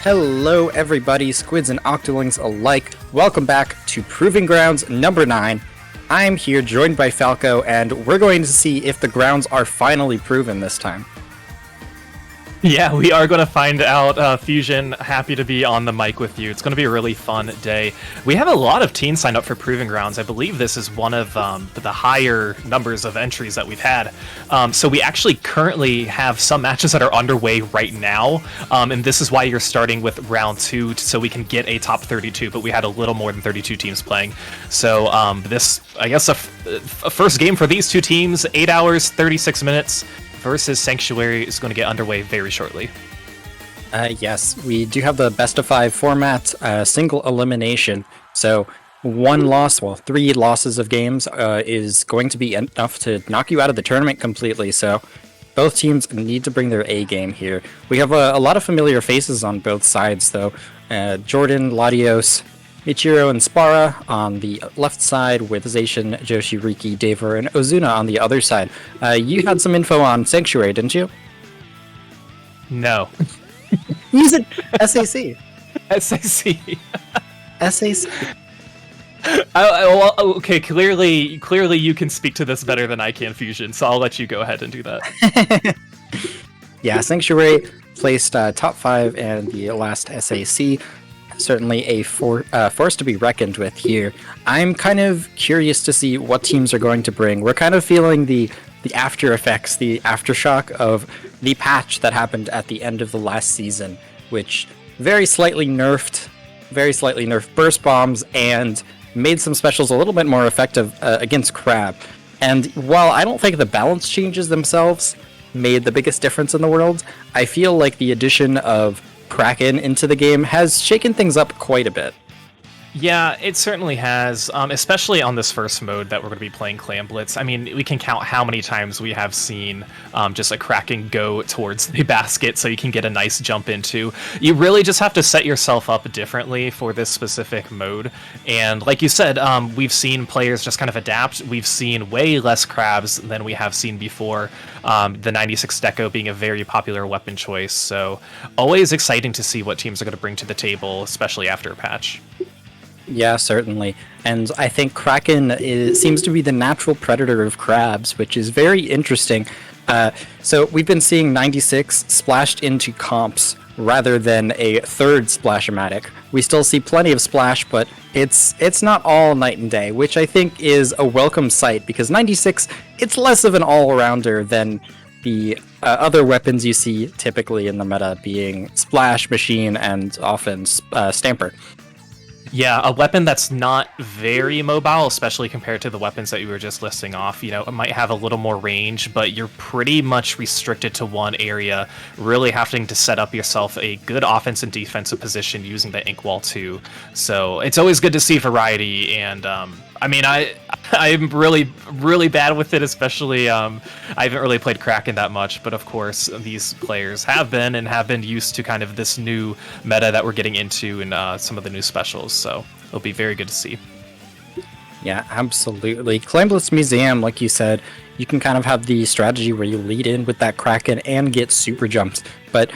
Hello, everybody, squids and octolings alike. Welcome back to Proving Grounds number 9. I'm here joined by Falco, and we're going to see if the grounds are finally proven this time. Yeah, we are going to find out. Fusion, happy to be on the mic with you. It's going to be a really fun day. We have a lot of teams signed up for Proving Grounds. I believe this is one of the higher numbers of entries that we've had. So we actually currently have some matches that are underway right now, and this is why you're starting with round 2, so we can get a top 32, but we had a little more than 32 teams playing. So this, I guess, a first game for these two teams, 8 hours, 36 minutes. Versus Sanctuary is going to get underway very shortly. Yes, we do have the best of 5 format, single elimination. So 1 loss, well, 3 losses of games is going to be enough to knock you out of the tournament completely. So both teams need to bring their A game here. We have a lot of familiar faces on both sides, though. Jordan, Latios, Michiro and Spara on the left side, with Zacian, Joshi, Riki, Daver, and Ozuna on the other side. You had some info on Sanctuary, didn't you? No. Use it! SAC. SAC. SAC. Well, okay, clearly you can speak to this better than I can, Fusion, so I'll let you go ahead and do that. Yeah, Sanctuary placed top 5 and the last SAC. Certainly a force to be reckoned with here. I'm kind of curious to see what teams are going to bring. We're kind of feeling the after effects, the aftershock of the patch that happened at the end of the last season, which very slightly nerfed burst bombs and made some specials a little bit more effective against Crab. And while I don't think the balance changes themselves made the biggest difference in the world, I feel like the addition of Kraken into the game has shaken things up quite a bit. Yeah, it certainly has, especially on this first mode that we're going to be playing Clan Blitz. I mean, we can count how many times we have seen just a Kraken go towards the basket so you can get a nice jump into. You really just have to set yourself up differently for this specific mode. And like you said, we've seen players just kind of adapt. We've seen way less crabs than we have seen before. The 96 Deco being a very popular weapon choice. So always exciting to see what teams are going to bring to the table, especially after a patch. Yeah, certainly. And I think Kraken seems to be the natural predator of crabs, which is very interesting. So we've been seeing 96 splashed into comps rather than a third Splash-O-Matic. We still see plenty of Splash, but it's not all night and day, which I think is a welcome sight, because 96, it's less of an all-rounder than the other weapons you see typically in the meta, being Splash, Machine, and often Stamper. Yeah, a weapon that's not very mobile, especially compared to the weapons that you were just listing off. You know, it might have a little more range, but you're pretty much restricted to one area, really having to set up yourself a good offense and defensive position using the Inkwall too. So it's always good to see variety, and I mean, I'm really bad with it, especially I haven't really played Kraken that much, but of course these players have been used to kind of this new meta that we're getting into in some of the new specials, so it'll be very good to see. Yeah, absolutely. Clan Blitz Museum, like you said, you can kind of have the strategy where you lead in with that Kraken and get super jumped, but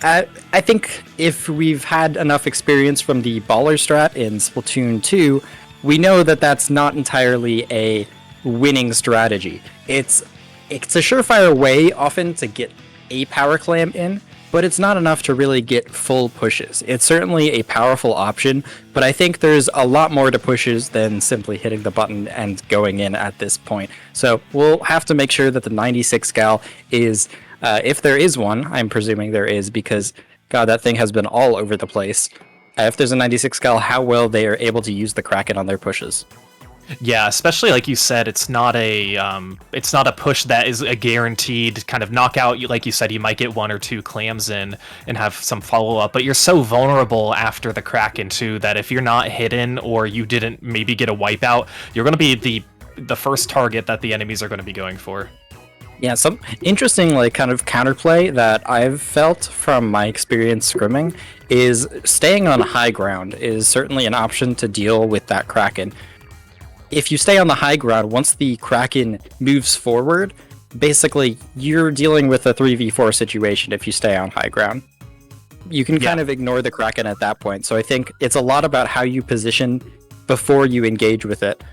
I think if we've had enough experience from the baller strat in Splatoon 2, we know that that's not entirely a winning strategy. It's a surefire way often to get a power clam in, but it's not enough to really get full pushes. It's certainly a powerful option, but I think there's a lot more to pushes than simply hitting the button and going in at this point. So we'll have to make sure that the 96 gal is, if there is one, I'm presuming there is, because God, that thing has been all over the place. If there's a 96 cal, how well they are able to use the Kraken on their pushes. Yeah, especially like you said, it's not a push that is a guaranteed kind of knockout. Like you said, you might get 1 or 2 clams in and have some follow up, but you're so vulnerable after the Kraken too that if you're not hidden or you didn't maybe get a wipeout, you're going to be the first target that the enemies are going to be going for. Yeah, some interesting like kind of counterplay that I've felt from my experience scrimming is staying on high ground is certainly an option to deal with that Kraken. If you stay on the high ground, once the Kraken moves forward, basically you're dealing with a 3v4 situation if you stay on high ground. you can kind of ignore the Kraken at that point. So I think it's a lot about how you position before you engage with it.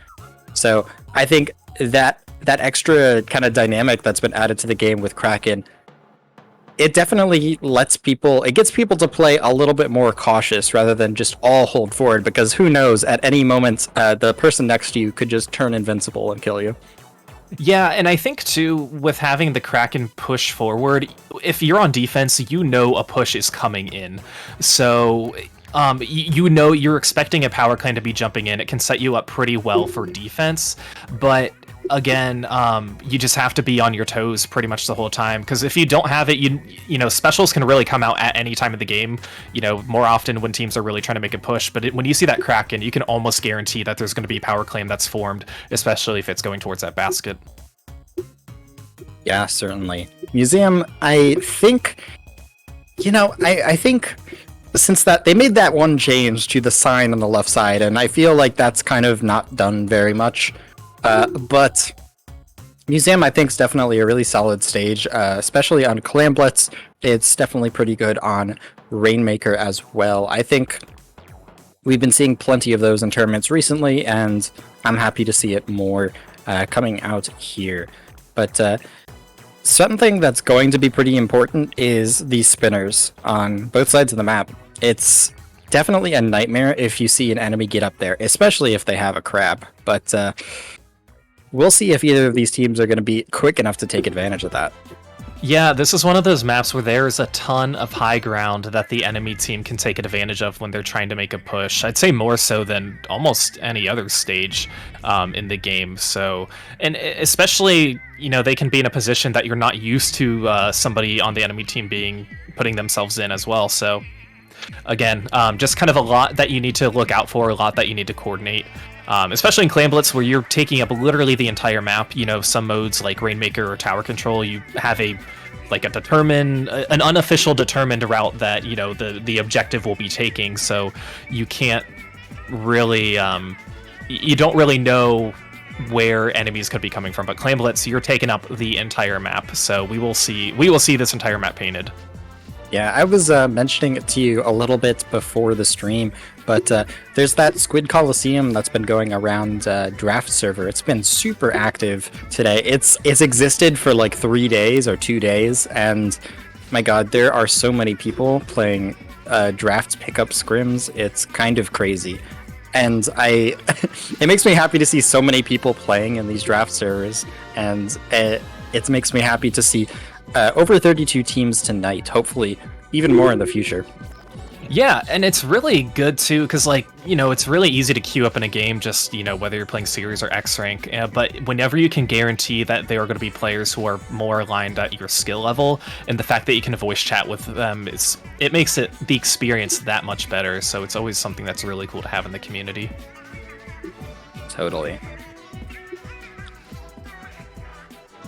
So I think that extra kind of dynamic that's been added to the game with Kraken, it definitely gets people to play a little bit more cautious rather than just all hold forward, because who knows, at any moment the person next to you could just turn invincible and kill you. Yeah, and I think too, with having the Kraken push forward, if you're on defense, you know a push is coming in. So you know you're expecting a power clan to be jumping in. It can set you up pretty well for defense, but again, you just have to be on your toes pretty much the whole time, because if you don't have it, you know, specials can really come out at any time of the game, you know, more often when teams are really trying to make a push. But when you see that Kraken, you can almost guarantee that there's going to be power claim that's formed, especially if it's going towards that basket. Yeah, certainly. Museum, I think, you know, I think since that they made that one change to the sign on the left side, and I feel like that's kind of not done very much. But Museum, I think, is definitely a really solid stage, especially on Clam Blitz. It's definitely pretty good on Rainmaker as well. I think we've been seeing plenty of those in tournaments recently, and I'm happy to see it more coming out here. But something that's going to be pretty important is the spinners on both sides of the map. It's definitely a nightmare if you see an enemy get up there, especially if they have a crab. But we'll see if either of these teams are going to be quick enough to take advantage of that. Yeah, this is one of those maps where there's a ton of high ground that the enemy team can take advantage of when they're trying to make a push. I'd say more so than almost any other stage in the game. So, and especially, you know, they can be in a position that you're not used to somebody on the enemy team putting themselves in as well. So, again, just kind of a lot that you need to look out for, a lot that you need to coordinate. Especially in Clan Blitz, where you're taking up literally the entire map. You know, some modes like Rainmaker or Tower Control, you have an unofficial determined route that, you know, the objective will be taking. So you can't really, you don't really know where enemies could be coming from. But Clan Blitz, you're taking up the entire map. So we will see this entire map painted. Yeah, I was mentioning it to you a little bit before the stream, but there's that Squid Coliseum that's been going around Draft server. It's been super active today. It's existed for like 3 days or 2 days, and my god, there are so many people playing Draft pickup scrims. It's kind of crazy. And it makes me happy to see so many people playing in these Draft servers, and it makes me happy to see over 32 teams tonight, hopefully even more in the future. Yeah, and it's really good too, because, like, you know, it's really easy to queue up in a game, just, you know, whether you're playing Series or X rank, but whenever you can guarantee that there are going to be players who are more aligned at your skill level, and the fact that you can voice chat with them, it makes the experience that much better. So it's always something that's really cool to have in the community. Totally.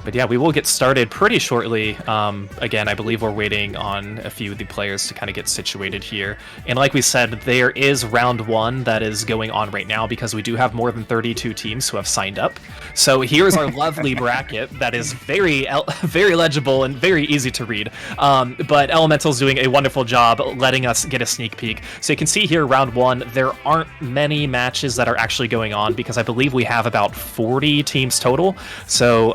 But yeah, we will get started pretty shortly. Again, I believe we're waiting on a few of the players to kind of get situated here. And like we said, there is round one that is going on right now, because we do have more than 32 teams who have signed up. So here's our lovely bracket that is very legible and very easy to read. But Elemental's doing a wonderful job letting us get a sneak peek. So you can see here, round one, there aren't many matches that are actually going on, because I believe we have about 40 teams total. So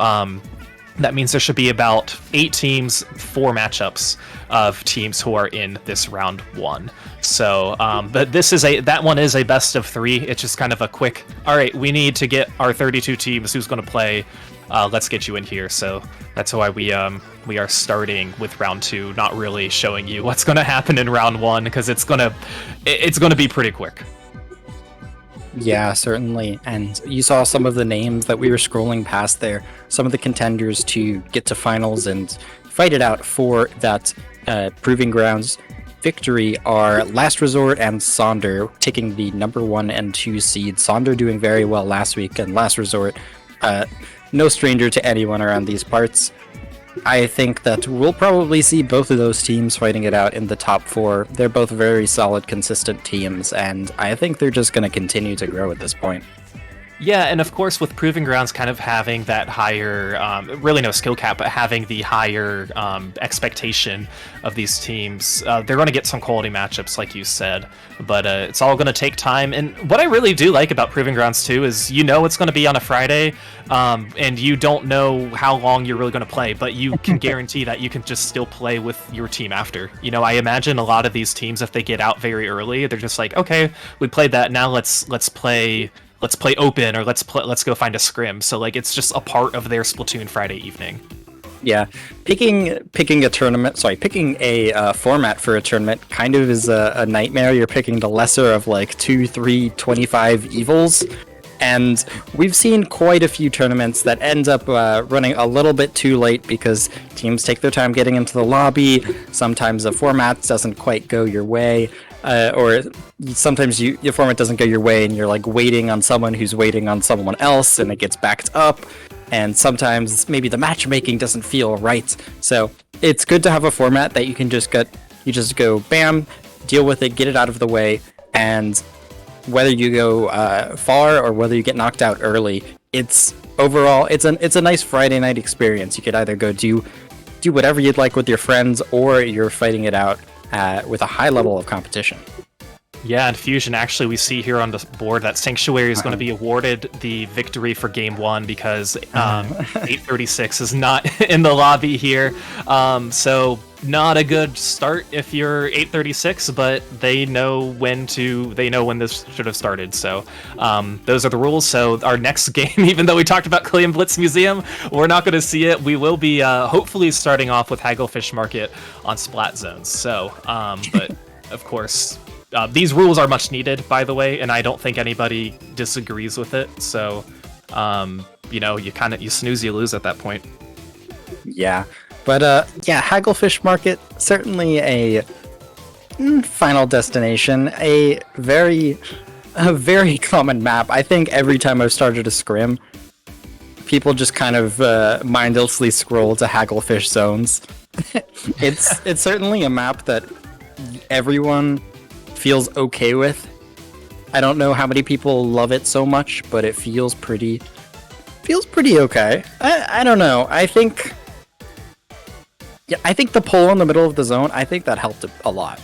that means there should be about 8 teams, 4 matchups of teams who are in this round one. So, but that one is a best of 3. It's just kind of a quick, all right, we need to get our 32 teams, who's going to play, let's get you in here. So that's why we are starting with round 2, not really showing you what's going to happen in round 1, because it's going to be pretty quick. Yeah, certainly. And you saw some of the names that we were scrolling past there, some of the contenders to get to finals and fight it out for that Proving Grounds victory are Last Resort and Sonder, taking the number 1 and 2 seed. Sonder doing very well last week, and Last Resort, no stranger to anyone around these parts. I think that we'll probably see both of those teams fighting it out in the top 4. They're both very solid, consistent teams, and I think they're just going to continue to grow at this point. Yeah, and of course, with Proving Grounds kind of having that higher, really no skill cap, but having the higher expectation of these teams, they're going to get some quality matchups, like you said. But it's all going to take time. And what I really do like about Proving Grounds too is it's going to be on a Friday, and you don't know how long you're really going to play, but you can guarantee that you can just still play with your team after. I imagine a lot of these teams, if they get out very early, they're just like, okay, we played that, now let's play open, or let's go find a scrim. So like it's just a part of their Splatoon Friday evening. Yeah, picking a format for a tournament kind of is a nightmare. You're picking the lesser of like 2, 3, 25 evils. And we've seen quite a few tournaments that end up running a little bit too late because teams take their time getting into the lobby. Sometimes the format doesn't quite go your way, or sometimes your format doesn't go your way and you're like waiting on someone who's waiting on someone else and it gets backed up. And sometimes maybe the matchmaking doesn't feel right. So it's good to have a format that you can just go bam, deal with it, get it out of the way, and whether you go far or whether you get knocked out early, it's a nice Friday night experience. You could either go do whatever you'd like with your friends, or you're fighting it out with a high level of competition. Yeah, and Fusion, actually, we see here on the board that Sanctuary is going to be awarded the victory for Game 1 because 836 is not in the lobby here. So not a good start if you're 836, but they know when this should have started. So those are the rules. So our next game, even though we talked about Clay and Blitz Museum, we're not going to see it. We will be hopefully starting off with Hagglefish Market on Splat Zones. So, but of course, these rules are much needed, by the way, and I don't think anybody disagrees with it. So, you snooze, you lose at that point. Yeah. But Hagglefish Market, certainly a final destination, a very common map. I think every time I've started a scrim, people just kind of mindlessly scroll to Hagglefish zones. It's certainly a map that everyone feels okay with. I don't know how many people love it so much, but it feels pretty okay. I don't know. I think the pole in the middle of the zone, I think that helped a lot.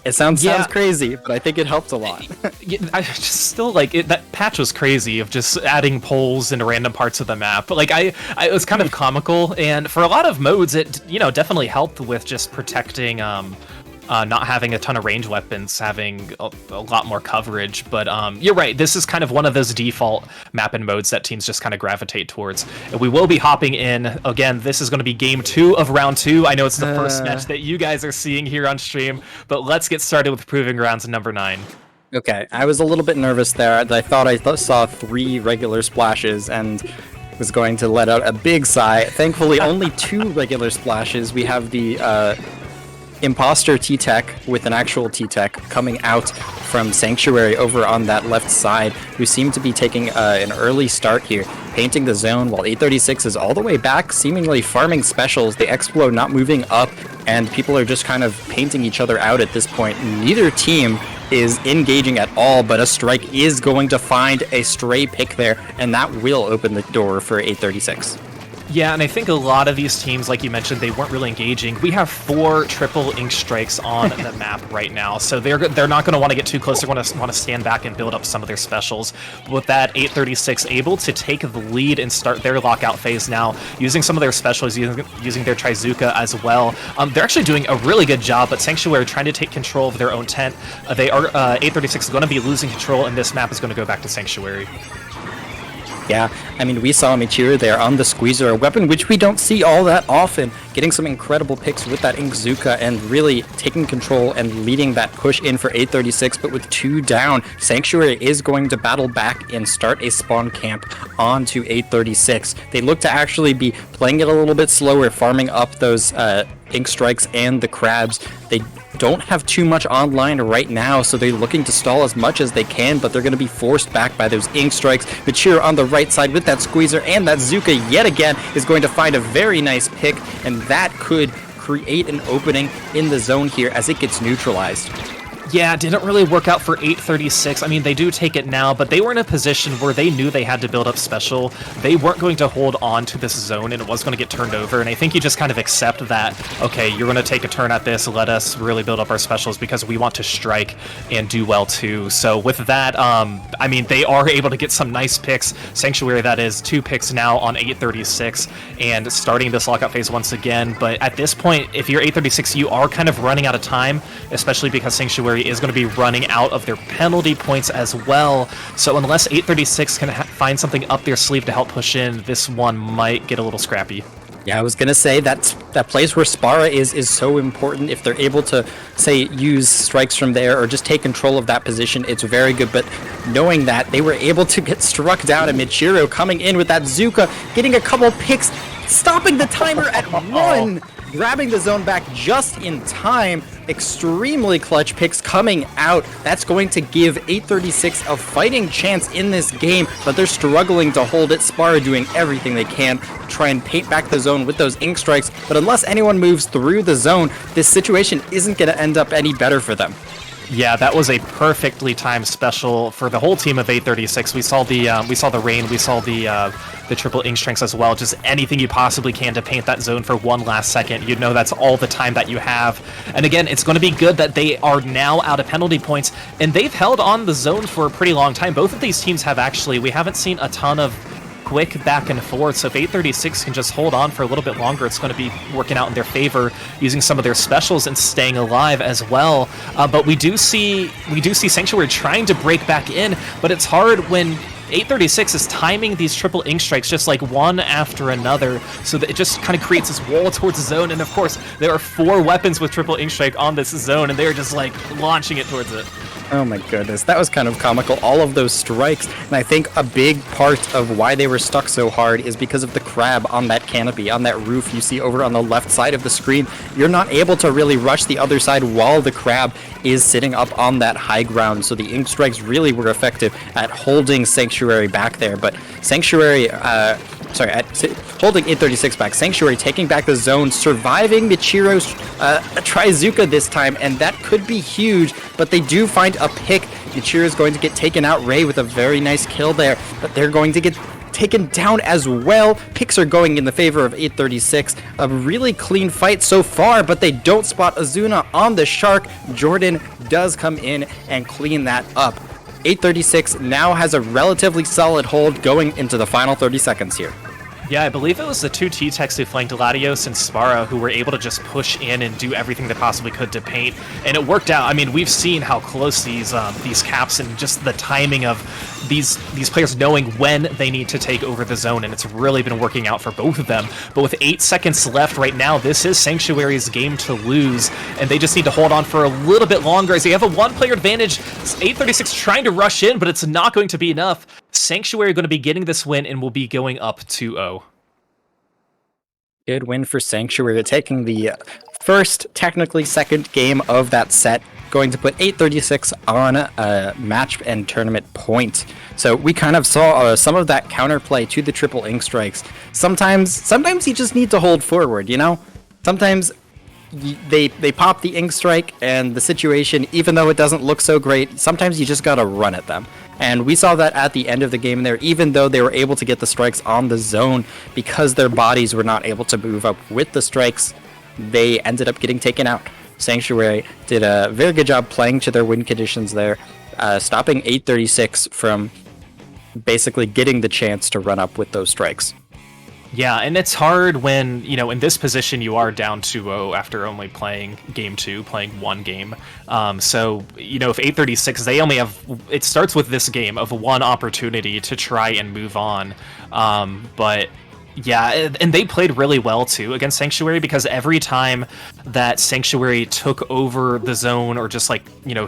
It sounds crazy, but I think it helped a lot. I just still like it. That patch was crazy of just adding poles into random parts of the map. But like it was kind of comical, and for a lot of modes, it definitely helped with just protecting. Not having a ton of range weapons, having a lot more coverage. But you're right, this is kind of one of those default map and modes that teams just kind of gravitate towards. And we will be hopping in. Again, this is going to be game 2 of round 2. I know it's the first match that you guys are seeing here on stream, but let's get started with Proving Grounds number 9. Okay, I was a little bit nervous there. I thought I saw 3 regular splashes and was going to let out a big sigh. Thankfully, only 2 regular splashes. We have the imposter T-Tech with an actual T-Tech coming out from Sanctuary over on that left side, who seem to be taking an early start here, painting the zone while 836 is all the way back, seemingly farming specials, the Explo not moving up, and people are just kind of painting each other out at this point. Neither team is engaging at all, but a strike is going to find a stray pick there, and that will open the door for 836. Yeah, and I think a lot of these teams, like you mentioned, they weren't really engaging. We have 4 triple ink strikes on the map right now, so they're not going to want to get too close. They're going to want to stand back and build up some of their specials. With that, 836 able to take the lead and start their lockout phase now, using some of their specials, using their Trizuka as well. They're actually doing a really good job, but Sanctuary trying to take control of their own tent. 836 is going to be losing control, and this map is going to go back to Sanctuary. Yeah, I mean, we saw Michiru there on the Squeezer, a weapon which we don't see all that often, getting some incredible picks with that Inkzuka and really taking control and leading that push in for 836, but with 2 down, Sanctuary is going to battle back and start a spawn camp onto 836. They look to actually be playing it a little bit slower, farming up those Ink Strikes and the Crabs. They don't have too much online right now, so they're looking to stall as much as they can, but they're going to be forced back by those Ink Strikes. Machiro on the right side with that Squeezer, and that Zuka yet again is going to find a very nice pick, and that could create an opening in the zone here as it gets neutralized. Yeah, it didn't really work out for 836. I mean, they do take it now, but they were in a position where they knew they had to build up special. They weren't going to hold on to this zone, and it was going to get turned over. And I think you just kind of accept that, okay, you're going to take a turn at this. Let us really build up our specials because we want to strike and do well too. So with that, I mean, they are able to get some nice picks. Sanctuary, that is, 2 picks now on 836 and starting this lockout phase once again. But at this point, if you're 836, you are kind of running out of time, especially because Sanctuary is going to be running out of their penalty points as well. So unless 836 can find something up their sleeve to help push in, this one might get a little scrappy. Yeah, I was gonna say that place where Spara is so important. If they're able to, say, use strikes from there or just take control of that position, it's very good. But knowing that they were able to get struck down, and Michiro coming in with that Zuka, getting a couple picks, stopping the timer at 1, grabbing the zone back just in time. Extremely clutch picks coming out. That's going to give 836 a fighting chance in this game, but they're struggling to hold it. Spara doing everything they can to try and paint back the zone with those ink strikes, but unless anyone moves through the zone, this situation isn't going to end up any better for them. Yeah, that was a perfectly timed special for the whole team of 836. We saw the rain, we saw the triple ink strengths as well. Just anything you possibly can to paint that zone for one last second. You know that's all the time that you have. And again, it's going to be good that they are now out of penalty points, and they've held on the zone for a pretty long time. Both of these teams have actually. We haven't seen a ton of quick back and forth, so if 836 can just hold on for a little bit longer, it's going to be working out in their favor, using some of their specials and staying alive as well. But we do see Sanctuary trying to break back in, but it's hard when 836 is timing these triple ink strikes just like one after another, so that it just kind of creates this wall towards the zone. And of course, there are 4 weapons with triple ink strike on this zone, and they're just like launching it towards it. Oh my goodness, that was kind of comical, all of those strikes, and I think a big part of why they were stuck so hard is because of the crab on that canopy, on that roof you see over on the left side of the screen. You're not able to really rush the other side while the crab is sitting up on that high ground, so the ink strikes really were effective at holding Sanctuary back there, but Sanctuary, holding 836 back. Sanctuary taking back the zone, surviving Michiro's Trizuka this time, and that could be huge, but they do find a pick. Michiro's going to get taken out. Ray with a very nice kill there, but they're going to get taken down as well. Picks are going in the favor of 836. A really clean fight so far, but they don't spot Azuna on the Shark. Jordan does come in and clean that up. 836 now has a relatively solid hold going into the final 30 seconds here. Yeah, I believe it was the 2 T-Techs who flanked Latios and Spara who were able to just push in and do everything they possibly could to paint, and it worked out. I mean, we've seen how close these caps and just the timing of these players knowing when they need to take over the zone, and it's really been working out for both of them. But with 8 seconds left right now, this is Sanctuary's game to lose, and they just need to hold on for a little bit longer as they have a 1-player advantage. 836 trying to rush in, but it's not going to be enough. Sanctuary are going to be getting this win and will be going up 2-0. Good win for Sanctuary, taking the first, technically second game of that set, going to put 836 on a match and tournament point. So we kind of saw some of that counterplay to the triple ink strikes. Sometimes you just need to hold forward, you know? Sometimes they pop the ink strike and the situation, even though it doesn't look so great, sometimes you just gotta run at them. And we saw that at the end of the game there, even though they were able to get the strikes on the zone, because their bodies were not able to move up with the strikes, they ended up getting taken out. Sanctuary did a very good job playing to their win conditions there, stopping 836 from basically getting the chance to run up with those strikes. Yeah, and it's hard when, in this position you are down 2-0 after only playing game 2, playing 1 game. So, if 836, they only have, it starts with this game of 1 opportunity to try and move on. But yeah, and they played really well too against Sanctuary, because every time that Sanctuary took over the zone or just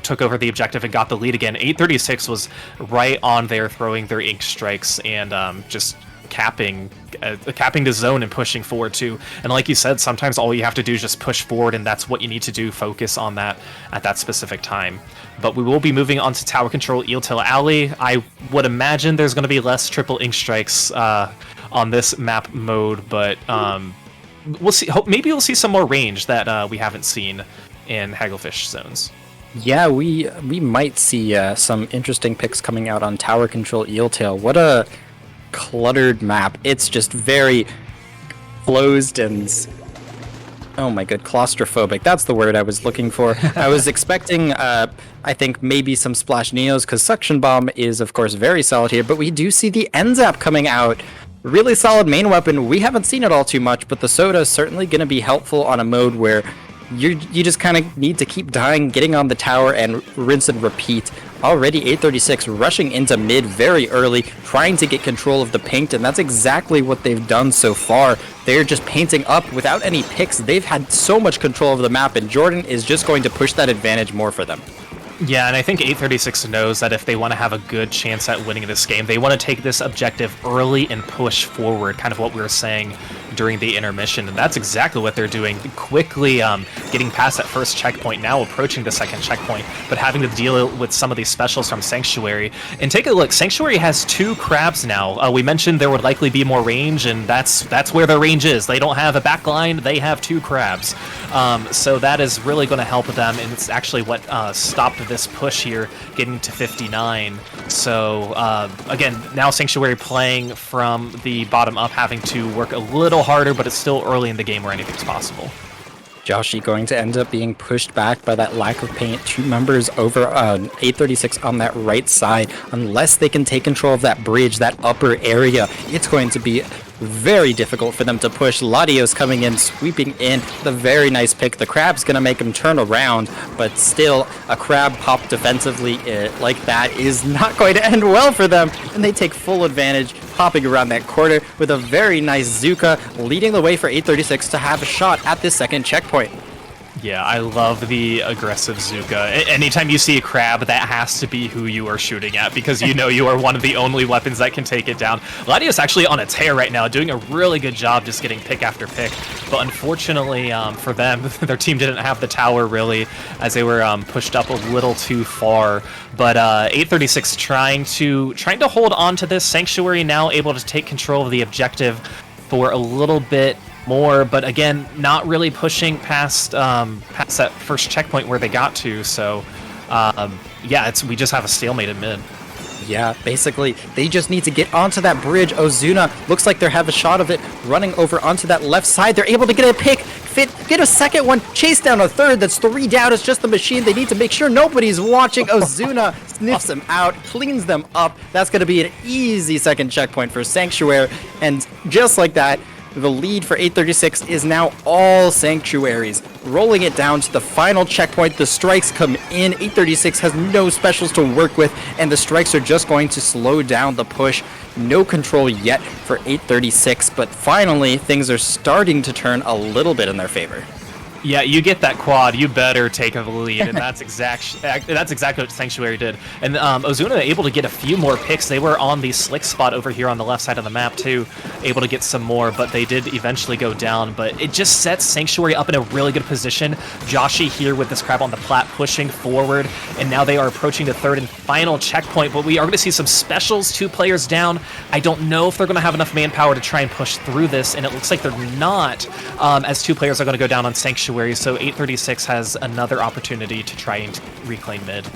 took over the objective and got the lead again, 836 was right on there throwing their ink strikes and just capping the zone and pushing forward too. And like you said, sometimes all you have to do is just push forward, and that's what you need to do, focus on that at that specific time. But we will be moving on to tower control, Eel Tail Alley. I would imagine there's going to be less triple ink strikes on this map mode, but we'll see. Maybe we'll see some more range that we haven't seen in Hagglefish zones. Yeah, we might see some interesting picks coming out on tower control Eeltail. What a cluttered map. It's just very closed and oh my god, claustrophobic. That's the word I was looking for. I was expecting, I think, maybe some Splash Neos, because Suction Bomb is, of course, very solid here, but we do see the N-Zap coming out. Really solid main weapon. We haven't seen it all too much, but the Soda is certainly going to be helpful on a mode where you just kind of need to keep dying, getting on the tower, and rinse and repeat. Already 836 rushing into mid very early, trying to get control of the paint, and that's exactly what they've done so far. They're just painting up without any picks. They've had so much control of the map, and Jordan is just going to push that advantage more for them. Yeah, and I think 836 knows that if they want to have a good chance at winning this game, they want to take this objective early and push forward, kind of what we were saying during the intermission, and that's exactly what they're doing. Quickly getting past that first checkpoint, now approaching the second checkpoint, but having to deal with some of these specials from Sanctuary. And take a look, Sanctuary has 2 crabs now. We mentioned there would likely be more range, and that's where their range is. They don't have a backline, they have 2 crabs. So that is really going to help them, and it's actually what stopped this push here, getting to 59. So again, now Sanctuary playing from the bottom up, having to work a little harder, but it's still early in the game where anything's possible. Joshi going to end up being pushed back by that lack of paint. 2 members over 836 on that right side. Unless they can take control of that bridge, that upper area, it's going to be very difficult for them to push. Latios coming in, sweeping in. The very nice pick. The crab's going to make him turn around, but still a crab pop defensively like that is not going to end well for them. And they take full advantage, popping around that corner with a very nice Zuka, leading the way for 836 to have a shot at this second checkpoint. Yeah, I love the aggressive Zuka. Anytime you see a crab, that has to be who you are shooting at, because you know you are one of the only weapons that can take it down. Latios actually on a tear right now, doing a really good job just getting pick after pick. But unfortunately for them, their team didn't have the tower really, as they were pushed up a little too far. But 836 trying to hold on to this. Sanctuary now able to take control of the objective for a little bit more, but again, not really pushing past that first checkpoint where they got to. So yeah, we just have a stalemate in mid. Yeah, basically, they just need to get onto that bridge. Ozuna looks like they have a shot of it, running over onto that left side. They're able to get a pick, get a second one, chase down a third. That's 3 down. It's just the machine. They need to make sure nobody's watching. Ozuna sniffs them out, cleans them up. That's going to be an easy second checkpoint for Sanctuary. And just like that, the lead for 836 is now all Sanctuaries. Rolling it down to the final checkpoint, the strikes come in. 836 has no specials to work with, and the strikes are just going to slow down the push. No control yet for 836, but finally things are starting to turn a little bit in their favor. Yeah, you get that quad, you better take the lead, and that's exactly what Sanctuary did. And Ozuna able to get a few more picks. They were on the slick spot over here on the left side of the map too, able to get some more, but they did eventually go down. But it just sets Sanctuary up in a really good position. Joshi here with this crab on the plat pushing forward, and now they are approaching the third and final checkpoint, but we are going to see some specials, 2 players down. I don't know if they're going to have enough manpower to try and push through this, and it looks like they're not, as 2 players are going to go down on Sanctuary. So 836 has another opportunity to try and reclaim mid.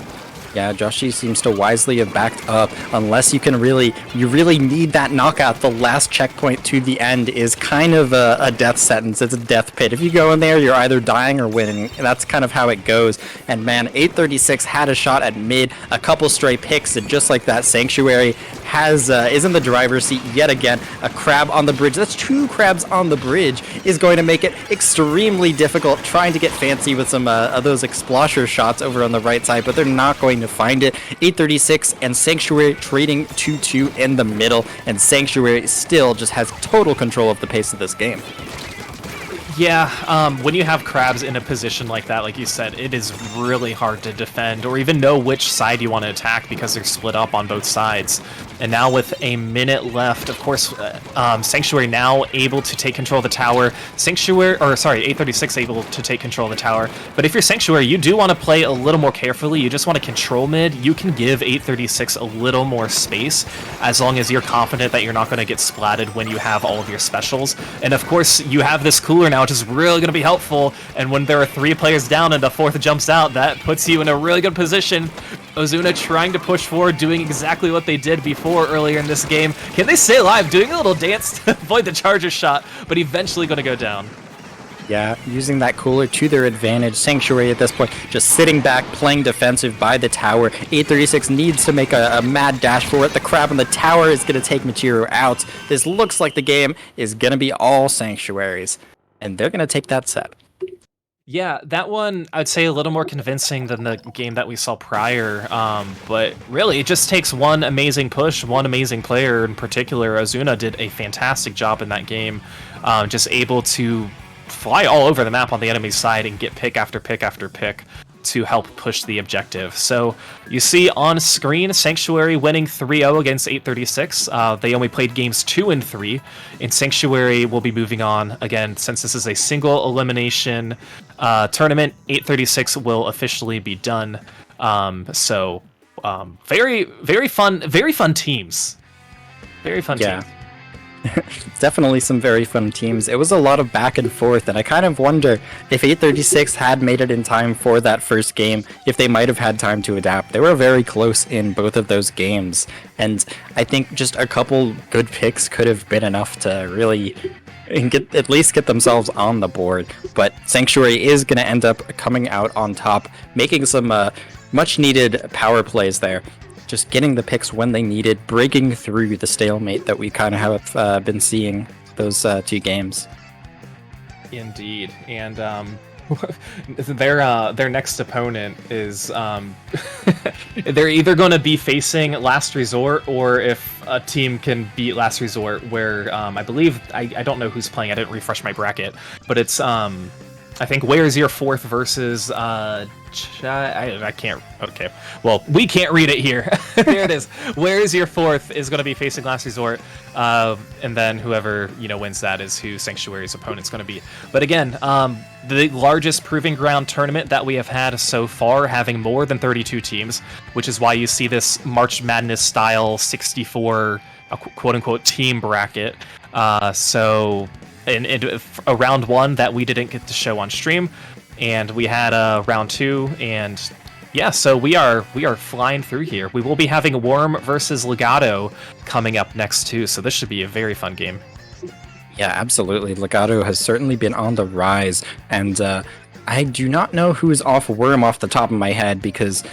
Yeah, Joshi seems to wisely have backed up. Unless you really need that knockout. The last checkpoint to the end is kind of a death sentence. It's a death pit. If you go in there, you're either dying or winning. That's kind of how it goes. And man, 836 had a shot at mid, a couple stray picks, and just like that, Sanctuary is in the driver's seat yet again. A crab on the bridge. That's 2 crabs on the bridge is going to make it extremely difficult trying to get fancy with some of those explosher shots over on the right side, but they're not going to find it. 836 and Sanctuary trading 2-2 in the middle, and Sanctuary still just has total control of the pace of this game. Yeah, when you have crabs in a position like that, like you said, it is really hard to defend or even know which side you want to attack because they're split up on both sides. And now with a minute left, of course, Sanctuary now able to take control of the tower. 836 able to take control of the tower. But if you're Sanctuary, you do want to play a little more carefully. You just want to control mid. You can give 836 a little more space as long as you're confident that you're not going to get splatted when you have all of your specials. And of course, you have this cooler now, which is really going to be helpful. And when there are 3 players down and the 4th jumps out, that puts you in a really good position. Ozuna trying to push forward, doing exactly what they did before earlier in this game. Can they stay alive? Doing a little dance to avoid the charger shot, but eventually going to go down. Yeah, using that cooler to their advantage. Sanctuary at this point just sitting back, playing defensive by the tower. 836 needs to make a mad dash for it. The crab on the tower is going to take Machiro out. This looks like the game is going to be all Sanctuaries, and they're going to take that set. Yeah, that one, I'd say a little more convincing than the game that we saw prior, but really, it just takes one amazing push, one amazing player in particular. Ozuna did a fantastic job in that game, just able to fly all over the map on the enemy side and get pick after pick after pick to help push the objective. So you see on screen Sanctuary winning 3-0 against 836. They only played games 2 and 3, and Sanctuary will be moving on again since this is a single elimination tournament. 836 will officially be done. Very fun teams. Very fun teams. Definitely some very fun teams. It was a lot of back and forth, and I kind of wonder if 836 had made it in time for that first game, if they might have had time to adapt. They were very close in both of those games, and I think just a couple good picks could have been enough to really at least get themselves on the board. But Sanctuary is going to end up coming out on top, making some much needed power plays there. Just getting the picks when they needed, breaking through the stalemate that we kind of have been seeing those 2 games. Indeed, and their next opponent is they're either going to be facing Last Resort, or if a team can beat Last Resort, where I believe I don't know who's playing. I didn't refresh my bracket, but it's I think Where's Your Fourth versus I can't. Okay, well, we can't read it here. There it is. Where's Your Fourth is going to be facing Last Resort, and then whoever wins that is who Sanctuary's opponent's going to be. But again, the largest Proving Ground tournament that we have had so far, having more than 32 teams, which is why you see this March Madness style 64 quote unquote team bracket. So in a round 1 that we didn't get to show on stream, and we had a round 2, and yeah, so we are flying through here. We will be having Worm versus Legato coming up next too, so this should be a very fun game. Yeah, absolutely. Legato has certainly been on the rise, and I do not know who is off Worm off the top of my head, because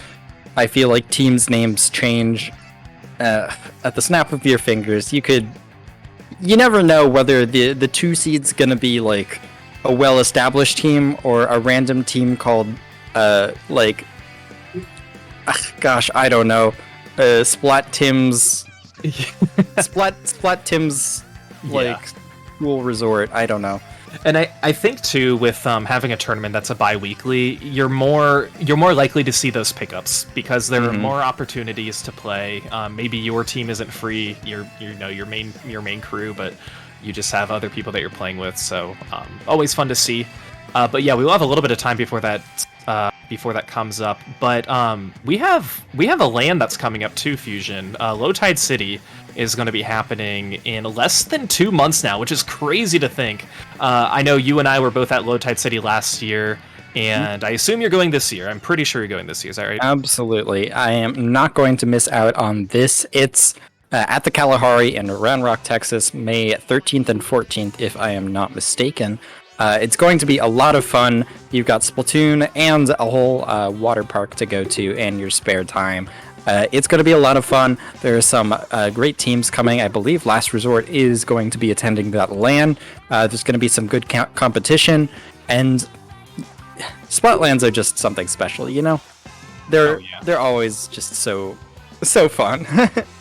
I feel like teams' names change at the snap of your fingers. You never know whether the 2 seed's gonna be like a well-established team or a random team called gosh, I don't know, Splat Tim's Splat Tim's school resort. I don't know. And I think too, with having a tournament that's a bi-weekly, you're more likely to see those pickups, because there are more opportunities to play. Maybe your team isn't free, your main crew, but you just have other people that you're playing with. So always fun to see. But yeah, we will have a little bit of time before that comes up. But we have a LAN that's coming up too, Fusion. Low Tide City is going to be happening in less than 2 months now, which is crazy to think. I know you and I were both at Low Tide City last year, and I assume you're going this year. I'm pretty sure you're going this year. Is that right? Absolutely. I am not going to miss out on this. It's at the Kalahari in Round Rock, Texas, May 13th and 14th, if I am not mistaken. It's going to be a lot of fun. You've got Splatoon and a whole water park to go to in your spare time. It's going to be a lot of fun. There are some great teams coming. I believe Last Resort is going to be attending that LAN. There's going to be some good competition, and Splatlands are just something special, They're always just so fun.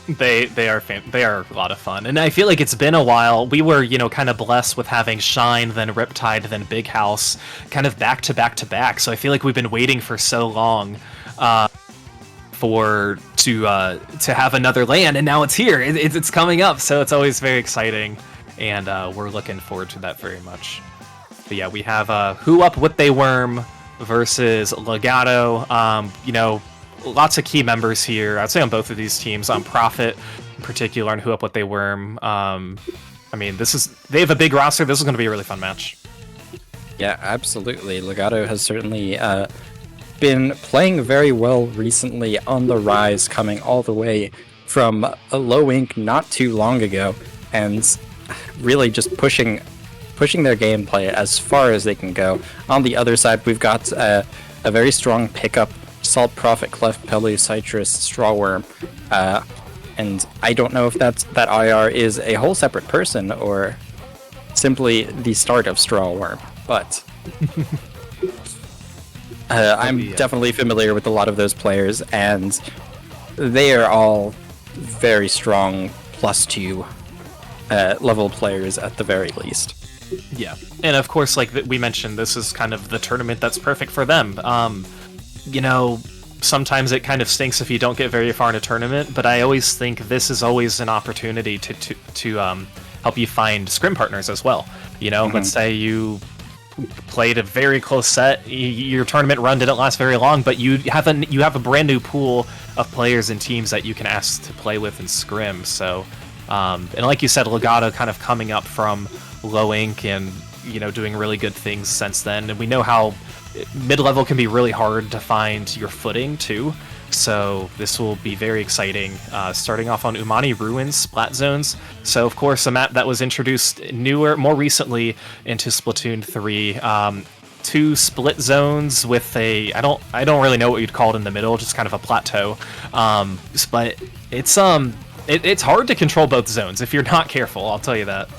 They are a lot of fun, and I feel like it's been a while. We were kind of blessed with having Shine, then Riptide, then Big House, kind of back to back to back. So I feel like we've been waiting for so long to have another LAN, and now it's here. It's coming up, so it's always very exciting, and we're looking forward to that very much. But yeah, we have Who Up What They Worm versus Legato. You know, lots of key members here. I'd say on both of these teams. On Prophet in particular, and Who Up What They Worm. I mean, they have a big roster. This is going to be a really fun match. Yeah, absolutely. Legato has certainly been playing very well recently, on the rise, coming all the way from a low ink not too long ago, and really just pushing their gameplay as far as they can go. On the other side, we've got a very strong pickup: Salt, Prophet, Clef, Pelu, Citrus, Strawworm, and I don't know if that IR is a whole separate person or simply the start of Strawworm, but I'm definitely familiar with a lot of those players, and they are all very strong +2 level players at the very least. Yeah, and of course, like we mentioned, this is kind of the tournament that's perfect for them. You know, sometimes it kind of stinks if you don't get very far in a tournament, but I always think this is always an opportunity to help you find scrim partners as well. You know, let's say you played a very close set, your tournament run didn't last very long, but you have a brand new pool of players and teams that you can ask to play with in scrim. So and like you said, Legato kind of coming up from low ink and, you know, doing really good things since then, and we know how mid-level can be really hard to find your footing too. So this will be very exciting. Starting off on Umani Ruins Splat Zones. So of course a map that was introduced more recently into Splatoon 3. 2 split zones with I don't really know what you'd call it in the middle, just kind of a plateau. But it's hard to control both zones if you're not careful, I'll tell you that.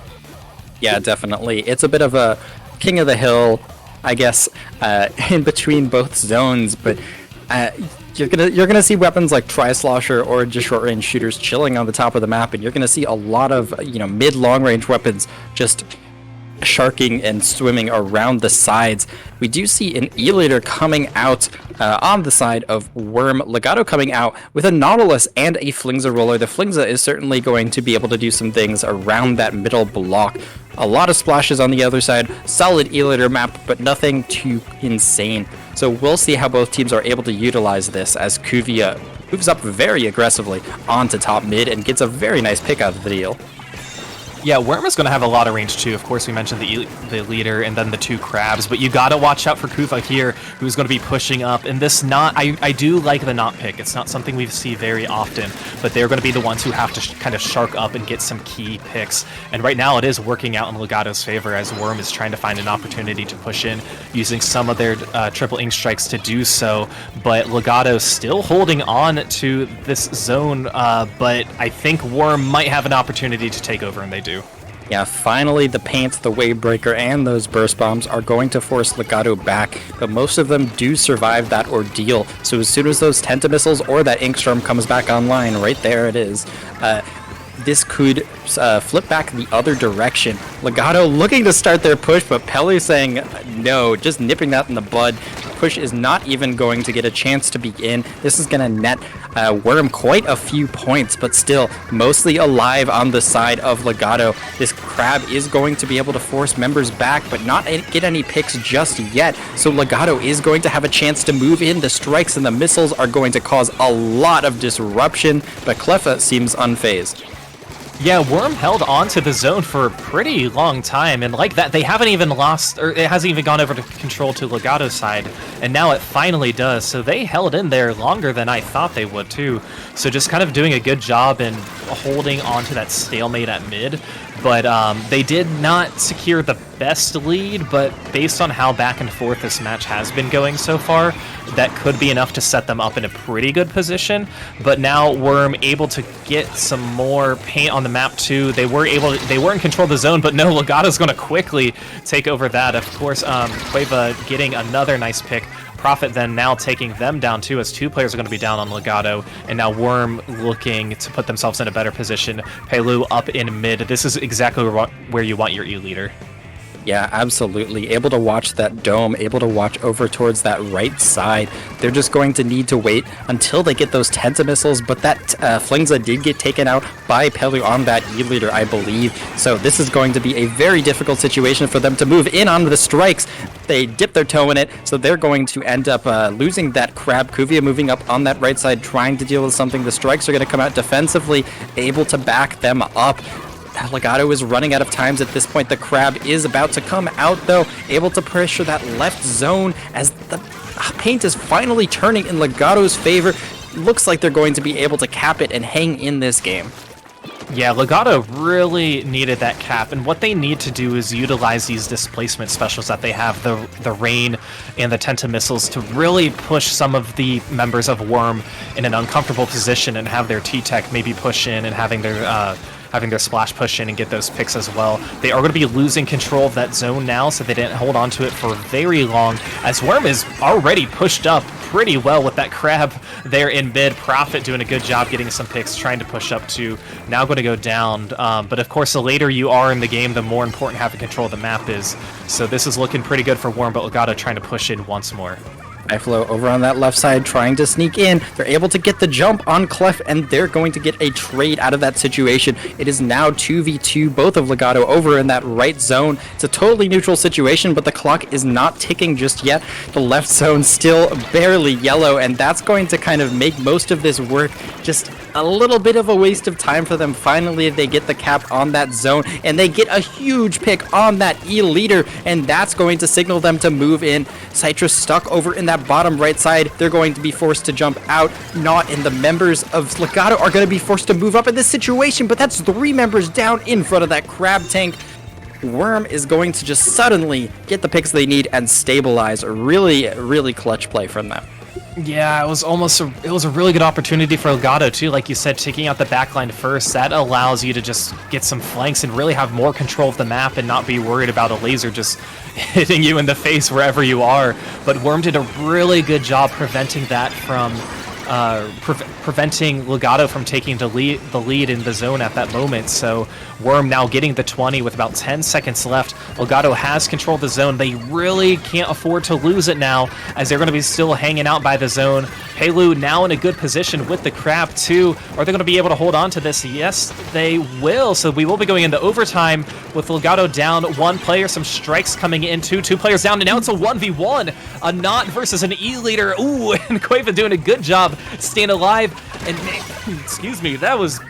Yeah, definitely. It's a bit of a king of the hill, I guess, in between both zones, but you're gonna see weapons like Tri-Slosher or just short-range shooters chilling on the top of the map, and you're gonna see a lot of mid-long range weapons just sharking and swimming around the sides. We do see an E-Leader coming out on the side of Worm. Legato coming out with a Nautilus and a Flingza roller. The Flingza is certainly going to be able to do some things around that middle block. A lot of splashes on the other side. Solid E-Leader map, but nothing too insane. So we'll see how both teams are able to utilize this as Kuvia moves up very aggressively onto top mid and gets a very nice pick out of the deal. Yeah, Worm is going to have a lot of range too. Of course, we mentioned the leader and then the 2 crabs, but you got to watch out for Kufa here, who's going to be pushing up. And this I do like the not pick. It's not something we see very often, but they're going to be the ones who have to kind of shark up and get some key picks. And right now, it is working out in Legato's favor as Worm is trying to find an opportunity to push in, using some of their triple ink strikes to do so. But Legato still holding on to this zone, but I think Worm might have an opportunity to take over, and they do. Yeah, finally the paint, the wave breaker, and those burst bombs are going to force Legato back, but most of them do survive that ordeal. So as soon as those Tenta missiles or that Ink Storm comes back online, right there it is, this could flip back the other direction. Legato looking to start their push, but Pelu saying no, just nipping that in the bud. Push is not even going to get a chance to begin. This is going to net Worm quite a few points, but still mostly alive on the side of Legato. This crab is going to be able to force members back, but not get any picks just yet. So Legato is going to have a chance to move in. The strikes and the missiles are going to cause a lot of disruption, but Clefa seems unfazed. Yeah, Worm held on to the zone for a pretty long time, and like that, they haven't even lost, or it hasn't even gone over to control to Legato's side, and now it finally does, so they held in there longer than I thought they would too. So just kind of doing a good job in holding on to that stalemate at mid, but they did not secure the best lead, but based on how back and forth this match has been going so far, that could be enough to set them up in a pretty good position. But now Worm able to get some more paint on the map too. They were in control of the zone, but no, Legato's going to quickly take over that. Of course, Cueva getting another nice pick. Prophet then now taking them down too, as 2 players are going to be down on Legato, and now Worm looking to put themselves in a better position. Pelu up in mid. This is exactly where you want your E-Leader. Yeah, absolutely. Able to watch that dome, able to watch over towards that right side. They're just going to need to wait until they get those Tenta missiles, but that Flingza did get taken out by Pelu on that E-leader, I believe. So this is going to be a very difficult situation for them to move in on the strikes. They dip their toe in it, so they're going to end up losing that Crab. Kuvia moving up on that right side, trying to deal with something. The strikes are going to come out defensively, able to back them up. Legato is running out of times at this point. The Crab is about to come out, though, able to pressure that left zone as the paint is finally turning in Legato's favor. Looks like they're going to be able to cap it and hang in this game. Yeah, Legato really needed that cap, and what they need to do is utilize these displacement specials that they have, the Rain and the Tenta missiles, to really push some of the members of Worm in an uncomfortable position and have their T-Tech maybe push in and having their splash push in and get those picks as well. They are going to be losing control of that zone now, so they didn't hold on to it for very long, as Worm is already pushed up pretty well with that Crab there in mid. Prophet doing a good job getting some picks, trying to push up to, now going to go down. But of course, the later you are in the game, the more important having control of the map is. So this is looking pretty good for Worm, but Legato trying to push in once more. Iflo over on that left side trying to sneak in. They're able to get the jump on Clef, and they're going to get a trade out of that situation. It is now 2v2, both of Legato over in that right zone. It's a totally neutral situation, but the clock is not ticking just yet. The left zone still barely yellow, and that's going to kind of make most of this work just a little bit of a waste of time for them. Finally, they get the cap on that zone, and they get a huge pick on that E-leader, and that's going to signal them to move in. Citrus stuck over in that bottom right side. They're going to be forced to jump out. Not, and the members of Legato are going to be forced to move up in this situation, but that's 3 members down in front of that Crab tank. Worm is going to just suddenly get the picks they need and stabilize. A really, really clutch play from them. Yeah, it was a really good opportunity for Legato too. Like you said, taking out the backline first, that allows you to just get some flanks and really have more control of the map and not be worried about a laser just hitting you in the face wherever you are. But Worm did a really good job preventing that from preventing Legato from taking the lead in the zone at that moment. So Worm now getting the 20 with about 10 seconds left. Legato has control of the zone. They really can't afford to lose it now, as they're going to be still hanging out by the zone. Pelu now in a good position with the Crab too. Are they going to be able to hold on to this? Yes, they will. So we will be going into overtime with Legato down 1 player, some strikes coming in, 2 players down, and now it's a 1v1. A Knot versus an E-leader. Ooh, and Quava doing a good job staying alive. And excuse me, that was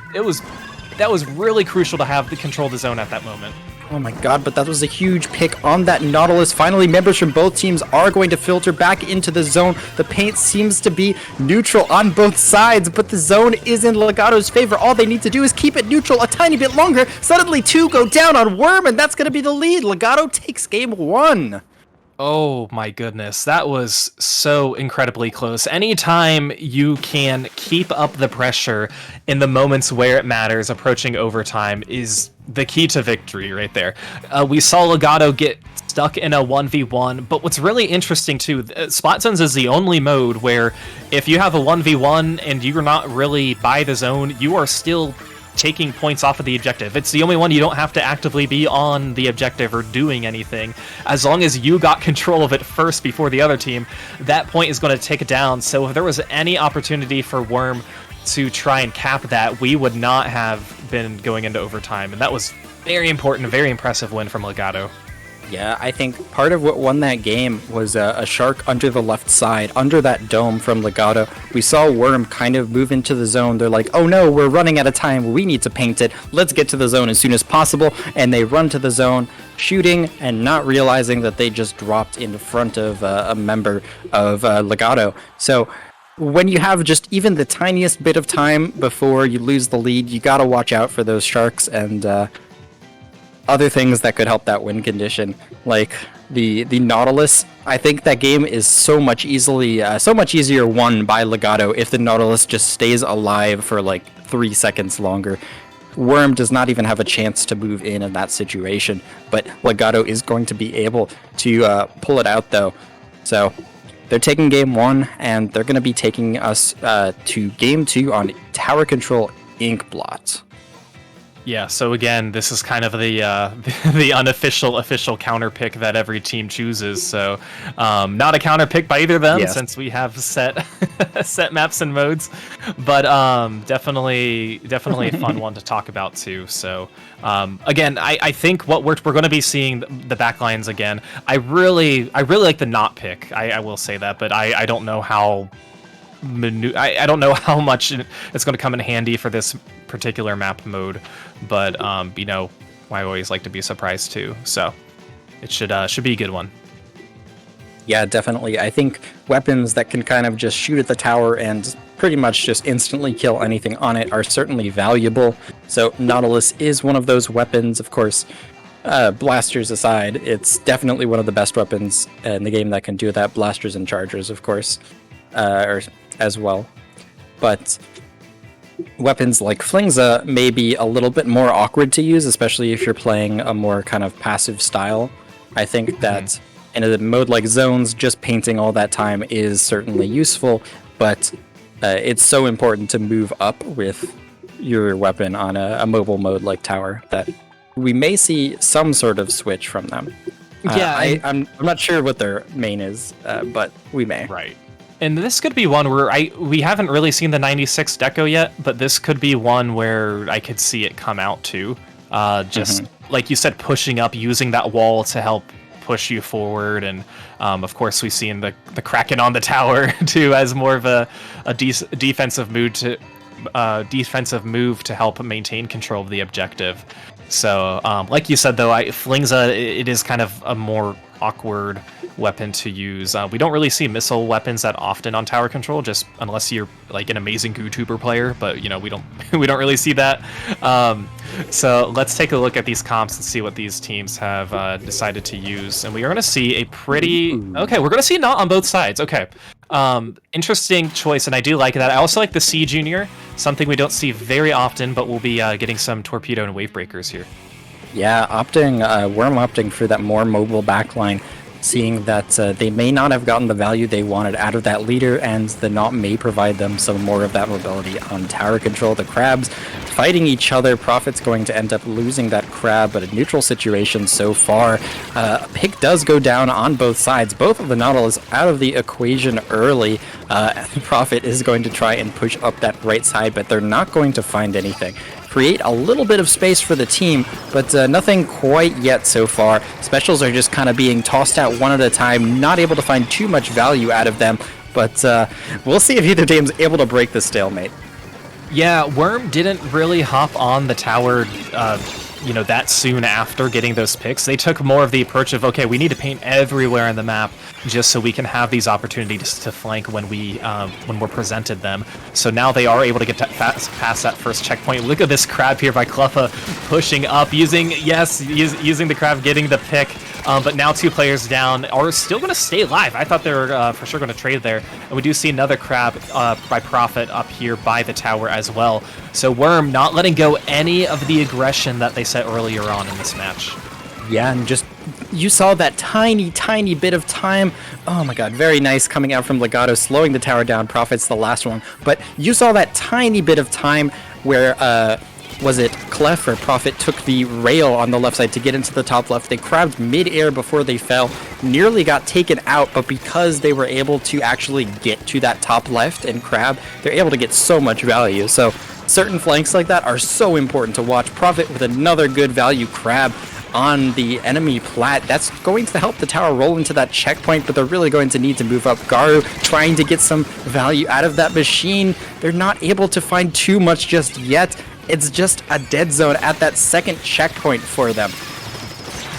really crucial to have the control of the zone at that moment. Oh my god, but that was a huge pick on that Nautilus. Finally, members from both teams are going to filter back into the zone. The paint seems to be neutral on both sides, but the zone is in Legato's favor. All they need to do is keep it neutral a tiny bit longer. Suddenly, 2 go down on Worm, and that's going to be the lead. Legato takes game 1. Oh my goodness, that was so incredibly close. Anytime you can keep up the pressure in the moments where it matters, approaching overtime is the key to victory right there. We saw Legato get stuck in a 1v1, but what's really interesting too, Spot Zones is the only mode where if you have a 1v1 and you're not really by the zone, you are still taking points off of the objective. It's the only one you don't have to actively be on the objective or doing anything. As long as you got control of it first before the other team, that point is going to take it down. So if there was any opportunity for Worm to try and cap that, we would not have been going into overtime. And that was very important, a very impressive win from Legato. Yeah, I think part of what won that game was a shark under the left side, under that dome from Legato. We saw Worm kind of move into the zone. They're like, oh no, we're running out of time. We need to paint it. Let's get to the zone as soon as possible. And they run to the zone, shooting and not realizing that they just dropped in front of a member of Legato. So when you have just even the tiniest bit of time before you lose the lead, you got to watch out for those sharks and other things that could help that win condition, like the Nautilus. I think that game is so much easier won by Legato if the Nautilus just stays alive for like 3 seconds longer. Worm does not even have a chance to move in that situation, but Legato is going to be able to pull it out though. So they're taking game 1, and they're going to be taking us to game 2 on Tower Control Inkblot. Yeah, so again, this is kind of the the unofficial official counter pick that every team chooses. So, not a counter pick by either of them Yes. since we have set set maps and modes, but definitely a fun one to talk about too. So, again, I think what we're going to be seeing the backlines again. I really like the not pick. I will say that, but I don't know how. I don't know how much it's going to come in handy for this particular map mode, but you know, I always like to be surprised too. So it should be a good one. Yeah, definitely. I think weapons that can kind of just shoot at the tower and pretty much just instantly kill anything on it are certainly valuable. So Nautilus is one of those weapons, of course. Blasters aside, it's definitely one of the best weapons in the game that can do that. Blasters and chargers, of course, or as well. But weapons like Flingza may be a little bit more awkward to use, especially if you're playing a more kind of passive style. I think that in a mode like Zones, just painting all that time is certainly useful, but it's so important to move up with your weapon on a mobile mode like Tower that we may see some sort of switch from them. Yeah, I'm not sure what their main is, but we may. right. And this could be one where we haven't really seen the 96 deco yet, but this could be one where I could see it come out too. Just like you said, pushing up, using that wall to help push you forward, and of course we've seen the Kraken on the tower too as more of a defensive move to help maintain control of the objective. So like you said though, Flingza, it is kind of a more awkward weapon to use. We don't really see missile weapons that often on tower control, just unless you're like an amazing GooTuber player, but you know, we don't really see that. So let's take a look at these comps and see what these teams have decided to use. And we are going to see a pretty... Okay, we're going to see not on both sides. Okay. Interesting choice, and I do like that. I also like the C Junior, something we don't see very often, but we'll be getting some torpedo and wave breakers here. Yeah, Worm opting for that more mobile backline, seeing that they may not have gotten the value they wanted out of that leader, and the Knot may provide them some more of that mobility on tower control. The Crabs fighting each other. Prophet's going to end up losing that Crab, but a neutral situation so far. Pick does go down on both sides. Both of the Nautilus out of the equation early. Prophet is going to try and push up that right side, but they're not going to find anything. Create a little bit of space for the team, but nothing quite yet so far. Specials are just kind of being tossed out one at a time, not able to find too much value out of them, but we'll see if either team's able to break the stalemate. Yeah, Worm didn't really hop on the tower you know, that soon after getting those picks. They took more of the approach of, okay, we need to paint everywhere on the map just so we can have these opportunities to flank when we're presented them. So now they are able to get past that first checkpoint. Look at this Crab here by Cluffa pushing up, using the Crab, getting the pick. But now 2 players down are still going to stay alive. I thought they were for sure going to trade there. And we do see another Crab by Prophet up here by the tower as well. So Worm not letting go any of the aggression that they set earlier on in this match. Yeah, and just, you saw that tiny bit of time. Oh my god, very nice coming out from Legato, slowing the tower down. Prophet's the last one. But you saw that tiny bit of time where, was it Clef or Prophet took the rail on the left side to get into the top left. They crabbed mid-air before they fell, nearly got taken out, but because they were able to actually get to that top left and crab, they're able to get so much value. So certain flanks like that are so important to watch. Prophet with another good value crab on the enemy plat. That's going to help the tower roll into that checkpoint, but they're really going to need to move up. Garu trying to get some value out of that machine. They're not able to find too much just yet. It's just a dead zone at that second checkpoint for them.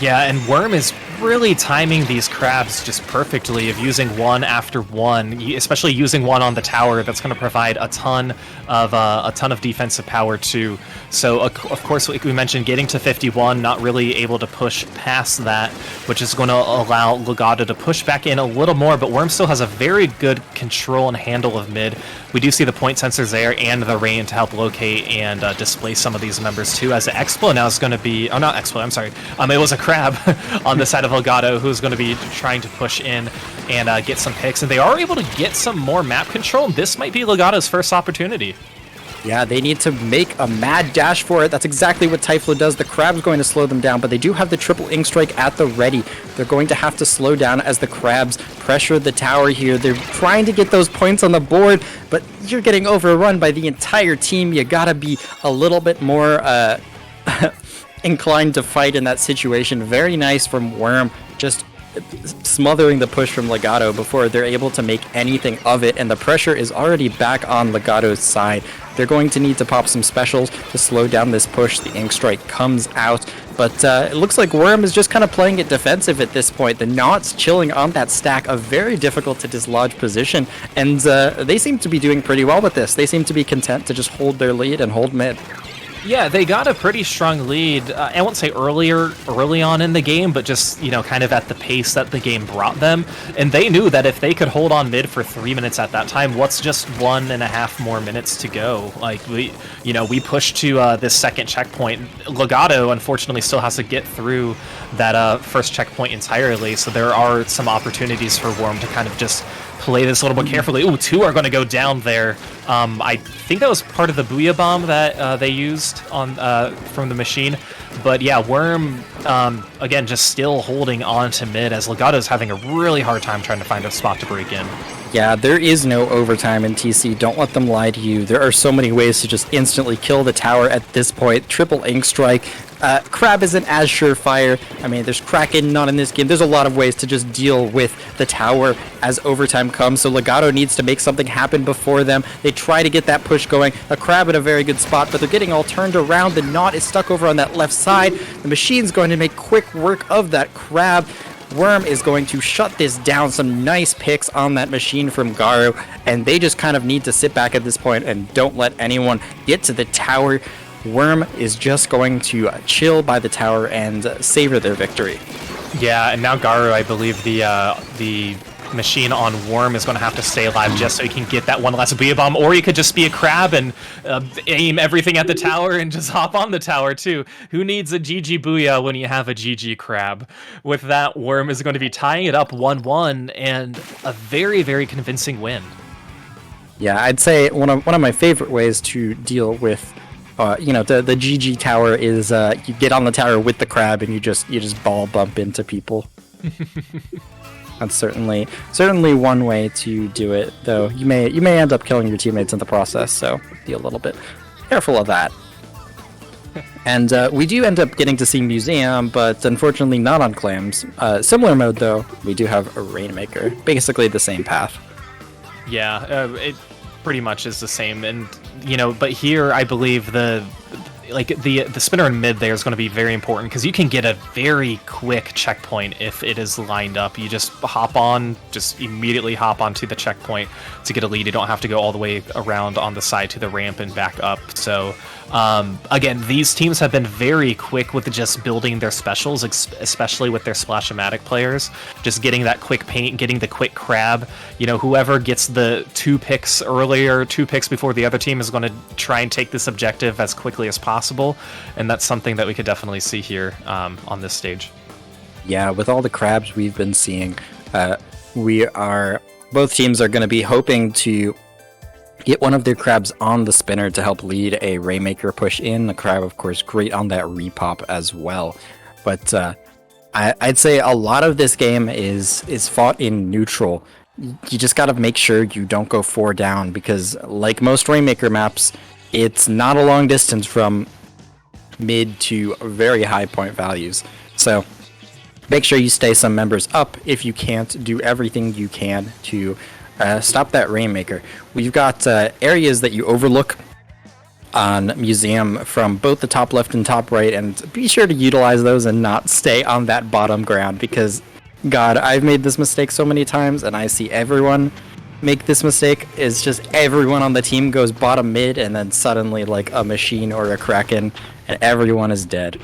Yeah, and Worm is really timing these crabs just perfectly, of using one after one, especially using one on the tower. That's going to provide a ton of defensive power too. So of course, like we mentioned, getting to 51, not really able to push past that, which is going to allow Legato to push back in a little more. But Worm still has a very good control and handle of mid. We do see the point sensors there and the rain to help locate and displace some of these members too. As the Explo now is going to be, oh, not Explo, I'm sorry. It was a crab on the side of Legato who's going to be trying to push in and get some picks. And they are able to get some more map control. This might be Legato's first opportunity. Yeah, they need to make a mad dash for it. That's exactly what Typhlo does. The Crab's going to slow them down, but they do have the triple Ink Strike at the ready. They're going to have to slow down as the Crabs pressure the tower here. They're trying to get those points on the board, but you're getting overrun by the entire team. You gotta be a little bit more inclined to fight in that situation. Very nice from Worm, just smothering the push from Legato before they're able to make anything of it, and the pressure is already back on Legato's side. They're going to need to pop some specials to slow down this push. The Ink Strike comes out, but it looks like Worm is just kind of playing it defensive at this point. The Knots chilling on that stack, a very difficult to dislodge position, and they seem to be doing pretty well with this. They seem to be content to just hold their lead and hold mid. Yeah, they got a pretty strong lead. I won't say early on in the game, but just, kind of at the pace that the game brought them. And they knew that if they could hold on mid for 3 minutes at that time, what's just 1.5 more minutes to go? Like, we pushed to this second checkpoint. Legato, unfortunately, still has to get through that first checkpoint entirely, so there are some opportunities for Worm to kind of just play this a little bit carefully. Ooh, 2 are going to go down there. I think that was part of the Booyah Bomb that they used on from the machine. But yeah, Worm, again, just still holding on to mid as Legato's having a really hard time trying to find a spot to break in. Yeah, there is no overtime in TC. Don't let them lie to you. There are so many ways to just instantly kill the tower at this point. Triple Ink Strike. Crab isn't as surefire. I mean, there's Kraken not in this game. There's a lot of ways to just deal with the tower as overtime comes. So Legato needs to make something happen before them. They try to get that push going. A Crab in a very good spot, but they're getting all turned around. The Knot is stuck over on that left side. The machine's going to make quick work of that Crab. Worm is going to shut this down. Some nice picks on that machine from Garu, and they just kind of need to sit back at this point and don't let anyone get to the tower. Worm is just going to chill by the tower and savor their victory. Yeah, and now Garu, I believe the machine on Worm is going to have to stay alive just so he can get that one last Booyah Bomb, or he could just be a Crab and aim everything at the tower and just hop on the tower too. Who needs a GG Booyah when you have a GG Crab? With that, Worm is going to be tying it up 1-1 and a very, very convincing win. Yeah, I'd say one of my favorite ways to deal with the GG tower is you get on the tower with the Crab and you just ball bump into people. That's certainly one way to do it, though you may end up killing your teammates in the process, so be a little bit careful of that. And we do end up getting to see Museum, but unfortunately not on Clams. Similar mode, though, we do have a Rainmaker, basically the same path. Yeah, it pretty much is the same, and but here I believe the spinner in mid there is going to be very important because you can get a very quick checkpoint if it is lined up. You just immediately hop onto the checkpoint to get a lead. You don't have to go all the way around on the side to the ramp and back up. So again, these teams have been very quick with just building their specials, especially with their Splash-O-Matic players. Just getting that quick paint, getting the quick Crab. Whoever gets the 2 picks earlier, 2 picks before the other team is going to try and take this objective as quickly as possible. And that's something that we could definitely see here on this stage. Yeah, with all the Crabs we've been seeing, both teams are going to be hoping to get one of their Crabs on the spinner to help lead a Rainmaker push in. The Crab, of course, great on that repop as well. But I'd say a lot of this game is fought in neutral. You just got to make sure you don't go 4 down, because like most Rainmaker maps, it's not a long distance from mid to very high point values. So make sure you stay some members up. If you can't, do everything you can to stop that Rainmaker. We've got areas that you overlook on Museum from both the top left and top right, and be sure to utilize those and not stay on that bottom ground, because God, I've made this mistake so many times, and I see everyone make this mistake. Is just everyone on the team goes bottom mid, and then suddenly like a machine or a Kraken, and everyone is dead.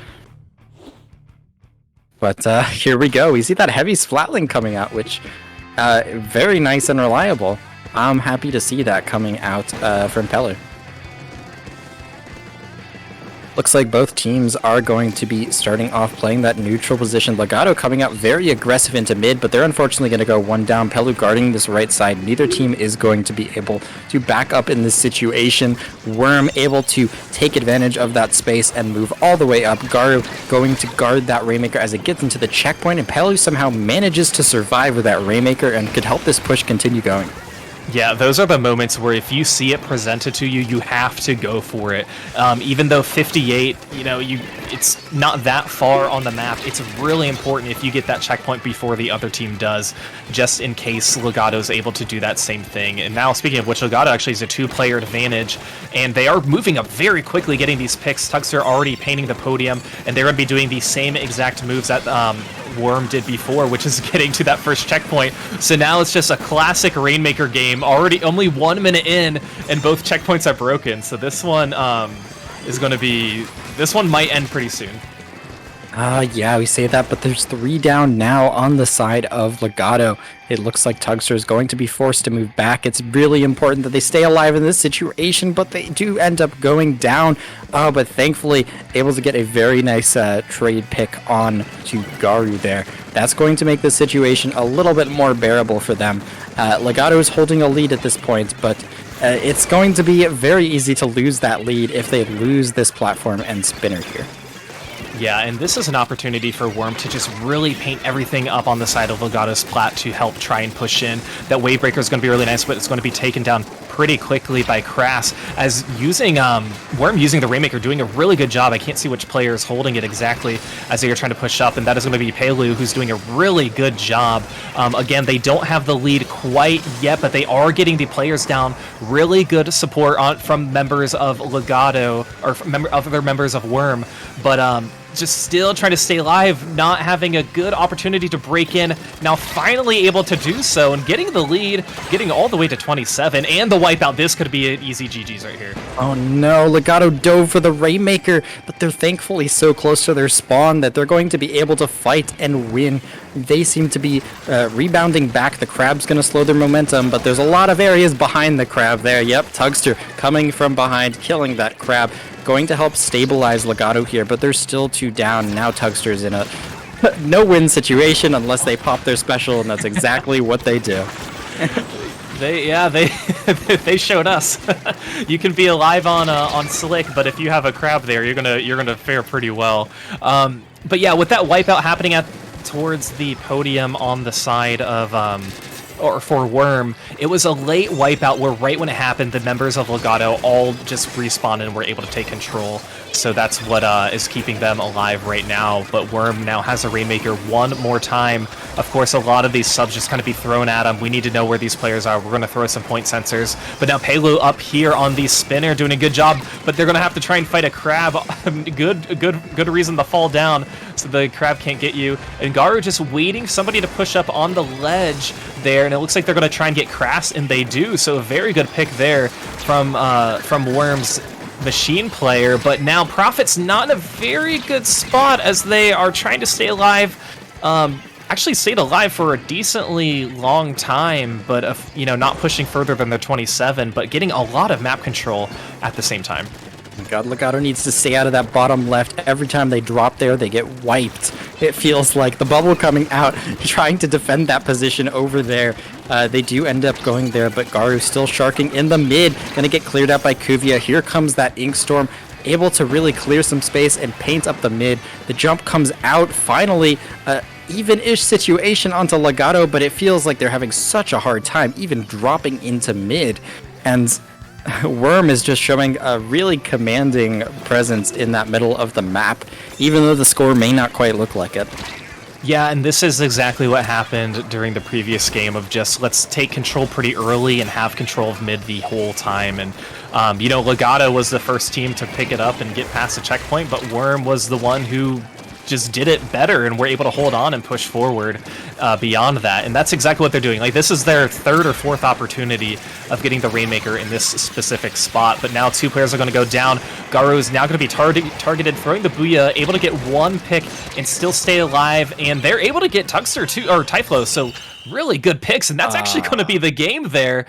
But here we go. We see that heavy Splatling coming out, which very nice and reliable. I'm happy to see that coming out from Peller. looks like both teams are going to be starting off playing that neutral position. Legato coming out very aggressive into mid, but they're unfortunately going to go one down. Pelu guarding this right side. Neither team is going to be able to back up in this situation. Worm able to take advantage of that space and move all the way up. Garu going to guard that Rainmaker as it gets into the checkpoint, and Pelu somehow manages to survive with that Rainmaker and could help this push continue going. Yeah, those are the moments where if you see it presented to you, you have to go for it. Even though 58, it's not that far on the map, it's really important if you get that checkpoint before the other team does, just in case Legato's able to do that same thing. And now, speaking of which, Legato actually has a 2-player advantage, and they are moving up very quickly, getting these picks. Tugster already painting the podium, and they're going to be doing the same exact moves that Worm did before, which is getting to that first checkpoint. So now it's just a classic Rainmaker game, already only 1 minute in, and both checkpoints are broken. So this one this one might end pretty soon. Yeah, we say that, but there's 3 down now on the side of Legato. It looks like Tugster is going to be forced to move back. It's really important that they stay alive in this situation, but they do end up going down. But thankfully, able to get a very nice trade pick on to Garu there. That's going to make the situation a little bit more bearable for them. Legato is holding a lead at this point, but it's going to be very easy to lose that lead if they lose this platform and spinner here. Yeah, and this is an opportunity for Worm to just really paint everything up on the side of Legato's plat to help try and push in. That Wavebreaker is going to be really nice, but it's going to be taken down pretty quickly by Crass, as Worm using the Rainmaker, doing a really good job. I can't see which player is holding it exactly as they are trying to push up, and that is going to be Pelu, who's doing a really good job. Again, they don't have the lead quite yet, but they are getting the players down. Really good support from members of Legato, or other members of Worm, but just still trying to stay alive, not having a good opportunity to break in. Now finally able to do so and getting the lead, getting all the way to 27, and the wipeout. This could be an easy GG's right here. Oh no, Legato dove for the Rainmaker, but they're thankfully so close to their spawn that they're going to be able to fight and win. They seem to be rebounding back. The Crab's going to slow their momentum, but there's a lot of areas behind the Crab there. Yep, Tugster coming from behind, killing that Crab. Going to help stabilize Legato here, but they're still 2 down. Now Tugster's in a no-win situation unless they pop their special, and that's exactly what they do. They showed us. You can be alive on Slick, but if you have a Crab there, you're gonna fare pretty well. But yeah, with that wipeout happening towards the podium on the side of or for Worm, it was a late wipeout where right when it happened, the members of Legato all just respawned and were able to take control. So that's what is keeping them alive right now. But Worm now has a Rainmaker one more time. Of course, a lot of these subs just kind of be thrown at them. We need to know where these players are. We're going to throw some point sensors. But now Pelu up here on the spinner doing a good job, but they're going to have to try and fight a Crab. Good reason to fall down so the Crab can't get you. And Garu just waiting somebody to push up on the ledge there, and it looks like they're going to try and get Crass, and they do. So a very good pick there from Worm's machine player, but now Prophet's not in a very good spot as they are trying to stay alive. Actually stayed alive for a decently long time, but not pushing further than their 27, but getting a lot of map control at the same time. God, Legato needs to stay out of that bottom left. Every time they drop there, they get wiped. It feels like the bubble coming out, trying to defend that position over there. They do end up going there, but Garu's still sharking in the mid. Gonna get cleared out by Kuvia. Here comes that Ink Storm, able to really clear some space and paint up the mid. The jump comes out, finally. Even-ish situation onto Legato, but it feels like they're having such a hard time even dropping into mid. And Worm is just showing a really commanding presence in that middle of the map, even though the score may not quite look like it. Yeah, and this is exactly what happened during the previous game of just let's take control pretty early and have control of mid the whole time. And, Legato was the first team to pick it up and get past the checkpoint, but Worm was the one who just did it better and were able to hold on and push forward beyond that. And that's exactly what they're doing. Like, this is their third or fourth opportunity of getting the Rainmaker in this specific spot. But now 2 players are going to go down. Garu is now going to be targeted, throwing the Booyah, able to get 1 pick and still stay alive. And they're able to get Tugster too, or Typhlo. So really good picks, and that's actually going to be the game there,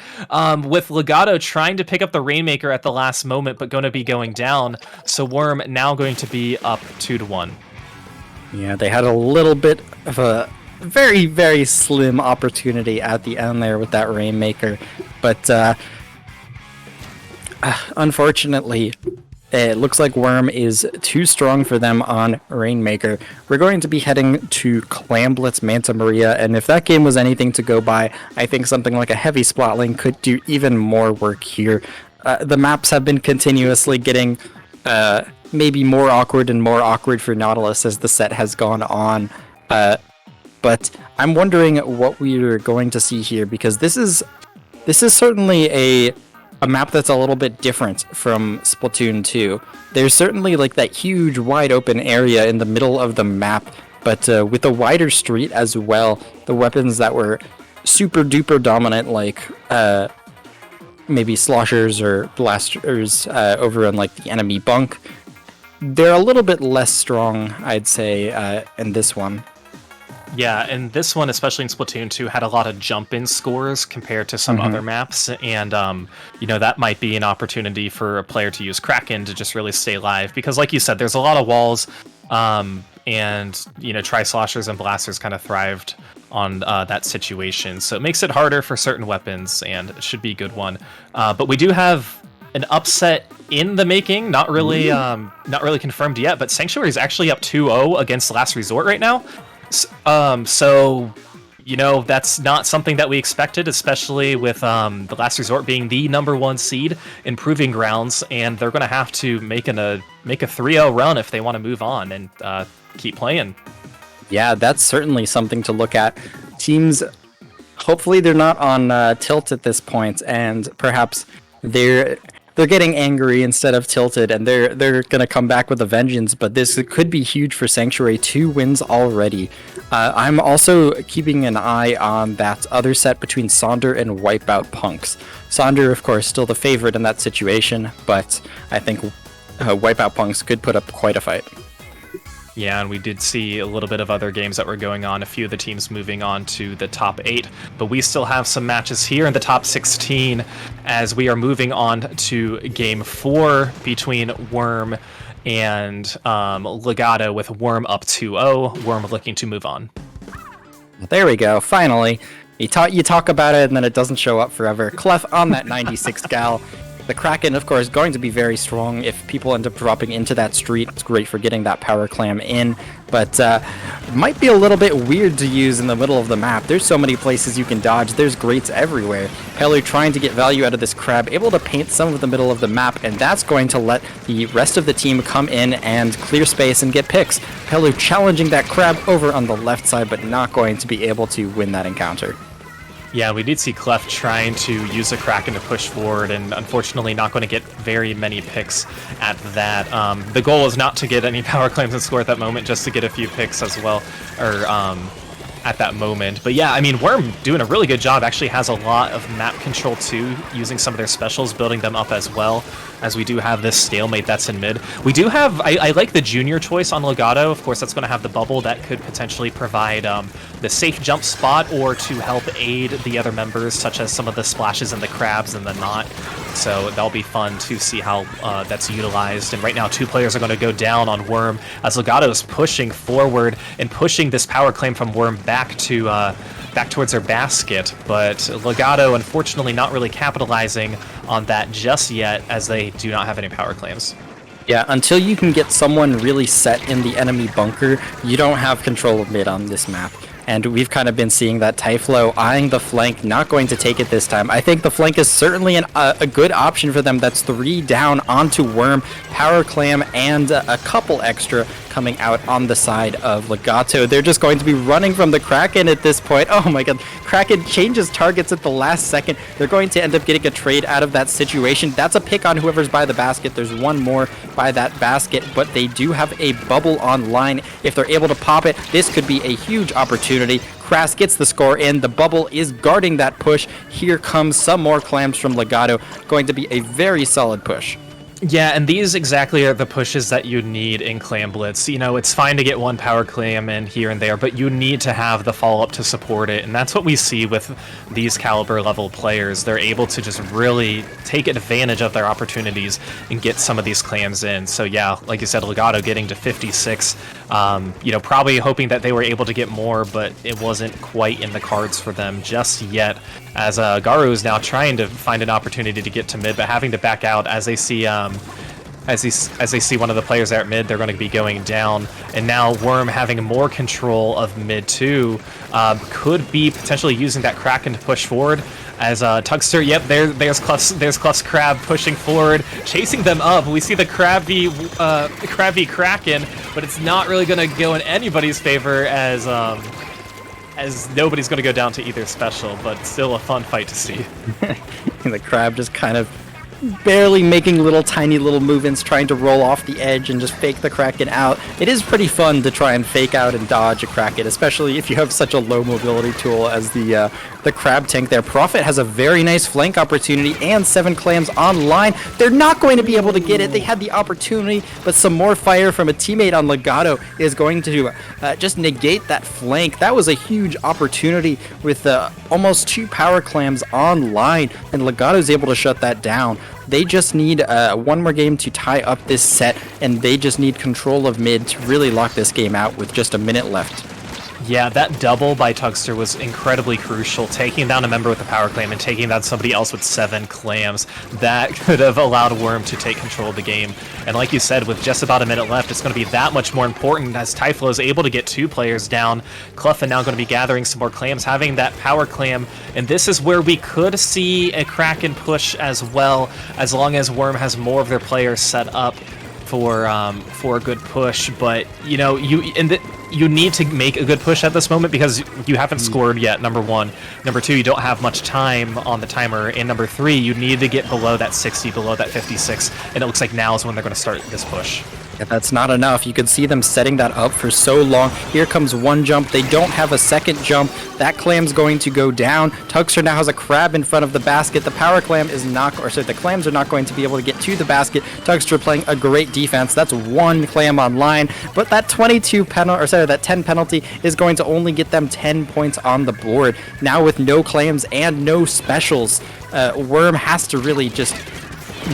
with Legato trying to pick up the Rainmaker at the last moment, but going to be going down. So Worm now going to be up 2-1. Yeah, they had a little bit of a very, very slim opportunity at the end there with that Rainmaker, but unfortunately, it looks like Worm is too strong for them on Rainmaker. We're going to be heading to Clamblitz Manta Maria, and if that game was anything to go by, I think something like a heavy Splatling could do even more work here. The maps have been continuously getting maybe more awkward for Nautilus as the set has gone on. But I'm wondering what we're going to see here, because this is certainly a map that's a little bit different from Splatoon 2. There's certainly like that huge wide open area in the middle of the map, but with a wider street as well, the weapons that were super duper dominant, like maybe sloshers or blasters over on like the enemy bunk, they're a little bit less strong, I'd say, in this one. Yeah, and this one, especially in Splatoon 2, had a lot of jump-in scores compared to some other maps, and that might be an opportunity for a player to use Kraken to just really stay alive, because like you said, there's a lot of walls, and Tri-Sloshers and Blasters kind of thrived on that situation, so it makes it harder for certain weapons, and it should be a good one. But we do have an upset in the making, not really confirmed yet, but Sanctuary is actually up 2-0 against Last Resort right now. So that's not something that we expected, especially with the Last Resort being the #1 seed in Proving Grounds, and they're going to have to make a 3-0 run if they want to move on and keep playing. Yeah, that's certainly something to look at. Teams, hopefully they're not on tilt at this point, and perhaps they're getting angry instead of tilted, and they're gonna come back with a vengeance. But this could be huge for Sanctuary. 2 wins already. I'm also keeping an eye on that other set between Sonder and Wipeout Punks. Sonder, of course, still the favorite in that situation, but I think Wipeout Punks could put up quite a fight. Yeah, and we did see a little bit of other games that were going on, a few of the teams moving on to the top 8, but we still have some matches here in the top 16 as we are moving on to game 4 between Worm and Legato, with Worm up 2-0, Worm looking to move on. There we go, finally. You talk about it and then it doesn't show up forever. Clef on that 96 gal. The Kraken, of course, going to be very strong if people end up dropping into that street. It's great for getting that power clam in, but might be a little bit weird to use in the middle of the map. There's so many places you can dodge. There's grates everywhere. Pelu trying to get value out of this crab, able to paint some of the middle of the map, and that's going to let the rest of the team come in and clear space and get picks. Pelu challenging that crab over on the left side, but not going to be able to win that encounter. Yeah, we did see Clef trying to use the Kraken to push forward, and unfortunately not going to get very many picks at that. The goal is not to get any power claims and score at that moment, just to get a few picks as well, or at that moment. But yeah, I mean, Worm doing a really good job, actually has a lot of map control too, using some of their specials, building them up as well, as we do have this stalemate that's in mid. We do have, I like the junior choice on Legato. Of course, that's going to have the bubble that could potentially provide the safe jump spot, or to help aid the other members, such as some of the splashes and the crabs and the knot. So that'll be fun to see how that's utilized. And right now, 2 players are going to go down on Worm, as Legato is pushing forward and pushing this power claim from Worm back towards their basket, but Legato unfortunately not really capitalizing on that just yet, as they do not have any power claims. Yeah, until you can get someone really set in the enemy bunker, you don't have control of mid on this map. And we've kind of been seeing that Typhlo eyeing the flank, not going to take it this time. I think the flank is certainly a good option for them. That's 3 down onto Worm, Power Clam, and a couple extra coming out on the side of Legato. They're just going to be running from the Kraken at this point. Oh my god, Kraken changes targets at the last second. They're going to end up getting a trade out of that situation. That's a pick on whoever's by the basket. There's one more by that basket, but they do have a bubble online. If they're able to pop it, this could be a huge opportunity. Kras gets the score in. The bubble is guarding that push. Here comes some more clams from Legato. Going to be a very solid push. Yeah, and these exactly are the pushes that you need in Clam Blitz. You know, it's fine to get one power clam in here and there, but you need to have the follow-up to support it, and that's what we see with these caliber level players. They're able to just really take advantage of their opportunities and get some of these clams in. So yeah, like you said, Legato getting to 56, you know, probably hoping that they were able to get more, but it wasn't quite in the cards for them just yet, as Garu is now trying to find an opportunity to get to mid, but having to back out as they see as they see one of the players there at mid, they're going to be going down, and now Worm having more control of mid too, could be potentially using that Kraken to push forward. As Tugster, yep, there's Cluff's Crab pushing forward, chasing them up. We see the Krabby Kraken, but it's not really going to go in anybody's favor as nobody's going to go down to either special, but still a fun fight to see. The crab just kind of barely making tiny little movements, trying to roll off the edge and just fake the Kraken out. It is pretty fun to try and fake out and dodge a Kraken, especially if you have such a low mobility tool as the crab tank there. Prophet has a very nice flank opportunity and 7 clams online. They're not going to be able to get it. They had the opportunity, but some more fire from a teammate on Legato is going to just negate that flank. That was a huge opportunity with almost 2 power clams online, and Legato's able to shut that down. They just need one more game to tie up this set, and they just need control of mid to really lock this game out with just a minute left. Yeah, that double by Tugster was incredibly crucial, taking down a member with a power clam and taking down somebody else with 7 clams. That could have allowed Worm to take control of the game. And like you said, with just about a minute left, it's going to be that much more important as Typhlo is able to get 2 players down. Cluffin now going to be gathering some more clams, having that power clam, and this is where we could see a Kraken push as well, as long as Worm has more of their players set up for a good push. But you know, you need to make a good push at this moment because you haven't scored yet, number 1. Number 2, you don't have much time on the timer, and number 3, you need to get below that 60, below that 56, and it looks like now is when they're going to start this push. If that's not enough, you can see them setting that up for so long. Here comes one jump. They don't have a second jump. That clam's going to go down. Tugster now has a crab in front of the basket. The power clam is not, or sorry, the clams are not going to be able to get to the basket. Tugster playing a great defense. That's 1 clam online, but that 10 penalty is going to only get them 10 points on the board. Now with no clams and no specials, Worm has to really just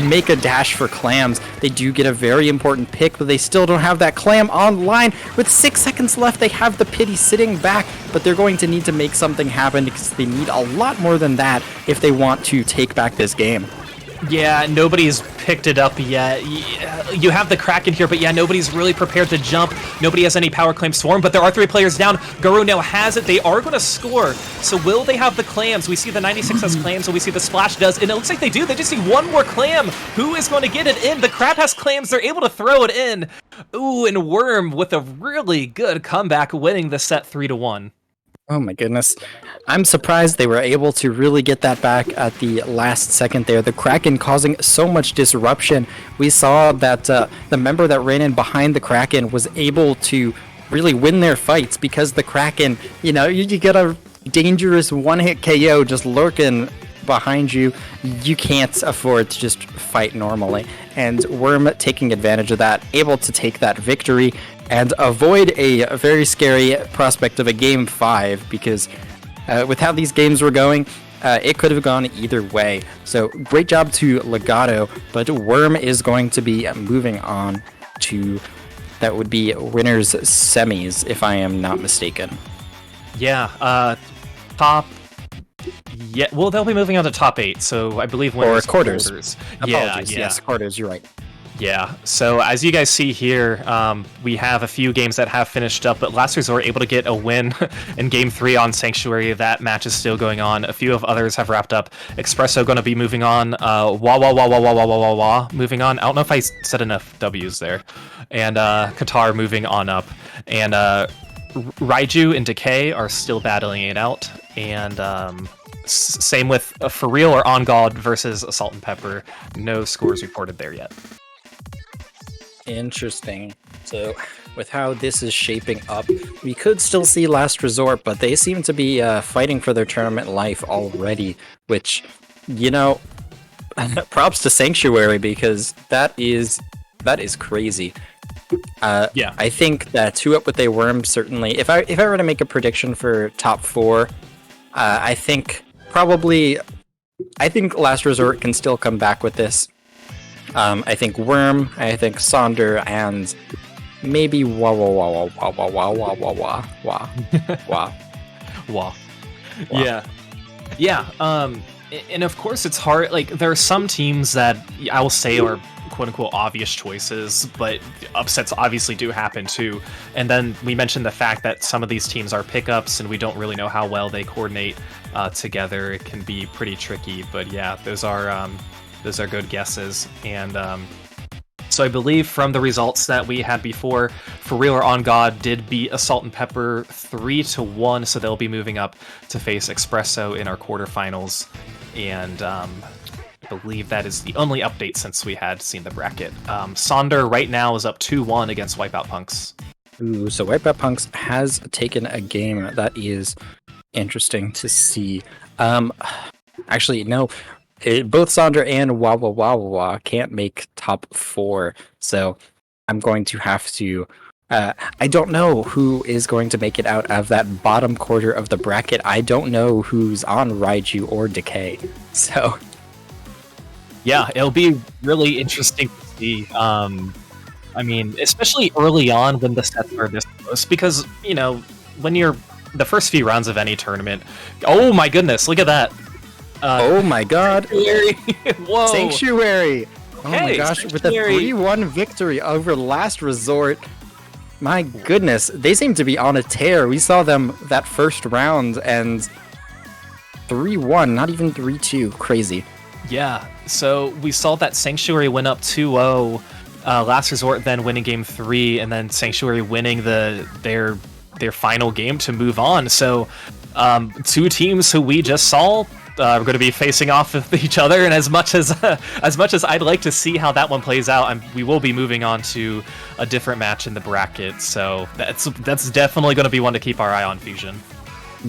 make a dash for clams. They do get a very important pick, but they still don't have that clam online. With 6 seconds left, they have the pity sitting back, but they're going to need to make something happen because they need a lot more than that if they want to take back this game. Yeah, nobody's picked it up yet. You have the Kraken here, but yeah, nobody's really prepared to jump. Nobody has any power claim swarm, but there are 3 players down. Guru now has it. They are going to score. So will they have the clams? We see the 96 has clams, and we see the splash does, and it looks like they do. They just need 1 more clam. Who is going to get it in? The crab has clams. They're able to throw it in. Ooh, and Worm with a really good comeback, winning the set 3-1. Oh my goodness. I'm surprised they were able to really get that back at the last second there. The Kraken causing so much disruption. We saw that the member that ran in behind the Kraken was able to really win their fights because the Kraken, you know, you get a dangerous one-hit KO just lurking behind you. You can't afford to just fight normally. And Worm taking advantage of that, able to take that victory and avoid a very scary prospect of a game 5 because with how these games were going, it could have gone either way. So great job to Legato, but Worm is going to be moving on to, that would be winners semis, if I am not mistaken. Yeah, top. Yeah, well, they'll be moving on to top 8, so I believe winners or quarters. Apologies, Yeah. Yes, quarters. You're right. Yeah, so as you guys see here, we have a few games that have finished up, but Last Resort able to get a win in Game 3 on Sanctuary. That match is still going on. A few of others have wrapped up. Xpresso going to be moving on. Moving on. I don't know if I said enough W's there. And Qatar moving on up. And Raiju and Decay are still battling it out. And same with For Real or On God versus Assault and Pepper. No scores reported there yet. Interesting. So with how this is shaping up, we could still see Last Resort, but they seem to be fighting for their tournament life already, which, you know, props to Sanctuary because that is crazy. Yeah. I think that 2-Up with a Worm certainly. If I were to make a prediction for top 4, I think Last Resort can still come back with this. I think Worm, I think Sonder, and maybe wah wah wah wah wah wah wah wah wah wah wah wah. Wow. Yeah. Yeah. And of course it's hard. Like, there are some teams that I will say are quote unquote obvious choices, but upsets obviously do happen too. And then we mentioned the fact that some of these teams are pickups and we don't really know how well they coordinate together. It can be pretty tricky, but yeah, those are good guesses. And so I believe from the results that we had before, For Real or On God did beat Assault and Pepper 3-1, so they'll be moving up to face Xpresso in our quarterfinals. And I believe that is the only update since we had seen the bracket. Sonder right now is up 2-1 against Wipeout Punks. Ooh, so Wipeout Punks has taken a game. That is interesting to see. Actually, no. Both Sonder and Wah Wah Wah Wah Wah can't make top 4, so I'm going to have to. I don't know who is going to make it out of that bottom quarter of the bracket. I don't know who's on Raiju or Decay, so yeah, it'll be really interesting to see. I mean, especially early on when the sets are this close, because when you're the first few rounds of any tournament. Oh my goodness, look at that! Oh my god! Sanctuary. Whoa! Sanctuary! Oh my Hey, gosh, with a Sanctuary. 3-1 victory over Last Resort. My goodness, they seem to be on a tear. We saw them that first round and 3-1, not even 3-2. Crazy. Yeah, so we saw that Sanctuary win up 2-0. Last Resort then winning game 3, and then Sanctuary winning their final game to move on. So two teams who we just saw are going to be facing off with each other, and as much as I'd like to see how that one plays out, we will be moving on to a different match in the bracket. So that's definitely going to be one to keep our eye on, Fusion.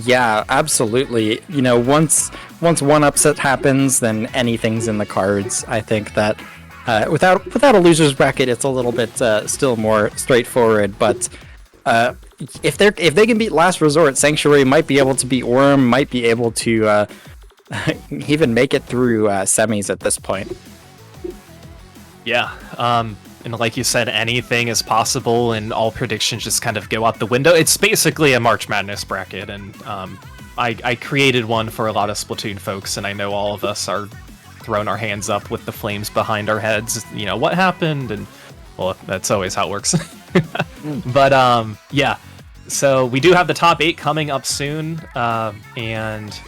Yeah, absolutely. Once one upset happens, then anything's in the cards. I think that without a losers bracket, it's a little bit still more straightforward. But if they can beat Last Resort, Sanctuary might be able to beat Worm, might be able to even make it through semis at this point. Yeah, and like you said, anything is possible, and all predictions just kind of go out the window. It's basically a March Madness bracket, and I created one for a lot of Splatoon folks, and I know all of us are throwing our hands up with the flames behind our heads. What happened? And well, that's always how it works. But yeah, so we do have the top 8 coming up soon, and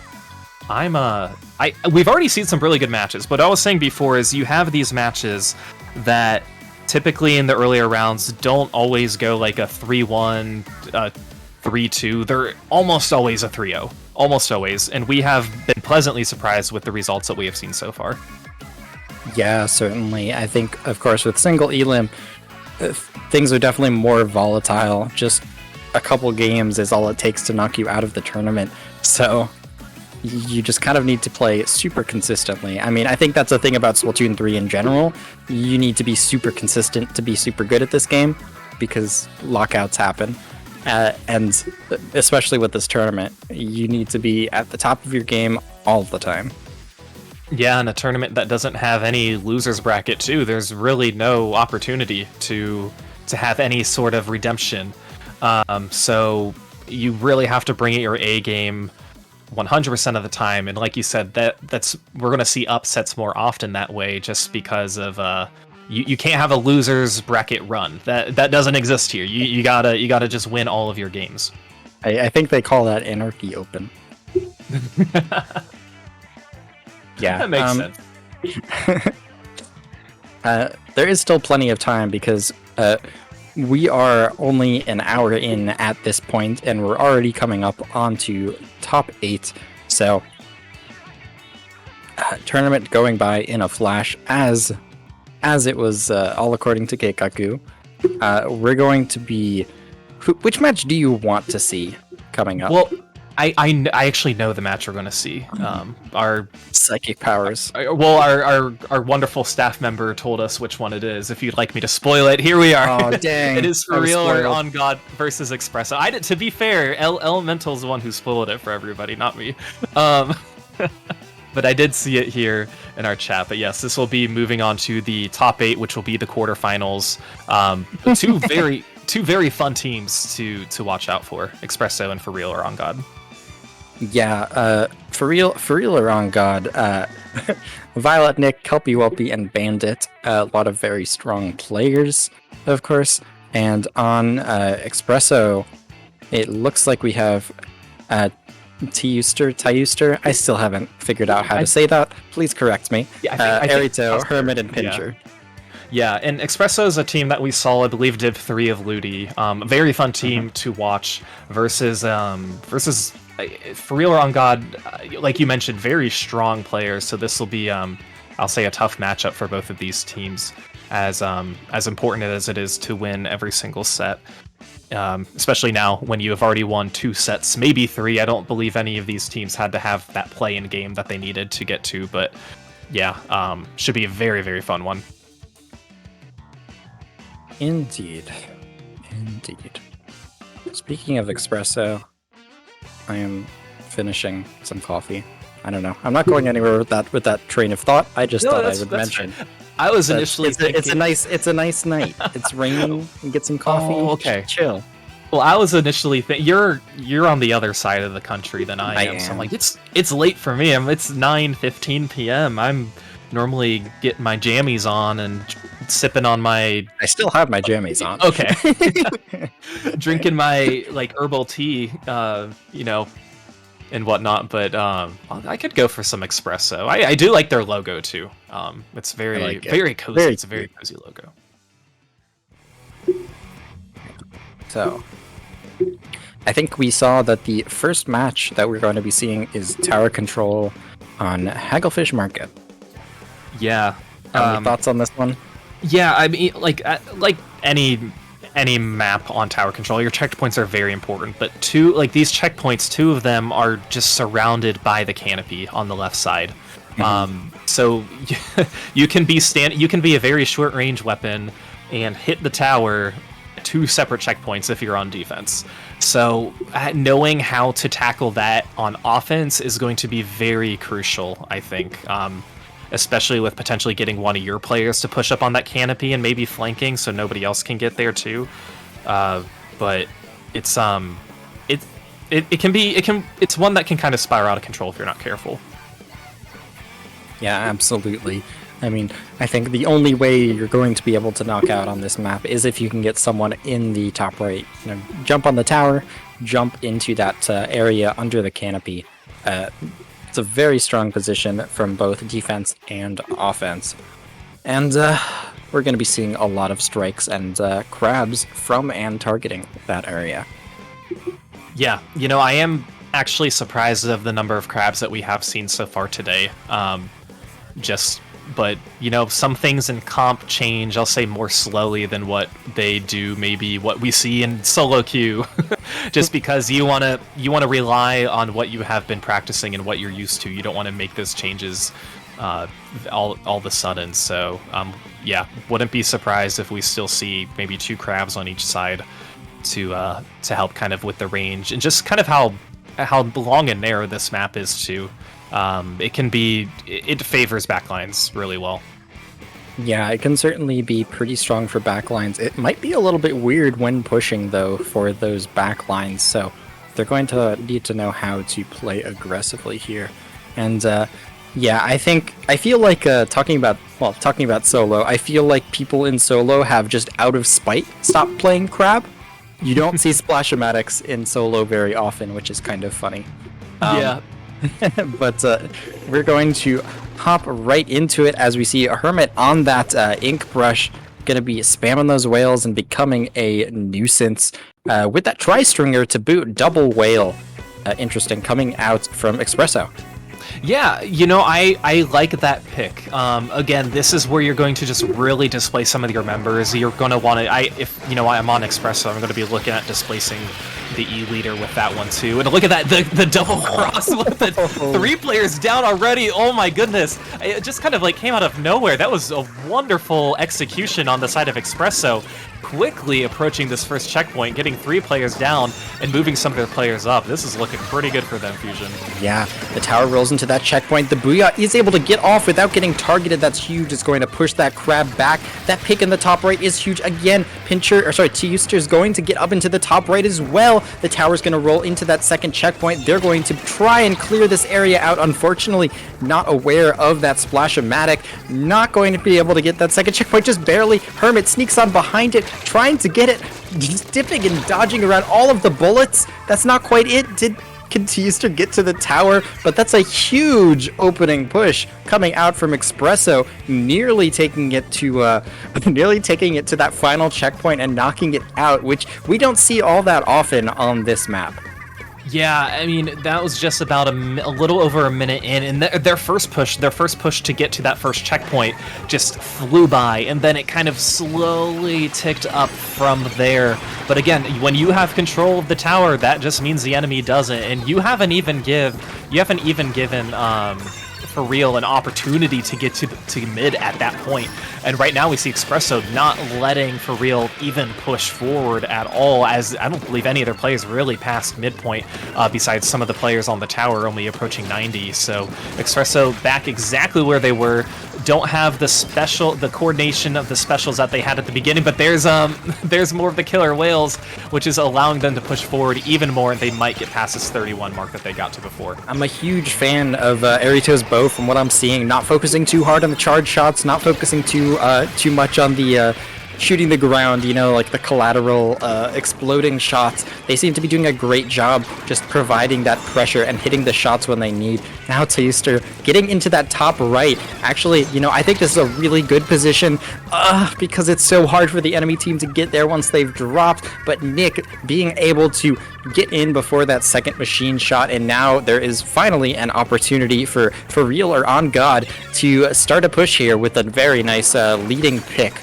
we've already seen some really good matches. But what I was saying before is you have these matches that typically in the earlier rounds don't always go like a 3-1, 3-2. They're almost always a 3-0. Almost always. And we have been pleasantly surprised with the results that we have seen so far. Yeah, certainly. I think, of course, with single elim, things are definitely more volatile. Just a couple games is all it takes to knock you out of the tournament. So you just kind of need to play super consistently. I mean, I think that's the thing about Splatoon 3 in general. You need to be super consistent to be super good at this game, because lockouts happen. And especially with this tournament, you need to be at the top of your game all the time. Yeah, in a tournament that doesn't have any losers bracket too, there's really no opportunity to have any sort of redemption. So you really have to bring it your A game 100% of the time, and like you said, we're going to see upsets more often that way, just because of you can't have a losers bracket run. That doesn't exist here. You gotta just win all of your games. I think they call that Anarchy Open. Yeah, that makes sense. There is still plenty of time, because we are only an hour in at this point, and we're already coming up onto top 8. So, tournament going by in a flash, as it was all according to Keikaku. We're going to be. Which match do you want to see coming up? Well, I actually know the match we're going to see. Our Psychic powers. our wonderful staff member told us which one it is. If you'd like me to spoil it, here we are. Oh dang! It is For Real or On God versus Xpresso. To be fair, Elemental's the one who spoiled it for everybody, not me. But I did see it here in our chat. But yes, this will be moving on to the top 8, which will be the quarterfinals. Two very fun teams to watch out for: Xpresso and For Real or On God. Yeah, For Real or On God. Violet, Nick, Kelpie Whelpie, and Bandit. A lot of very strong players, of course. And on Xpresso, it looks like we have Tyuster. I still haven't figured out how to say that. Please correct me. Yeah, Arito, Hermit, and Pinscher. Yeah, and Xpresso is a team that we saw, I believe, Div 3 of Ludi. Very fun team to watch versus For Real or On God, like you mentioned, very strong players. So this will be, I'll say, a tough matchup for both of these teams, as important as it is to win every single set. Especially now when you have already won 2 sets, maybe 3. I don't believe any of these teams had to have that play-in game that they needed to get to, but yeah, should be a very, very fun one. Indeed. Speaking of Xpresso, I am finishing some coffee. I don't know. I'm not going anywhere with that train of thought. I just thought I would mention. I was initially thinking it's a nice night. It's raining. You get some coffee. Oh, okay. Chill. Well, I was initially thinking you're on the other side of the country than I am. So I'm like, it's late for me. It's 9:15 p.m. I'm normally getting my jammies on and sipping on my. I still have my jammies on. Okay. Drinking my herbal tea, and whatnot. But I could go for some Xpresso. I do like their logo too. It's very cozy. It's a very cozy logo. So, I think we saw that the first match that we're going to be seeing is Tower Control on Hagglefish Market. Yeah. Any thoughts on this one? Yeah, I mean, like any map on Tower Control, your checkpoints are very important. But these checkpoints, 2 of them are just surrounded by the canopy on the left side. So you can be a very short range weapon and hit the tower 2 separate checkpoints if you're on defense. So knowing how to tackle that on offense is going to be very crucial, I think. Especially with potentially getting one of your players to push up on that canopy and maybe flanking so nobody else can get there too. But it's one that can kind of spiral out of control if you're not careful. Yeah, absolutely. I mean, I think the only way you're going to be able to knock out on this map is if you can get someone in the top right. Jump on the tower, jump into that area under the canopy. It's a very strong position from both defense and offense. And we're going to be seeing a lot of strikes and crabs from and targeting that area. Yeah, I am actually surprised of the number of crabs that we have seen so far today. But some things in comp change, I'll say, more slowly than what they do maybe what we see in solo queue. Just because you want to rely on what you have been practicing and what you're used to. You don't want to make those changes all of a sudden. So yeah, wouldn't be surprised if we still see maybe 2 crabs on each side to help kind of with the range and just kind of how long and narrow this map is too. It favors backlines really well. Yeah, it can certainly be pretty strong for backlines. It might be a little bit weird when pushing, though, for those backlines, so they're going to need to know how to play aggressively here. And yeah, I feel like talking about solo, I feel like people in solo have just out of spite stopped playing crab. You don't see Splash-O-Matics in solo very often, which is kind of funny. Yeah. But we're going to hop right into it as we see a Hermit on that ink brush, going to be spamming those whales and becoming a nuisance with that tri-stringer to boot. Double whale. Interesting, coming out from Xpresso. Yeah, I like that pick. Again, this is where you're going to just really displace some of your members. You're going to want to, I'm on Xpresso, I'm going to be looking at displacing the E-leader with that one too. And look at that, the double cross with the 3 players down already. Oh my goodness. It just kind of like came out of nowhere. That was a wonderful execution on the side of Xpresso. Quickly approaching this first checkpoint, getting 3 players down and moving some of their players up. This is looking pretty good for them, Fusion. Yeah, the tower rolls into that checkpoint. The Booyah is able to get off without getting targeted. That's huge. It's going to push that Crab back. That pick in the top right is huge. Again, Teuster is going to get up into the top right as well. The tower's going to roll into that second checkpoint. They're going to try and clear this area out. Unfortunately, not aware of that Splash-O-Matic. Not going to be able to get that second checkpoint, just barely. Hermit sneaks on behind it, trying to get it, just dipping and dodging around all of the bullets. That's not quite it. Continues to get to the tower, but that's a huge opening push coming out from Xpresso, nearly taking it to that final checkpoint and knocking it out, which we don't see all that often on this map. Yeah, I mean, that was just about a little over a minute in, and their first push to get to that first checkpoint just flew by, and then it kind of slowly ticked up from there. But again, when you have control of the tower, that just means the enemy doesn't, and you haven't even given For Real an opportunity to get to mid at that point. And right now we see Xpresso not letting For Real even push forward at all, as I don't believe any of their players really passed midpoint, besides some of the players on the tower only approaching 90. So Xpresso back exactly where they were. Don't have the coordination of the specials that they had at the beginning, but there's more of the killer whales, which is allowing them to push forward even more, and they might get past this 31 mark that they got to before. I'm a huge fan of Arito's bow from what I'm seeing. Not focusing too hard on the charge shots, not focusing too much on the shooting the ground, you know, like the collateral exploding shots. They seem to be doing a great job just providing that pressure and hitting the shots when they need. Now Teuster getting into that top right. Actually, you know, I think this is a really good position because it's so hard for the enemy team to get there once they've dropped. But Nick being able to get in before that second machine shot, and now there is finally an opportunity for Real or On God to start a push here with a very nice leading pick.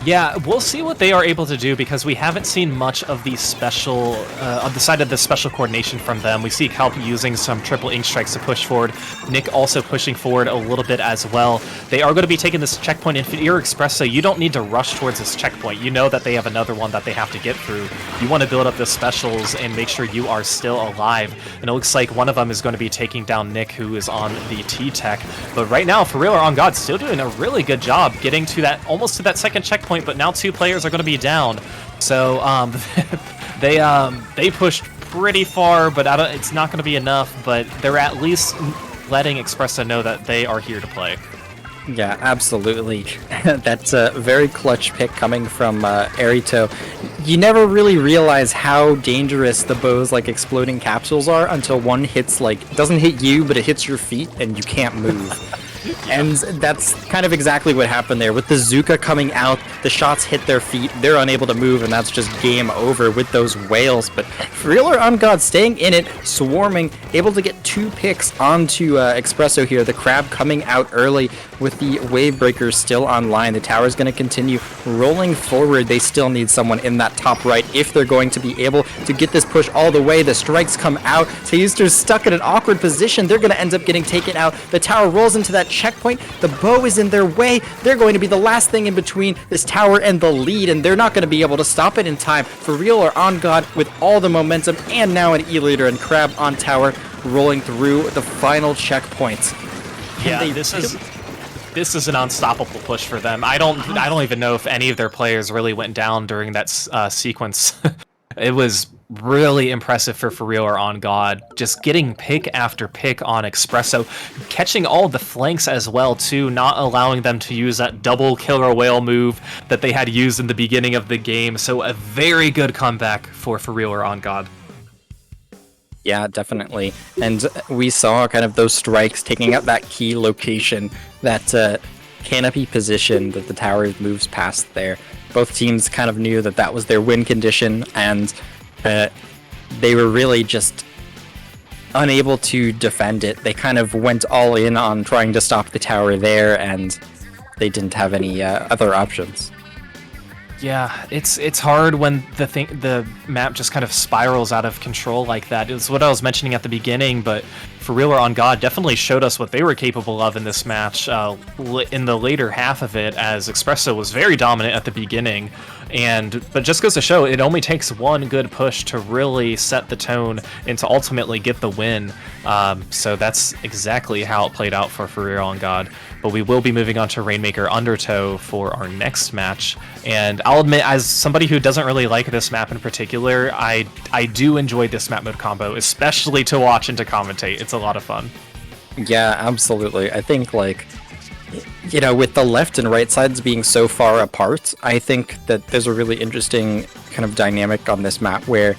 Yeah, we'll see what they are able to do, because we haven't seen much of the special, on the side of the special coordination from them. We see Kelp using some triple ink strikes to push forward. Nick also pushing forward a little bit as well. They are going to be taking this checkpoint. If you're Xpresso, you don't need to rush towards this checkpoint. You know that they have another one that they have to get through. You want to build up the specials and make sure you are still alive. And it looks like one of them is going to be taking down Nick, who is on the T-Tech. But right now, For Real or On God still doing a really good job getting to that, almost to that second checkpoint. But now 2 players are going to be down, so they pushed pretty far, but it's not going to be enough. But they're at least letting Xpresso know that they are here to play. Yeah, absolutely. That's a very clutch pick coming from Arito. You never really realize how dangerous the bows like exploding capsules are until one hits, like, doesn't hit you, but it hits your feet and you can't move. And that's kind of exactly what happened there. With the Zuka coming out, the shots hit their feet, they're unable to move, and that's just game over with those whales. But For Real or On God staying in it, swarming, able to get 2 picks onto Xpresso here. The Crab coming out early with the Wave Breakers still online. The tower's going to continue rolling forward. They still need someone in that top right if they're going to be able to get this push all the way. The strikes come out. Teuster's stuck in an awkward position. They're going to end up getting taken out. The tower rolls into that checkpoint. The bow is in their way. They're going to be the last thing in between this tower and the lead, and they're not going to be able to stop it in time. For Real or On God with all the momentum, and now an E-leader and Crab on tower rolling through the final checkpoints. Yeah, this is an unstoppable push for them. I don't even know if any of their players really went down during that sequence. It was really impressive for Real or On God, just getting pick after pick on Xpresso, catching all of the flanks as well too, not allowing them to use that double killer whale move that they had used in the beginning of the game. So a very good comeback for Real or On God. Yeah, definitely. And we saw kind of those strikes taking out that key location, that canopy position that the tower moves past there. Both teams kind of knew that that was their win condition, and they were really just unable to defend it. They kind of went all in on trying to stop the tower there, and they didn't have any other options. Yeah, it's hard when the map just kind of spirals out of control like that. It's what I was mentioning at the beginning, but For Real or On God definitely showed us what they were capable of in this match in the later half of it, as Xpresso was very dominant at the beginning. But just goes to show, it only takes one good push to really set the tone and to ultimately get the win. So that's exactly how it played out for Real on God. But we will be moving on to Rainmaker Undertow for our next match. And I'll admit, as somebody who doesn't really like this map in particular, I do enjoy this map mode combo, especially to watch and to commentate. It's a lot of fun. Yeah, absolutely. I think, like, you know, with the left and right sides being so far apart, I think that there's a really interesting kind of dynamic on this map where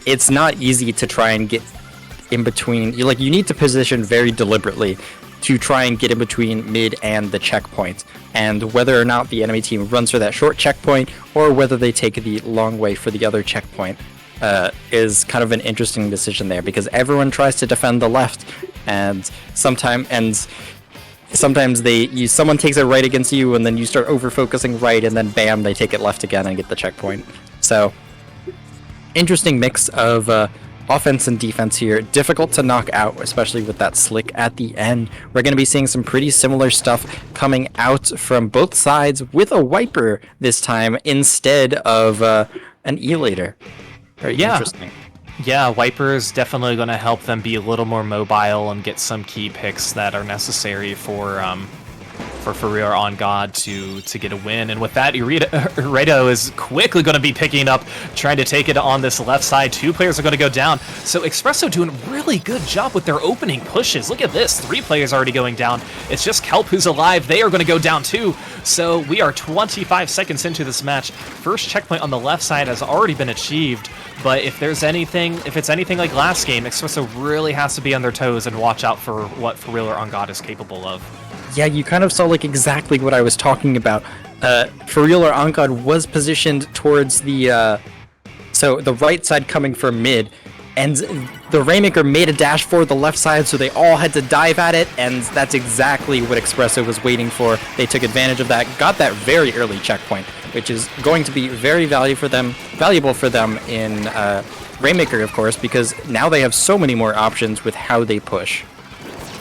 it's not easy to try and get in between. You need to position very deliberately to try and get in between mid and the checkpoint. And whether or not the enemy team runs for that short checkpoint or whether they take the long way for the other checkpoint is kind of an interesting decision there, because everyone tries to defend the left, and sometimes someone takes it right against you, and then you start over focusing right, and then bam, they take it left again and get the checkpoint. So interesting mix of offense and defense here. Difficult to knock out, especially with that slick at the end. We're going to be seeing some pretty similar stuff coming out from both sides with a wiper this time instead of an elator. Very interesting. Yeah, Wiper is definitely going to help them be a little more mobile and get some key picks that are necessary for Real or On God to get a win. And with that, Legato is quickly going to be picking up, trying to take it on this left side. Two players are going to go down. So Xpresso doing a really good job with their opening pushes. Look at this. 3 players already going down. It's just Kelp who's alive. They are going to go down too. So we are 25 seconds into this match. First checkpoint on the left side has already been achieved. But if it's anything like last game, Xpresso really has to be on their toes and watch out for what For Real or On God is capable of. Yeah, you kind of saw like exactly what I was talking about. For Real or On God was positioned towards the right side coming from mid, and the Rainmaker made a dash for the left side, so they all had to dive at it, and that's exactly what Xpresso was waiting for. They took advantage of that, got that very early checkpoint, which is going to be very valuable for them in Rainmaker, of course, because now they have so many more options with how they push.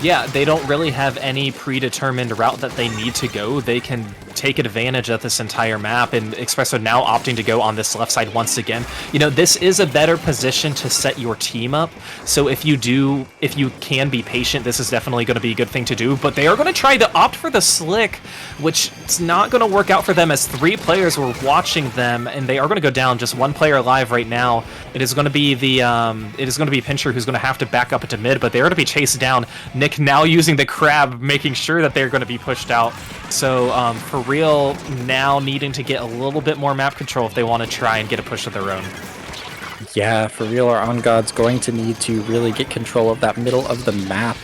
Yeah, they don't really have any predetermined route that they need to go. They can take advantage of this entire map, and Xpresso now opting to go on this left side once again. You know, this is a better position to set your team up, so if you can be patient, this is definitely going to be a good thing to do, but they are going to try to opt for the slick, which is not going to work out for them, as 3 players were watching them, and they are going to go down. Just 1 player alive right now. It is going to be Pincher who's going to have to back up into mid, but they're going to be chased down. Nick now using the crab, making sure that they're going to be pushed out. So For Real now needing to get a little bit more map control if they want to try and get a push of their own. Yeah, For Real or On God's going to need to really get control of that middle of the map.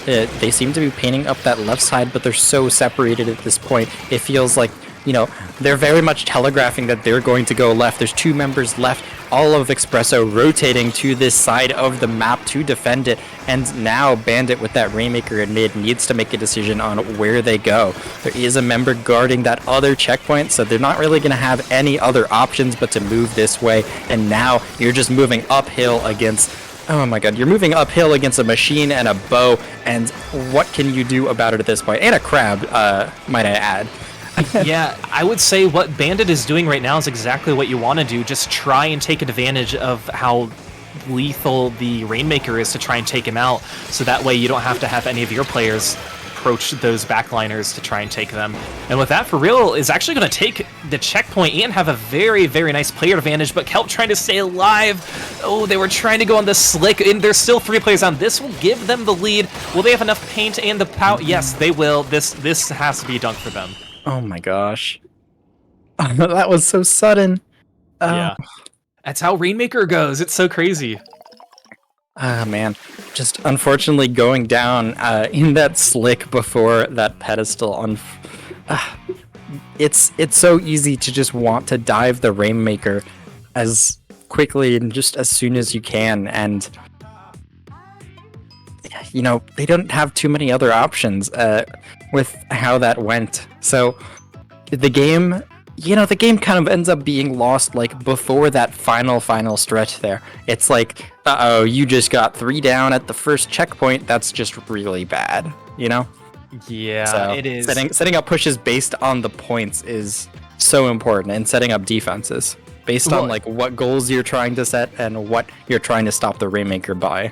They seem to be painting up that left side, but they're so separated at this point. It feels like, you know, they're very much telegraphing that they're going to go left. There's 2 members left, all of Xpresso rotating to this side of the map to defend it, and now Bandit with that Rainmaker in mid needs to make a decision on where they go. There is a member guarding that other checkpoint, so they're not really going to have any other options but to move this way, and now you're just moving uphill against... Oh my god, you're moving uphill against a machine and a bow, and what can you do about it at this point? And a crab, might I add. Yeah, I would say what Bandit is doing right now is exactly what you want to do. Just try and take advantage of how lethal the Rainmaker is to try and take him out, so that way you don't have to have any of your players approach those backliners to try and take them. And with that, For Real is actually going to take the checkpoint and have a very, very nice player advantage, but Kelp trying to stay alive. Oh, they were trying to go on the slick, and there's still 3 players on. This will give them the lead. Will they have enough paint and the power? Yes, they will. This has to be a dunk for them. Oh my gosh. That was so sudden. Yeah. That's how Rainmaker goes. It's so crazy. Ah, man. Just unfortunately going down in that slick before that pedestal on... It's so easy to just want to dive the Rainmaker as quickly and just as soon as you can, and... You know, they don't have too many other options with how that went. So the game the game kind of ends up being lost like before that final stretch there. It's like, uh-oh, you just got 3 down at the first checkpoint. That's just really bad, you know? Yeah, So it is. setting up pushes based on the points is so important, and setting up defenses based on like what goals you're trying to set and what you're trying to stop the Rainmaker by.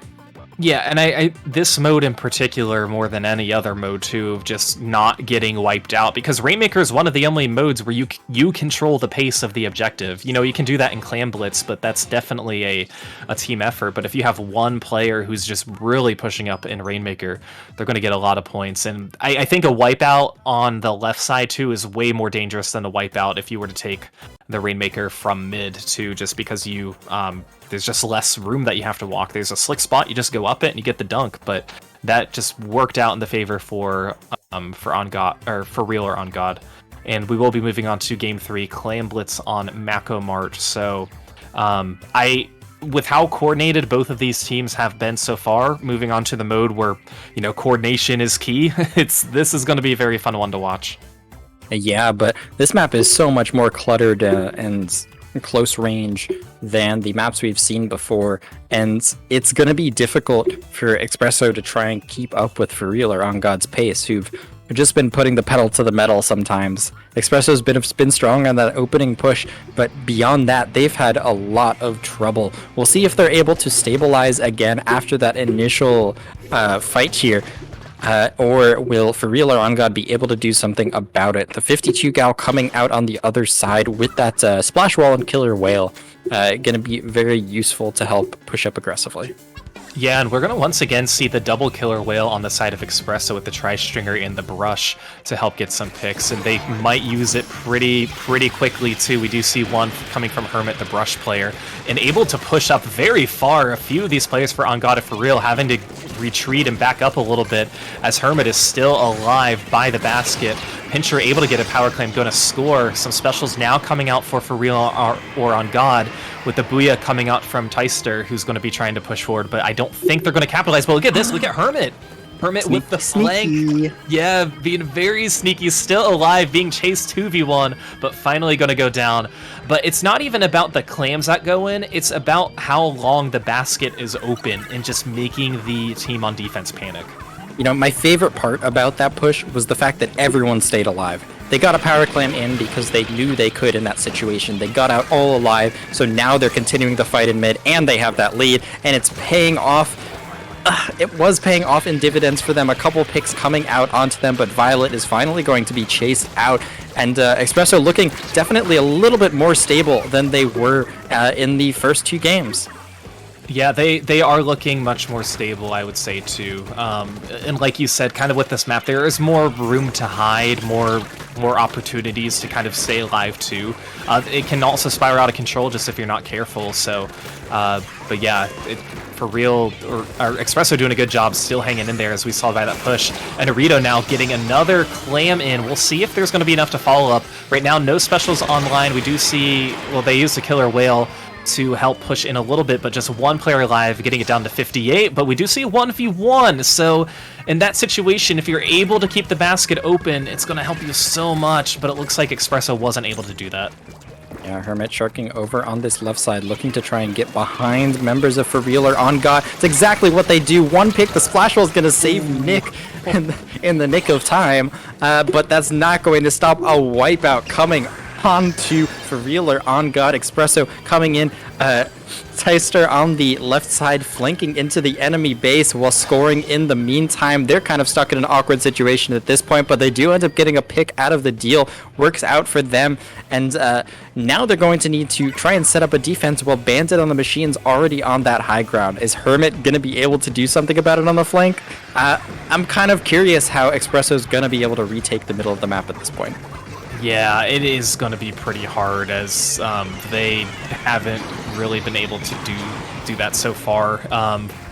Yeah, and I this mode in particular, more than any other mode too, of just not getting wiped out, because Rainmaker is one of the only modes where you control the pace of the objective. You know, you can do that in Clan Blitz, but that's definitely a team effort. But if you have one player who's just really pushing up in Rainmaker, they're going to get a lot of points. And I think a wipeout on the left side too is way more dangerous than a wipeout if you were to take the Rainmaker from mid too, just because you there's just less room that you have to walk. There's a slick spot, you just go up it and you get the dunk, but that just worked out in the favor for On God, or for Real or On God. And we will be moving on to game 3, Clan Blitz on Mako Mart. So with how coordinated both of these teams have been so far, moving on to the mode where, you know, coordination is key, this is going to be a very fun one to watch. Yeah, but this map is so much more cluttered and close range than the maps we've seen before, and it's going to be difficult for Xpresso to try and keep up with For Real or On God's pace, who've just been putting the pedal to the metal sometimes. Xpresso's been strong on that opening push, but beyond that, they've had a lot of trouble. We'll see if they're able to stabilize again after that initial fight here. Or will For Real or On God be able to do something about it? The 52 gal coming out on the other side with that splash wall and killer whale, going to be very useful to help push up aggressively. Yeah, and we're going to once again see the double killer whale on the side of Xpresso with the tri-stringer and the brush to help get some picks, and they might use it pretty quickly too. We do see one coming from Hermit, the brush player, and able to push up very far. A few of these players for On God and For Real having to retreat and back up a little bit as Hermit is still alive by the basket. Pincher able to get a power claim, going to score. Some specials now coming out for Real or On God, with the Booyah coming out from Teister, who's going to be trying to push forward, but I don't think they're going to capitalize. But look at this, look at Hermit. Hermit Sneaky, with the flank. Yeah, being very sneaky, still alive, being chased 2v1, but finally going to go down. But it's not even about the clams that go in, it's about how long the basket is open and just making the team on defense panic. You know, my favorite part about that push was the fact that everyone stayed alive. They got a power clam in because they knew they could in that situation. They got out all alive, so now they're continuing the fight in mid, and they have that lead, and it's paying off. It was paying off in dividends for them. A couple picks coming out onto them, but Violet is finally going to be chased out, and Xpresso looking definitely a little bit more stable than they were in the first 2 games. Yeah, they are looking much more stable, I would say, too. And like you said, kind of with this map, there is more room to hide, more opportunities to kind of stay alive, too. It can also spiral out of control just if you're not careful, so... but yeah, For Real, or Xpresso doing a good job still hanging in there as we saw by that push. And Arito now getting another clam in. We'll see if there's going to be enough to follow up. Right now, no specials online. We do see... Well, they used the killer whale to help push in a little bit, but just one player alive, getting it down to 58, but we do see 1v1, so in that situation, if you're able to keep the basket open, it's going to help you so much, but it looks like Xpresso wasn't able to do that. Yeah, Hermit sharking over on this left side, looking to try and get behind members of For Real or On God. It's exactly what they do. One pick, the splash wall is going to save Nick in the nick of time, but that's not going to stop a wipeout coming on to For Real or On God. Xpresso coming in, Teister on the left side flanking into the enemy base while scoring in the meantime. They're kind of stuck in an awkward situation at this point, but they do end up getting a pick out of the deal. Works out for them, and now they're going to need to try and set up a defense while Bandit on the Machine's already on that high ground. Is Hermit going to be able to do something about it on the flank? I'm kind of curious how Xpresso's going to be able to retake the middle of the map at this point. Yeah, it is going to be pretty hard as they haven't really been able to do do that so far.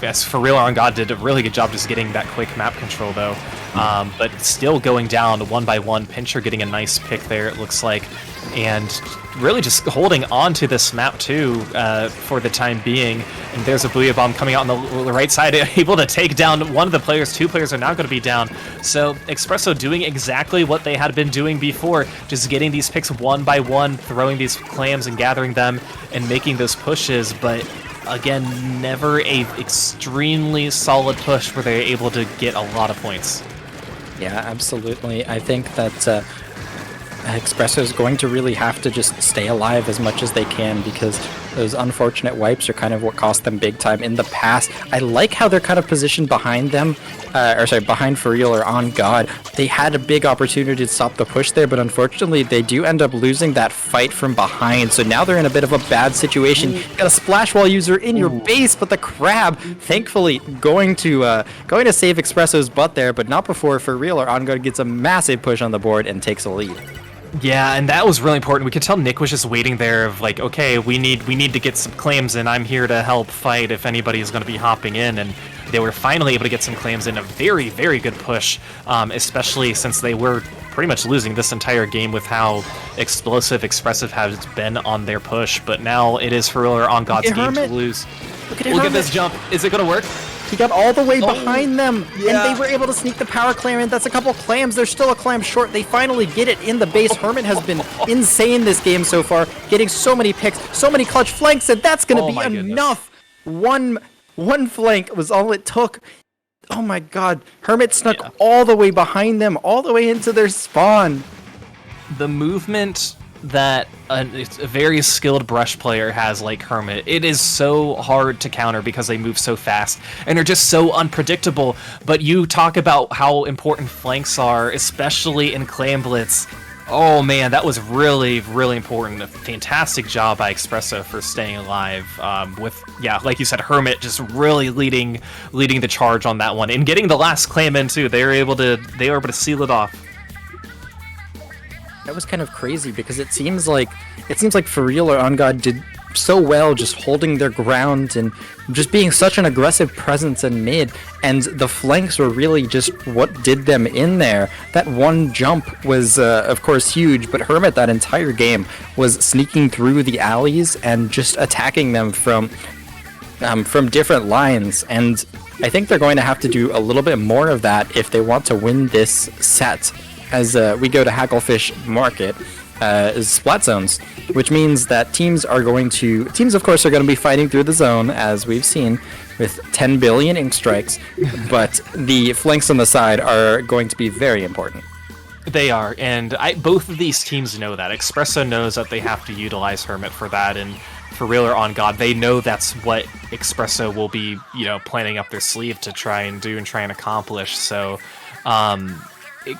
As For Real on God did a really good job just getting that quick map control though. But still going down one by one. Pincher getting a nice pick there, it looks like. And really just holding on to this map too for the time being. And there's a Booyah Bomb coming out on the right side, able to take down one of the players. Two players are now going to be down. So Xpresso doing exactly what they had been doing before, just getting these picks one by one, throwing these clams and gathering them and making those pushes. But again, never a extremely solid push where they're able to get a lot of points. Yeah, absolutely. I think that Xpresso is going to really have to just stay alive as much as they can, because those unfortunate wipes are kind of what cost them big time in the past. I like how they're kind of positioned behind them, behind For Real or On God. They had a big opportunity to stop the push there, but unfortunately they do end up losing that fight from behind. So now they're in a bit of a bad situation. You got a splash wall user in your base, but the crab, thankfully, going to save Xpresso's butt there, but not before For Real or On God gets a massive push on the board and takes a lead. Yeah, and that was really important. We could tell Nick was just waiting there of like, okay, we need to get some claims, and I'm here to help fight if anybody is going to be hopping in. And they were finally able to get some claims in. A very, very good push, especially since they were pretty much losing this entire game with how explosive Xpressive has been on their push. But now it is For Real or On God's game to lose. Look at this jump. Is it going to work? He got all the way behind them, and they were able to sneak the power clam in. That's a couple clams. There's still a clam short. They finally get it in the base. Hermit has been insane this game so far, getting so many picks, so many clutch flanks, and that's going to be enough. One flank was all it took. Oh my god. Hermit snuck all the way behind them, all the way into their spawn. The movement that a very skilled brush player has like Hermit, it is so hard to counter because they move so fast and are just so unpredictable. But you talk about how important flanks are, especially in Clam Blitz. Oh man, that was really, really important. A fantastic job by Xpresso for staying alive. With like you said, Hermit just really leading the charge on that one and getting the last clam in too. They were able to seal it off. That was kind of crazy because it seems like For Real or On God did so well just holding their ground and just being such an aggressive presence in mid, and the flanks were really just what did them in there. That one jump was of course huge, but Hermit that entire game was sneaking through the alleys and just attacking them from different lines, and I think they're going to have to do a little bit more of that if they want to win this set. As we go to Hacklefish Market, is Splat Zones, which means that teams of course are going to be fighting through the zone, as we've seen, with 10 billion ink strikes, but the flanks on the side are going to be very important. They are, and both of these teams know that. Xpresso knows that they have to utilize Hermit for that, and For Real or On God, they know that's what Xpresso will be, planning up their sleeve to try and do and try and accomplish. So,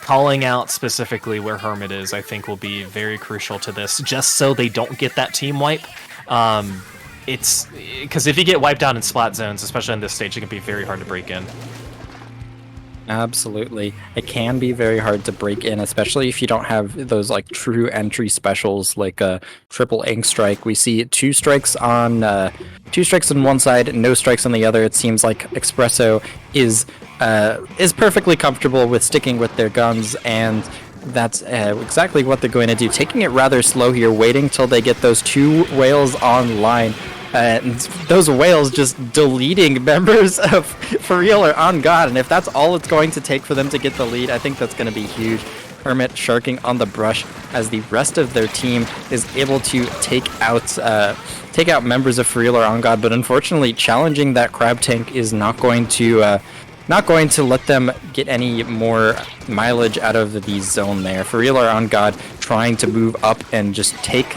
calling out specifically where Hermit is, I think, will be very crucial to this, just so they don't get that team wipe. It's because if you get wiped out in splat zones, especially on this stage, it can be very hard to break in. Absolutely. It can be very hard to break in, especially if you don't have those like true entry specials like a triple ink strike. We see two strikes on one side, no strikes on the other. It seems like Xpresso is perfectly comfortable with sticking with their guns, and that's exactly what they're going to do. Taking it rather slow here, waiting till they get those two whales online. And those whales just deleting members of For Real or On God, and if that's all it's going to take for them to get the lead, I think that's going to be huge. Hermit sharking on the brush as the rest of their team is able to take out members of For Real or On God, but unfortunately challenging that crab tank is not going to let them get any more mileage out of the zone there. For Real or On God trying to move up and just take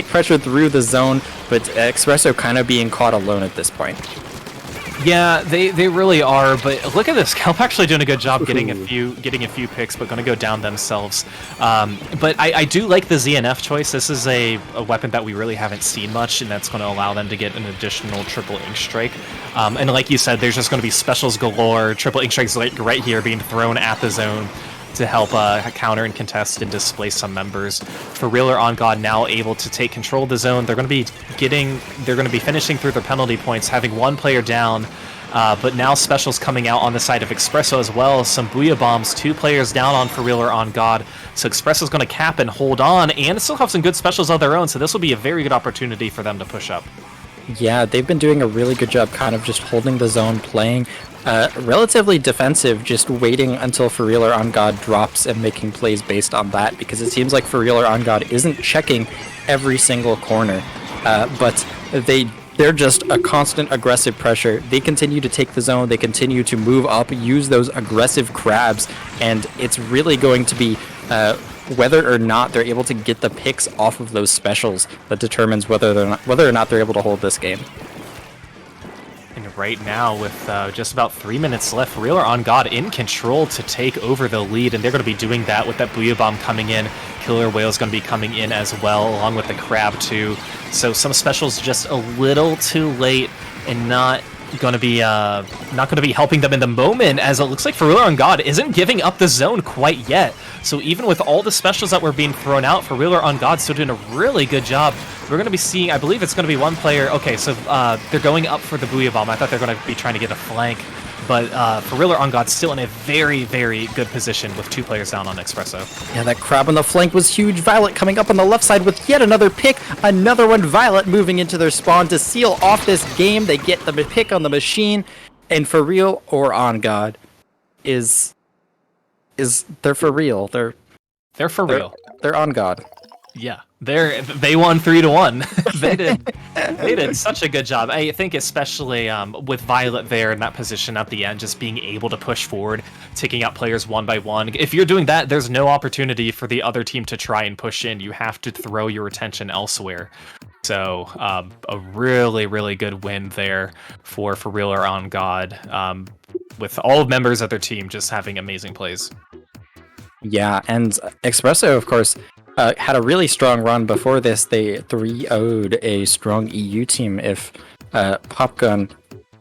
pressure through the zone, but Xpresso kind of being caught alone at this point. Yeah, they really are, but look at this. Kelp actually doing a good job getting a few picks, but going to go down themselves. But I do like the ZNF choice. This is a weapon that we really haven't seen much, and that's going to allow them to get an additional triple ink strike. And like you said, there's just going to be specials galore, triple ink strikes like right here being thrown at the zone. to help counter and contest and displace some members. For Real or On God now able to take control of the zone. They're going to be finishing through their penalty points, having one player down. But now specials coming out on the side of Xpresso as well. Some Booyah Bombs, 2 players down on For Real or On God. So Xpresso's going to cap and hold on, and still have some good specials of their own, so this will be a very good opportunity for them to push up. Yeah, they've been doing a really good job kind of just holding the zone, playing relatively defensive, just waiting until For Real or On God drops and making plays based on that, because it seems like For Real or On God isn't checking every single corner, but they're just a constant aggressive pressure. They continue to take the zone, they continue to move up, use those aggressive crabs, and it's really going to be whether or not they're able to get the picks off of those specials that determines whether or not they're able to hold this game. And right now, with just about 3 minutes left, Real or On God in control to take over the lead, and they're going to be doing that with that Booyah Bomb coming in. Killer Whale's going to be coming in as well, along with the Crab too. So some specials just a little too late, and not going to be helping them in the moment, as it looks like For Real or On God isn't giving up the zone quite yet. So even with all the specials that were being thrown out, For Real or On God still doing a really good job. We're going to be seeing, I believe it's going to be one player. Okay, so they're going up for the Booyah Bomb. I thought they're going to be trying to get a flank, but For Real or On God still in a very, very good position with 2 players down on Xpresso. Yeah, that crab on the flank was huge. Violet coming up on the left side with yet another pick. Another one, Violet moving into their spawn to seal off this game. They get the pick on the machine, and For Real or On God is they're for real. They're for real. They're On God. Yeah, they won 3-1. They did such a good job. I think especially with Violet there in that position at the end, just being able to push forward, taking out players one by one. If you're doing that, there's no opportunity for the other team to try and push in. You have to throw your attention elsewhere. So a really, really good win there for Real or On God, with all members of their team just having amazing plays. Yeah, and Xpresso, of course, had a really strong run before this. They 3-0'd a strong EU team. If Popgun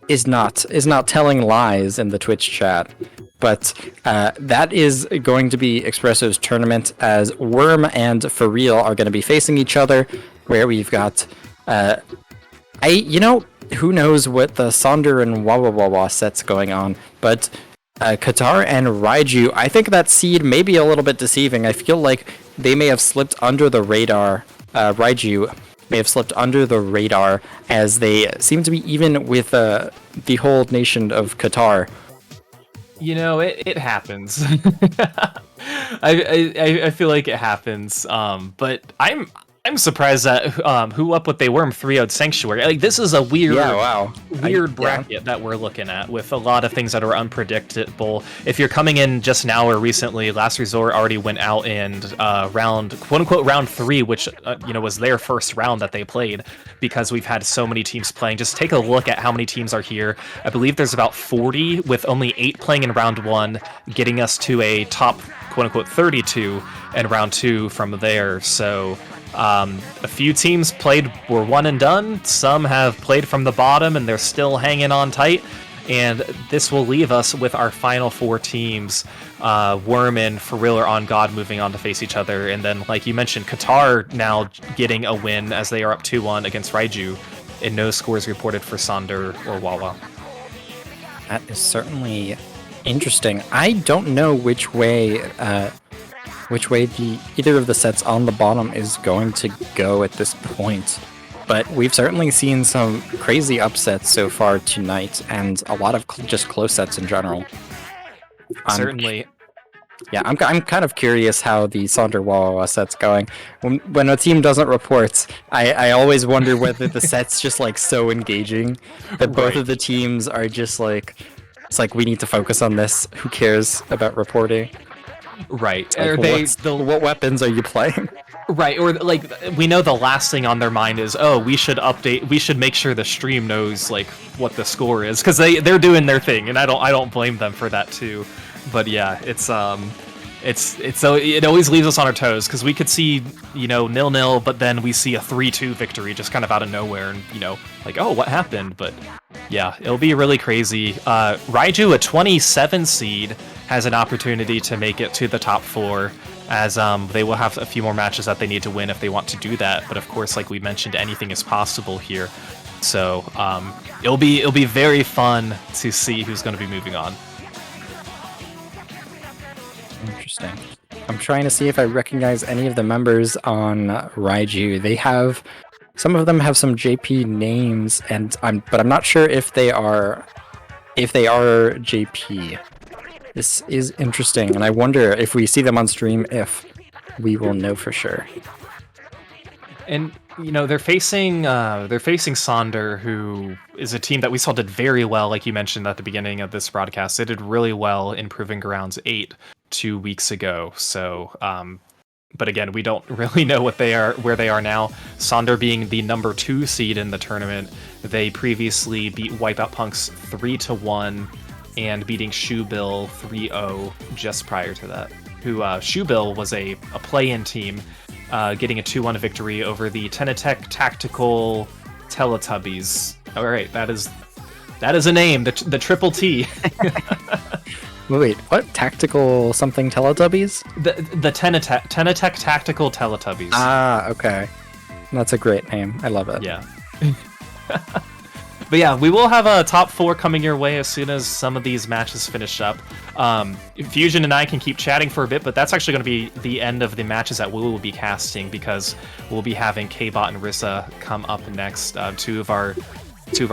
is not telling lies in the Twitch chat, but that is going to be Xpresso's tournament, as Worm and For Real are going to be facing each other. Where we've got, who knows what the Sonder and Wawa sets going on, but Qatar and Raiju, I think that seed may be a little bit deceiving. I feel like they may have slipped under the radar. Raiju may have slipped under the radar, as they seem to be even with the whole nation of Qatar. You know, it happens. I feel like it happens. But I'm surprised that who up with they Worm 3-0'd Sanctuary. Like, this is a weird, bracket that we're looking at, with a lot of things that are unpredictable. If you're coming in just now or recently, Last Resort already went out in round, quote unquote, round 3, which was their first round that they played, because we've had so many teams playing. Just take a look at how many teams are here. I believe there's about 40, with only 8 playing in round 1, getting us to a top, quote unquote, 32 in round 2 from there. So a few teams were one and done. Some have played from the bottom and they're still hanging on tight. And this will leave us with our final 4 teams, Worm and For Real or On God moving on to face each other. And then, like you mentioned, Qatar now getting a win, as they are up 2-1 against Raiju, and no scores reported for Sonder or Wawa. That is certainly interesting. I don't know which way either of the sets on the bottom is going to go at this point, but we've certainly seen some crazy upsets so far tonight, and a lot of just close sets in general. Certainly. Yeah, I'm kind of curious how the Sonder Wawa set's going. When a team doesn't report, I always wonder whether the set's just like so engaging that both of the teams are just like, it's like, we need to focus on this. Who cares about reporting? Right. Like, what weapons are you playing? Right, or like, we know the last thing on their mind is, oh, we should make sure the stream knows like what the score is, because they're doing their thing, and I don't blame them for that too. But yeah, it's so it always leaves us on our toes, because we could see 0-0, but then we see a 3-2 victory just kind of out of nowhere, and like, oh, what happened? But yeah, it'll be really crazy. Raiju, a 27 seed, has an opportunity to make it to the top 4, as they will have a few more matches that they need to win if they want to do that. But of course, like we mentioned, anything is possible here. So it'll be very fun to see who's going to be moving on. Interesting. I'm trying to see if I recognize any of the members on Raiju. They have, some of them have some JP names, but I'm not sure if they are JP. This is interesting, and I wonder if we see them on stream, if we will know for sure. And they're facing Sonder, who is a team that we saw did very well, like you mentioned at the beginning of this broadcast. They did really well in Proving Grounds 8 2 weeks ago. So, but again, we don't really know where they are now. Sonder being the number 2 seed in the tournament, they previously beat Wipeout Punks 3-1 and beating Shoebill 3-0 just prior to that. Shoebill was a play-in team, getting a 2-1 victory over the Tenatech Tactical Teletubbies. All right, that is a name, the Triple T. Wait, what? Tactical something Teletubbies? The Tenatech Tactical Teletubbies. Ah, okay. That's a great name. I love it. Yeah. But yeah, we will have a top 4 coming your way as soon as some of these matches finish up. Fusion and I can keep chatting for a bit, but that's actually going to be the end of the matches that we will be casting, because we'll be having K-Bot and Rissa come up next, two of our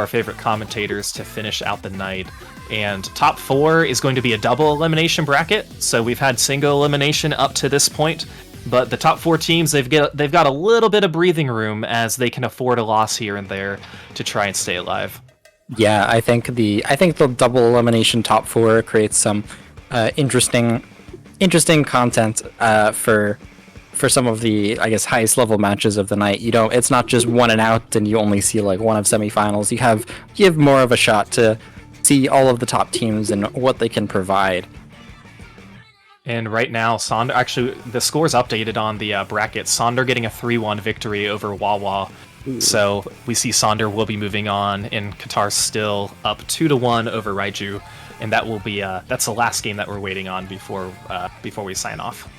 favorite commentators, to finish out the night. And top 4 is going to be a double elimination bracket, so we've had single elimination up to this point. But the top 4 teams, they've got a little bit of breathing room, as they can afford a loss here and there to try and stay alive. Yeah, I think the double elimination top 4 creates some interesting content for some of the, I guess, highest level matches of the night. It's not just one and out, and you only see like one of semifinals. You have more of a shot to see all of the top teams and what they can provide. And right now, Sonder, actually, the score's updated on the bracket. Sonder getting a 3-1 victory over Wawa. Ooh. So we see Sonder will be moving on, and Qatar still up 2-1 over Raiju. And that will be that's the last game that we're waiting on before we sign off.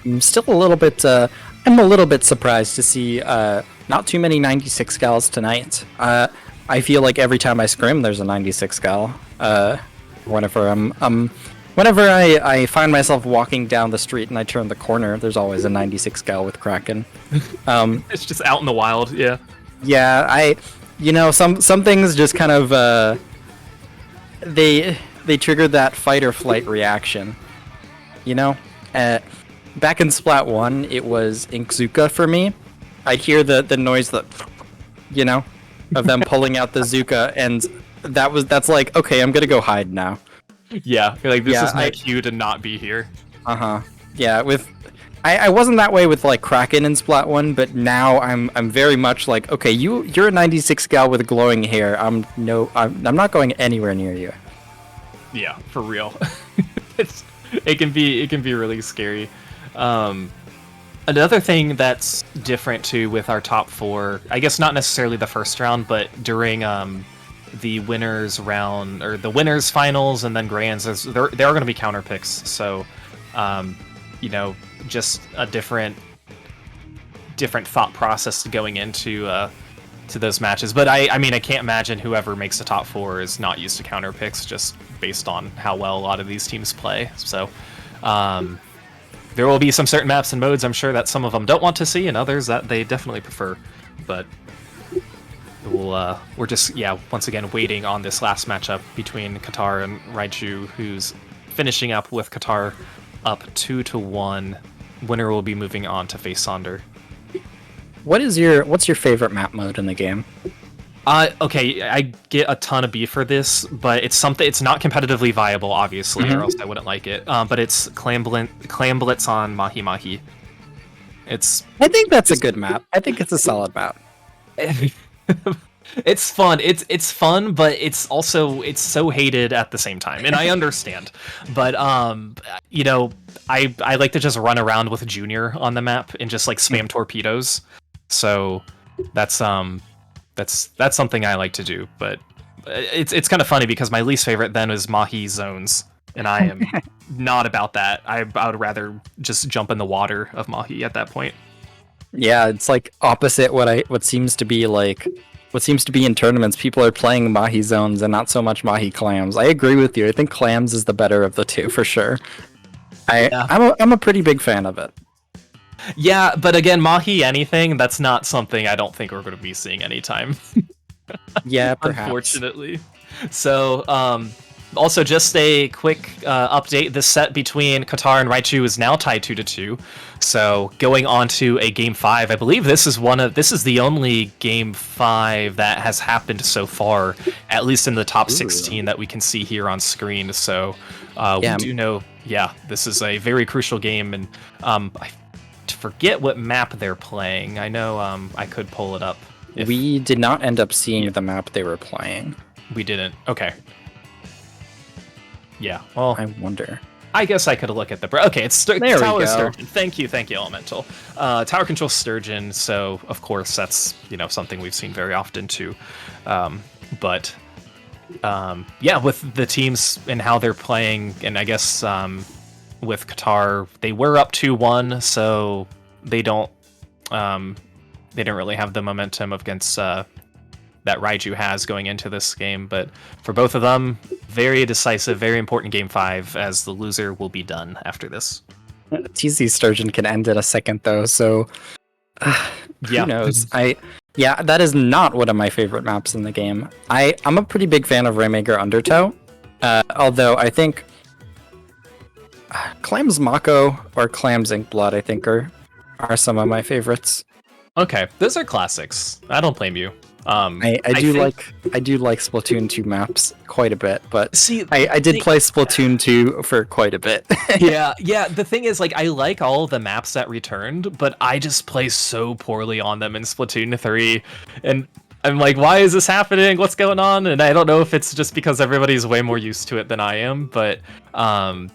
I'm still a little bit I'm a little bit surprised to see not too many 96 gals tonight. I feel like every time I scrim, there's a 96 gal. Whenever I find myself walking down the street and I turn the corner, there's always a 96 gal with Kraken. It's just out in the wild, yeah. Yeah, some things just kind of they trigger that fight or flight reaction. Back in Splat 1, it was Inkzuka for me. I'd hear the noise that, of them pulling out the Zuka, and that's like, okay, I'm gonna go hide now. Yeah, like this is my cue to not be here. Yeah, I wasn't that way with like Kraken in Splat 1, but now I'm very much like, okay, you're a 96 gal with glowing hair. I'm not going anywhere near you. Yeah, for real. It can be really scary. Another thing that's different too with our top 4, I guess not necessarily the first round, but during the winners round, or the winners finals and then grands, there are going to be counter picks. So, just a different thought process going into to those matches. But I mean, I can't imagine whoever makes the top 4 is not used to counter picks, just based on how well a lot of these teams play. So, there will be some certain maps and modes, I'm sure, that some of them don't want to see, and others that they definitely prefer. But we're just, once again, waiting on this last matchup between Qatar and Raiju, who's finishing up with Qatar up 2-1. Winner will be moving on to face Sonder. What's your favorite map mode in the game? Okay, I get a ton of beef for this, but it's not competitively viable, obviously, or else I wouldn't like it. But it's Clam Blitz on Mahi Mahi. I think that's a good map. I think it's a solid map. It's fun. It's fun, but it's so hated at the same time, and I understand. But I like to just run around with Junior on the map and just like spam torpedoes. So that's something I like to do. But it's kind of funny because my least favorite then was Mahi zones, and I am not about that. I would rather just jump in the water of Mahi at that point. Yeah, it's like opposite what seems to be in tournaments. People are playing Mahi zones and not so much Mahi clams. I agree with you. I think clams is the better of the two for sure. I'm a pretty big fan of it. Yeah, but again, Mahi anything, that's not something I don't think we're going to be seeing anytime. Yeah, perhaps. Unfortunately. So, also just a quick update. The set between Qatar and Raichu is now tied 2-2. So going on to a game 5, I believe this is the only game 5 that has happened so far, at least in the top 16 that we can see here on screen. So we do know, this is a very crucial game, and I forget what map they're playing. I know I could pull it up. We did not end up seeing the map they were playing. We didn't. Okay. Yeah. Well, I wonder. I guess I could look at the. Okay, it's Tower Sturgeon. Thank you, Elemental. Tower Control Sturgeon. So of course that's something we've seen very often too. But with the teams and how they're playing, and I guess with Qatar, they were up 2-1, so they didn't really have the momentum against that Raichu has going into this game. But for both of them, very decisive, very important game 5, as the loser will be done after this. TZ Sturgeon can end in a second though, so who knows? That is not one of my favorite maps in the game. I'm a pretty big fan of Rainmaker Undertow, although I think Clams Mako or Clams Inkblood I think are some of my favorites. Okay, those are classics. I don't blame you. I do like Splatoon 2 maps quite a bit, but I did play Splatoon 2 for quite a bit. yeah. The thing is, I like all the maps that returned, but I just play so poorly on them in Splatoon 3, and I'm like, why is this happening? What's going on? And I don't know if it's just because everybody's way more used to it than I am, but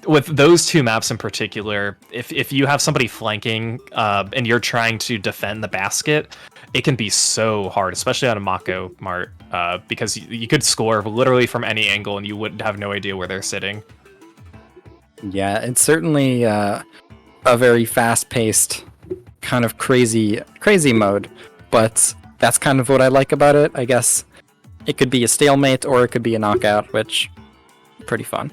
with those two maps in particular, if you have somebody flanking and you're trying to defend the basket, it can be so hard, especially on a Mako Mart, because you could score literally from any angle and you would have no idea where they're sitting. Yeah, it's certainly a very fast-paced, kind of crazy mode, but that's kind of what I like about it. I guess it could be a stalemate or it could be a knockout, which is pretty fun.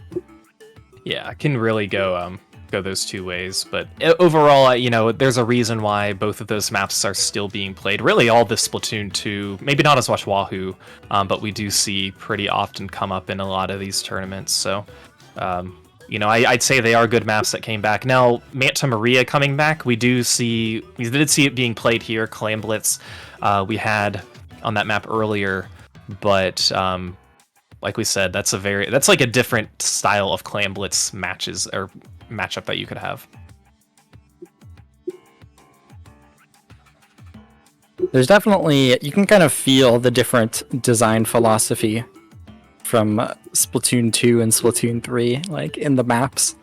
Yeah, it can really go those two ways, but overall, there's a reason why both of those maps are still being played. Really, all the Splatoon 2, maybe not as much Wahoo, but we do see pretty often come up in a lot of these tournaments. So, I'd say they are good maps that came back. Now, Manta Maria coming back, we did see it being played here. Clam Blitz, we had on that map earlier, but like we said, that's like a different style of Clam Blitz matches or matchup that you could have. There's definitely, you can kind of feel the different design philosophy from Splatoon 2 and Splatoon 3, like in the maps.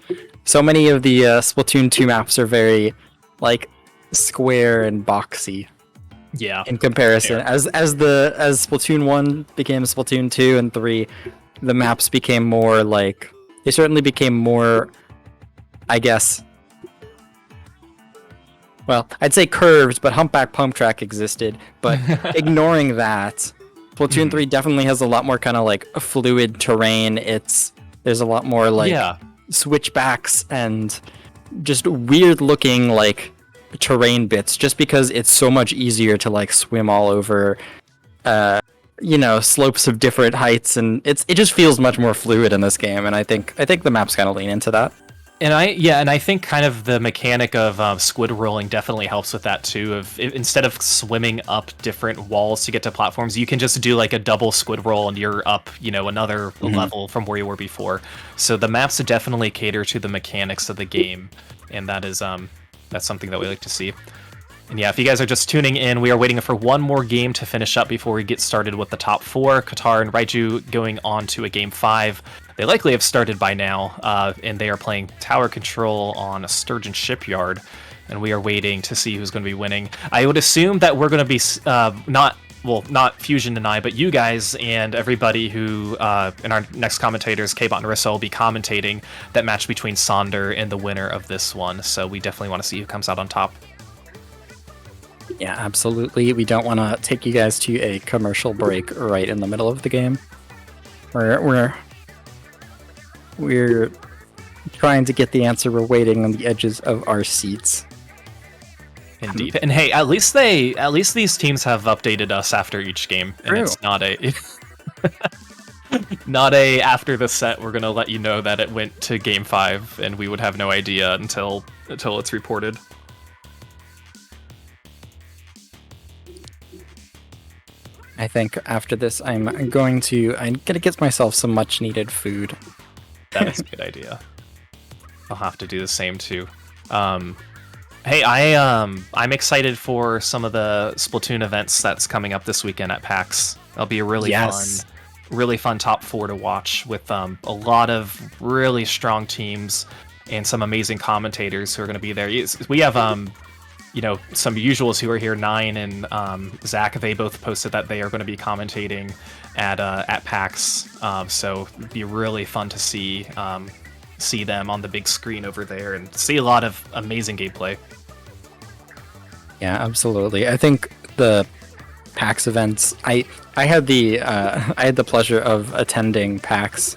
So many of the Splatoon 2 maps are very like square and boxy. Yeah. In comparison, as Splatoon 1 became Splatoon 2 and 3, the maps became more like, they certainly became more, I guess, well, I'd say curved, but Humpback Pump Track existed. But ignoring that, Splatoon 3 definitely has a lot more kind of like a fluid terrain. There's a lot more like switchbacks and just weird looking like terrain bits, just because it's so much easier to like swim all over slopes of different heights, and it just feels much more fluid in this game, and I think the maps kind of lean into that. And I think kind of the mechanic of squid rolling definitely helps with that too. Instead of swimming up different walls to get to platforms, you can just do like a double squid roll and you're up, another level from where you were before. So the maps definitely cater to the mechanics of the game, and that's something that we like to see. And yeah, if you guys are just tuning in, we are waiting for one more game to finish up before we get started with the top 4. Qatar and Raichu going on to a game 5. They likely have started by now, and they are playing Tower Control on a Sturgeon Shipyard, and we are waiting to see who's going to be winning. I would assume that we're going to be not well, not Fusion and I, but you guys and everybody who, in our next commentators, Kbot and Rissa, will be commentating that match between Sonder and the winner of this one. So we definitely want to see who comes out on top. Yeah, absolutely. We don't want to take you guys to a commercial break right in the middle of the game. We're trying to get the answer. We're waiting on the edges of our seats. Indeed. And hey, at least these teams have updated us after each game, and True. it's not a not a after the set we're gonna let you know that it went to game 5, and we would have no idea until it's reported. I think after this, I'm gonna get myself some much needed food. That is a good idea. I'll have to do the same too. Hey, I'm excited for some of the Splatoon events that's coming up this weekend at PAX. That'll be a really fun top 4 to watch with a lot of really strong teams and some amazing commentators who are going to be there. We have some usuals who are here. Nine and Zach. They both posted that they are going to be commentating at PAX. So it'd be really fun to see them on the big screen over there and see a lot of amazing gameplay. Yeah, absolutely. I think the PAX events. I had the pleasure of attending PAX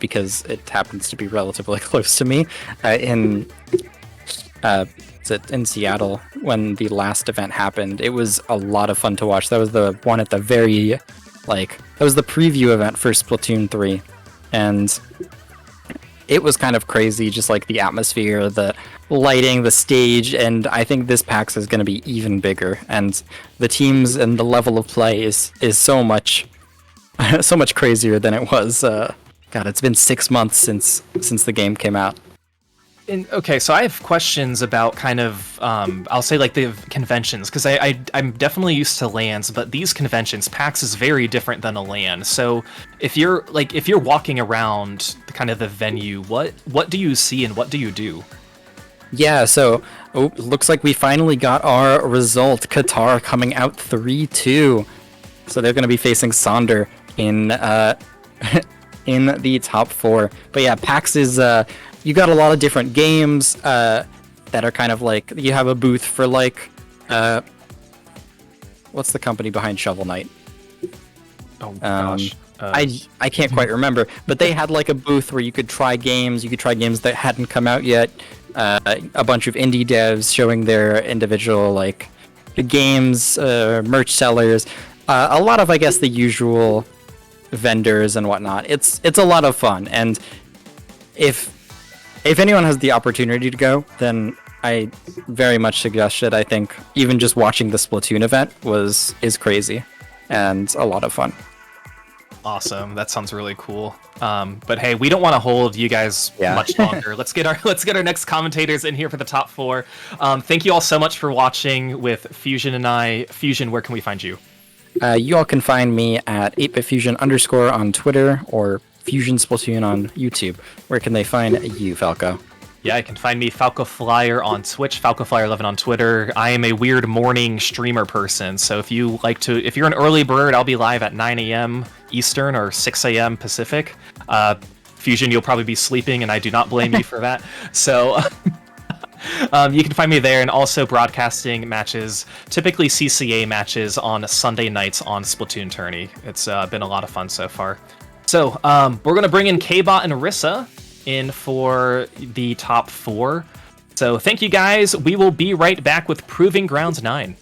because it happens to be relatively close to me in Seattle when the last event happened. It was a lot of fun to watch. That was the one at the very that was the preview event for Splatoon 3, and it was kind of crazy, just like the atmosphere, the lighting, the stage, and I think this PAX is going to be even bigger, and the teams and the level of play is so much so much crazier than it was. God, it's been 6 months since the game came out. Okay, so I have questions about kind of, I'll say like the conventions, because I'm definitely used to LANs, but these conventions, PAX is very different than a LAN. So if you're walking around kind of the venue, what do you see and what do you do? Yeah, so looks like we finally got our result. Qatar coming out 3-2. So they're going to be facing Sonder in in the top 4. But yeah, PAX is you got a lot of different games that are kind of like, you have a booth for what's the company behind Shovel Knight? Oh gosh. I can't quite remember, but they had like a booth where you could try games. You could try games that hadn't come out yet. A bunch of indie devs showing their individual the games, merch sellers, a lot of, I guess, the usual vendors and whatnot. It's a lot of fun, and if anyone has the opportunity to go, then I very much suggest it. I think even just watching the Splatoon event is crazy and a lot of fun. Awesome. That sounds really cool. But hey, we don't want to hold you guys much longer. Let's get our next commentators in here for the top 4. Thank you all so much for watching with Fusion and I. Fusion, where can we find you? You all can find me at 8bitfusion_ on Twitter or Fusion Splatoon on YouTube. Where can they find you, Falco? Yeah, you can find me, Falco Flyer, on Twitch, FalcoFlyer11 on Twitter. I am a weird morning streamer person, so if you're an early bird, I'll be live at 9 a.m. Eastern or 6 a.m. Pacific. Fusion, you'll probably be sleeping, and I do not blame you for that. So you can find me there, and also broadcasting matches, typically CCA matches on Sunday nights on Splatoon Tourney. It's been a lot of fun so far. So we're going to bring in Kbot and Rissa in for the top 4. So thank you guys. We will be right back with Proving Grounds 9.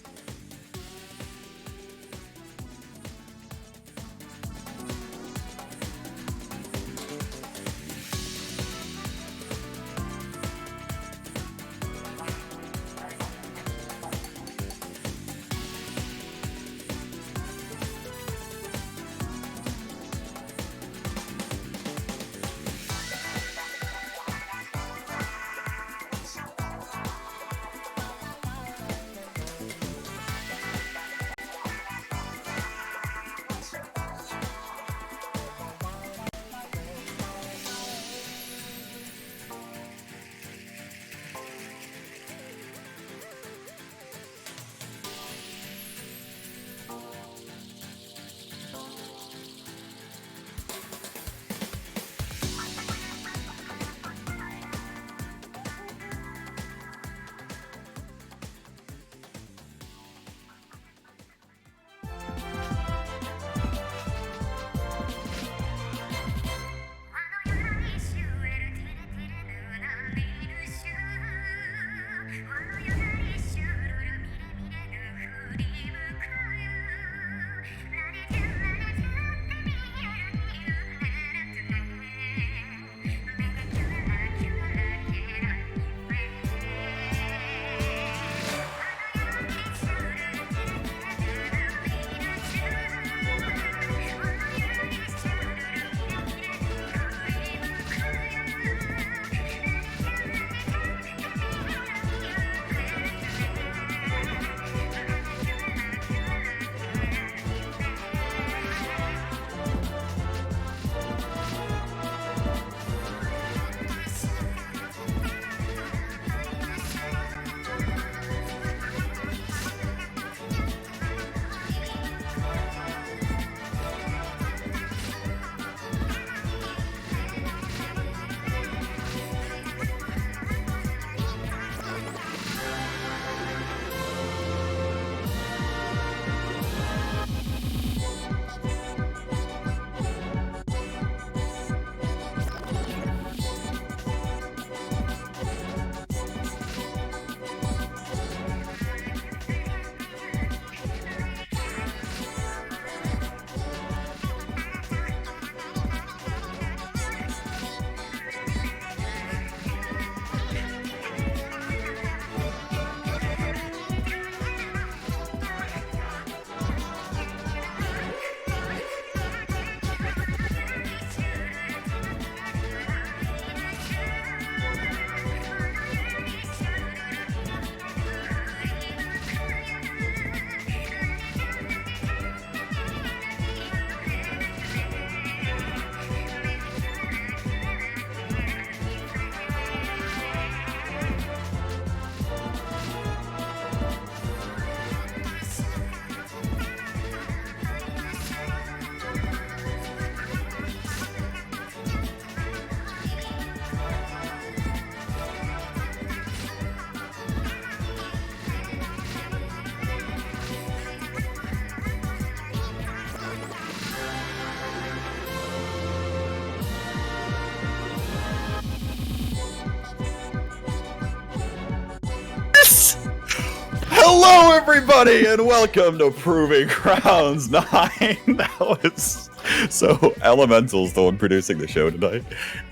Hello, everybody, and welcome to Proving Grounds 9. That was so Elemental's the one producing the show tonight,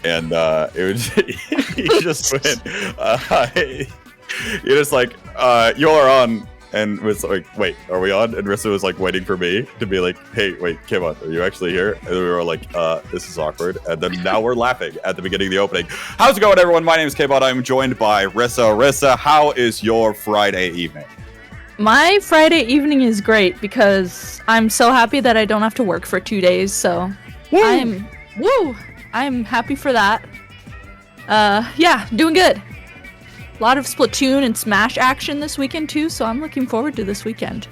and it was he just went. He just like, you are on, and was like, wait, are we on? And Rissa was like waiting for me to be like, hey, wait, come on, are you actually here? And we were like, this is awkward. And then now we're laughing at the beginning of the opening. How's it going, everyone? My name is K-Bot. I'm joined by Rissa. Rissa, how is your Friday evening? My Friday evening is great because I'm so happy that I don't have to work for 2 days. So I'm happy for that. Yeah, doing good. A lot of Splatoon and Smash action this weekend too, so I'm looking forward to this weekend.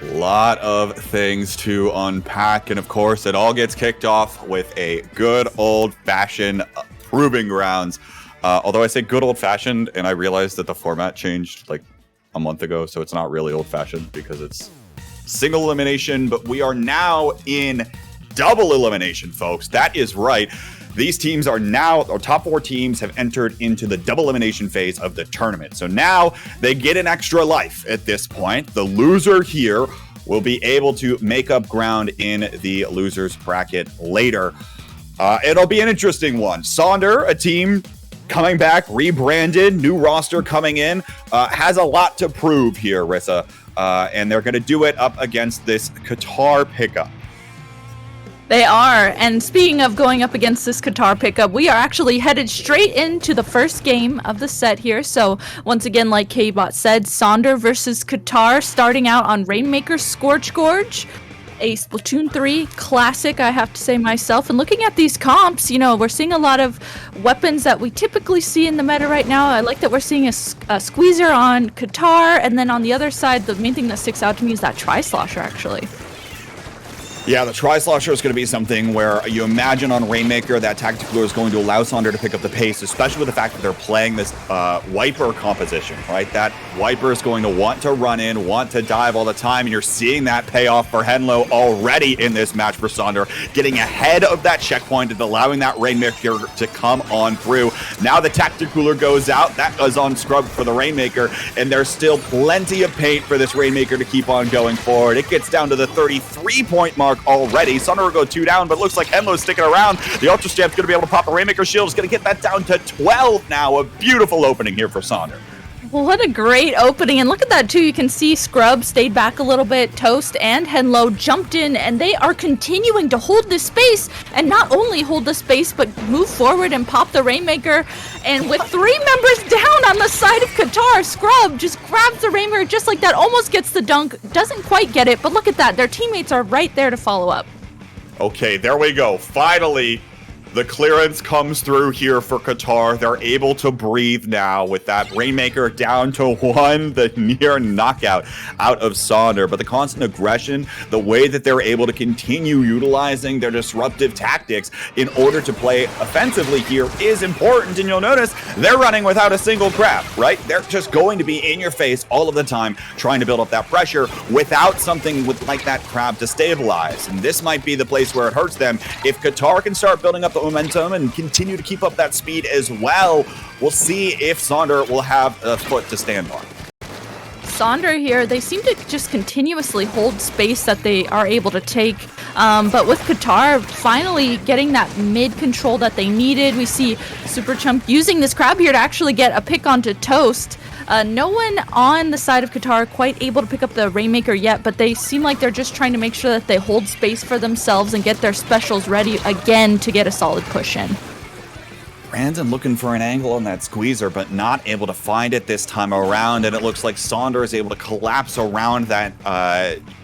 A lot of things to unpack, and of course, it all gets kicked off with a good old-fashioned Proving Grounds. Although I say good old-fashioned, and I realized that the format changed like a month ago, so it's not really old-fashioned because it's single elimination, but we are now in double elimination, folks. That is right. These teams are now, our top 4 teams have entered into the double elimination phase of the tournament. So now they get an extra life at this point. The loser here will be able to make up ground in the losers bracket later. It'll be an interesting one. Sonder, a team coming back, rebranded, new roster coming in, has a lot to prove here, Rissa. And they're going to do it up against this Qatar pickup. They are, and speaking of going up against this Qatar pickup, we are actually headed straight into the first game of the set here. So once again, like K-Bot said, Sonder versus Qatar, starting out on Rainmaker Scorch Gorge, a Splatoon 3 classic, I have to say myself. And looking at these comps, you know, we're seeing a lot of weapons that we typically see in the meta right now. I like that we're seeing a squeezer on Qatar, and then on the other side, the main thing that sticks out to me is that Tri-Slosher, actually. Yeah, the Tri-Slosher is going to be something where you imagine on Rainmaker that Tactical is going to allow Sonder to pick up the pace, especially with the fact that they're playing this Wiper composition, right? That Wiper is going to want to run in, want to dive all the time, and you're seeing that pay off for Henlo already in this match for Sonder, getting ahead of that checkpoint and allowing that Rainmaker to come on through. Now the Tacticooler goes out, that was on Scrub for the Rainmaker, and there's still plenty of paint for this Rainmaker to keep on going forward. It gets down to the 33-point mark already. Sonder will go 2 down, but it looks like Henlo's sticking around. The Ultra Stamp's going to be able to pop the Rainmaker shield. Is going to get that down to 12 now. A beautiful opening here for Sonder. Well, what a great opening. And look at that, too. You can see Scrub stayed back a little bit. Toast and Henlo jumped in, and they are continuing to hold this space. And not only hold the space, but move forward and pop the Rainmaker. And with 3 members down on the side of Qatar, Scrub just grabs the Rainmaker just like that, almost gets the dunk. Doesn't quite get it, but look at that. Their teammates are right there to follow up. Okay, there we go. Finally, the clearance comes through here for Qatar. They're able to breathe now with that Rainmaker down to 1, the near knockout out of Sonder. But the constant aggression, the way that they're able to continue utilizing their disruptive tactics in order to play offensively here is important. And you'll notice they're running without a single grab, right? They're just going to be in your face all of the time, trying to build up that pressure without something like that crab to stabilize. And this might be the place where it hurts them. If Qatar can start building up the momentum and continue to keep up that speed as well, we'll see if Sonder will have a foot to stand on. Sonder here, they seem to just continuously hold space that they are able to take. But with Qatar finally getting that mid control that they needed, we see Super Chump using this crab here to actually get a pick onto Toast. No one on the side of Qatar quite able to pick up the Rainmaker yet, but they seem like they're just trying to make sure that they hold space for themselves and get their specials ready again to get a solid push in. Brandon looking for an angle on that squeezer, but not able to find it this time around, and it looks like Sonder is able to collapse around that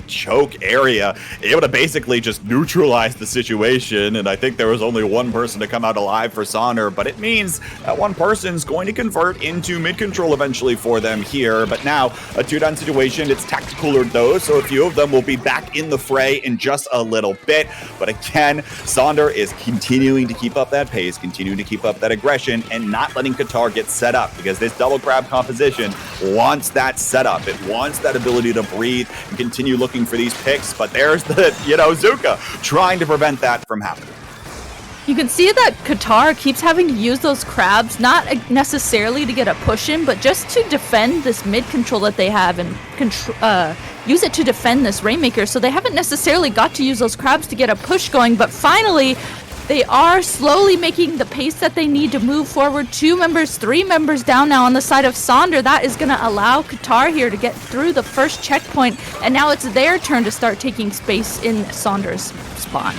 choke area, able to basically just neutralize the situation. And I think there was only one person to come out alive for Sonder, but it means that one person's going to convert into mid control eventually for them here. But now a 2-down situation. It's Tacticooler though, so a few of them will be back in the fray in just a little bit. But again, Sonder is continuing to keep up that pace, continuing to keep up that aggression, and not letting Qatar get set up, because this double grab composition wants that setup. It wants that ability to breathe and continue looking for these picks. But there's the, Zuka trying to prevent that from happening. You can see that Qatar keeps having to use those crabs, not necessarily to get a push in, but just to defend this mid control that they have and use it to defend this Rainmaker. So they haven't necessarily got to use those crabs to get a push going, but finally they are slowly making the pace that they need to move forward. 2 members, 3 members down now on the side of Sonder. That is going to allow Qatar here to get through the first checkpoint, and now it's their turn to start taking space in Sonder's spawn.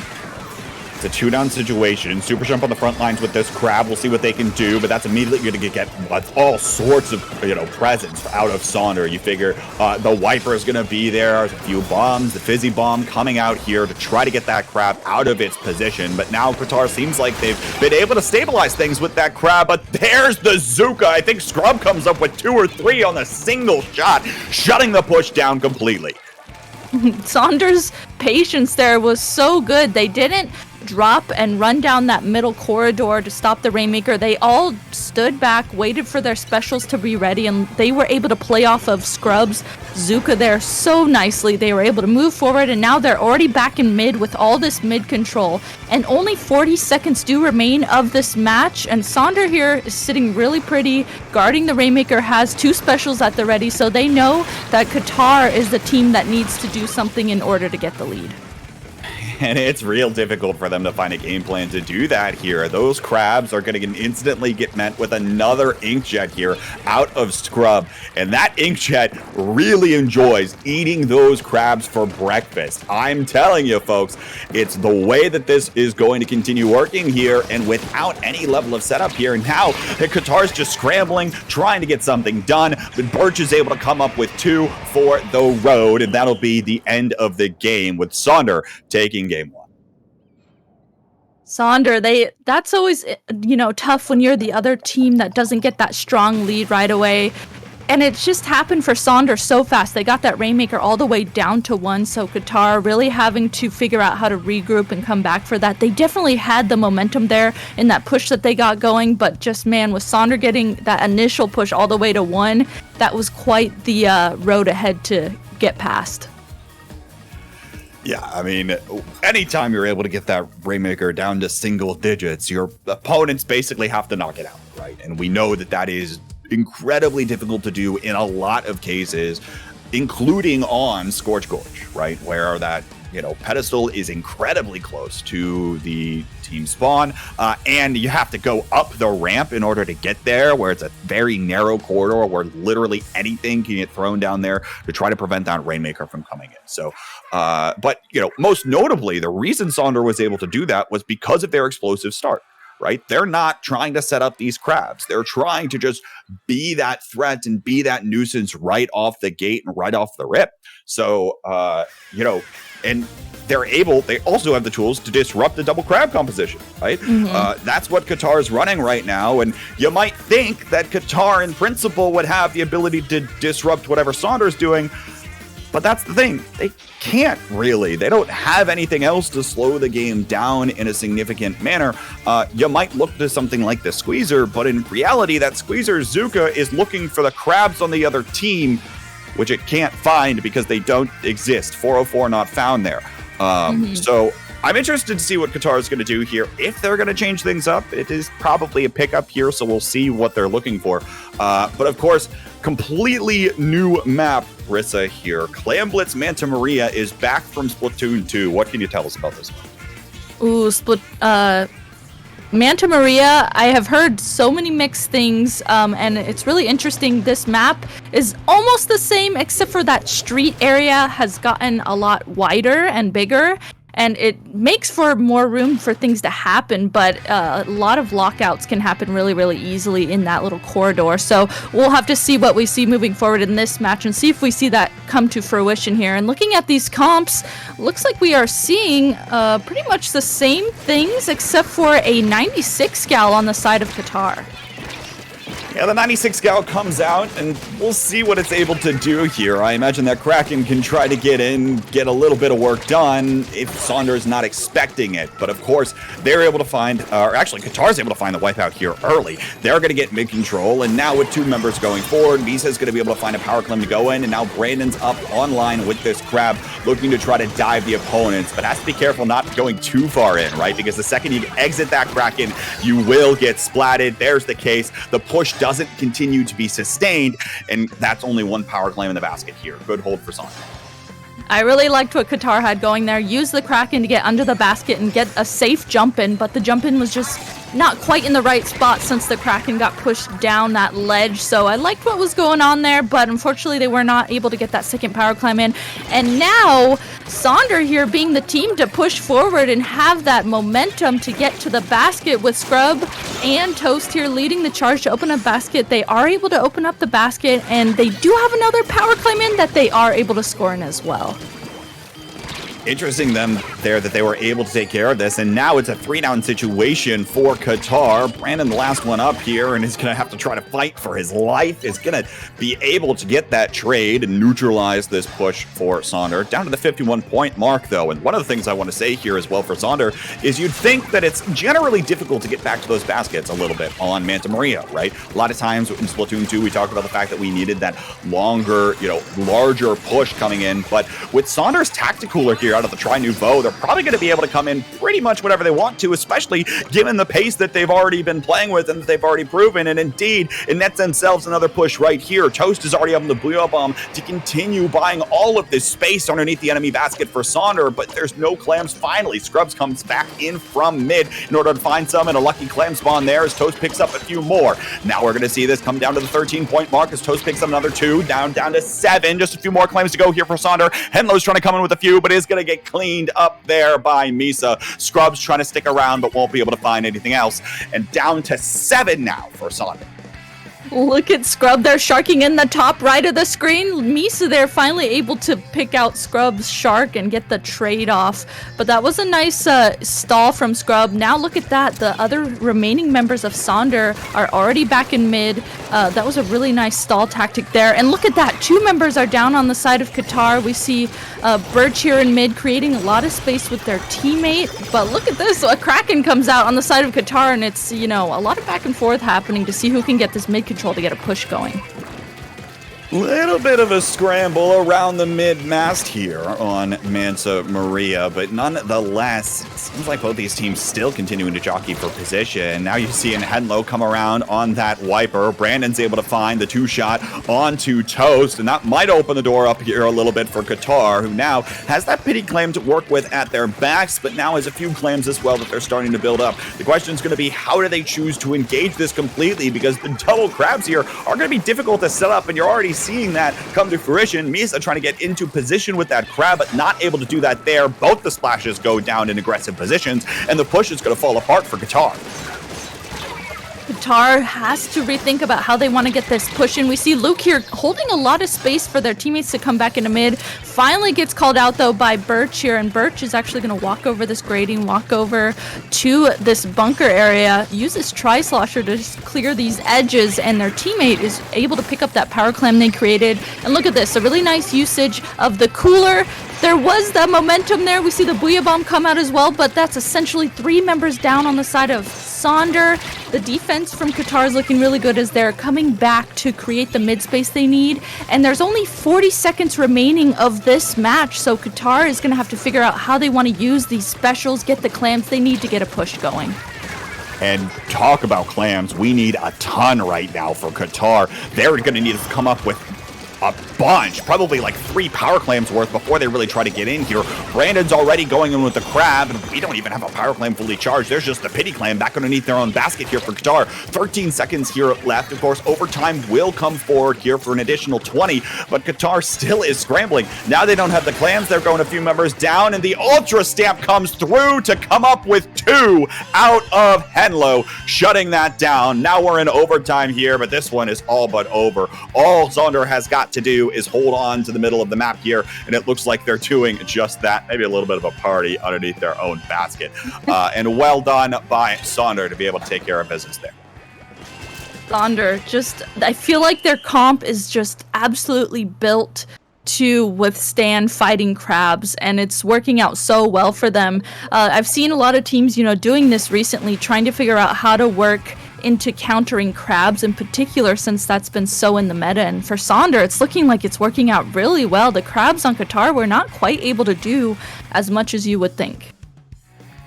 It's a 2-down situation. Super jump on the front lines with this crab. We'll see what they can do, but that's immediately going to get all sorts of presence out of Sonder. You figure the wiper is going to be there. There's a few bombs, the fizzy bomb coming out here to try to get that crab out of its position. But now Qatar seems like they've been able to stabilize things with that crab. But there's the Zuka. I think Scrub comes up with 2 or 3 on a single shot, shutting the push down completely. Sonder's patience there was so good. They didn't drop and run down that middle corridor to stop the Rainmaker. They all stood back, waited for their specials to be ready, and they were able to play off of Scrub's Zuka there so nicely. They were able to move forward, and now they're already back in mid with all this mid control. And only 40 seconds do remain of this match, and Sonder here is sitting really pretty, guarding the Rainmaker, has 2 specials at the ready, so they know that Qatar is the team that needs to do something in order to get the lead. And it's real difficult for them to find a game plan to do that here. Those crabs are going to instantly get met with another Inkjet here out of Scrub. And that Inkjet really enjoys eating those crabs for breakfast. I'm telling you, folks, it's the way that this is going to continue working here. And without any level of setup here, now Qatar's just scrambling, trying to get something done. But Birch is able to come up with 2 for the road. And that'll be the end of the game with Sonder taking game 1. Sonder, that's always, tough when you're the other team that doesn't get that strong lead right away. And it just happened for Sonder so fast. They got that Rainmaker all the way down to 1, so Qatar really having to figure out how to regroup and come back for that. They definitely had the momentum there in that push that they got going, but just, man, with Sonder getting that initial push all the way to 1, that was quite the road ahead to get past. Yeah, I mean, anytime you're able to get that Rainmaker down to single digits, your opponents basically have to knock it out, right? And we know that that is incredibly difficult to do in a lot of cases, including on Scorch Gorge, right? Where that, pedestal is incredibly close to the team spawn, and you have to go up the ramp in order to get there, where it's a very narrow corridor where literally anything can get thrown down there to try to prevent that Rainmaker from coming in. So, but, most notably, the reason Sonder was able to do that was because of their explosive start. Right? They're not trying to set up these crabs. They're trying to just be that threat and be that nuisance right off the gate and right off the rip. So, and they also have the tools to disrupt the double crab composition, right? Mm-hmm. That's what Qatar is running right now. And you might think that Qatar in principle would have the ability to disrupt whatever Sonder's doing. But that's the thing. They can't really. They don't have anything else to slow the game down in a significant manner. You might look to something like the Squeezer, but in reality, that Squeezer Zuka is looking for the crabs on the other team, which it can't find because they don't exist. 404 not found there. So I'm interested to see what Qatar is going to do here. If they're going to change things up, it is probably a pickup here, so we'll see what they're looking for. But of course, completely new map, Rissa here. Clam Blitz Manta Maria is back from Splatoon 2. What can you tell us about this one? Ooh, Manta Maria, I have heard so many mixed things, and it's really interesting. This map is almost the same, except for that street area has gotten a lot wider and bigger, and it makes for more room for things to happen, but a lot of lockouts can happen really, really easily in that little corridor. So we'll have to see what we see moving forward in this match and see if we see that come to fruition here. And looking at these comps, looks like we are seeing pretty much the same things except for a 96 gal on the side of Qatar. Yeah, the 96 Scout comes out, and we'll see what it's able to do here. I imagine that Kraken can try to get in, get a little bit of work done if Sonder is not expecting it. But of course, they're able to find, or actually Qatar's able to find the wipeout here early. They're going to get mid-control, and now with 2 members going forward, Misa's going to be able to find a power claim to go in, and now Brandon's up online with this crab, looking to try to dive the opponents, but has to be careful not going too far in, right? Because the second you exit that Kraken, you will get splatted. There's the case. The push doesn't continue to be sustained, and that's only 1 power claim in the basket here. Good hold for Sonder. I really liked what Qatar had going there. Use the Kraken to get under the basket and get a safe jump in, but the jump in was just not quite in the right spot since the Kraken got pushed down that ledge. So I liked what was going on there, but unfortunately they were not able to get that second power climb in. And now Sonder here being the team to push forward and have that momentum to get to the basket with Scrub and Toast here leading the charge to open up basket. They are able to open up the basket, and they do have another power climb in that they are able to score in as well. Interesting them there that they were able to take care of this, and now it's a 3-down situation for Qatar. Brandon, the last one up here, and is going to have to try to fight for his life, is going to be able to get that trade and neutralize this push for Sonder. Down to the 51-point mark, though, and one of the things I want to say here as well for Sonder is you'd think that it's generally difficult to get back to those baskets a little bit on Manta Maria, right? A lot of times in Splatoon 2, we talked about the fact that we needed that longer, larger push coming in, but with Sonder's tacticooler here out of the Tri-Nouveau, they're probably going to be able to come in pretty much whatever they want to, especially given the pace that they've already been playing with and that they've already proven. And indeed, it nets themselves another push right here. Toast is already able to blue bomb to continue buying all of this space underneath the enemy basket for Sonder, but there's no clams. Finally, Scrubs comes back in from mid in order to find some, and a lucky clam spawn there as Toast picks up a few more. Now we're going to see this come down to the 13-point mark as Toast picks up another 2, down to 7. Just a few more claims to go here for Sonder. Henlo's trying to come in with a few, but is going to get cleaned up there by Misa. Scrubs trying to stick around, but won't be able to find anything else. And down to 7 now for Sonder. Look at Scrub there sharking in the top right of the screen. Misa there finally able to pick out Scrub's shark and get the trade off. But that was a nice stall from Scrub. Now look at that. The other remaining members of Sonder are already back in mid. That was a really nice stall tactic there. And look at that. 2 members are down on the side of Qatar. We see Birch here in mid creating a lot of space with their teammate. But look at this. A Kraken comes out on the side of Qatar, and it's, a lot of back and forth happening to see who can get this mid control to get a push going. Little bit of a scramble around the mid-mast here on Manta Maria, but nonetheless, it seems like both these teams still continuing to jockey for position. Now you see an Henlo come around on that wiper. Brandon's able to find the 2-shot onto Toast, and that might open the door up here a little bit for Qatar, who now has that pity claim to work with at their backs, but now has a few claims as well that they're starting to build up. The question is going to be, how do they choose to engage this completely? Because the double crabs here are going to be difficult to set up, and you're already seeing that come to fruition. Misa trying to get into position with that crab, but not able to do that there. Both the splashes go down in aggressive positions, and the push is going to fall apart for Qatar. Qatar has to rethink about how they want to get this push in. We see Luke here holding a lot of space for their teammates to come back into mid. Finally gets called out though by Birch here, and Birch is actually going to walk over this grading, walk over to this bunker area, use this tri-slosher to just clear these edges, and their teammate is able to pick up that power clam they created. And look at this, a really nice usage of the cooler. There was the momentum there. We see the Booyah Bomb come out as well, but that's essentially 3 members down on the side of Sonder. The defense from Qatar is looking really good as they're coming back to create the mid space they need. And there's only 40 seconds remaining of this match, so Qatar is going to have to figure out how they want to use these specials, get the clams they need to get a push going. And talk about clams, we need a ton right now for Qatar. They're going to need to come up with a bunch, probably like 3 power clams worth before they really try to get in here. Brandon's already going in with the crab, and we don't even have a power clam fully charged. There's just the pity clam back underneath their own basket here for Qatar. 13 seconds here left. Of course, overtime will come forward here for an additional 20, but Qatar still is scrambling. Now they don't have the clams. They're going a few members down, and the Ultra Stamp comes through to come up with 2 out of Henlo, shutting that down. Now we're in overtime here, but this one is all but over. All Sonder has got to do is hold on to the middle of the map here, and it looks like they're doing just that. Maybe a little bit of a party underneath their own basket. And well done by Sonder to be able to take care of business there. Sonder, I feel like their comp is just absolutely built to withstand fighting crabs, and it's working out so well for them. I've seen a lot of teams, doing this recently, trying to figure out how to work into countering crabs in particular, since that's been so in the meta. And for Sonder, it's looking like it's working out really well. The crabs on Qatar were not quite able to do as much as you would think.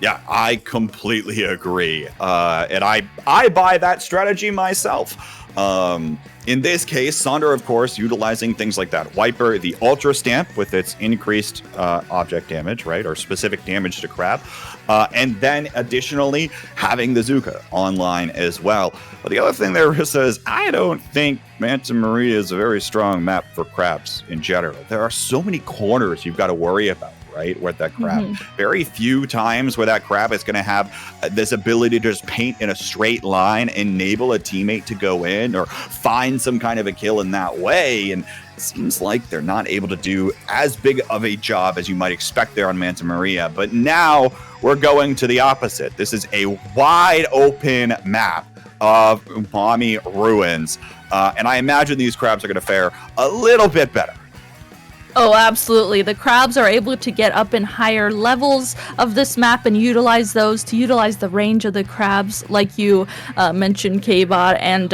Yeah, I completely agree. And I buy that strategy myself. In this case, Sonder, of course, utilizing things like that Wiper, the Ultra Stamp with its increased object damage, right, or specific damage to crab, and then additionally having the Zuka online as well. But the other thing there, Rissa, is I don't think Manta Maria is a very strong map for crabs in general. There are so many corners you've got to worry about, right, with that crab. Very few times where that crab is going to have this ability to just paint in a straight line, enable a teammate to go in or find some kind of a kill in that way. And it seems like they're not able to do as big of a job as you might expect there on Manta Maria. But now we're going to the opposite. This is a wide open map of Umami Ruins. And I imagine these crabs are going to fare a little bit better. Oh, absolutely. The crabs are able to get up in higher levels of this map and utilize those to utilize the range of the crabs, like you mentioned, K-Bot. And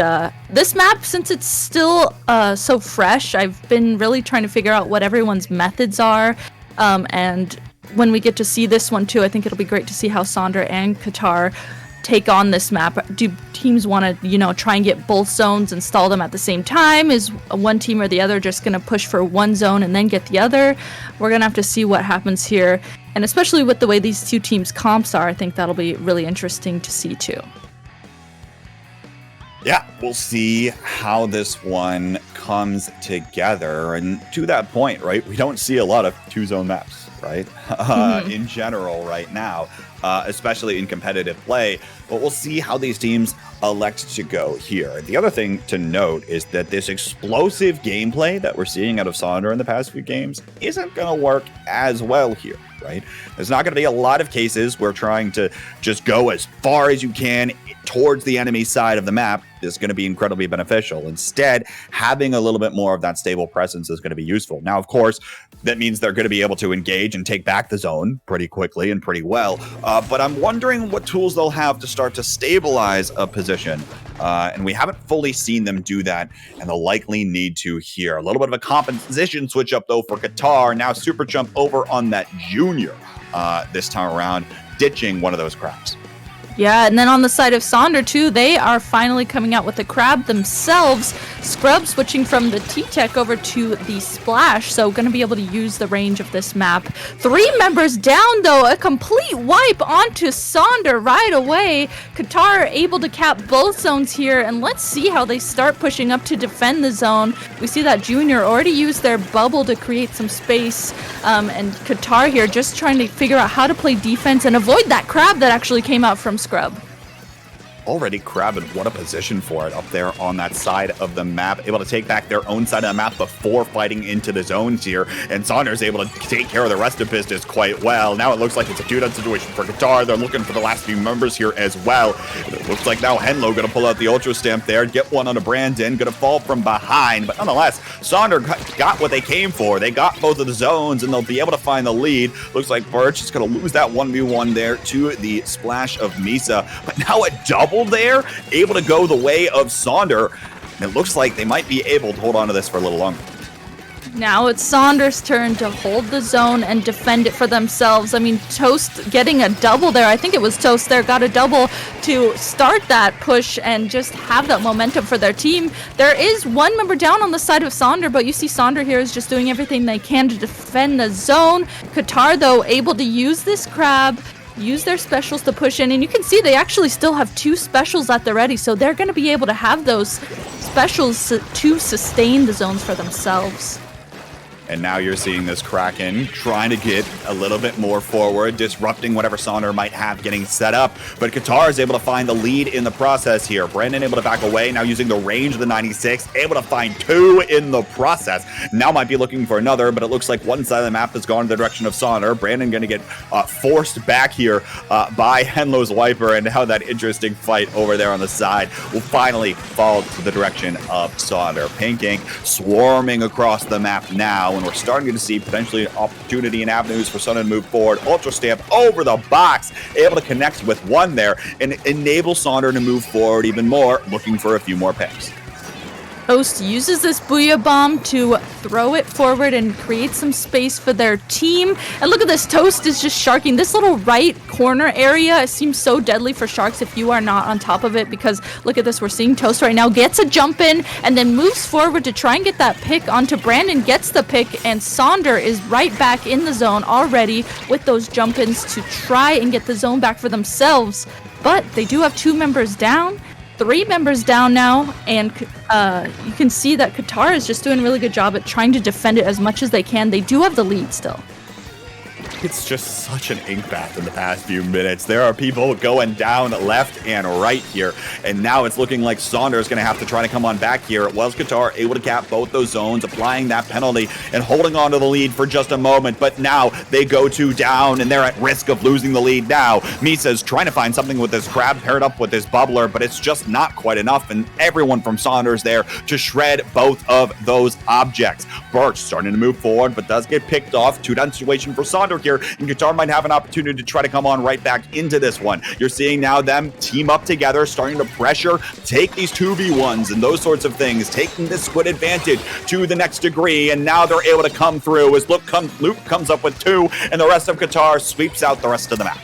this map, since it's still so fresh, I've been really trying to figure out what everyone's methods are. And when we get to see this one too, I think it'll be great to see how Sonder and Qatar take on this map. Do teams want to, try and get both zones, install them at the same time? Is one team or the other just going to push for one zone and then get the other? We're going to have to see what happens here. And especially with the way these two teams' comps are, I think that'll be really interesting to see too. Yeah, we'll see how this one comes together. And to that point, right, we don't see a lot of two-zone maps, right, in general right now, especially in competitive play. But we'll see how these teams elect to go here. And the other thing to note is that this explosive gameplay that we're seeing out of Sonder in the past few games isn't going to work as well here, right? There's not going to be a lot of cases where trying to just go as far as you can towards the enemy side of the map is going to be incredibly beneficial. Instead, having a little bit more of that stable presence is going to be useful. Now, of course, that means they're going to be able to engage and take back the zone pretty quickly and pretty well. But I'm wondering what tools they'll have to start to stabilize a position. And we haven't fully seen them do that, and they'll likely need to here. A little bit of a composition switch up, though, for Qatar. Now super jump over on that Junior this time around, ditching one of those crabs. Yeah, and then on the side of Sonder too, they are finally coming out with the crab themselves. Scrub switching from the T-Tech over to the Splash, so going to be able to use the range of this map. 3 members down though, a complete wipe onto Sonder right away. Qatar able to cap both zones here, and let's see how they start pushing up to defend the zone. We see that Junior already used their bubble to create some space, and Qatar here just trying to figure out how to play defense and avoid that crab that actually came out from Scrub. Already Crab in what a position for it up there on that side of the map, able to take back their own side of the map before fighting into the zones here, and Sonder's able to take care of the rest of business quite well. Now it looks like it's a 2-down situation for Qatar. They're looking for the last few members here as well. It looks like now Henlo gonna pull out the Ultra Stamp there, get one on a Brandon, gonna fall from behind, but nonetheless, Sonder got what they came for. They got both of the zones, and they'll be able to find the lead. Looks like Birch is gonna lose that 1v1 there to the Splash of Misa, but now a double there, able to go the way of Sonder. And it looks like they might be able to hold on to this for a little longer. Now it's Sonder's turn to hold the zone and defend it for themselves. I mean, Toast getting a double there. I think it was Toast there, got a double to start that push and just have that momentum for their team. There is one member down on the side of Sonder, but you see Sonder here is just doing everything they can to defend the zone. Qatar, though, able to use this crab, use their specials to push in, and you can see they actually still have 2 specials at the ready, so they're going to be able to have those specials to sustain the zones for themselves. And now you're seeing this Kraken trying to get a little bit more forward, disrupting whatever Sonder might have getting set up. But Qatar is able to find the lead in the process here. Brandon able to back away, now using the range of the 96, able to find 2 in the process. Now might be looking for another, but it looks like one side of the map has gone in the direction of Sonder. Brandon going to get forced back here by Henlo's Wiper, and now that interesting fight over there on the side will finally fall to the direction of Sonder. Pink Ink swarming across the map now, and we're starting to see potentially an opportunity and avenues for Sonder to move forward. Ultra Stamp over the box, able to connect with one there and enable Sonder to move forward even more, looking for a few more picks. Toast uses this Booyah Bomb to throw it forward and create some space for their team. And look at this, Toast is just sharking. This little right corner area seems so deadly for sharks if you are not on top of it, because look at this, we're seeing Toast right now gets a jump in and then moves forward to try and get that pick onto Brandon, gets the pick, and Sonder is right back in the zone already with those jump ins to try and get the zone back for themselves. But they do have 2 members down. 3 members down now, and you can see that Qatar is just doing a really good job at trying to defend it as much as they can. They do have the lead still. It's just such an ink bath in the past few minutes. There are people going down left and right here, and now it's looking like Sonder is going to have to try to come on back here. It was Qatar able to cap both those zones, applying that penalty and holding on to the lead for just a moment, but now they go 2 down, and they're at risk of losing the lead now. Misa's trying to find something with this crab paired up with this bubbler, but it's just not quite enough, and everyone from Sonder's there to shred both of those objects. Birch starting to move forward, but does get picked off. 2-down situation for Sonder here, and Qatar might have an opportunity to try to come on right back into this one. You're seeing now them team up together, starting to pressure, take these 2v1s and those sorts of things, taking this squid advantage to the next degree, and now they're able to come through as Luke comes up with 2, and the rest of Qatar sweeps out the rest of the map.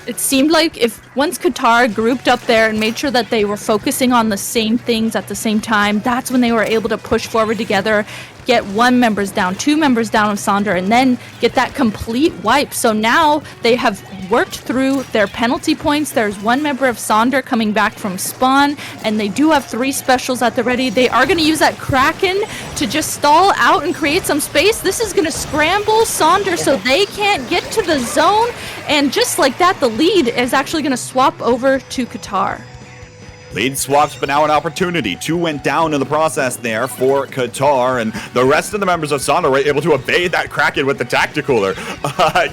It seemed like if once Qatar grouped up there and made sure that they were focusing on the same things at the same time, that's when they were able to push forward together, get 1 members down, 2 members down of Sonder, and then get that complete wipe. So now they have worked through their penalty points. There's 1 member of Sonder coming back from spawn, and they do have 3 specials at the ready. They are going to use that Kraken to just stall out and create some space. This is going to scramble Sonder so they can't get to the zone, and just like that, the lead is actually going to swap over to Qatar. Lead swaps, but now an opportunity. 2 went down in the process there for Qatar, and the rest of the members of Sonder were able to evade that Kraken with the Tacticooler,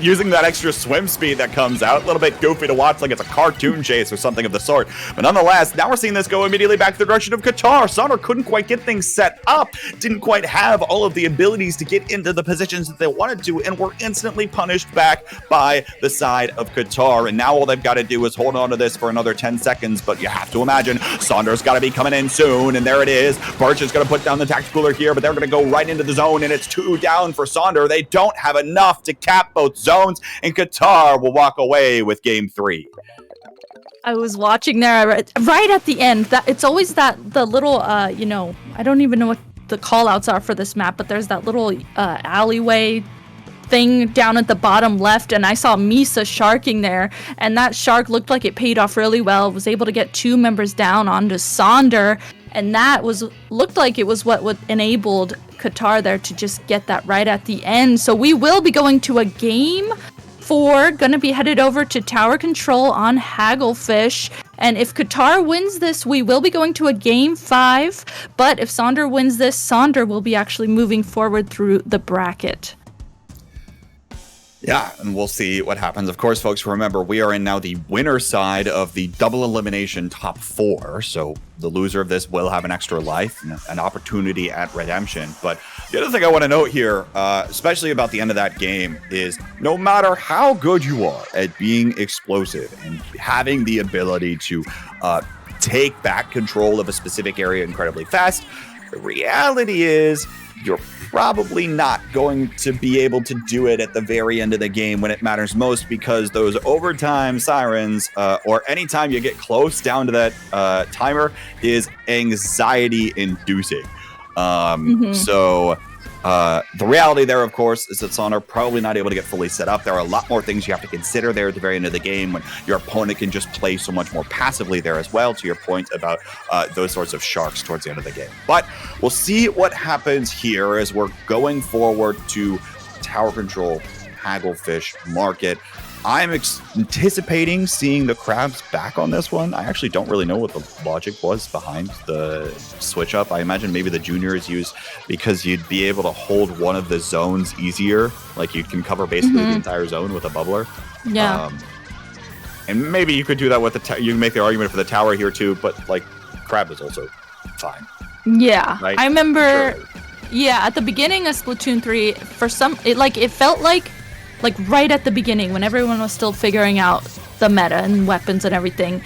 using that extra swim speed that comes out. A little bit goofy to watch, like it's a cartoon chase or something of the sort. But nonetheless, now we're seeing this go immediately back to the direction of Qatar. Sonder couldn't quite get things set up, didn't quite have all of the abilities to get into the positions that they wanted to, and were instantly punished back by the side of Qatar. And now all they've got to do is hold on to this for another 10 seconds, but you have to imagine Sonder's got to be coming in soon, and there it is. Birch is going to put down the Tacticooler here, but they're going to go right into the zone, and it's 2 down for Sonder. They don't have enough to cap both zones, and Qatar will walk away with game 3. I was watching there right at the end. That it's always the little I don't even know what the call outs are for this map, but there's that little alleyway thing down at the bottom left, and I saw Misa sharking there, and that shark looked like it paid off really well. Was able to get 2 members down onto Sonder, and that looked like it was what enabled Qatar there to just get that right at the end. So we will be going to a game 4, gonna be headed over to tower control on Hagglefish. And if Qatar wins this, we will be going to a game 5. But if Sonder wins this, Sonder will be actually moving forward through the bracket. Yeah, and we'll see what happens. Of course, folks, remember, we are in now the winner side of the double elimination top 4. So the loser of this will have an extra life, an opportunity at redemption. But the other thing I want to note here, especially about the end of that game, is no matter how good you are at being explosive and having the ability to take back control of a specific area incredibly fast, the reality is you're probably not going to be able to do it at the very end of the game when it matters most, because those overtime sirens or anytime you get close down to that timer is anxiety inducing. So The reality there, of course, is that Sonder probably not able to get fully set up. There are a lot more things you have to consider there at the very end of the game when your opponent can just play so much more passively there as well, to your point about those sorts of sharks towards the end of the game. But we'll see what happens here as we're going forward to tower control, hagglefish market. I'm anticipating seeing the crabs back on this one. I actually don't really know what the logic was behind the switch up. I imagine maybe the junior is used because you'd be able to hold one of the zones easier. Like you can cover basically the entire zone with a bubbler. Yeah. And maybe you could do that with the you can make the argument for the tower here too, but like crab is also fine. Yeah. Right? I remember Sure. yeah, at the beginning of Splatoon 3, it felt like right at the beginning when everyone was still figuring out the meta and weapons and everything,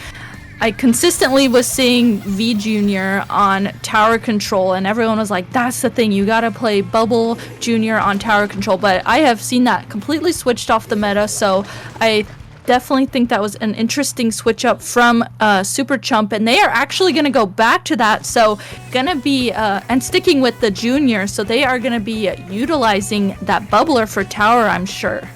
I consistently was seeing V Junior on tower control, and everyone was like, that's the thing, you gotta play Bubble Junior on tower control. But I have seen that completely switched off the meta, so I definitely think that was an interesting switch up from Super Chump, and they are actually going to go back to that. So gonna be and sticking with the junior, so they are going to be utilizing that bubbler for tower, I'm sure.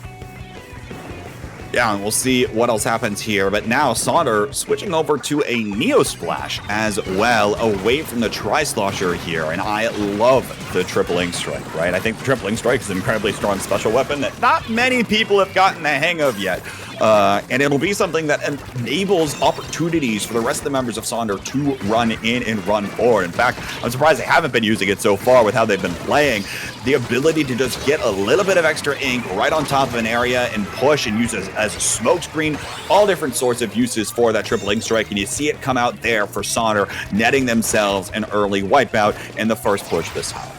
Yeah, and we'll see what else happens here. But now Sonder switching over to a Neo Splash as well, away from the Tri-Slosher here. And I love the Triple Ink Strike, right? I think the Triple Ink Strike is an incredibly strong special weapon that not many people have gotten the hang of yet. And it'll be something that enables opportunities for the rest of the members of Sonder to run in and run forward. In fact, I'm surprised they haven't been using it so far with how they've been playing. The ability to just get a little bit of extra ink right on top of an area and push and use as a smoke screen, all different sorts of uses for that Triple Ink Strike, and you see it come out there for Sonder, netting themselves an early wipeout in the first push this time.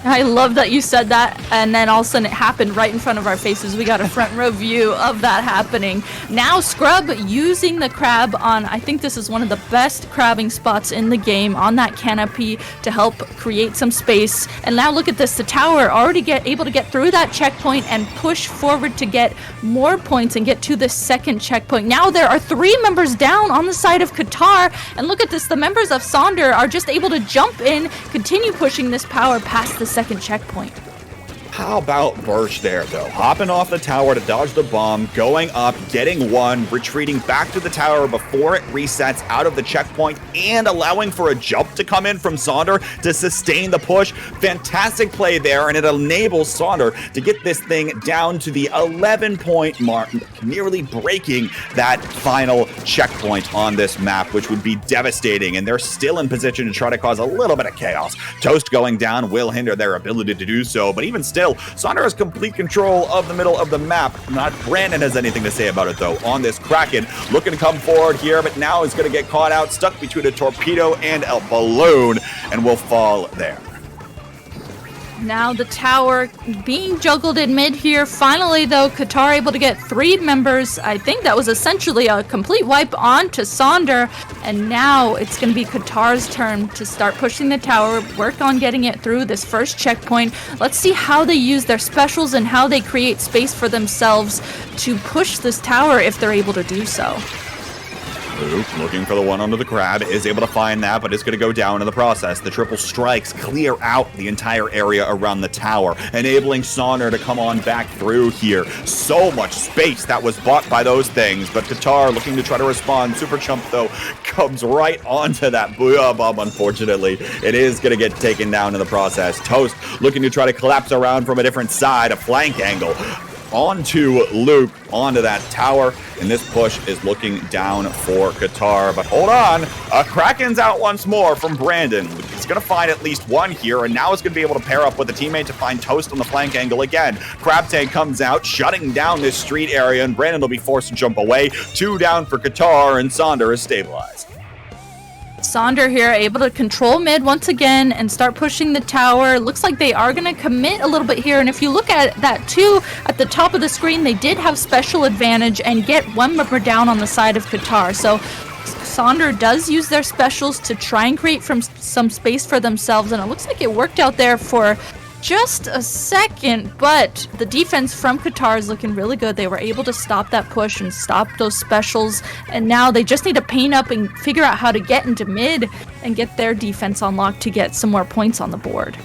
I love that you said that, and then all of a sudden it happened right in front of our faces. We got a front row view of that happening. Now Scrub using the crab on, I think this is one of the best crabbing spots in the game, on that canopy to help create some space. And now look at this, the tower already able to get through that checkpoint and push forward to get more points and get to the second checkpoint. Now there are 3 members down on the side of Qatar, and look at this, the members of Sonder are just able to jump in, continue pushing this power past the second checkpoint. How about Birch there, though? Hopping off the tower to dodge the bomb, going up, getting one, retreating back to the tower before it resets out of the checkpoint, and allowing for a jump to come in from Sonder to sustain the push. Fantastic play there, and it enables Sonder to get this thing down to the 11-point mark, nearly breaking that final checkpoint on this map, which would be devastating, and they're still in position to try to cause a little bit of chaos. Toast going down will hinder their ability to do so, but even still, Sonder has complete control of the middle of the map. Not Brandon has anything to say about it, though, on this Kraken. Looking to come forward here, but now is going to get caught out, stuck between a torpedo and a balloon, and will fall there. Now the tower being juggled in mid here. Finally, though, Qatar able to get 3 members. I think that was essentially a complete wipe onto Sonder. And now it's going to be Qatar's turn to start pushing the tower, work on getting it through this first checkpoint. Let's see how they use their specials and how they create space for themselves to push this tower if they're able to do so. Luke, looking for the one under the crab, is able to find that, but is going to go down in the process. The triple strikes clear out the entire area around the tower, enabling Sonder to come on back through here. So much space that was bought by those things, but Qatar looking to try to respond. Super Chump, though, comes right onto that Booyah Bomb, unfortunately. It is going to get taken down in the process. Toast looking to try to collapse around from a different side, a flank angle. Onto Luke, onto that tower, and this push is looking down for Qatar. But hold on, a Kraken's out once more from Brandon. He's going to find at least one here, and now he's going to be able to pair up with a teammate to find Toast on the flank angle again. Crab Tank comes out, shutting down this street area, and Brandon will be forced to jump away. 2 down for Qatar, and Sonder is stabilized. Sonder here able to control mid once again and start pushing the tower. Looks like they are going to commit a little bit here, and if you look at that too, at the top of the screen, they did have special advantage and get one member down on the side of Qatar. So Sonder does use their specials to try and create some space for themselves, and it looks like it worked out there for just a second, but the defense from Qatar is looking really good. They were able to stop that push and stop those specials, and now they just need to paint up and figure out how to get into mid and get their defense unlocked to get some more points on the board.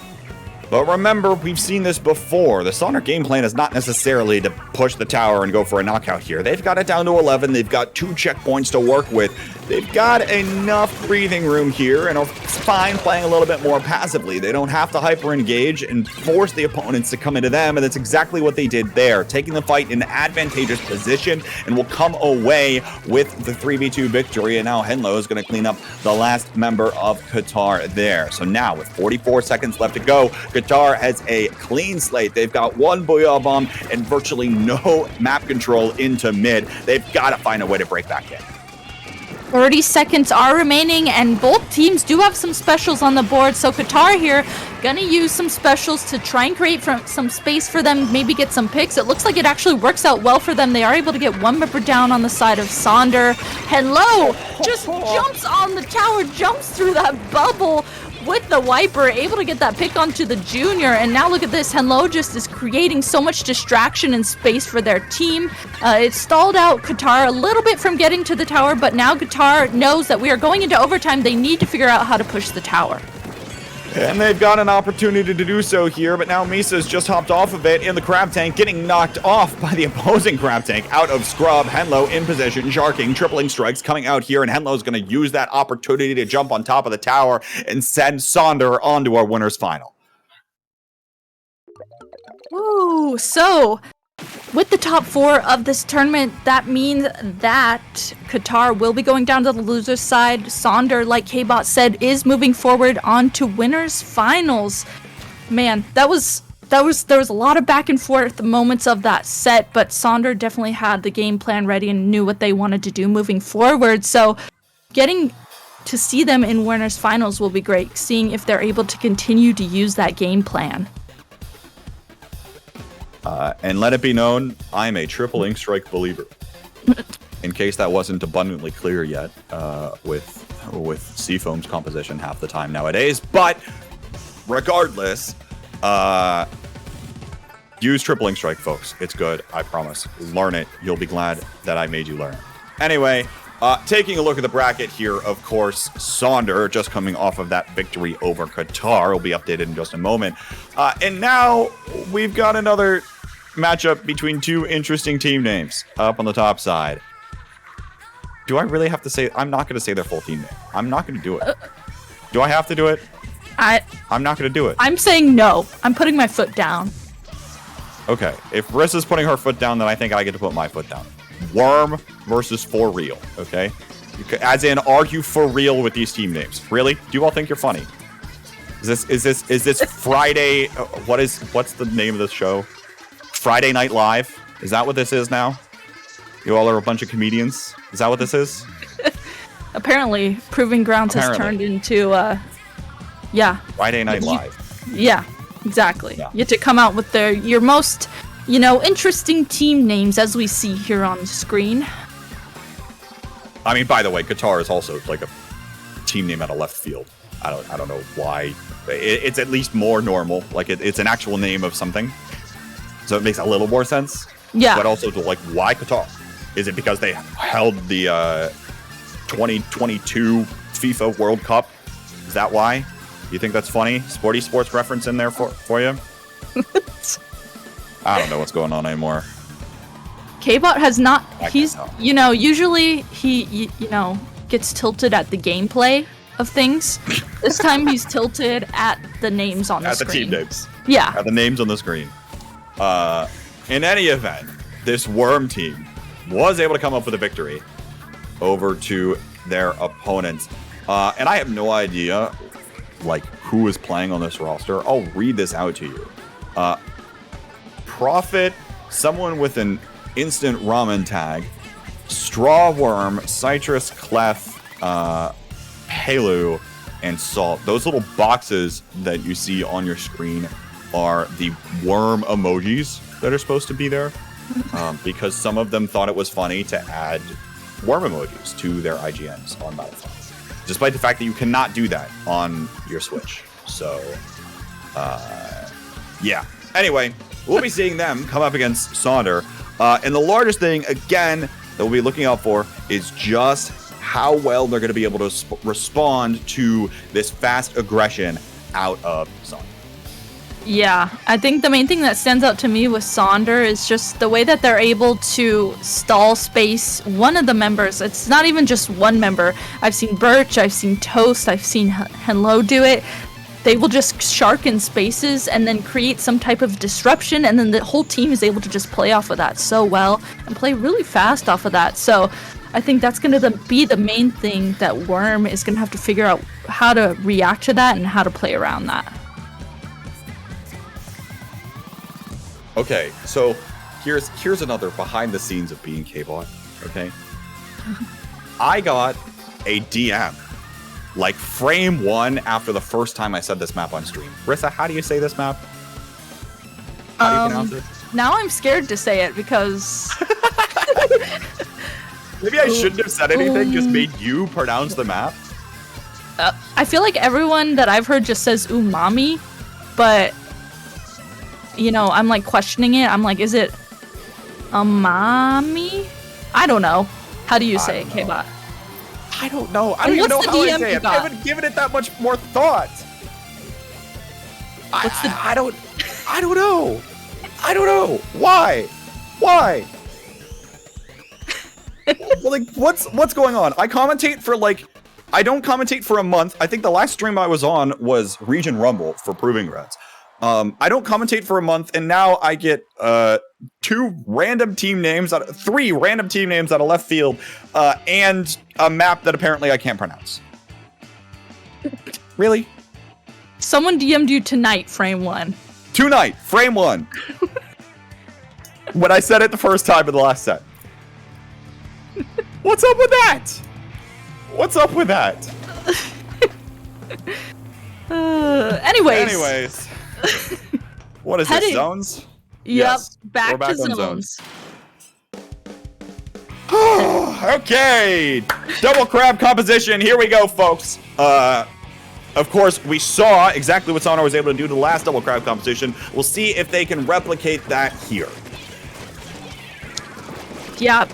But remember, we've seen this before. The Sonder game plan is not necessarily to push the tower and go for a knockout here. They've got it down to 11. They've got 2 checkpoints to work with. They've got enough breathing room here and are fine playing a little bit more passively. They don't have to hyper-engage and force the opponents to come into them, and that's exactly what they did there, taking the fight in an advantageous position, and will come away with the 3v2 victory. And now Henlo is going to clean up the last member of Qatar there. So now, with 44 seconds left to go, Qatar has a clean slate. They've got 1 Booyah Bomb and virtually no map control into mid. They've got to find a way to break back in. 30 seconds are remaining, and both teams do have some specials on the board. So Qatar here gonna use some specials to try and create some space for them, maybe get some picks. It looks like it actually works out well for them. They are able to get 1 member down on the side of Sonder. Henlo just jumps on the tower, jumps through that bubble with the wiper, able to get that pick onto the junior. And now look at this, Henlo just is creating so much distraction and space for their team. It stalled out Qatar a little bit from getting to the tower, but now Qatar knows that we are going into overtime. They need to figure out how to push the tower. And they've got an opportunity to do so here, but now Misa's just hopped off of it in the crab tank, getting knocked off by the opposing crab tank out of scrub. Henlo in position, sharking, tripling strikes coming out here, and Henlo's going to use that opportunity to jump on top of the tower and send Sonder onto our winners final. Ooh, so with the top 4 of this tournament, that means that Qatar will be going down to the loser's side. Sonder, like K-Bot said, is moving forward on to winners finals. Man, there was a lot of back and forth moments of that set, but Sonder definitely had the game plan ready and knew what they wanted to do moving forward. So getting to see them in winners finals will be great, seeing if they're able to continue to use that game plan. And let it be known, I'm a triple ink strike believer. In case that wasn't abundantly clear yet, with Seafoam's composition half the time nowadays. But regardless, use triple ink strike, folks. It's good, I promise. Learn it. You'll be glad that I made you learn it. Anyway, taking a look at the bracket here, of course, Sonder, just coming off of that victory over Qatar, will be updated in just a moment. And now we've got another matchup between 2 interesting team names up on the top side. Do I really have to say? I'm not going to say their full team name. I'm not going to do it. Do I have to do it? I'm not going to do it. I'm saying no. I'm putting my foot down. Okay. If Rissa's putting her foot down, then I think I get to put my foot down. Worm versus For Real, okay? As in, are you for real with these team names? Really? Do you all think you're funny? Is this Friday? What's the name of this show? Friday Night Live? Is that what this is now? You all are a bunch of comedians? Is that what this is? Apparently, Proving Grounds has turned into, yeah. Friday Night Live. Yeah, exactly. Yeah. You have to come out with your most, interesting team names, as we see here on the screen. I mean, by the way, Qatar is also like a team name out of left field. I don't know why. It's at least more normal. Like it's an actual name of something, so it makes a little more sense. Yeah. But also, why Qatar? Is it because they held the 2022 FIFA World Cup? Is that why? You think that's funny? Sports reference in there for you? I don't know what's going on anymore. K-Bot has not. He's, usually he, gets tilted at the gameplay of things. This time he's tilted at the names on the screen. At the team names. Yeah. At the names on the screen. In any event, this Worm team was able to come up with a victory over to their opponents. And I have no idea, who is playing on this roster. I'll read this out to you. Prophet, someone with an instant ramen tag, Straw Worm, Citrus Clef, Palu, and Salt. Those little boxes that you see on your screen are the worm emojis that are supposed to be there, because some of them thought it was funny to add worm emojis to their IGNs on Battlefield, despite the fact that you cannot do that on your Switch. So, yeah. Anyway, we'll be seeing them come up against Sonder. And the largest thing, again, that we'll be looking out for is just how well they're going to be able to respond to this fast aggression out of Sonder. Yeah, I think the main thing that stands out to me with Sonder is just the way that they're able to stall space one of the members. It's not even just one member. I've seen Birch, I've seen Toast, I've seen Henlo do it. They will just shark in spaces and then create some type of disruption, and then the whole team is able to just play off of that so well and play really fast off of that. So I think that's going to be the main thing that Worm is going to have to figure out how to react to that and how to play around that. Okay, so here's another behind the scenes of being K-Bot, okay? I got a DM, like frame 1 after the first time I said this map on stream. Rissa, how do you say this map? How do you pronounce it? Now I'm scared to say it because... Maybe I shouldn't have said anything, just made you pronounce the map? I feel like everyone that I've heard just says umami, but... You know, I'm like questioning it. I'm like, is it umami? I don't know. How do you say it, K-Bot? I don't know. I don't even know how I say it. I haven't given it that much more thought. I don't know. I don't know. Why? Like, what's going on? I commentate for like, I don't commentate for a month. I think the last stream I was on was Region Rumble for Proving Grounds. I don't commentate for a month, and now I get 3 random team names out of left field, and a map that apparently I can't pronounce. Really? Someone DM'd you tonight, frame 1. Tonight, frame 1. When I said it the first time in the last set. What's up with that? What's up with that? Anyways. What is this, zones? Yep, Yes, back we're back to on zones. Okay, double crab composition. Here we go, folks. Of course, we saw exactly what Sonder was able to do to the last double crab composition. We'll see if they can replicate that here. Yeah,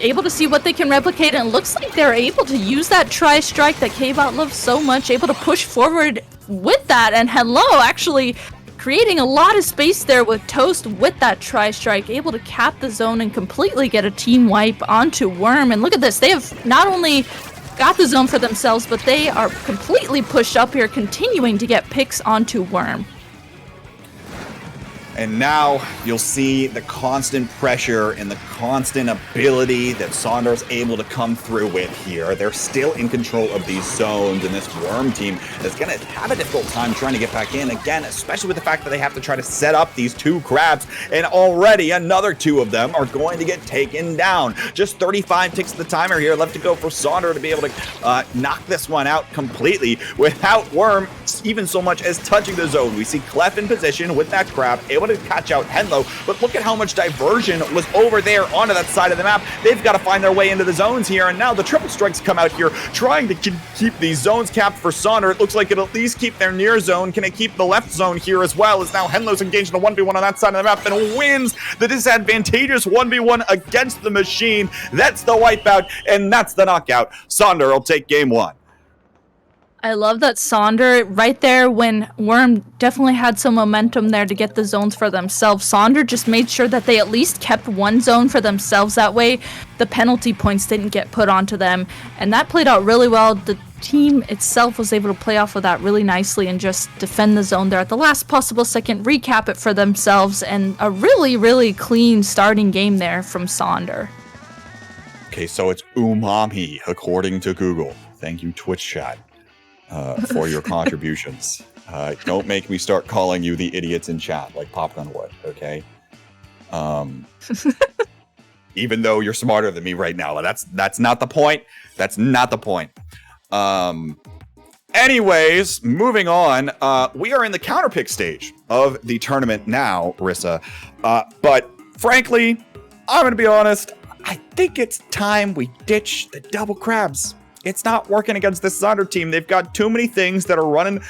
able to see what they can replicate, and it looks like they're able to use that tri-strike that K-Bot loves so much, able to push forward with that, and Hello actually creating a lot of space there with Toast with that tri-strike, able to cap the zone and completely get a team wipe onto Worm. And look at this, they have not only got the zone for themselves, but they are completely pushed up here, continuing to get picks onto Worm. And now you'll see the constant pressure and the constant ability that Sonder's able to come through with here. They're still in control of these zones, and this Worm team is going to have a difficult time trying to get back in again, especially with the fact that they have to try to set up these 2 crabs, and already another 2 of them are going to get taken down. Just 35 ticks of the timer here left to go for Sonder to be able to knock this one out completely without Worm even so much as touching the zone. We see Clef in position with that crab, able to catch out Henlo, but look at how much diversion was over there onto that side of the map. They've got to find their way into the zones here, and now the triple strikes come out here, trying to keep these zones capped for Sonder. It looks like it'll at least keep their near zone. Can it keep the left zone here as well, as now Henlo's engaged in a 1v1 on that side of the map and wins the disadvantageous 1v1 against the machine. That's the wipeout, and that's the knockout. Sonder will take game 1. I love that Sonder, right there when Worm definitely had some momentum there to get the zones for themselves, Sonder just made sure that they at least kept one zone for themselves. That way the penalty points didn't get put onto them, and that played out really well. The team itself was able to play off of that really nicely and just defend the zone there at the last possible second, recap it for themselves, and a really, really clean starting game there from Sonder. Okay, so it's umami according to Google. Thank you, Twitch chat. For your contributions. Don't make me start calling you the idiots in chat like Popgun would, okay? Even though you're smarter than me right now. That's not the point. That's not the point. Anyways, moving on. We are in the counterpick stage of the tournament now, Rissa. But frankly, I'm going to be honest. I think it's time we ditch the double crabs. It's not working against this Sonder team. They've got too many things that are running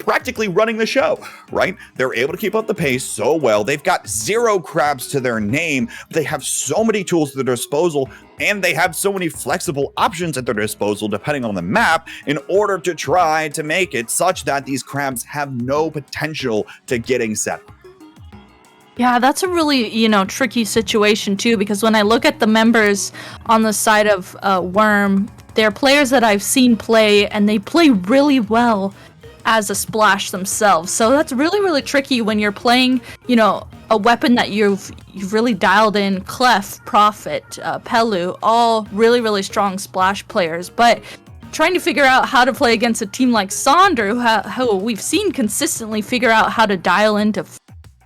practically running the show, right? They're able to keep up the pace so well. They've got 0 crabs to their name. They have so many tools at their disposal, and they have so many flexible options at their disposal depending on the map in order to try to make it such that these crabs have no potential to getting set. Yeah, that's a really, tricky situation too, because when I look at the members on the side of Worm, they're players that I've seen play, and they play really well as a splash themselves. So that's really, really tricky when you're playing, a weapon that you've really dialed in. Clef, Prophet, Pelu, all really, really strong splash players. But trying to figure out how to play against a team like Sonder, who we've seen consistently figure out how to dial into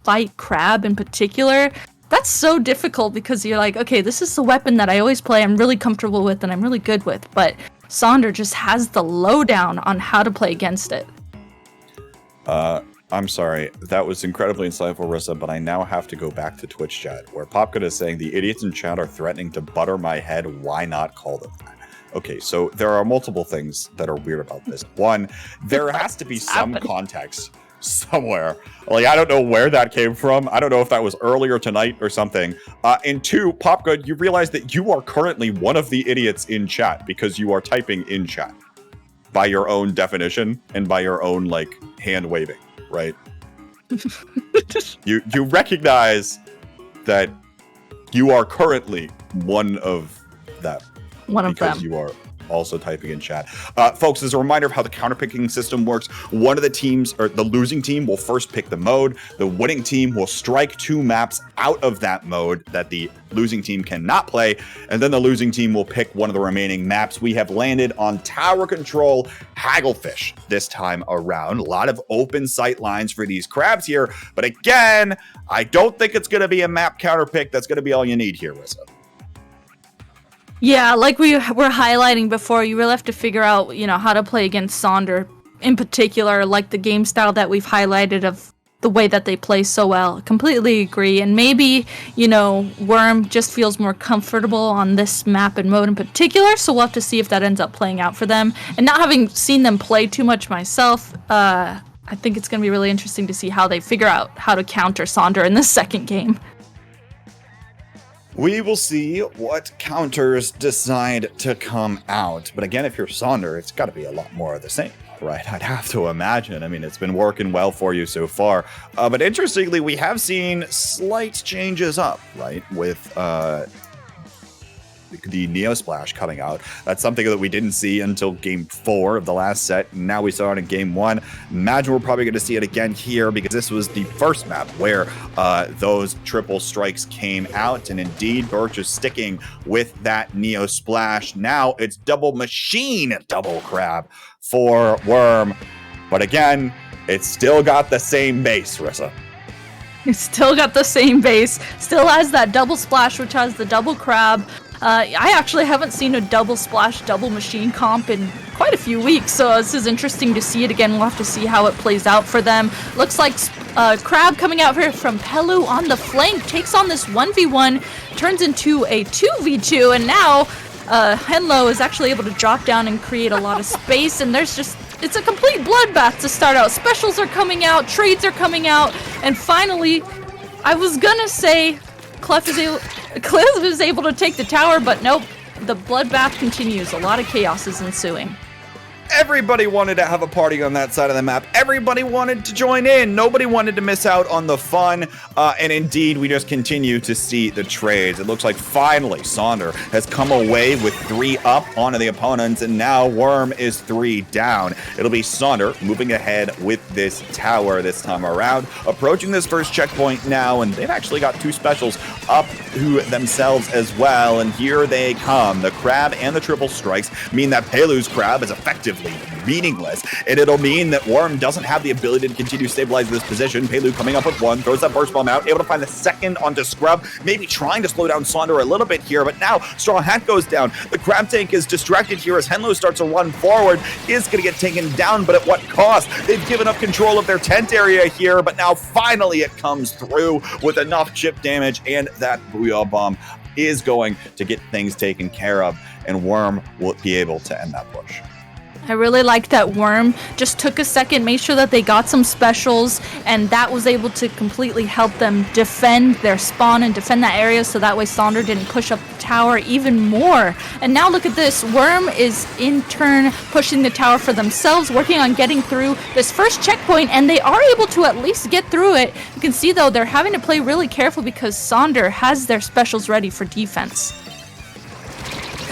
fight crab in particular, that's so difficult, because you're like, okay, this is the weapon that I always play, I'm really comfortable with and I'm really good with, but Sonder just has the lowdown on how to play against it. I'm sorry, that was incredibly insightful, Rissa, but I now have to go back to Twitch chat, where Popgood is saying the idiots in chat are threatening to butter my head. Why not call them that? Okay, so there are multiple things that are weird about this. One, there has to be some context somewhere. Like, I don't know where that came from. I don't know if that was earlier tonight or something. And 2, Popgood, you realize that you are currently one of the idiots in chat because you are typing in chat by your own definition and by your own, hand waving, right? You recognize that you are currently one of them. One of them. Because you are also typing in chat. Folks, as a reminder of how the counterpicking system works, one of the teams, or the losing team, will first pick the mode. The winning team will strike 2 maps out of that mode that the losing team cannot play, and then the losing team will pick one of the remaining maps. We have landed on Tower Control Hagglefish this time around. A lot of open sight lines for these crabs here, but again, I don't think it's going to be a map counterpick. That's going to be all you need here, Rissa. Yeah, like we were highlighting before, you really have to figure out, how to play against Sonder in particular, like the game style that we've highlighted of the way that they play so well. Completely agree. And maybe, Worm just feels more comfortable on this map and mode in particular, so we'll have to see if that ends up playing out for them. And not having seen them play too much myself, I think it's going to be really interesting to see how they figure out how to counter Sonder in this second game. We will see what counters decide to come out. But again, if you're Sonder, it's got to be a lot more of the same, right? I'd have to imagine. I mean, it's been working well for you so far. But interestingly, we have seen slight changes up, right? With the Neo Splash coming out. That's something that we didn't see until game 4 of the last set. Now we saw it in game 1. Imagine we're probably going to see it again here, because this was the first map where those triple strikes came out. And indeed, Birch is sticking with that Neo Splash. Now it's double machine, double crab for Worm. But again, it's still got the same base, Rissa. It's still got the same base. Still has that double splash, which has the double crab. I actually haven't seen a double splash, double machine comp in quite a few weeks, so this is interesting to see it again. We'll have to see how it plays out for them. Looks like Crab coming out here from Pelu on the flank, takes on this 1v1, turns into a 2v2, and now Henlo is actually able to drop down and create a lot of space, and it's a complete bloodbath to start out. Specials are coming out, trades are coming out, and finally, I was gonna say Clef is able to take the tower, but nope. The bloodbath continues. A lot of chaos is ensuing. Everybody wanted to have a party on that side of the map. Everybody wanted to join in. Nobody wanted to miss out on the fun. And indeed, we just continue to see the trades. It looks like finally Sonder has come away with 3 up onto the opponents, and now Worm is 3 down. It'll be Sonder moving ahead with this tower this time around, approaching this first checkpoint now, and they've actually got 2 specials up to themselves as well. And here they come. The crab and the triple strikes mean that Pelu's crab is effectively meaningless, and it'll mean that Worm doesn't have the ability to continue to stabilize this position. Pelu coming up with 1, throws that burst bomb out, able to find the second onto Scrub, maybe trying to slow down Sonder a little bit here, but now Straw Hat goes down. The crab tank is distracted here as Henlo starts to run forward, is going to get taken down, but at what cost? They've given up control of their tent area here, but now finally it comes through with enough chip damage, and that Booyah Bomb is going to get things taken care of, and Worm will be able to end that push. I really like that Worm just took a second, made sure that they got some specials, and that was able to completely help them defend their spawn and defend that area, so that way Sonder didn't push up the tower even more. And now look at this, Worm is in turn pushing the tower for themselves, working on getting through this first checkpoint, and they are able to at least get through it. You can see though, they're having to play really careful because Sonder has their specials ready for defense.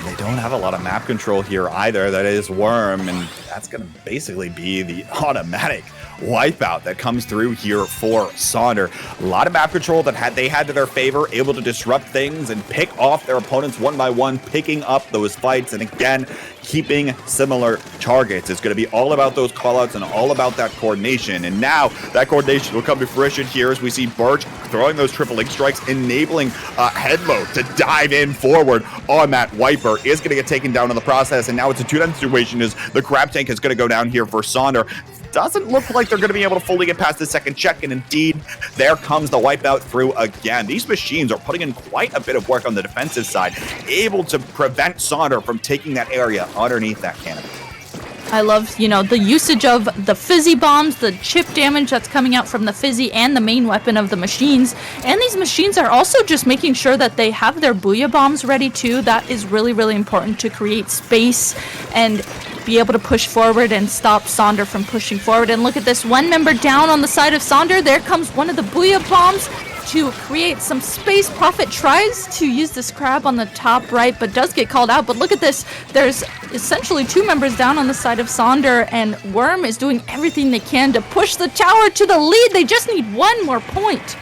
They don't have a lot of map control here either. That is Worm, and that's going to basically be the automatic wipeout that comes through here for Sonder. A lot of map control that they had to their favor, able to disrupt things and pick off their opponents one by one, picking up those fights, and again, keeping similar targets. It's going to be all about those callouts and all about that coordination. And now that coordination will come to fruition here as we see Birch throwing those triple link strikes, enabling Headlow to dive in forward on that Wiper. Is going to get taken down in the process, and now it's a 2-down situation as the Crab Tank is going to go down here for Sonder. Doesn't look like they're going to be able to fully get past the second check, and indeed, there comes the wipeout through again. These machines are putting in quite a bit of work on the defensive side, able to prevent Sonder from taking that area underneath that canopy. I love, the usage of the fizzy bombs, the chip damage that's coming out from the fizzy and the main weapon of the machines. And these machines are also just making sure that they have their booyah bombs ready too. That is really, really important to create space and be able to push forward and stop Sonder from pushing forward. And look at this, one member down on the side of Sonder. There comes one of the booyah bombs to create some space. Prophet tries to use this crab on the top right, but does get called out. But look at this, there's essentially 2 members down on the side of Sonder, and Worm is doing everything they can to push the tower to the lead. They just need 1 more point.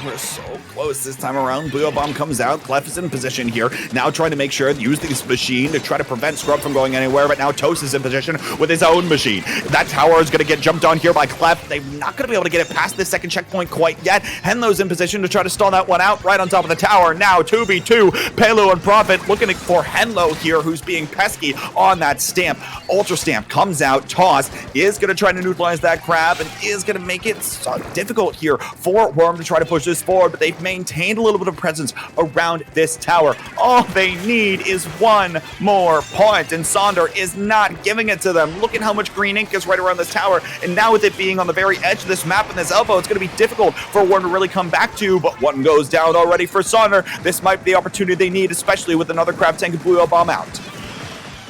We're so close this time around. Booyah Bomb comes out. Clef is in position here. Now trying to make sure to use this machine to try to prevent Scrub from going anywhere, but now Toast is in position with his own machine. That tower is going to get jumped on here by Clef. They're not going to be able to get it past this second checkpoint quite yet. Henlo's in position to try to stall that one out right on top of the tower. Now 2v2. Pelu and Prophet looking for Henlo here, who's being pesky on that stamp. Ultra Stamp comes out. Toss is going to try to neutralize that crab and is going to make it so difficult here for Worm to try to push this forward, but they've maintained a little bit of presence around this tower. All they need is 1 more point, and Sonder is not giving it to them. Look at how much green ink is right around this tower, and now with it being on the very edge of this map and this elbow, it's going to be difficult for Worm to really come back to, but 1 goes down already for Sonder. This might be the opportunity they need, especially with another Crab Tank and Booyah Bomb out.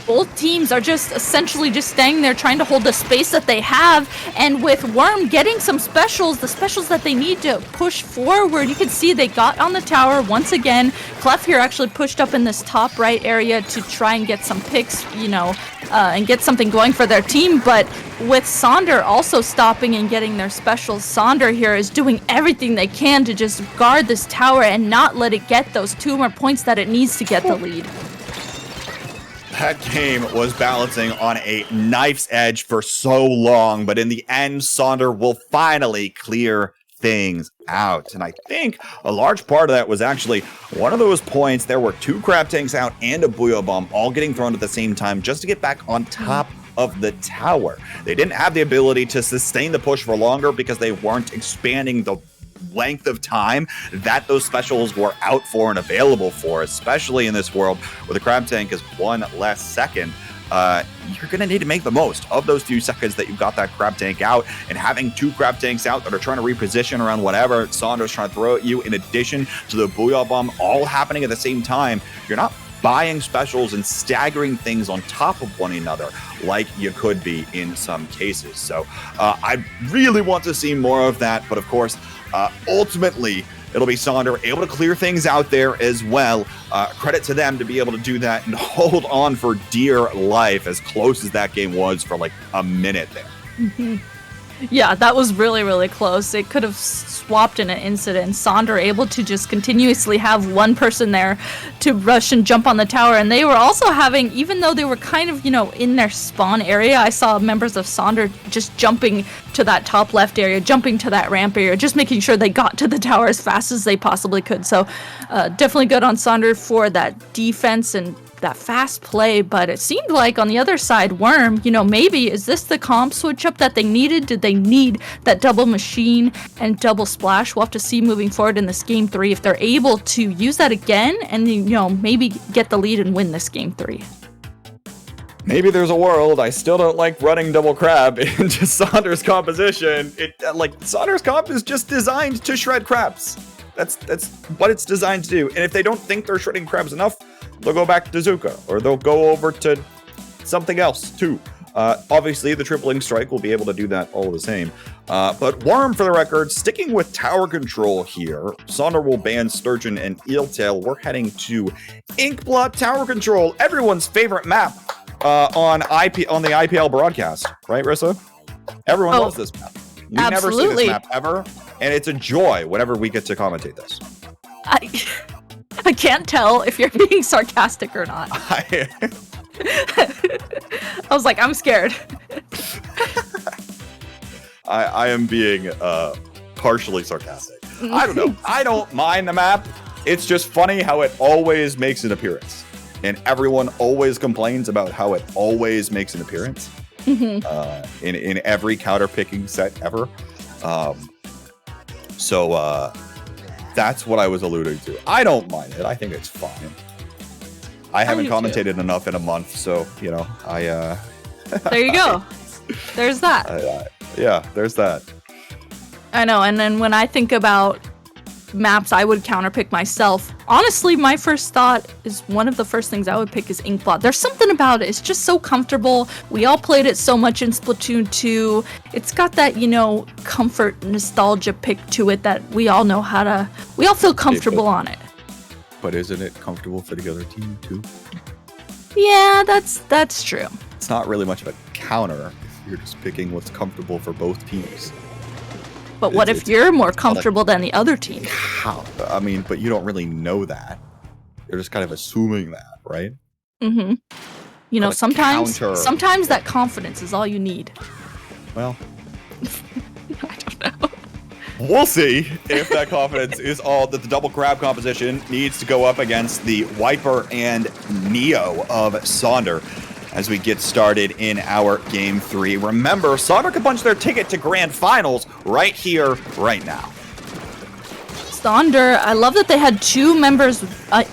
Both teams are just essentially just staying there trying to hold the space that they have, and with Worm getting some specials, the specials that they need to push forward, you can see they got on the tower once again. Clef here actually pushed up in this top right area to try and get some picks, and get something going for their team, but with Sonder also stopping and getting their specials, Sonder here is doing everything they can to just guard this tower and not let it get those 2 more points that it needs to get the lead. That game was balancing on a knife's edge for so long, but in the end, Sonder will finally clear things out. And I think a large part of that was actually one of those points. There were 2 Crab Tanks out and a Booyah Bomb all getting thrown at the same time just to get back on top of the tower. They didn't have the ability to sustain the push for longer because they weren't expanding the length of time that those specials were out for and available for, especially in this world where the Crab Tank is 1 less second. You're going to need to make the most of those few seconds that you've got that Crab Tank out, and having 2 Crab Tanks out that are trying to reposition around whatever Sonder's trying to throw at you, in addition to the Booyah Bomb all happening at the same time. You're not buying specials and staggering things on top of one another like you could be in some cases. So I really want to see more of that, but of course, ultimately, it'll be Sonder able to clear things out there as well. Credit to them to be able to do that and hold on for dear life, as close as that game was for like a minute there. Mm-hmm. Yeah, that was really, really close. It could have swapped in an incident. Sonder able to just continuously have 1 person there to rush and jump on the tower. And they were also having, even though they were kind of, in their spawn area, I saw members of Sonder just jumping to that top left area, jumping to that ramp area, just making sure they got to the tower as fast as they possibly could. So definitely good on Sonder for that defense and that fast play, but it seemed like on the other side, Worm, maybe is this the comp switch up that they needed? Did they need that double machine and double splash? We'll have to see moving forward in this game 3 if they're able to use that again and maybe get the lead and win this game 3. maybe there's a world. I still don't like running double crab into Sonder's composition. Sonder's comp is just designed to shred crabs. That's what it's designed to do. And if they don't think they're shredding crabs enough, they'll go back to Zuka, or they'll go over to something else too. Obviously, the tripling strike will be able to do that all the same. But Worm, for the record, sticking with tower control here. Sonder will ban Sturgeon and Eeltail. We're heading to Inkblot tower control, everyone's favorite map on the IPL broadcast, right, Rissa? Everyone loves this map. We never see this map ever, and it's a joy whenever we get to commentate this. I can't tell if you're being sarcastic or not. I was like, I'm scared. I am being partially sarcastic. I don't know. I don't mind the map. It's just funny how it always makes an appearance. And everyone always complains about how it always makes an appearance. Mm-hmm. In every counter picking set ever. So that's what I was alluding to. I don't mind it. I think it's fine. I haven't commentated enough in a month, so there you go. There's that. Yeah, there's that. I know, and then when I think about maps I would counterpick myself, honestly, my first thought is one of the first things I would pick is Inkblot. There's something about it. It's just so comfortable. We all played it so much in Splatoon 2. It's got that, comfort, nostalgia pick to it that we all know we all feel comfortable on it. But isn't it comfortable for the other team too? Yeah, that's true. It's not really much of a counter if you're just picking what's comfortable for both teams. But what if you're more comfortable than the other team? How? I mean, but you don't really know that. You're just kind of assuming that, right? Mm-hmm. Sometimes that confidence is all you need. Well, I don't know. We'll see if that confidence is all that the double crab composition needs to go up against the Wiper and Neo of Sonder as we get started in our Game 3. Remember, Sonder can punch their ticket to Grand Finals right here, right now. Sonder, I love that they had two members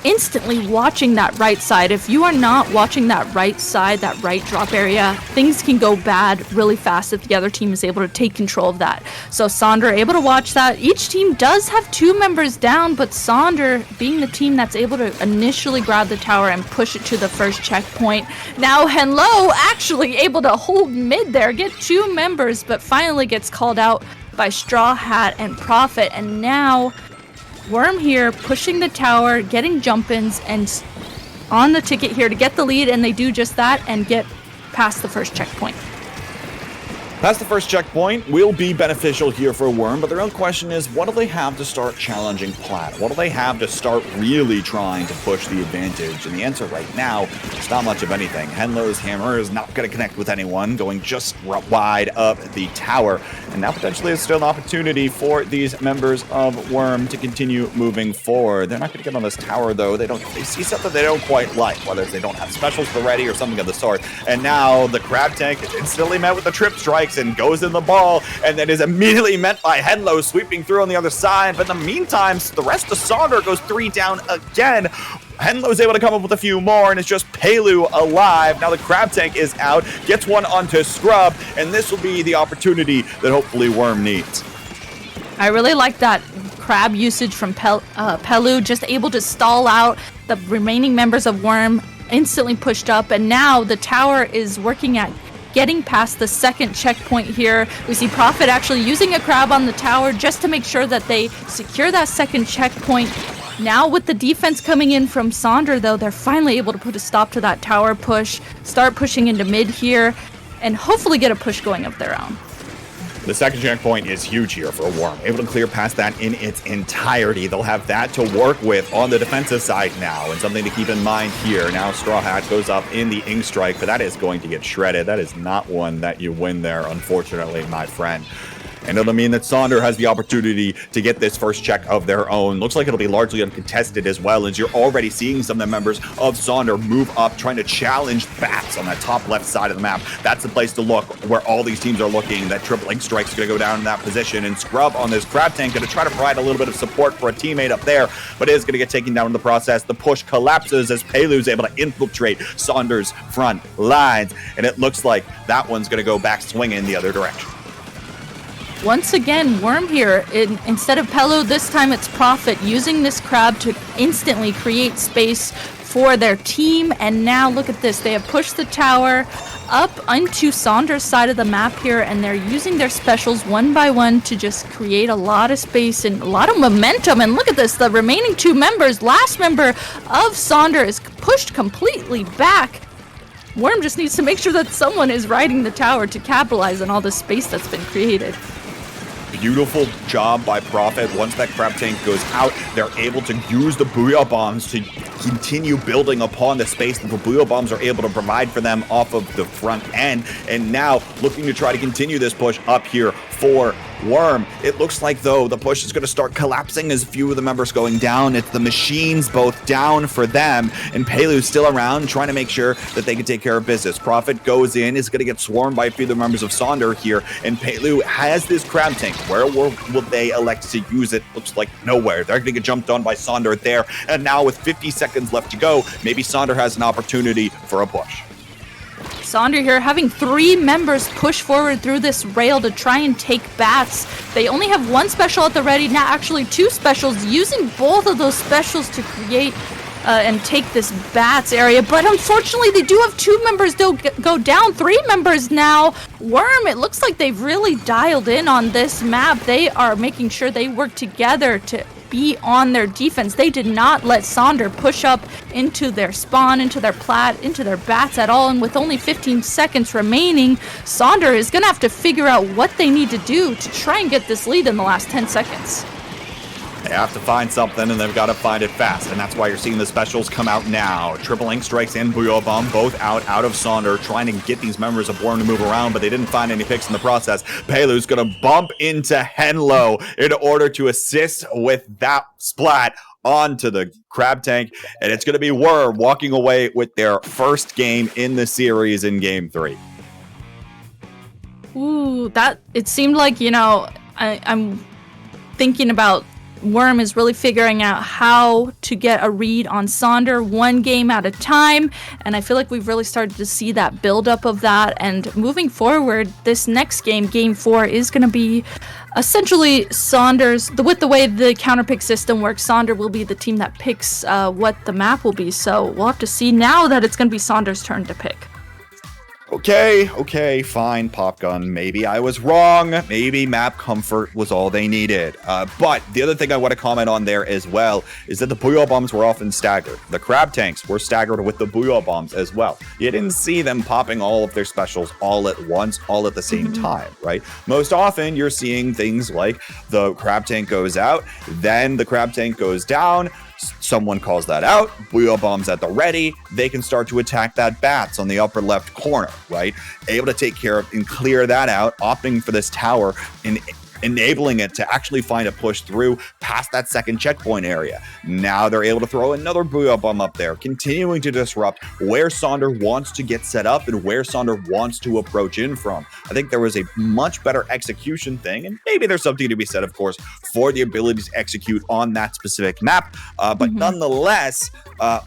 instantly watching that right side. If you are not watching that right side, that right drop area, things can go bad really fast if the other team is able to take control of that. So Sonder able to watch that. Each team does have two members down, but Sonder, being the team that's able to initially grab the tower and push it to the first checkpoint. Now Henlo actually able to hold mid there, get two members, but finally gets called out by Straw Hat and Prophet. And now Worm here pushing the tower, getting jump-ins, and on the ticket here to get the lead, and they do just that and get past the first checkpoint. Past the first checkpoint will be beneficial here for Worm, but the real question is, what do they have to start challenging Plat? What do they have to start really trying to push the advantage? And the answer right now is not much of anything. Henlo's hammer is not going to connect with anyone, going just wide up the tower. And now potentially is still an opportunity for these members of Worm to continue moving forward. They're not going to get on this tower, though. They see something they don't quite like, whether it's they don't have specials for ready or something of the sort. And now the Crab Tank is instantly met with the trip strikes and goes in the ball, and then is immediately met by Henlo sweeping through on the other side. But in the meantime, the rest of Sonder goes 3 down again. Henlo's able to come up with a few more, and it's just Pelu alive. Now the Crab Tank is out, gets one onto Scrub, and this will be the opportunity that hopefully Worm needs. I really like that crab usage from Pelu, just able to stall out the remaining members of Worm, instantly pushed up, and now the tower is working at getting past the second checkpoint here. We see Prophet actually using a crab on the tower just to make sure that they secure that second checkpoint. Now with the defense coming in from Sonder, though, they're finally able to put a stop to that tower push, start pushing into mid here, and hopefully get a push going of their own. The second checkpoint is huge here for Worm. Able to clear past that in its entirety. They'll have that to work with on the defensive side now, and something to keep in mind here. Now Straw Hat goes up in the Ink Strike, but that is going to get shredded. That is not one that you win there, unfortunately, my friend. And it'll mean that Sonder has the opportunity to get this first check of their own. Looks like it'll be largely uncontested as well, as you're already seeing some of the members of Sonder move up, trying to challenge bats on that top left side of the map. That's the place to look where all these teams are looking. That triple Ink Strike's going to go down in that position, and Scrub on this Crab Tank going to try to provide a little bit of support for a teammate up there, but is going to get taken down in the process. The push collapses as Palu's able to infiltrate Sonder's front lines, and it looks like that one's going to go back swinging the other direction. Once again, Worm here, instead of Pelu, this time it's Prophet using this crab to instantly create space for their team. And now look at this, they have pushed the tower up onto Sonder's side of the map here, and they're using their specials one by one to just create a lot of space and a lot of momentum. And look at this, the remaining two members, last member of Sonder is pushed completely back. Worm just needs to make sure that someone is riding the tower to capitalize on all the space that's been created. Beautiful job by Prophet. Once that Crab Tank goes out, they're able to use the Booyah Bombs to continue building upon the space that the Booyah Bombs are able to provide for them off of the front end. And now looking to try to continue this push up here for Worm. It looks like, though, the push is going to start collapsing as a few of the members going down. It's the machines both down for them, and Palu's still around trying to make sure that they can take care of business. Prophet goes in, is going to get swarmed by a few of the members of Sonder here, and Palu has this Crab Tank. Where will they elect to use it? Looks like nowhere. They're going to get jumped on by Sonder there, and now with 50 seconds left to go, maybe Sonder has an opportunity for a push. Sonder here having three members push forward through this rail to try and take bats. They only have one special at the ready, now actually two specials, using both of those specials to create and take this bats area. But unfortunately, they do have two members go down, three members now. Worm, it looks like they've really dialed in on this map. They are making sure they work together to be on their defense. They did not let Sonder push up into their spawn, into their plat, into their bats at all. And with only 15 seconds remaining, Sonder is going to have to figure out what they need to do to try and get this lead in the last 10 seconds. They have to find something, and they've got to find it fast, and that's why you're seeing the specials come out now. Triple Ink Strikes and Booyah Bomb both out of Sonder, trying to get these members of Worm to move around, but they didn't find any picks in the process. Palu's going to bump into Henlo in order to assist with that splat onto the Crab Tank, and it's going to be Worm walking away with their first game in the series in Game 3. Ooh, that, it seemed like, I'm thinking about Worm is really figuring out how to get a read on Sonder one game at a time, and I feel like we've really started to see that buildup of that. And moving forward, this next game, Game 4, is going to be essentially Sonder's, with the way the counterpick system works, Sonder will be the team that picks what the map will be, so we'll have to see now that it's going to be Sonder's turn to pick. Okay, fine, Popgun. Maybe I was wrong. Maybe map comfort was all they needed. But the other thing I want to comment on there as well is that the Booyah Bombs were often staggered. The Crab Tanks were staggered with the Booyah Bombs as well. You didn't see them popping all of their specials all at once, all at the same time, right? Most often, you're seeing things like the Crab Tank goes out, then the Crab Tank goes down, someone calls that out, Booyah Bombs at the ready, they can start to attack that bats on the upper left corner, right? Able to take care of and clear that out, opting for this tower and enabling it to actually find a push through past that second checkpoint area. Now they're able to throw another Booyah Bomb up there, continuing to disrupt where Sonder wants to get set up and where Sonder wants to approach in from. I think there was a much better execution thing, and maybe there's something to be said, of course, for the ability to execute on that specific map. But nonetheless,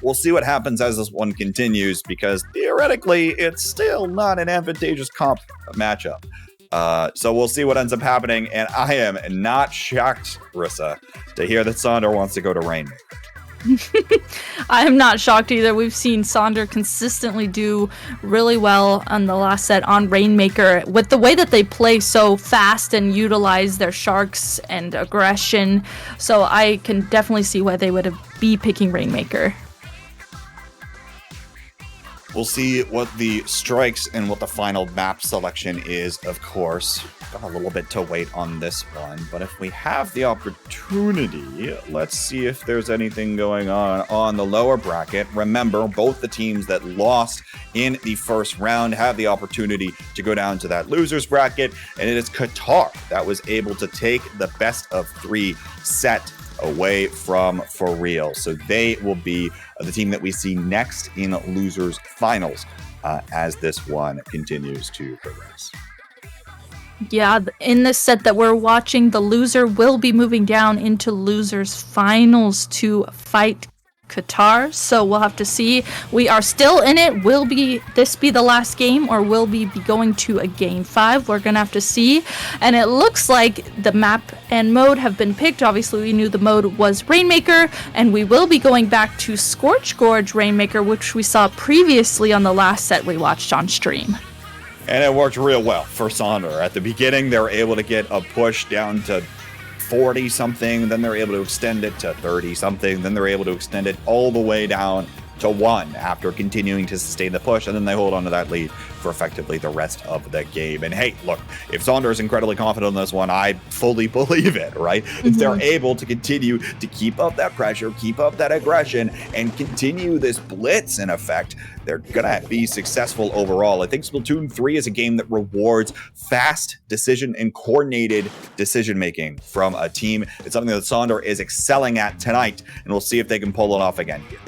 we'll see what happens as this one continues, because theoretically, it's still not an advantageous comp matchup. So we'll see what ends up happening, and I am not shocked, Rissa, to hear that Sonder wants to go to Rainmaker. I am not shocked either. We've seen Sonder consistently do really well on the last set on Rainmaker with the way that they play so fast and utilize their sharks and aggression. So I can definitely see why they would be picking Rainmaker. We'll see what the strikes and what the final map selection is, of course. Got a little bit to wait on this one, but if we have the opportunity, let's see if there's anything going on the lower bracket. Remember, both the teams that lost in the first round have the opportunity to go down to that losers bracket, and it is Qatar that was able to take the best of 3 set away from For Real. So they will be the team that we see next in losers finals as this one continues to progress. Yeah, in this set that we're watching, the loser will be moving down into losers finals to fight Qatar. So we'll have to see. We are still in it. Will this be the last game, or will we be going to a game 5? We're gonna have to see. And it looks like the map and mode have been picked. Obviously, we knew the mode was Rainmaker, and we will be going back to Scorch Gorge Rainmaker, which we saw previously on the last set we watched on stream. And it worked real well for Sonder. At the beginning, they were able to get a push down to 40 something, then they're able to extend it to 30 something, then they're able to extend it all the way down to 1 after continuing to sustain the push, and then they hold on to that lead for effectively the rest of the game. And hey, look, if Sonder is incredibly confident in this one, I fully believe it, right? If they're able to continue to keep up that pressure, keep up that aggression, and continue this blitz in effect, they're gonna be successful overall. I think Splatoon 3 is a game that rewards fast decision and coordinated decision making from a team. It's something that Sonder is excelling at tonight, and we'll see if they can pull it off again here.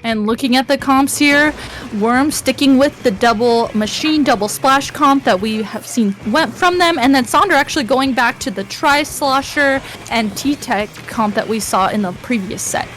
And looking at the comps here, Worm sticking with the double machine, double splash comp that we have seen went from them, and then Sonder actually going back to the tri-slosher and T-Tech comp that we saw in the previous set.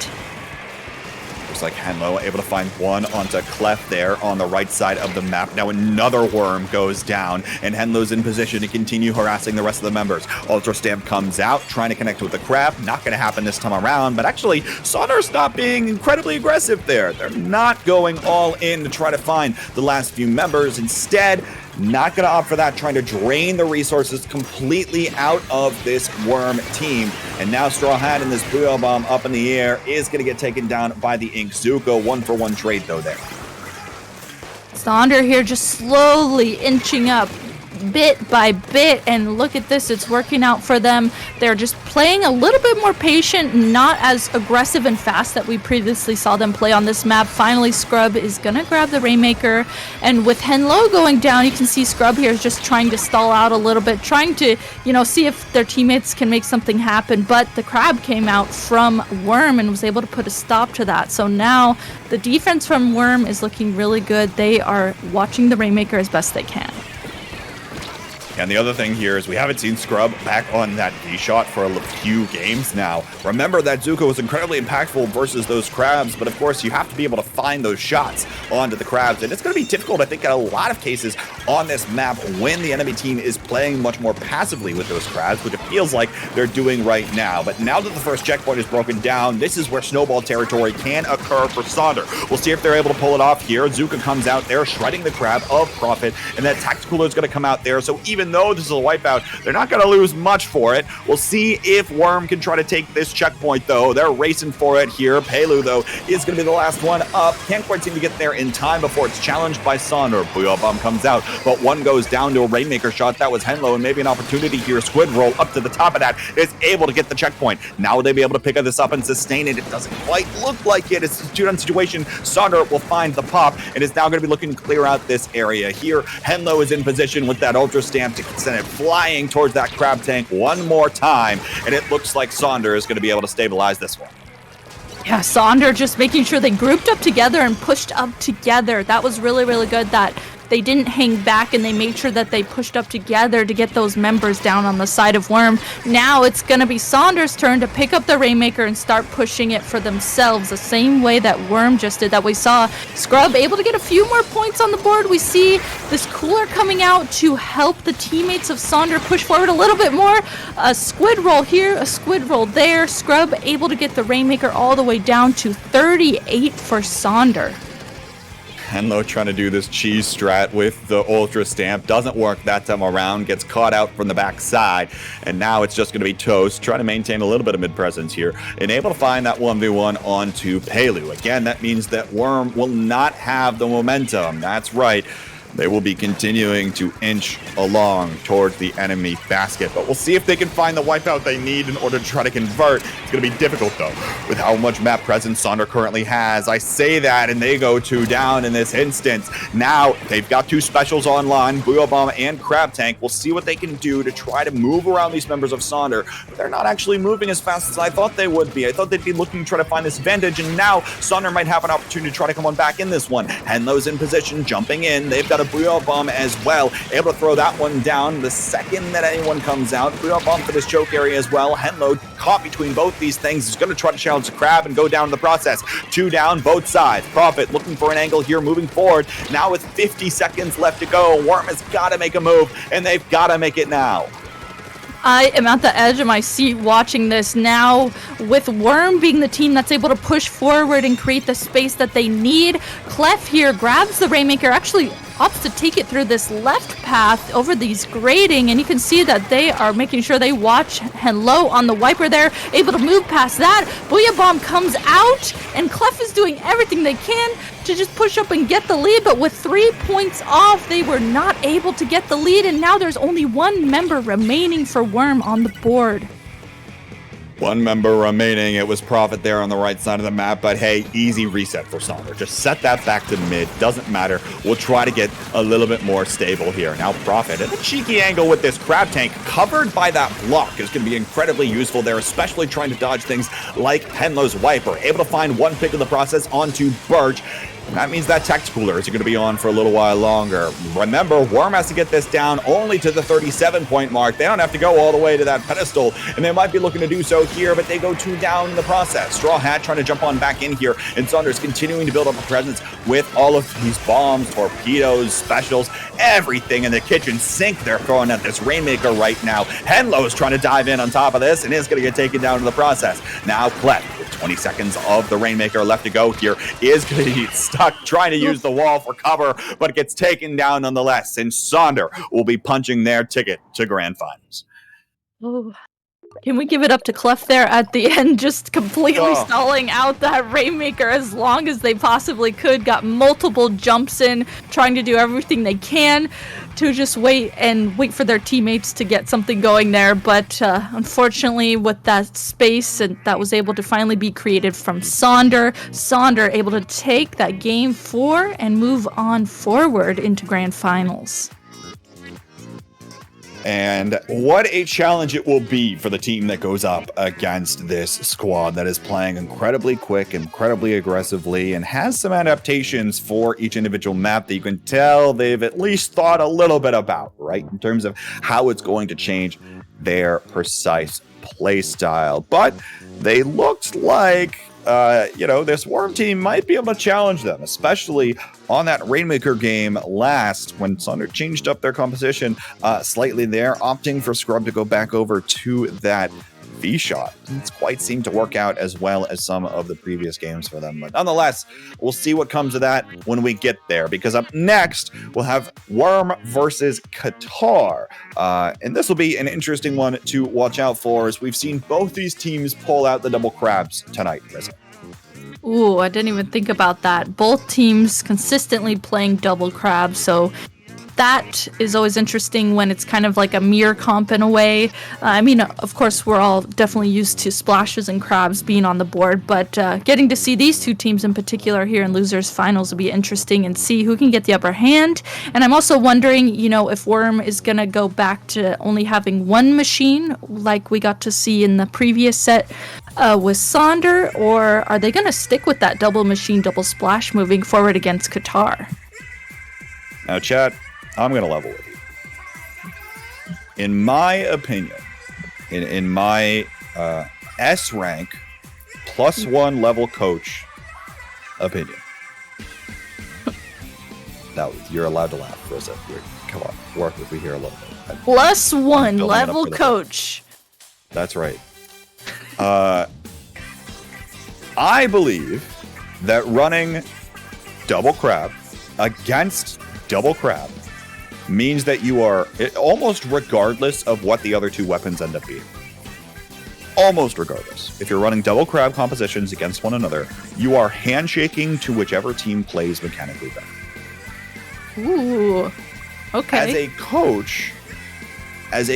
Looks like Henlo able to find one onto Clef there on the right side of the map. Now another worm goes down, and Henlo's in position to continue harassing the rest of the members. Ultra Stamp comes out, trying to connect with the crab. Not going to happen this time around, but actually, Sonder's not being incredibly aggressive there. They're not going all in to try to find the last few members. Instead, not going to opt for that, trying to drain the resources completely out of this worm team. And now Straw Hat and this Booyah Bomb up in the air is going to get taken down by the Ink Zuko. 1-for-1 trade, though, there. Sonder here just slowly inching up bit by bit, and look at this, it's working out for them. They're just playing a little bit more patient, not as aggressive and fast that we previously saw them play on this map. Finally, Scrub is gonna grab the Rainmaker, and with Henlo going down, you can see Scrub here is just trying to stall out a little bit, trying to, see if their teammates can make something happen, but the Crab came out from Worm and was able to put a stop to that. So now the defense from Worm is looking really good. They are watching the Rainmaker as best they can. And the other thing here is we haven't seen Scrub back on that V-shot for a few games now. Remember that Zuko was incredibly impactful versus those crabs, but of course you have to be able to find those shots onto the crabs, and it's going to be difficult, I think, in a lot of cases on this map when the enemy team is playing much more passively with those crabs, which it feels like they're doing right now. But now that the first checkpoint is broken down, this is where snowball territory can occur for Sonder. We'll see if they're able to pull it off here. Zuko comes out there, shredding the crab of Profit, and that Tactical is going to come out there, so even though this is a wipeout, they're not going to lose much for it. We'll see if Worm can try to take this checkpoint, though. They're racing for it here. Pelu, though, is going to be the last one up. Can't quite seem to get there in time before it's challenged by Sonder. Booyah Bomb comes out, but one goes down to a Rainmaker shot. That was Henlo, and maybe an opportunity here. Squid Roll up to the top of that is able to get the checkpoint. Now will they be able to pick this up and sustain it? It doesn't quite look like it. It's a two-down situation. Sonder will find the pop and is now going to be looking to clear out this area here. Henlo is in position with that Ultra Stamp to send it flying towards that crab tank one more time, and it looks like Sonder is going to be able to stabilize this one. Yeah, Sonder just making sure they grouped up together and pushed up together. That was really, really good that they didn't hang back and they made sure that they pushed up together to get those members down on the side of Worm. Now it's going to be Sonder's turn to pick up the Rainmaker and start pushing it for themselves the same way that Worm just did, that we saw Scrub able to get a few more points on the board. We see this cooler coming out to help the teammates of Sonder push forward a little bit more. A Squid Roll here, a Squid Roll there. Scrub able to get the Rainmaker all the way down to 38 for Sonder. Henlo trying to do this cheese strat with the Ultra Stamp. Doesn't work that time around. Gets caught out from the backside. And now it's just going to be Toast trying to maintain a little bit of mid-presence here. And able to find that 1v1 onto Pelu. Again, that means that Worm will not have the momentum. That's right. They will be continuing to inch along towards the enemy basket. But we'll see if they can find the wipeout they need in order to try to convert. It's going to be difficult, though, with how much map presence Sonder currently has. I say that, and they go 2 down in this instance. Now, they've got 2 specials online, Booyah Bomb and Crab Tank. We'll see what they can do to try to move around these members of Sonder. But they're not actually moving as fast as I thought they would be. I thought they'd be looking to try to find this advantage, and now Sonder might have an opportunity to try to come on back in this one. Henlo's in position, jumping in. They've got a Booyah Bomb as well, able to throw that one down the second that anyone comes out. Booyah Bomb for this choke area as well. Henlo caught between both these things. He's going to try to challenge the Crab and go down in the process. 2 down, both sides. Prophet looking for an angle here, moving forward. Now with 50 seconds left to go, Worm has got to make a move, and they've got to make it now. I am at the edge of my seat watching this now, with Worm being the team that's able to push forward and create the space that they need. Clef here grabs the Rainmaker, actually opts to take it through this left path over these grading, and you can see that they are making sure they watch Henlo on the wiper there, able to move past that. Booyah Bomb comes out, and Clef is doing everything they can to just push up and get the lead, but with 3 points off, they were not able to get the lead, and now there's only 1 member remaining for Worm on the board. 1 member remaining. It was Prophet there on the right side of the map, but hey, easy reset for Sonder. Just set that back to mid. Doesn't matter. We'll try to get a little bit more stable here. Now Prophet at a cheeky angle with this Crab Tank covered by that block is going to be incredibly useful there, especially trying to dodge things like Henlo's Wiper. Able to find 1 pick in the process onto Birch. And that means that Text Cooler is going to be on for a little while longer. Remember, Worm has to get this down only to the 37-point mark. They don't have to go all the way to that pedestal, and they might be looking to do so here, but they go 2 down in the process. Straw Hat trying to jump on back in here, and Sonder's continuing to build up a presence with all of these bombs, torpedoes, specials, everything in the kitchen sink they're throwing at this Rainmaker right now. Henlo is trying to dive in on top of this, and is going to get taken down in the process. Now Clef, with 20 seconds of the Rainmaker left to go here, is going to get stuck trying to use the wall for cover, but gets taken down nonetheless, and Sonder will be punching their ticket to Grand Finals. Oh. Can we give it up to Clef there at the end, just completely stalling out that Rainmaker as long as they possibly could, got multiple jumps in, trying to do everything they can to just wait for their teammates to get something going there, but unfortunately with that space and that was able to finally be created from Sonder able to take that game 4 and move on forward into Grand Finals. And what a challenge it will be for the team that goes up against this squad that is playing incredibly quick, incredibly aggressively, and has some adaptations for each individual map that you can tell they've at least thought a little bit about, right? In terms of how it's going to change their precise play style. But they looked like this Worm team might be able to challenge them, especially on that Rainmaker game last when Sonder changed up their composition slightly there, opting for Scrub to go back over to that V-shot. It's quite seemed to work out as well as some of the previous games for them. But nonetheless, we'll see what comes of that when we get there, because up next, we'll have Worm versus Qatar. And this will be an interesting one to watch out for, as we've seen both these teams pull out the double crabs tonight, Rissa. Ooh, I didn't even think about that. Both teams consistently playing double crab, so that is always interesting when it's kind of like a mirror comp in a way. I mean, of course, we're all definitely used to splashes and crabs being on the board, but getting to see these 2 teams in particular here in losers finals will be interesting and see who can get the upper hand. And I'm also wondering, if Worm is going to go back to only having 1 machine like we got to see in the previous set with Sonder, or are they going to stick with that double machine, double splash moving forward against Qatar? Now, chat, I'm going to level with you. In my opinion, in my S rank +1 level coach opinion. Now, you're allowed to laugh, Rissa. Come on, work with me here a little bit. +1 level coach. That's right. I believe that running double crab against double crab means that you are, almost regardless of what the other two weapons end up being, almost regardless, if you're running double crab compositions against one another, you are handshaking to whichever team plays mechanically better. Ooh. Okay. As a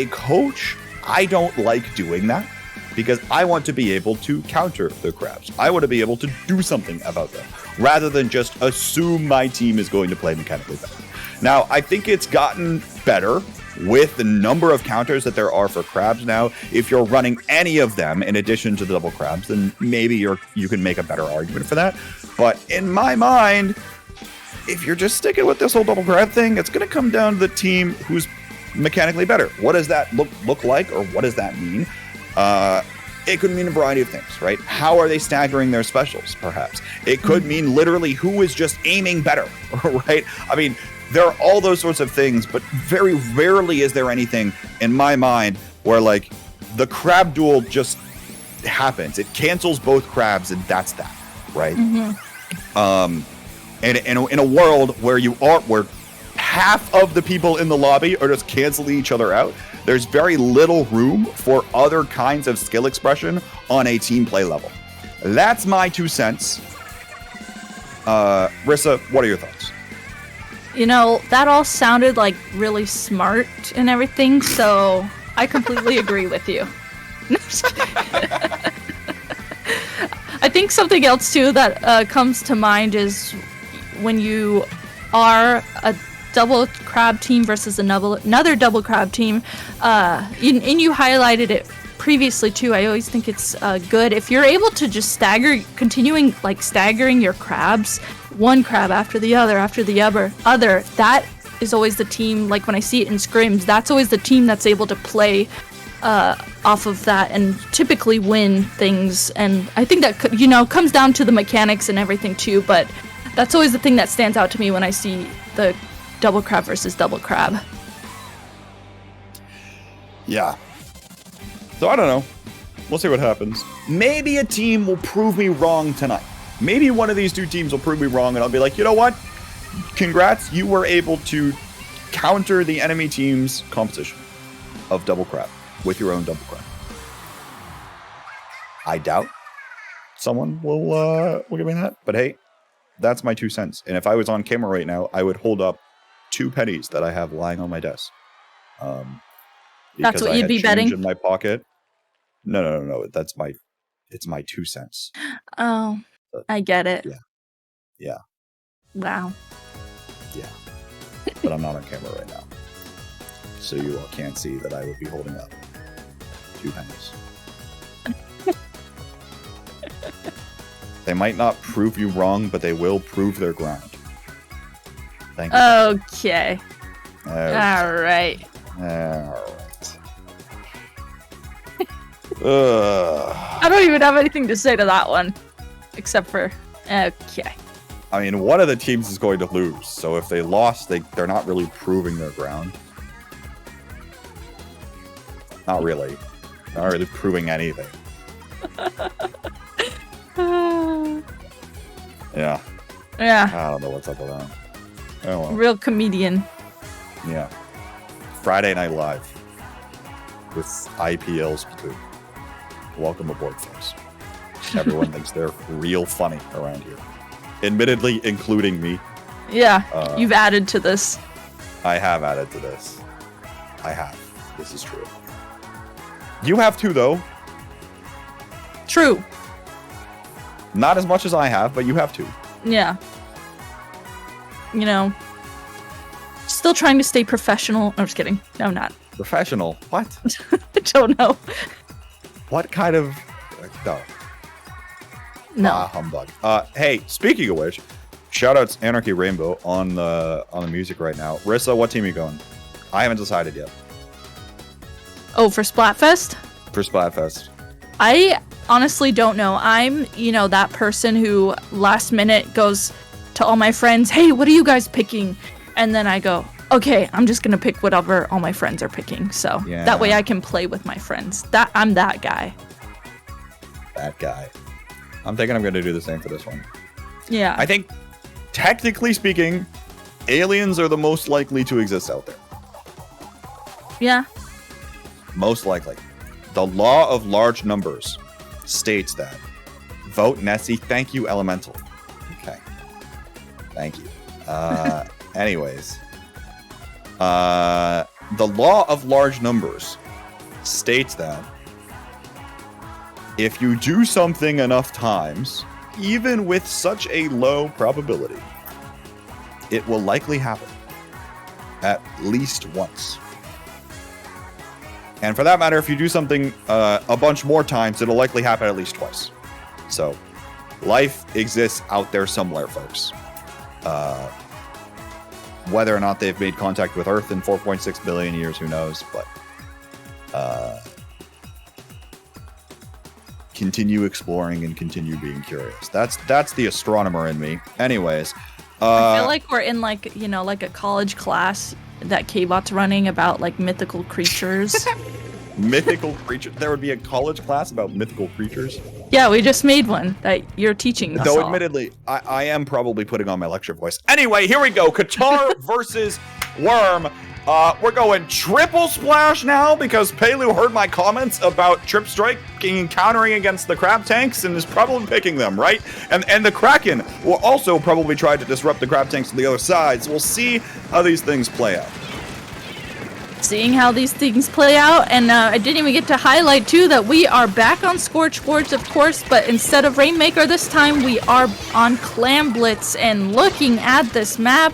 coach, I don't like doing that because I want to be able to counter the crabs. I want to be able to do something about them rather than just assume my team is going to play mechanically better. Now, I think it's gotten better with the number of counters that there are for crabs now. If you're running any of them in addition to the double crabs, then maybe you can make a better argument for that. But in my mind, if you're just sticking with this whole double crab thing, it's going to come down to the team who's mechanically better. What does that look like, or what does that mean? It could mean a variety of things, right? How are they staggering their specials, perhaps? It could mean literally who is just aiming better, right? I mean, there are all those sorts of things, but very rarely is there anything in my mind where like the crab duel just happens. It cancels both crabs and that's that, right? And in a world where where half of the people in the lobby are just canceling each other out, there's very little room for other kinds of skill expression on a team play level. That's my 2 cents. Rissa, what are your thoughts? You know, that all sounded like really smart and everything, so I completely agree with you. I think something else too that comes to mind is when you are a double crab team versus another double crab team, and you highlighted it previously too. I always think it's good if you're able to just staggering your crabs, one crab after the other, that is always the team, like when I see it in scrims, that's always the team that's able to play off of that and typically win things. And I think that, comes down to the mechanics and everything too, but that's always the thing that stands out to me when I see the double crab versus double crab. Yeah. So I don't know. We'll see what happens. Maybe a team will prove me wrong tonight. Maybe one of these two teams will prove me wrong and I'll be like, you know what? Congrats, you were able to counter the enemy team's composition of double crab with your own double crab. I doubt someone will give me that, but hey, that's my 2 cents. And if I was on camera right now, I would hold up 2 pennies that I have lying on my desk. That's what you'd be betting? In my pocket. No. It's my 2 cents. Oh, I get it. Yeah. Wow. Yeah. But I'm not on camera right now. So you all can't see that I would be holding up 2 pennies. They might not prove you wrong, but they will prove their ground. Thank you. Okay. All right. I don't even have anything to say to that one, except for okay. I mean, one of the teams is going to lose, so if they lost, they're not really proving their ground. Not really proving anything. Yeah. I don't know what's up with that. Oh, well. Real comedian. Yeah. Friday Night Live with IPL Splatoon. Welcome aboard, folks. Everyone thinks they're real funny around here. Admittedly, including me. Yeah, you've added to this. I have added to this. I have. This is true. You have too, though. True. Not as much as I have, but you have too. Yeah. Still trying to stay professional. I'm just kidding. No, I'm not. Professional? What? I don't know. What kind of... No. Humbug. Hey, speaking of which, shoutouts Anarchy Rainbow on the music right now. Rissa, what team are you going? I haven't decided yet. Oh, for Splatfest? For Splatfest. I honestly don't know. I'm, that person who last minute goes to all my friends, hey, what are you guys picking? And then I go, okay, I'm just going to pick whatever all my friends are picking. So that way I can play with my friends. I'm that guy. That guy. I'm thinking I'm going to do the same for this one. Yeah. I think, technically speaking, aliens are the most likely to exist out there. Yeah. Most likely. The law of large numbers states that. Vote Nessie. Thank you, Elemental. Okay. Thank you. Anyways. The law of large numbers states that if you do something enough times, even with such a low probability, it will likely happen at least once. And for that matter, if you do something a bunch more times, it'll likely happen at least twice. So, life exists out there somewhere, folks. Whether or not they've made contact with Earth in 4.6 billion years, who knows? But continue exploring and continue being curious. That's the astronomer in me. Anyways, I feel like we're in like a college class that K-Bot's running about like mythical creatures. Mythical creatures. There would be a college class about mythical creatures. Yeah, we just made one that you're teaching us Though all. admittedly, I am probably putting on my lecture voice. Anyway, here we go. Qatar versus Worm. We're going triple splash now because Pelu heard my comments about Trip Strike countering against the crab tanks and is probably picking them, right? And the Kraken will also probably try to disrupt the crab tanks on the other side. So we'll see how these things play out. Seeing how these things play out, and I didn't even get to highlight too that we are back on Scorch Forge, of course, but instead of Rainmaker this time, we are on Clam Blitz. And looking at this map,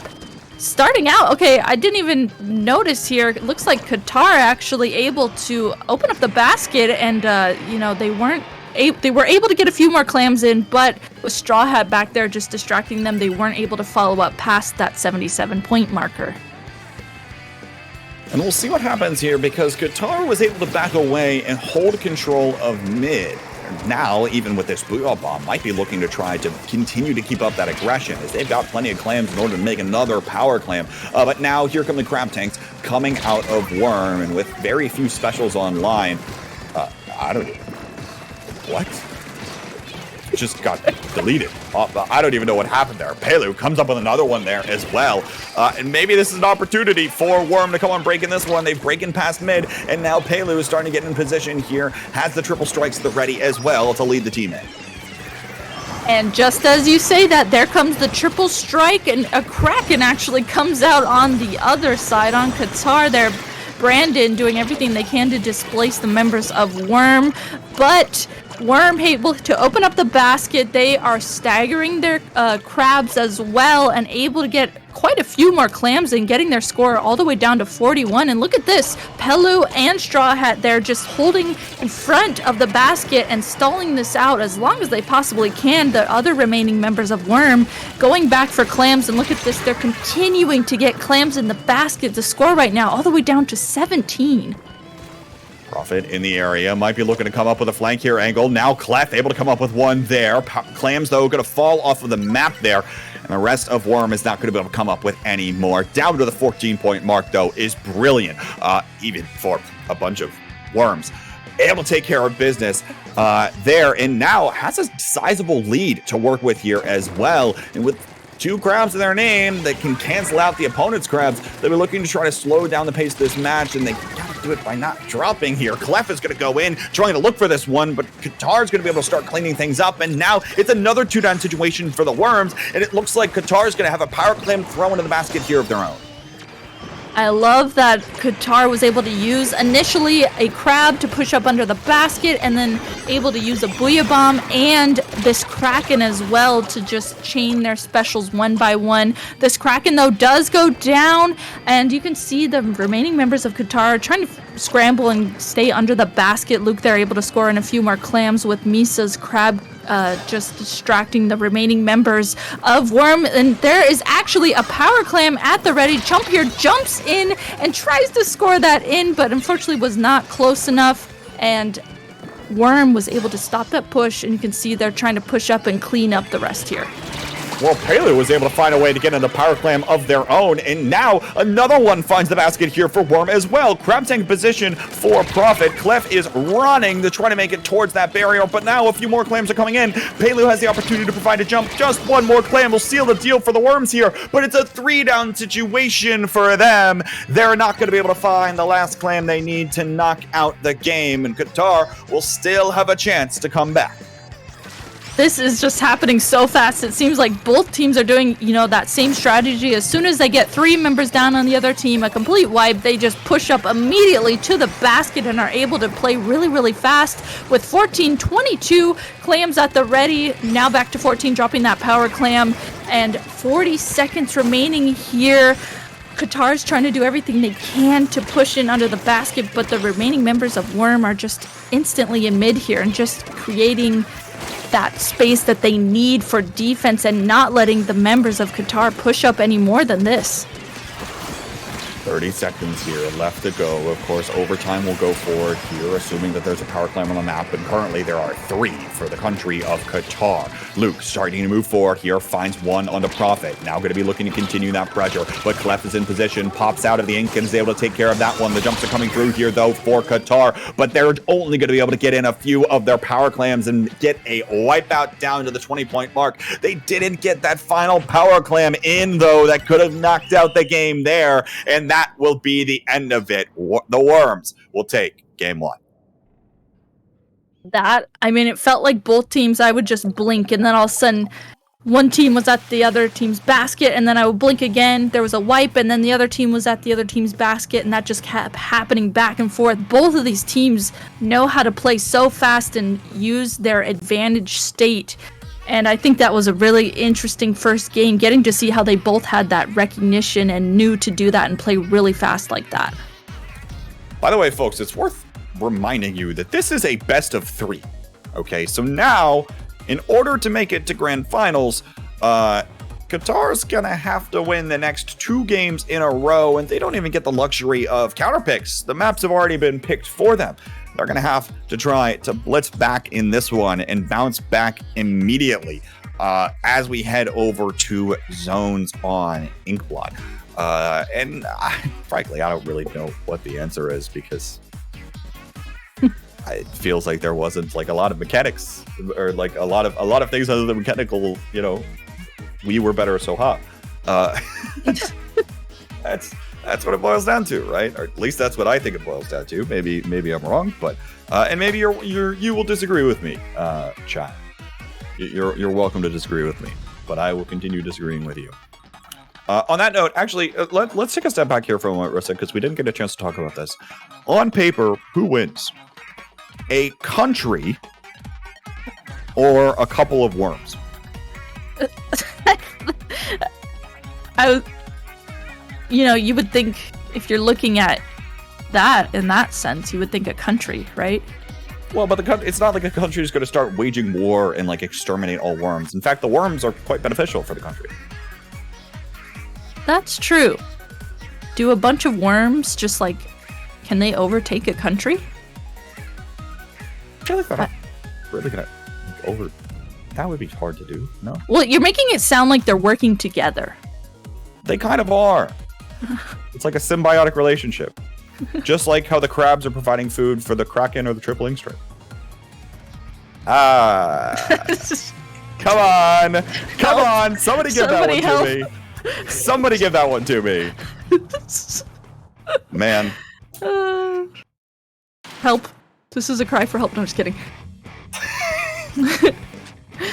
starting out, okay, I didn't even notice here. It looks like Qatar actually able to open up the basket, and they were able to get a few more clams in, but with Straw Hat back there just distracting them, they weren't able to follow up past that 77-point marker. And we'll see what happens here because Qatar was able to back away and hold control of mid. Now, even with this Booyah Bomb, might be looking to try to continue to keep up that aggression as they've got plenty of clams in order to make another power clam. But now here come the crab tanks coming out of Worm, and with very few specials online, I don't even... What? Just got deleted. I don't even know what happened there. Pelu comes up with another one there as well. And maybe this is an opportunity for Worm to come on breaking this one. They've breaking past mid, and now Pelu is starting to get in position here. Has the triple strikes at the ready as well to lead the team in. And just as you say that, there comes the triple strike, and a Kraken actually comes out on the other side on Qatar there. Brandon doing everything they can to displace the members of Worm, but Worm able to open up the basket. They are staggering their crabs as well and able to get quite a few more clams and getting their score all the way down to 41. And look at this, Pelu and Straw Hat there just holding in front of the basket and stalling this out as long as they possibly can. The other remaining members of Worm going back for clams, and look at this, they're continuing to get clams in the basket. The score right now all the way down to 17. Prophet in the area, might be looking to come up with a flank here angle. Now Clef able to come up with one there. Clams, though, going to fall off of the map there. And the rest of Worm is not going to be able to come up with any more. Down to the 14-point mark, though, is brilliant, even for a bunch of Worms. Able to take care of business there, and now has a sizable lead to work with here as well. And with two crabs in their name that can cancel out the opponent's crabs, they'll be looking to try to slow down the pace of this match, and they gotta do it by not dropping here. Clef is gonna go in, trying to look for this one, but Qatar's gonna be able to start cleaning things up, and now it's another 2-down situation for the Worms, and it looks like Qatar's gonna have a power clam throw into the basket here of their own. I love that Qatar was able to use initially a crab to push up under the basket, and then able to use a Booyah Bomb and this Kraken as well to just chain their specials one by one. This Kraken, though, does go down, and you can see the remaining members of Qatar trying to scramble and stay under the basket. Luke, they're able to score in a few more clams with Misa's crab just distracting the remaining members of Worm. And there is actually a power clam at the ready. Chump here jumps in and tries to score that in, but unfortunately was not close enough. And Worm was able to stop that push, and you can see they're trying to push up and clean up the rest here. Well, Palu was able to find a way to get in the power clam of their own, and now another one finds the basket here for Worm as well. Crab's in position for Profit. Clef is running to try to make it towards that barrier, but now a few more clams are coming in. Palu has the opportunity to provide a jump. Just one more clam will seal the deal for the Worms here, but it's a 3-down situation for them. They're not going to be able to find the last clam they need to knock out the game, and Qatar will still have a chance to come back. This is just happening so fast. It seems like both teams are doing, that same strategy. As soon as they get 3 members down on the other team, a complete wipe, they just push up immediately to the basket and are able to play really, really fast with 14-22 clams at the ready. Now back to 14, dropping that power clam, and 40 seconds remaining here. Qatar's trying to do everything they can to push in under the basket, but the remaining members of Worm are just instantly in mid here and just creating that space that they need for defense and not letting the members of Qatar push up any more than this. 30 seconds here left to go. Of course, overtime will go forward here, assuming that there's a power clam on the map, and currently there are 3 for the country of Qatar. Luke starting to move forward here, finds one on the Prophet. Now going to be looking to continue that pressure, but Clef is in position, pops out of the ink, and is able to take care of that one. The jumps are coming through here, though, for Qatar, but they're only going to be able to get in a few of their power clams and get a wipeout down to the 20-point mark. They didn't get that final power clam in, though. That could have knocked out the game there, and that will be the end of it. The Worms will take game 1. It felt like both teams, I would just blink, and then all of a sudden, one team was at the other team's basket, and then I would blink again. There was a wipe, and then the other team was at the other team's basket, and that just kept happening back and forth. Both of these teams know how to play so fast and use their advantage state. And I think that was a really interesting first game, getting to see how they both had that recognition and knew to do that and play really fast like that. By the way, folks, it's worth reminding you that this is a best of 3. Okay, so now, in order to make it to grand finals, Qatar's gonna have to win the next 2 games in a row, and they don't even get the luxury of counter picks. The maps have already been picked for them. They're going to have to try to blitz back in this one and bounce back immediately as we head over to zones on Inkblot. Frankly, I don't really know what the answer is, because it feels like there wasn't like a lot of mechanics or like a lot of things other than mechanical. We were better so hot. That's what it boils down to, right? Or at least that's what I think it boils down to. Maybe I'm wrong, but and maybe you will disagree with me, chat. You're welcome to disagree with me, but I will continue disagreeing with you. On that note, actually, let's take a step back here for a moment, Rissa, because we didn't get a chance to talk about this. On paper, who wins? A country or a couple of worms? You would think, if you're looking at that in that sense, you would think a country, right? Well, but it's not like a country is going to start waging war and like exterminate all worms. In fact, the worms are quite beneficial for the country. That's true. Do a bunch of worms just can they overtake a country? I feel like they're really gonna over. That would be hard to do. No. Well, you're making it sound like they're working together. They kind of are. It's like a symbiotic relationship. Just like how the crabs are providing food for the kraken or the triple ink stripe. Come on! Somebody give that one to me. Somebody give that one to me. Man. Help. This is a cry for help. No, I'm just kidding.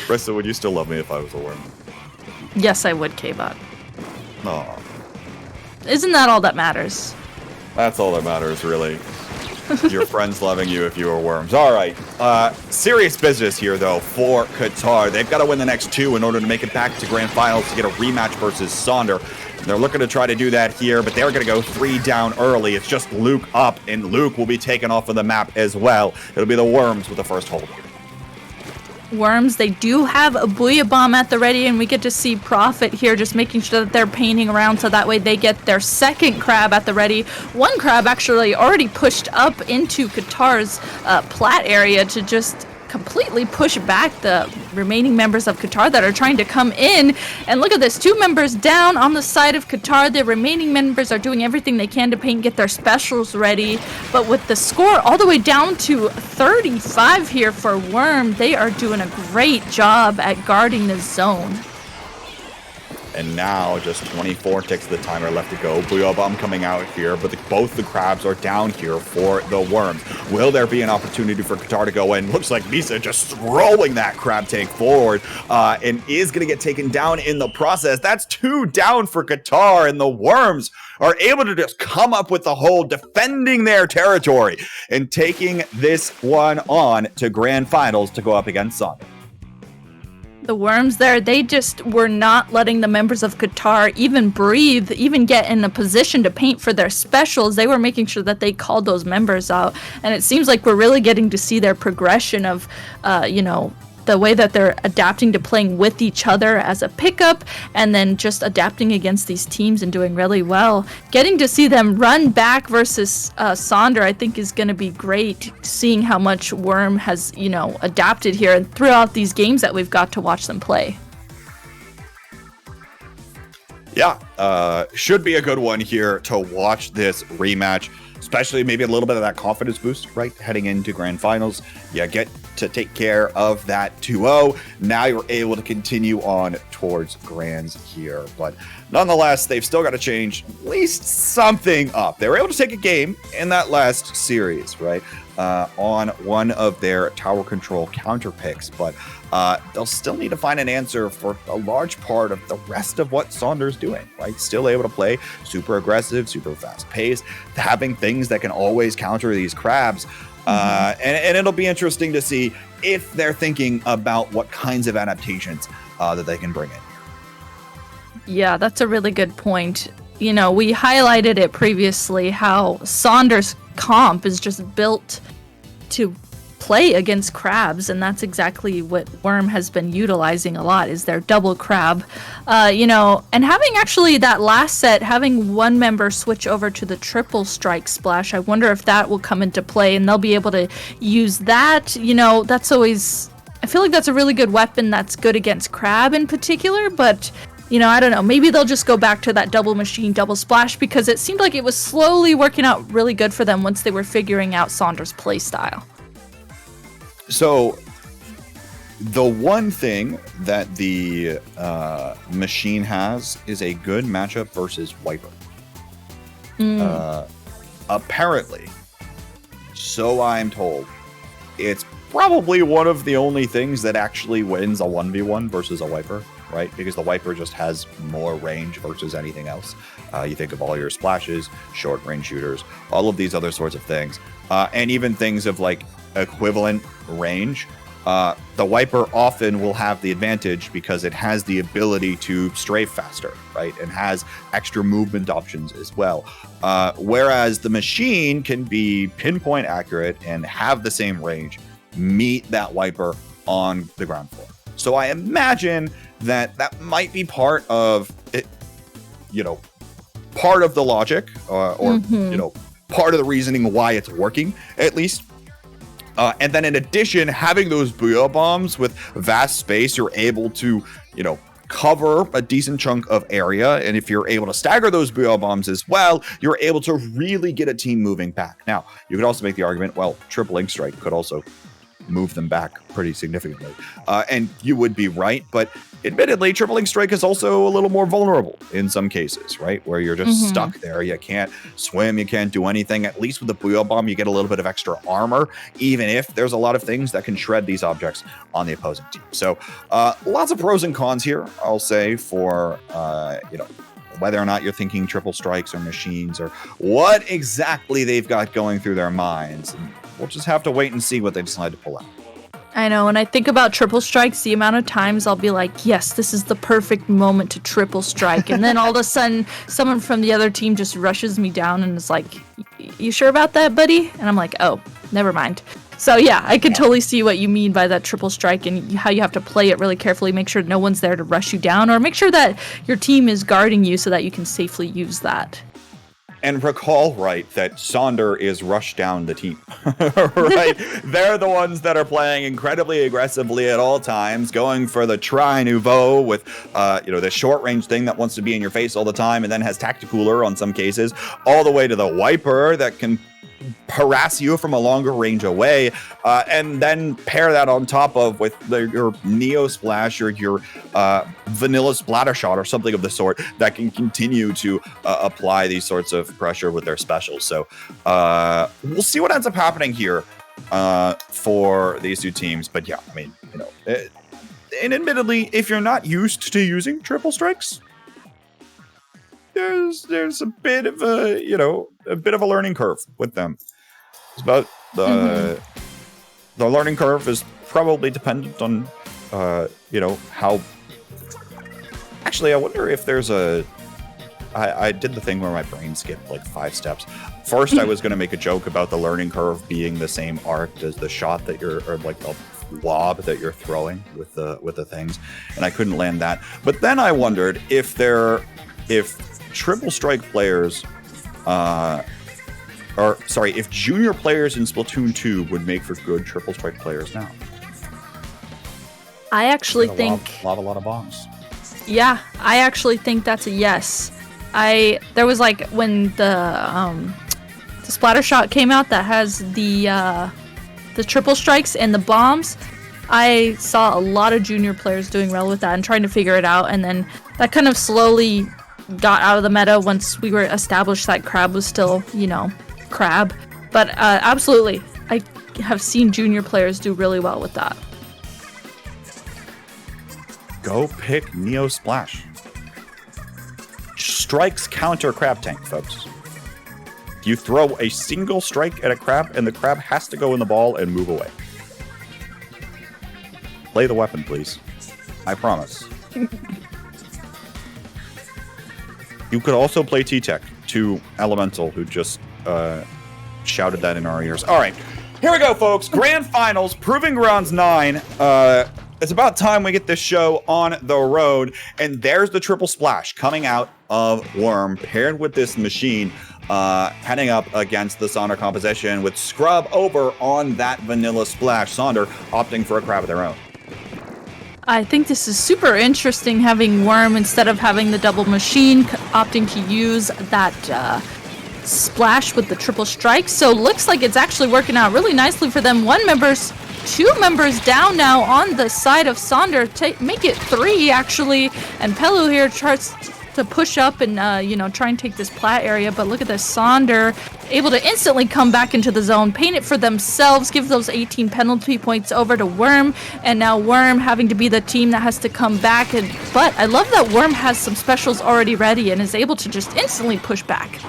Rissa, would you still love me if I was a worm? Yes, I would, K-Bot. Aw. Isn't that all that matters? That's all that matters, really. Your friends loving you if you were worms. All right. Serious business here, though, for Qatar. They've got to win the next 2 in order to make it back to grand finals to get a rematch versus Sonder. They're looking to try to do that here, but they're going to go 3 down early. It's just Luke up, and Luke will be taken off of the map as well. It'll be the Worms with the first hold here. Worms, they do have a Booyah Bomb at the ready, and we get to see Profit here just making sure that they're painting around so that way they get their second crab at the ready. One crab actually already pushed up into Qatar's plat area to just completely push back the remaining members of Qatar that are trying to come in. And look at this, 2 members down on the side of Qatar. The remaining members are doing everything they can to paint, get their specials ready. But with the score all the way down to 35 here for Worm, they are doing a great job at guarding the zone. And now just 24 ticks of the timer left to go. Booyah Bomb coming out here, but both the crabs are down here for the Worms. Will there be an opportunity for Qatar to go in? Looks like Misa just throwing that crab tank forward and is going to get taken down in the process. That's 2 down for Qatar, and the Worms are able to just come up with the hold, defending their territory and taking this one on to grand finals to go up against Sonder. The Worms there, they just were not letting the members of Qatar even breathe, even get in a position to paint for their specials. They were making sure that they called those members out. And it seems like we're really getting to see their progression of, the way that they're adapting to playing with each other as a pickup, and then just adapting against these teams and doing really well. Getting to see them run back versus Sonder, I think, is going to be great, seeing how much Worm has, adapted here and throughout these games that we've got to watch them play. Yeah, should be a good one here to watch this rematch, especially maybe a little bit of that confidence boost, right? Heading into grand finals, you get to take care of that 2-0. Now you're able to continue on towards grands here. But nonetheless, they've still got to change at least something up. They were able to take a game in that last series, right? On one of their tower control counter picks, but they'll still need to find an answer for a large part of the rest of what Sonder's doing, right? Still able to play super aggressive, super fast paced, having things that can always counter these crabs. And it'll be interesting to see if they're thinking about what kinds of adaptations that they can bring in. Yeah, that's a really good point. We highlighted it previously, how Sonder's comp is just built to play against crabs, and that's exactly what Worm has been utilizing a lot, is their double crab. And having actually that last set, having one member switch over to the triple strike splash, I wonder if that will come into play and they'll be able to use that. That's always, I feel like that's a really good weapon that's good against crab in particular, but I don't know, maybe they'll just go back to that double machine, double splash, because it seemed like it was slowly working out really good for them once they were figuring out Sonder's play style. So the one thing that the machine has is a good matchup versus Wiper. Apparently, so I'm told, it's probably one of the only things that actually wins a 1v1 versus a Wiper, right? Because the Wiper just has more range versus anything else. You think of all your splashes, short range shooters, all of these other sorts of things, and even things of like equivalent range. The Wiper often will have the advantage because it has the ability to strafe faster, right? And has extra movement options as well. Whereas the machine can be pinpoint accurate and have the same range, meet that Wiper on the ground floor. So I imagine that might be part of it, part of the logic or part of the reasoning why it's working, at least. And then in addition, having those Booyah Bombs with vast space, you're able to, cover a decent chunk of area. And if you're able to stagger those Booyah Bombs as well, you're able to really get a team moving back. Now, you could also make the argument, well, triple Ink Strike could also move them back pretty significantly. And you would be right, but admittedly, triple Ink Strike is also a little more vulnerable in some cases, right? Where you're just stuck there. You can't swim, you can't do anything. At least with the Booyah Bomb, you get a little bit of extra armor, even if there's a lot of things that can shred these objects on the opposing team. So lots of pros and cons here, I'll say, for, whether or not you're thinking triple strikes or machines or what exactly they've got going through their minds. And we'll just have to wait and see what they decide to pull out. I know, and I think about triple strikes, the amount of times I'll be like, yes, this is the perfect moment to triple strike. And then all of a sudden, someone from the other team just rushes me down and is like, you sure about that, buddy? And I'm like, oh, never mind. So yeah, I can totally see what you mean by that triple strike and how you have to play it really carefully, make sure no one's there to rush you down, or make sure that your team is guarding you so that you can safely use that. and recall right that Sonder is rushed down the team, right? They're the ones that are playing incredibly aggressively at all times, going for the Tri Nouveau with, the short range thing that wants to be in your face all the time and then has Tacticooler on some cases, all the way to the Wiper that can harass you from a longer range away, and then pair that on top of with your Neo Splash or your Vanilla Splatter Shot or something of the sort that can continue to apply these sorts of pressure with their specials. So we'll see what ends up happening here for these two teams. But yeah, I mean, and admittedly, if you're not used to using triple strikes, there's a bit of a learning curve with them. It's about the learning curve is probably dependent on how. Actually, I wonder if there's I did the thing where my brain skipped like 5 steps. First, I was going to make a joke about the learning curve being the same arc as the shot that or like the lob that you're throwing with the things, and I couldn't land that. But then I wondered if triple strike players, if junior players in Splatoon 2 would make for good triple strike players now. I actually think a lot of bombs. Yeah, I actually think that's a yes. There was like when the splatter shot came out that has the triple strikes and the bombs. I saw a lot of junior players doing well with that and trying to figure it out, and then that kind of slowly got out of the meta once we were established that Crab was still, Crab. But absolutely, I have seen junior players do really well with that. Go pick Neo Splash. Strikes counter Crab tank, folks. You throw a single strike at a Crab, and the Crab has to go in the ball and move away. Play the weapon, please. I promise. You could also play T-Tech to Elemental, who just shouted that in our ears. All right, here we go, folks. Grand Finals, Proving Grounds 9. It's about time we get this show on the road. And there's the triple splash coming out of Worm, paired with this machine, heading up against the Sonder composition with Scrub over on that Vanilla Splash. Sonder opting for a Crab of their own. I think this is super interesting having Worm instead of having the double machine, opting to use that splash with the triple strike. So looks like it's actually working out really nicely for them. 2 members down now on the side of Sonder. Make it 3 actually. And Pelu here tries to push up and try and take this plat area. But look at this, Sonder able to instantly come back into the zone, paint it for themselves, give those 18 penalty points over to Worm, and now Worm having to be the team that has to come back. But I love that Worm has some specials already ready and is able to just instantly push back.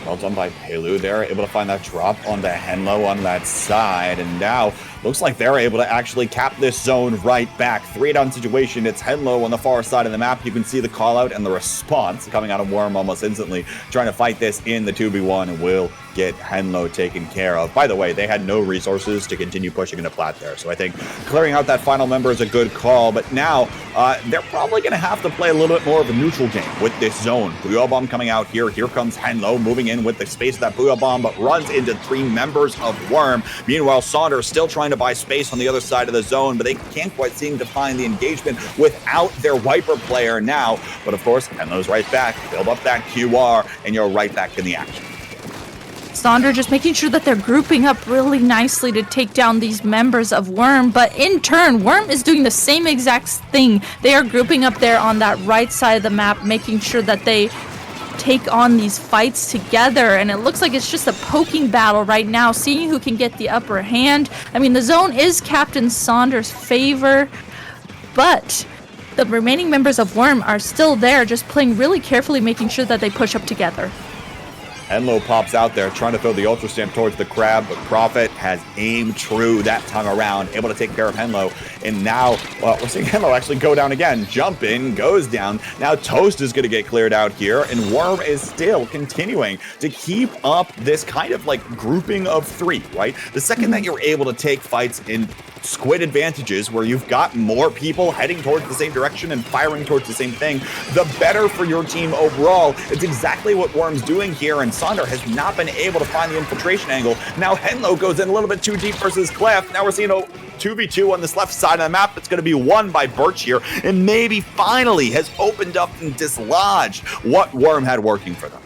Well done by Pelu there, able to find that drop onto Henlo on that side, and now looks like they're able to actually cap this zone right back. 3-down situation, it's Henlo on the far side of the map. You can see the call out and the response coming out of Worm almost instantly, trying to fight this in the 2v1, and will get Henlo taken care of. By the way, they had no resources to continue pushing into plat there, so I think clearing out that final member is a good call, but now they're probably going to have to play a little bit more of a neutral game with this zone. Booyah Bomb coming out here. Here comes Henlo moving in with the space of that Booyah Bomb, but runs into 3 members of Worm. Meanwhile, Sonder still trying to buy space on the other side of the zone, but they can't quite seem to find the engagement without their Wiper player now. But of course, Henlo's right back. Build up that QR, and you're right back in the action. Sonder just making sure that they're grouping up really nicely to take down these members of Worm, but in turn, Worm is doing the same exact thing. They are grouping up there on that right side of the map, making sure that they take on these fights together, and it looks like it's just a poking battle right now, seeing who can get the upper hand. I mean, the zone is Captain Sonder's favor, but the remaining members of Worm are still there, just playing really carefully, making sure that they push up together. Henlo pops out there trying to throw the Ultra Stamp towards the Crab, but Prophet has aimed true that time around, able to take care of Henlo. And now, well, we're seeing Henlo actually go down again. Jump in, goes down. Now Toast is going to get cleared out here, and Worm is still continuing to keep up this kind of like grouping of three, right? The second that you're able to take fights in squid advantages where you've got more people heading towards the same direction and firing towards the same thing, the better for your team overall. It's exactly what Worm's doing here, and Sonder has not been able to find the infiltration angle. Now Henlo goes in a little bit too deep versus Clef. Now we're seeing a 2v2 on this left side of the map. It's going to be won by Birch here, and maybe finally has opened up and dislodged what Worm had working for them.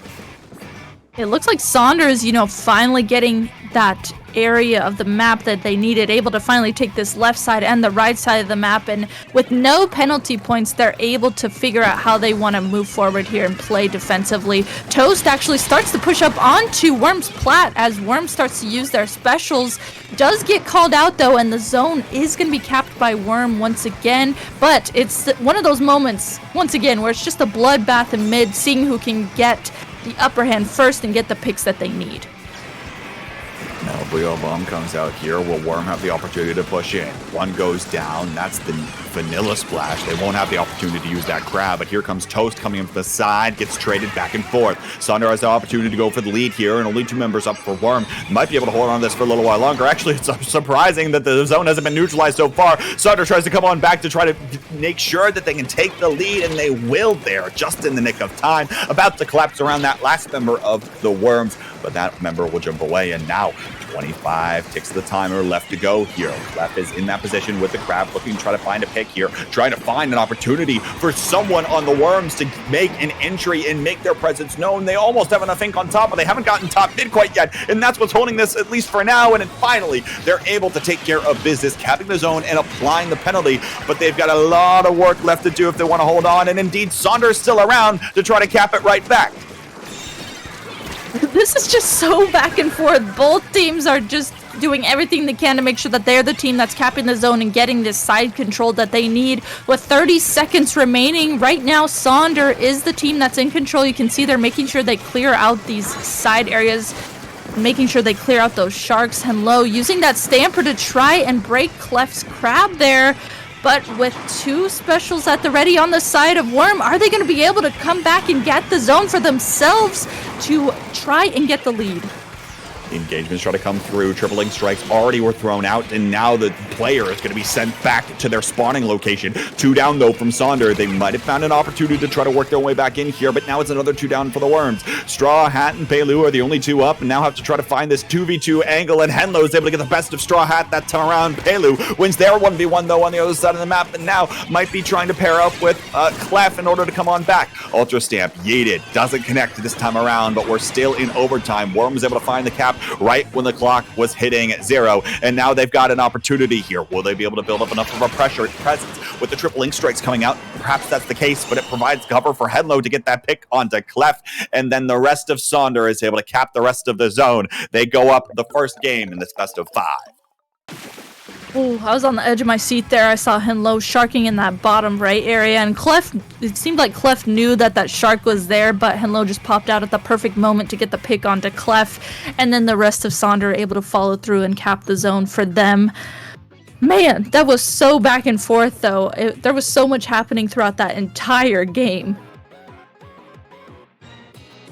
It looks like Sonder is, finally getting that area of the map that they needed, able to finally take this left side and the right side of the map, and with no penalty points, they're able to figure out how they want to move forward here and play defensively. Toast actually starts to push up onto Worm's plat as Worm starts to use their specials. Does get called out though, and the zone is going to be capped by Worm once again, but it's one of those moments, once again, where it's just a bloodbath in mid, seeing who can get the upper hand first and get the picks that they need. Now Leo Bomb comes out here. Will Worm have the opportunity to push in? One goes down. That's the vanilla splash. They won't have the opportunity to use that Crab, but here comes Toast coming in from the side, gets traded back and forth. Sonder has the opportunity to go for the lead here, and only 2 members up for Worm. Might be able to hold on to this for a little while longer. Actually, it's surprising that the zone hasn't been neutralized so far. Sonder tries to come on back to try to make sure that they can take the lead, and they will there, just in the nick of time. About to collapse around that last member of the Worms, but that member will jump away, and now 25 ticks the timer left to go here. Clef is in that position with the Crab, looking to try to find a pick here, trying to find an opportunity for someone on the Worms to make an entry and make their presence known. They almost have enough ink on top, but they haven't gotten top mid quite yet, and that's what's holding this, at least for now. And then finally, they're able to take care of business, capping the zone and applying the penalty, but they've got a lot of work left to do if they want to hold on, and indeed, Sonder's still around to try to cap it right back. This is just so back and forth. Both teams are just doing everything they can to make sure that they're the team that's capping the zone and getting this side control that they need. With 30 seconds remaining, right now Sonder is the team that's in control. You can see they're making sure they clear out these side areas, making sure they clear out those sharks. Henlo using that stamper to try and break Clef's Crab there. But with 2 specials at the ready on the side of Worm, are they going to be able to come back and get the zone for themselves to try and get the lead? Engagements try to come through. Tripling strikes already were thrown out, and now the player is going to be sent back to their spawning location. 2 down, though, from Sonder. They might have found an opportunity to try to work their way back in here, but now it's another 2 down for the Worms. Straw Hat and Pelu are the only 2 up, and now have to try to find this 2v2 angle, and Henlo is able to get the best of Straw Hat that time around. Pelu wins their 1v1, though, on the other side of the map, and now might be trying to pair up with Clef in order to come on back. Ultra Stamp, yeeted, doesn't connect this time around, but we're still in overtime. Worm was able to find the cap right when the clock was hitting 0, and now they've got an opportunity here. Will they be able to build up enough of a presence with the triple ink strikes coming out? Perhaps that's the case, but it provides cover for Henlo to get that pick onto Clef, and then the rest of Sonder is able to cap the rest of the zone. They go up the first game in this best of 5. Ooh, I was on the edge of my seat there. I saw Henlo sharking in that bottom right area, and Clef, it seemed like Clef knew that that shark was there, but Henlo just popped out at the perfect moment to get the pick onto Clef, and then the rest of Sonder able to follow through and cap the zone for them. Man, that was so back and forth, though. There was so much happening throughout that entire game.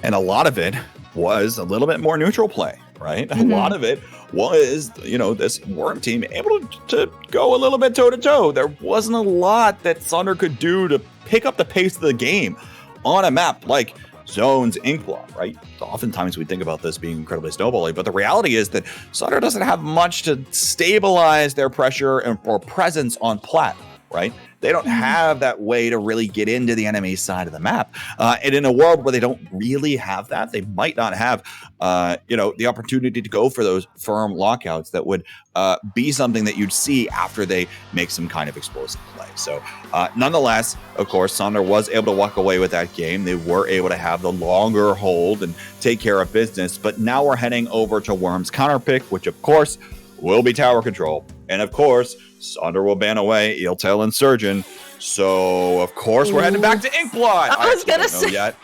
And a lot of it was a little bit more neutral play, right? A lot of it was, this Worm team able to go a little bit toe-to-toe. There wasn't a lot that Sonder could do to pick up the pace of the game on a map like Zone's Inkling, right? Oftentimes we think about this being incredibly snowballing, but the reality is that Sonder doesn't have much to stabilize their pressure or presence on plat, right? They don't have that way to really get into the enemy side of the map. And in a world where they don't really have that, they might not have, the opportunity to go for those firm lockouts that would be something that you'd see after they make some kind of explosive play. So nonetheless, of course, Sonder was able to walk away with that game. They were able to have the longer hold and take care of business. But now we're heading over to Worm's counter pick, which of course will be tower control. And of course, Sonder will ban away Eeltail and Surgeon. So, of course, we're heading back to Inkblot. I was gonna say. Yet.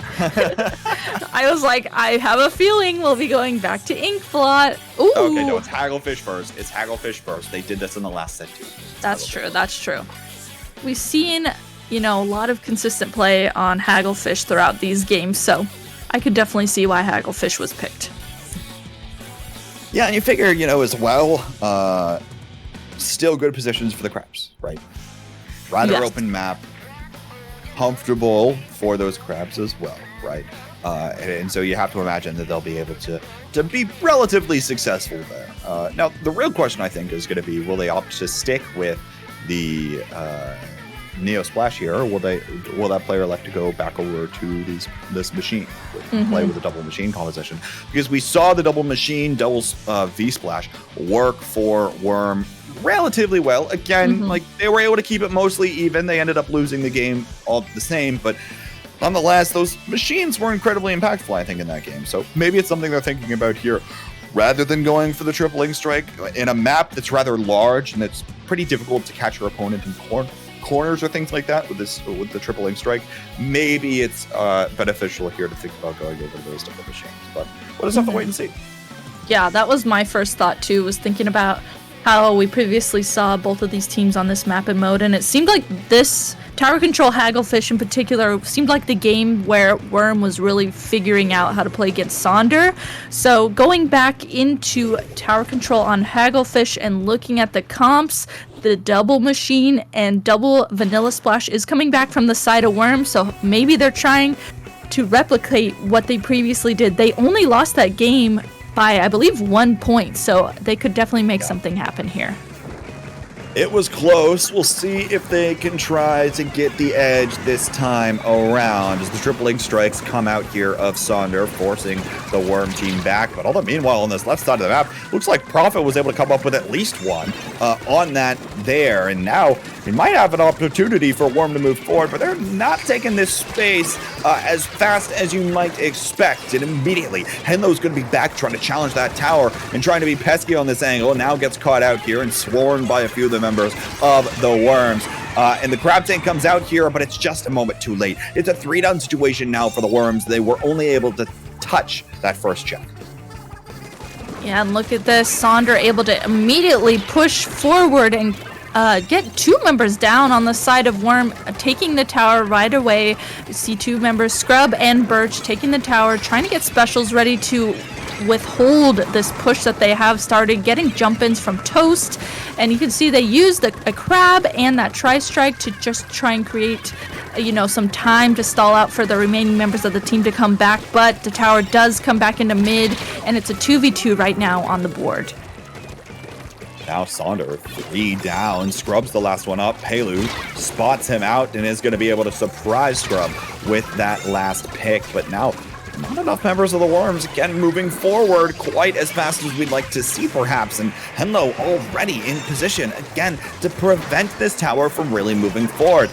I was like, I have a feeling we'll be going back to Inkblot. Ooh. Okay, no, it's Hagglefish first. It's Hagglefish first. They did this in the last set, too. That's true. That's true. We've seen, a lot of consistent play on Hagglefish throughout these games, so I could definitely see why Hagglefish was picked. Yeah, and you figure, as well, still good positions for the crabs, right? Rather open map, comfortable for those crabs as well, right? And so you have to imagine that they'll be able to be relatively successful there. Now, the real question, I think, is going to be, will they opt to stick with the Neo Splash here, or will that player elect to go back over to this machine, play with a double machine composition? Because we saw the double machine, double V Splash work for Worm relatively well. Again, like they were able to keep it mostly even. They ended up losing the game all the same, but nonetheless, those machines were incredibly impactful, I think, in that game. So maybe it's something they're thinking about here. Rather than going for the triple Ink Strike in a map that's rather large and it's pretty difficult to catch your opponent in corners or things like that with the triple Ink Strike, maybe it's beneficial here to think about going over those different machines. But we'll just have to wait and see. Yeah, that was my first thought too, was thinking about how we previously saw both of these teams on this map and mode, and it seemed like this Tower Control Hagglefish in particular seemed like the game where Worm was really figuring out how to play against Sonder. So going back into Tower Control on Hagglefish and looking at the comps, the double machine and double vanilla splash is coming back from the side of Worm, so maybe they're trying to replicate what they previously did. They only lost that game by, I believe, 1 point, so they could definitely make something happen here. It was close. We'll see if they can try to get the edge this time around as the triple Ink Strikes come out here of Sonder, forcing the Worm team back. But all the meanwhile, on this left side of the map, looks like Prophet was able to come up with at least one on that there. And now we might have an opportunity for Worm to move forward, but they're not taking this space as fast as you might expect. And immediately, Henlo's going to be back trying to challenge that tower and trying to be pesky on this angle. Now gets caught out here and swarmed by a few of the members of the Worms. And the Crab Tank comes out here, but it's just a moment too late. It's a 3-down situation now for the Worms. They were only able to touch that first check. Yeah, and look at this. Sonder able to immediately push forward and get 2 members down on the side of Worm, taking the tower right away. You see 2 members, Scrub and Birch, taking the tower, trying to get specials ready to withhold this push that they have started, getting jump-ins from Toast. And you can see they used a crab and that tri-strike to just try and create some time to stall out for the remaining members of the team to come back. But the tower does come back into mid, and it's a 2v2 right now on the board. Now Sonder, 3 down. Scrub's the last one up. Pelu spots him out and is going to be able to surprise Scrub with that last pick. But now, not enough members of the Worms, again, moving forward quite as fast as we'd like to see, perhaps. And Henlo already in position, again, to prevent this tower from really moving forward.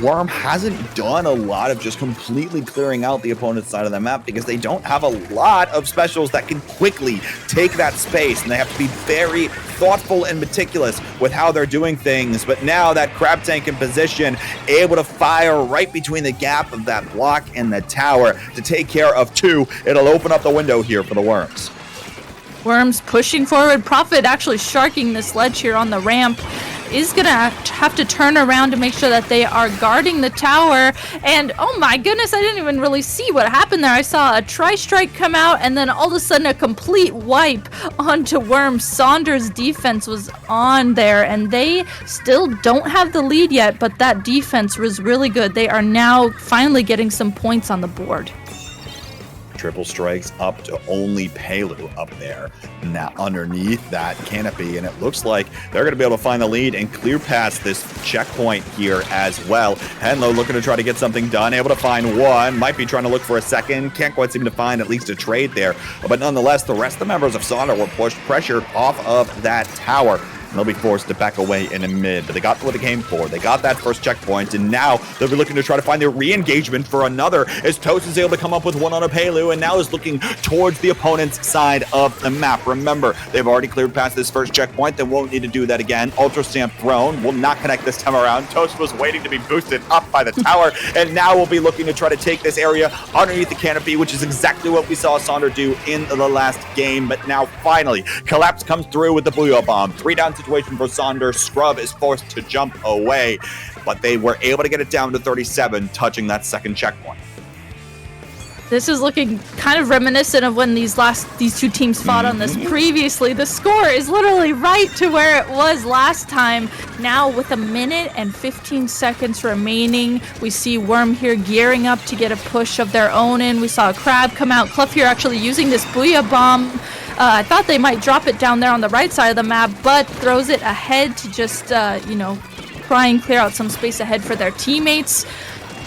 Worm hasn't done a lot of just completely clearing out the opponent's side of the map because they don't have a lot of specials that can quickly take that space, and they have to be very thoughtful and meticulous with how they're doing things. But now that Crab Tank in position, able to fire right between the gap of that block and the tower to take care of 2. It'll open up the window here for the Worms. Worms pushing forward. Prophet actually sharking this ledge here on the ramp. Is going to have to turn around to make sure that they are guarding the tower. And oh my goodness, I didn't even really see what happened there. I saw a tri-strike come out and then all of a sudden a complete wipe onto Worms. Sonder's defense was on there and they still don't have the lead yet, but that defense was really good. They are now finally getting some points on the board. Triple strikes up to only Pelu up there. Now underneath that canopy, and it looks like they're going to be able to find the lead and clear past this checkpoint here as well. Henlo looking to try to get something done, able to find 1, might be trying to look for a second, can't quite seem to find at least a trade there. But nonetheless, the rest of the members of Sonder were pushed pressure off of that tower. and they'll be forced to back away in a mid. But they got what they came for. They got that first checkpoint, and now they'll be looking to try to find their re-engagement for another, as Toast is able to come up with one on a Palu, and now is looking towards the opponent's side of the map. Remember, they've already cleared past this first checkpoint. They won't need to do that again. Ultra Stamp thrown will not connect this time around. Toast was waiting to be boosted up by the tower, and now we'll be looking to try to take this area underneath the canopy, which is exactly what we saw Sonder do in the last game. But now finally, Collapse comes through with the Booyah Bomb. 3-down situation for Sonder. Scrub is forced to jump away, but they were able to get it down to 37, touching that second checkpoint. This is looking kind of reminiscent of when these two teams fought on this previously. The score is literally right to where it was last time. Now with 1 minute and 15 seconds remaining, we see Worm here gearing up to get a push of their own in. We saw a Crab come out. Cluff here actually using this Booyah Bomb. I thought they might drop it down there on the right side of the map, but throws it ahead to just, try and clear out some space ahead for their teammates.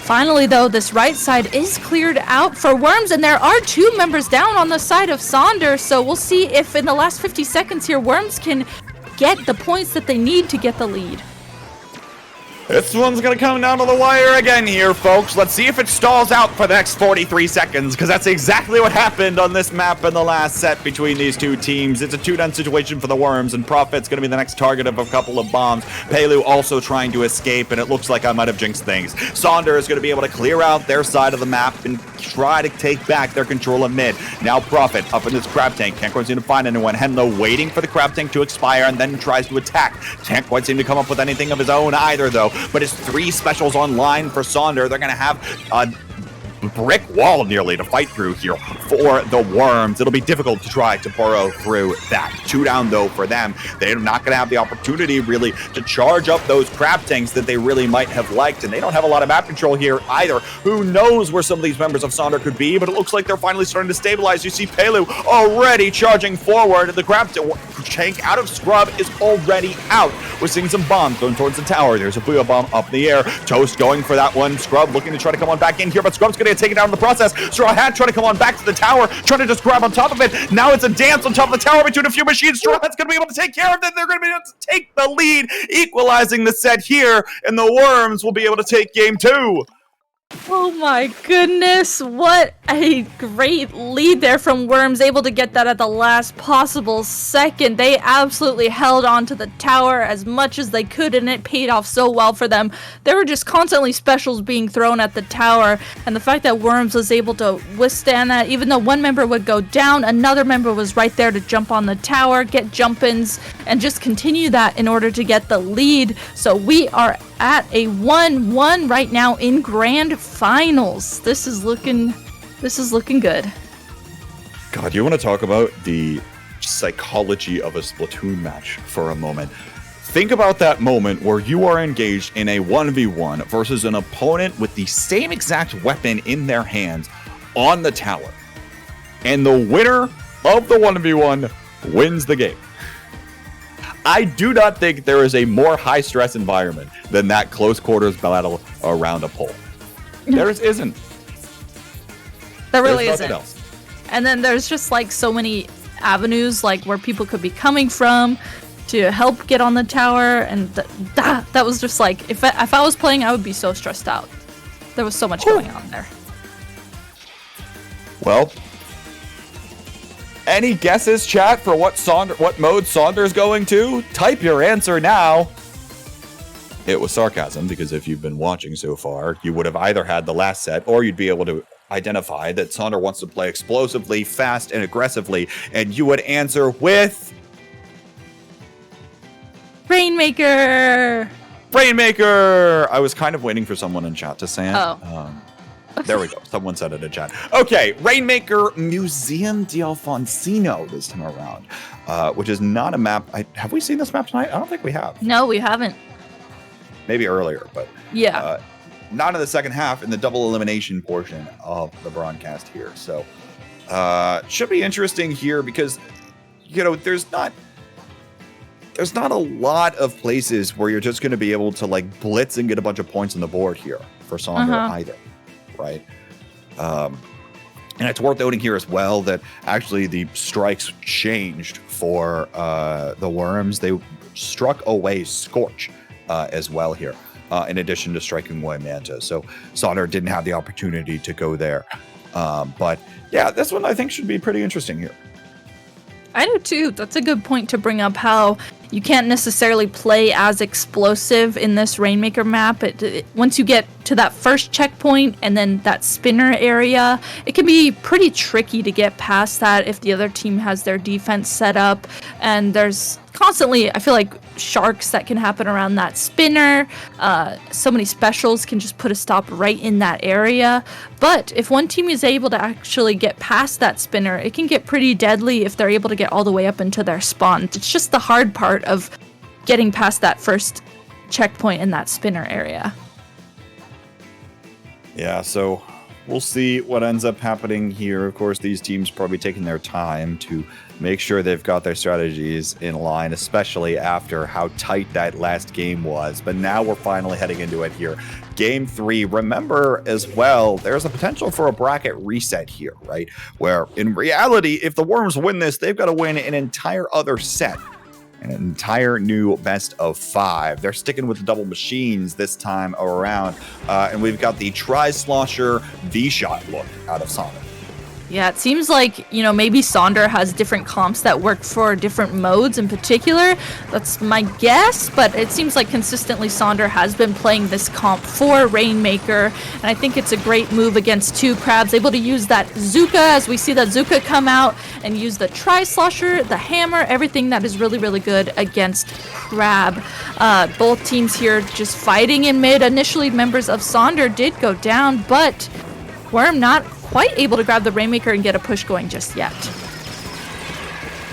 Finally, though, this right side is cleared out for Worms, and there are 2 members down on the side of Sonder, so we'll see if in the last 50 seconds here, Worms can get the points that they need to get the lead. This one's going to come down to the wire again here, folks. Let's see if it stalls out for the next 43 seconds, because that's exactly what happened on this map in the last set between these two teams. It's a 2-down situation for the Worms, and Prophet's going to be the next target of a couple of bombs. Palu also trying to escape, and it looks like I might have jinxed things. Sonder is going to be able to clear out their side of the map and try to take back their control of mid. Now Prophet up in this Crab Tank. Can't quite seem to find anyone. Henlo waiting for the Crab Tank to expire and then tries to attack. Can't quite seem to come up with anything of his own either, though. But it's 3 specials online for Sonder. They're going to have a brick wall nearly to fight through here for the Worms. It'll be difficult to try to burrow through that. 2 down, though, for them. They're not going to have the opportunity, really, to charge up those Crab Tanks that they really might have liked, and they don't have a lot of map control here either. Who knows where some of these members of Sonder could be, but it looks like they're finally starting to stabilize. You see Palu already charging forward. The Crab Tank out of Scrub is already out. We're seeing some bombs going towards the tower. There's a Booyah Bomb up in the air. Toast going for that one. Scrub looking to try to come on back in here, but Scrub's going to get taken down in the process. Straw Hat trying to come on back to the tower, trying to just grab on top of it. Now it's a dance on top of the tower between a few machines. Straw Hat's going to be able to take care of it. They're going to be able to take the lead, equalizing the set here, and the Worms will be able to take game 2. Oh my goodness, what a great lead there from Worms, able to get that at the last possible second. They absolutely held on to the tower as much as they could, and it paid off so well for them. There were just constantly specials being thrown at the tower, and the fact that Worms was able to withstand that, even though one member would go down, another member was right there to jump on the tower, get jump-ins, and just continue that in order to get the lead. So we are at a 1-1 right now in grand finals. This is looking good. God, you want to talk about the psychology of a Splatoon match for a moment? Think about that moment where you are engaged in a 1v1 versus an opponent with the same exact weapon in their hands on the tower. And the winner of the 1v1 wins the game. I do not think there is a more high-stress environment than that close quarters battle around a pole. There isn't. There really There's isn't. nothing else. And then there's just like so many avenues like where people could be coming from to help get on the tower, and that was just like, if I was playing, I would be so stressed out. There was so much going on there. Well, any guesses, chat, for what mode Sonder's going to? Type your answer now. It was sarcasm, because if you've been watching so far, you would have either had the last set, or you'd be able to identify that Sonder wants to play explosively, fast, and aggressively, and you would answer with Rainmaker! Rainmaker! I was kind of waiting for someone in chat to say it. Oh. There we go. Someone said it in chat. Okay, Rainmaker Museum d'Alfonsino this time around, which is not a map. Have we seen this map tonight? I don't think we have. No, we haven't. Maybe earlier, but Yeah. not in the second half, in the double elimination portion of the broadcast here. So should be interesting here, because there's not a lot of places where you're just going to be able to like blitz and get a bunch of points on the board here for Sonder either, right? And it's worth noting here as well that actually the strikes changed for the Worms. struck away Scorch as well here, in addition to striking away Manta. So Sonder didn't have the opportunity to go there. But yeah, this one I think should be pretty interesting here. I do too. That's a good point to bring up, how you can't necessarily play as explosive in this Rainmaker map. Once you get to that first checkpoint and then that spinner area, it can be pretty tricky to get past that if the other team has their defense set up. And there's constantly, I feel like, sharks that can happen around that spinner. So many specials can just put a stop right in that area. But if one team is able to actually get past that spinner, it can get pretty deadly if they're able to get all the way up into their spawn. It's just the hard part of getting past that first checkpoint in that spinner area. Yeah, so we'll see what ends up happening here. Of course, these teams probably taking their time to make sure they've got their strategies in line, especially after how tight that last game was. But now we're finally heading into it here. Game 3, remember as well, there's a potential for a bracket reset here, right? Where in reality, if the Worms win this, they've got to win an entire other set. An entire new best of 5. They're sticking with the double machines this time around. And we've got the Tri-Slosher V-Shot look out of Sonder. Yeah, it seems like, maybe Sonder has different comps that work for different modes in particular. That's my guess, but it seems like consistently Sonder has been playing this comp for Rainmaker, and I think it's a great move against two crabs, able to use that Zuka, as we see that Zuka come out, and use the Tri-Slosher, the hammer, everything that is really, really good against crab. Both teams here just fighting in mid. Initially, members of Sonder did go down, but Worm not quite able to grab the Rainmaker and get a push going just yet.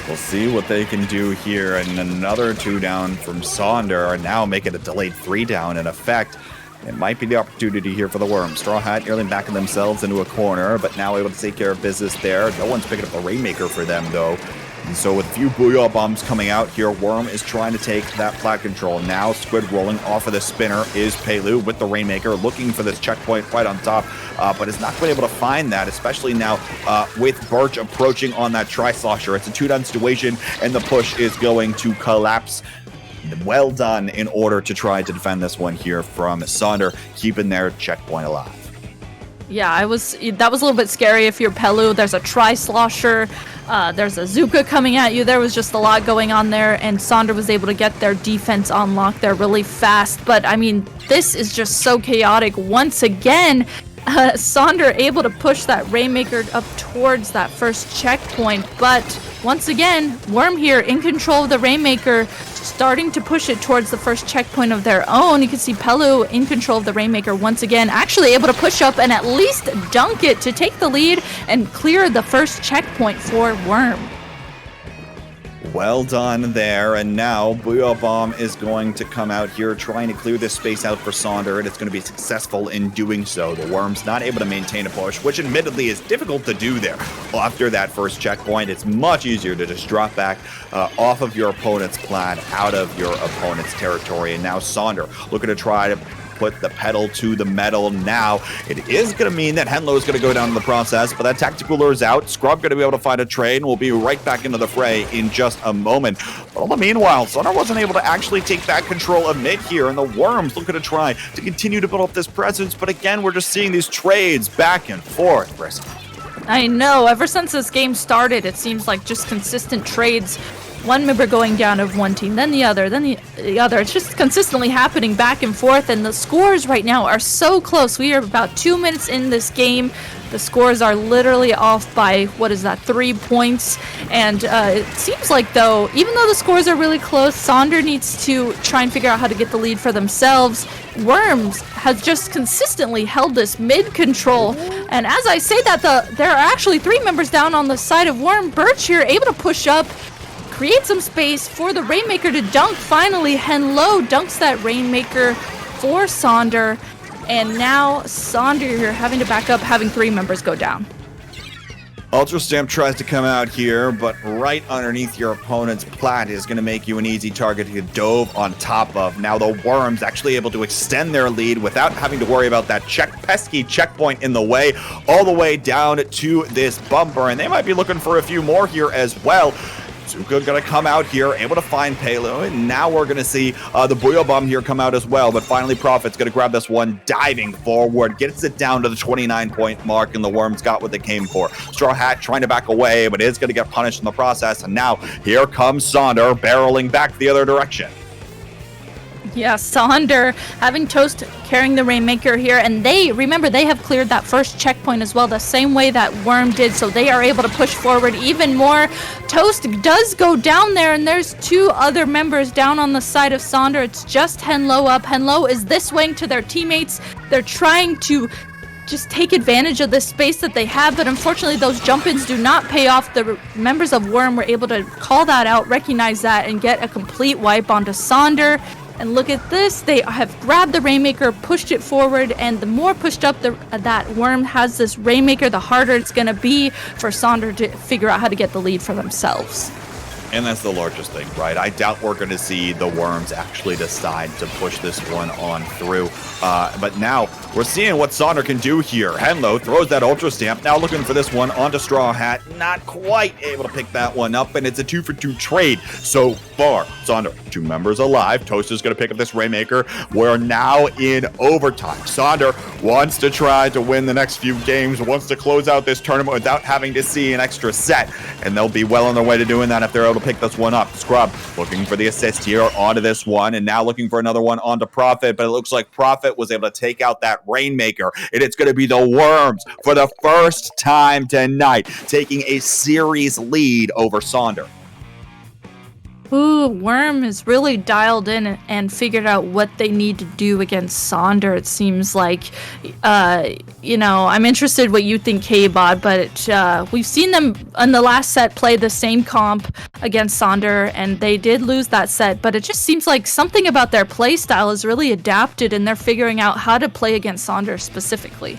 We'll see what they can do here. And another 2 down from Sonder, and now make it a delayed 3 down in effect. It might be the opportunity here for the Worms. Straw Hat nearly backing themselves into a corner, but now able to take care of business there. No one's picking up the Rainmaker for them, though. And so with a few Booyah Bombs coming out here, Worm is trying to take that plat control. Now Squid rolling off of the spinner is Pelu with the Rainmaker, looking for this checkpoint right on top, but is not quite able to find that, especially now with Birch approaching on that Tri-Slosher. It's a 2-down situation, and the push is going to collapse. Well done in order to try to defend this one here from Sonder, keeping their checkpoint alive. Yeah, that was a little bit scary if you're Pelu. There's a Tri-Slosher, there's a Zuka coming at you. There was just a lot going on there, and Sonder was able to get their defense on lock there really fast. But, I mean, this is just so chaotic. Once again, Sonder able to push that Rainmaker up towards that first checkpoint. But, once again, Worm here in control of the Rainmaker, starting to push it towards the first checkpoint of their own. You can see Pelu in control of the Rainmaker once again, actually able to push up and at least dunk it to take the lead and clear the first checkpoint for Worm. Well done there, and now Booyah Bomb is going to come out here trying to clear this space out for Sonder, and it's going to be successful in doing so. The Worms not able to maintain a push, which admittedly is difficult to do there. After that first checkpoint, it's much easier to just drop back off of your opponent's plat, out of your opponent's territory, and now Sonder looking to try to put the pedal to the metal. Now it is going to mean that Henlo is going to go down in the process, but that tactical lure is out. Scrub going to be able to find a trade, and we'll be right back into the fray in just a moment. But in the meanwhile, Sonder wasn't able to actually take back control of mid here, and the Worms looking to try to continue to build up this presence. But again, we're just seeing these trades back and forth, Briscoe. I know, ever since this game started, it seems like just consistent trades. One member going down of one team, then the other, then the other. It's just consistently happening back and forth, and the scores right now are so close. We are about 2 minutes in this game. The scores are literally off by, 3 points. And it seems like, though, even though the scores are really close, Sonder needs to try and figure out how to get the lead for themselves. Worms has just consistently held this mid control. And as I say that, there are actually 3 members down on the side of Worm. Birch here able to push up, create some space for the Rainmaker to dunk. Finally, Henlo dunks that Rainmaker for Sonder. And now Sonder here having to back up, having 3 members go down. Ultra Stamp tries to come out here, but right underneath your opponent's plat is going to make you an easy target to get dove on top of. Now the Worms actually able to extend their lead without having to worry about that pesky checkpoint in the way, all the way down to this bumper. And they might be looking for a few more here as well. Zuka gonna come out here, able to find Palo, and now we're gonna see the Booyah Bomb here come out as well, but finally Prophet's gonna grab this one, diving forward, gets it down to the 29-point mark, and the Worms got what they came for. Straw Hat trying to back away, but is gonna get punished in the process, and now here comes Sonder barreling back the other direction. Yeah, Sonder having Toast carrying the Rainmaker here, and remember they have cleared that first checkpoint as well, the same way that Worm did, so they are able to push forward even more. Toast does go down there, and there's two other members down on the side of Sonder. It's just Henlo up. Henlo is this wing to their teammates. They're trying to just take advantage of this space that they have, but unfortunately those jump-ins do not pay off. The members of Worm were able to call that out, recognize that, and get a complete wipe onto Sonder. And look at this, they have grabbed the Rainmaker, pushed it forward, and the more pushed up that Worm has this Rainmaker, the harder it's going to be for Sonder to figure out how to get the lead for themselves. And that's the largest thing, right? I doubt we're going to see the Worms actually decide to push this one on through. But now we're seeing what Sonder can do here. Henlo throws that Ultra Stamp, now looking for this one onto Straw Hat. Not quite able to pick that one up, and it's a 2-for-2 trade so far. Sonder, 2 members alive. Toast is going to pick up this Rainmaker. We're now in overtime. Sonder wants to try to win the next few games, wants to close out this tournament without having to see an extra set, and they'll be well on their way to doing that if they're able to pick this one up. Scrub looking for the assist here onto this one, and now looking for another one onto Prophet, but it looks like Prophet was able to take out that Rainmaker, and it's going to be the Worms for the first time tonight, taking a series lead over Sonder. Ooh, Worm is really dialed in and figured out what they need to do against Sonder. It seems like, I'm interested what you think, K-Bot, but we've seen them in the last set play the same comp against Sonder, and they did lose that set, but it just seems like something about their play style is really adapted, and they're figuring out how to play against Sonder specifically.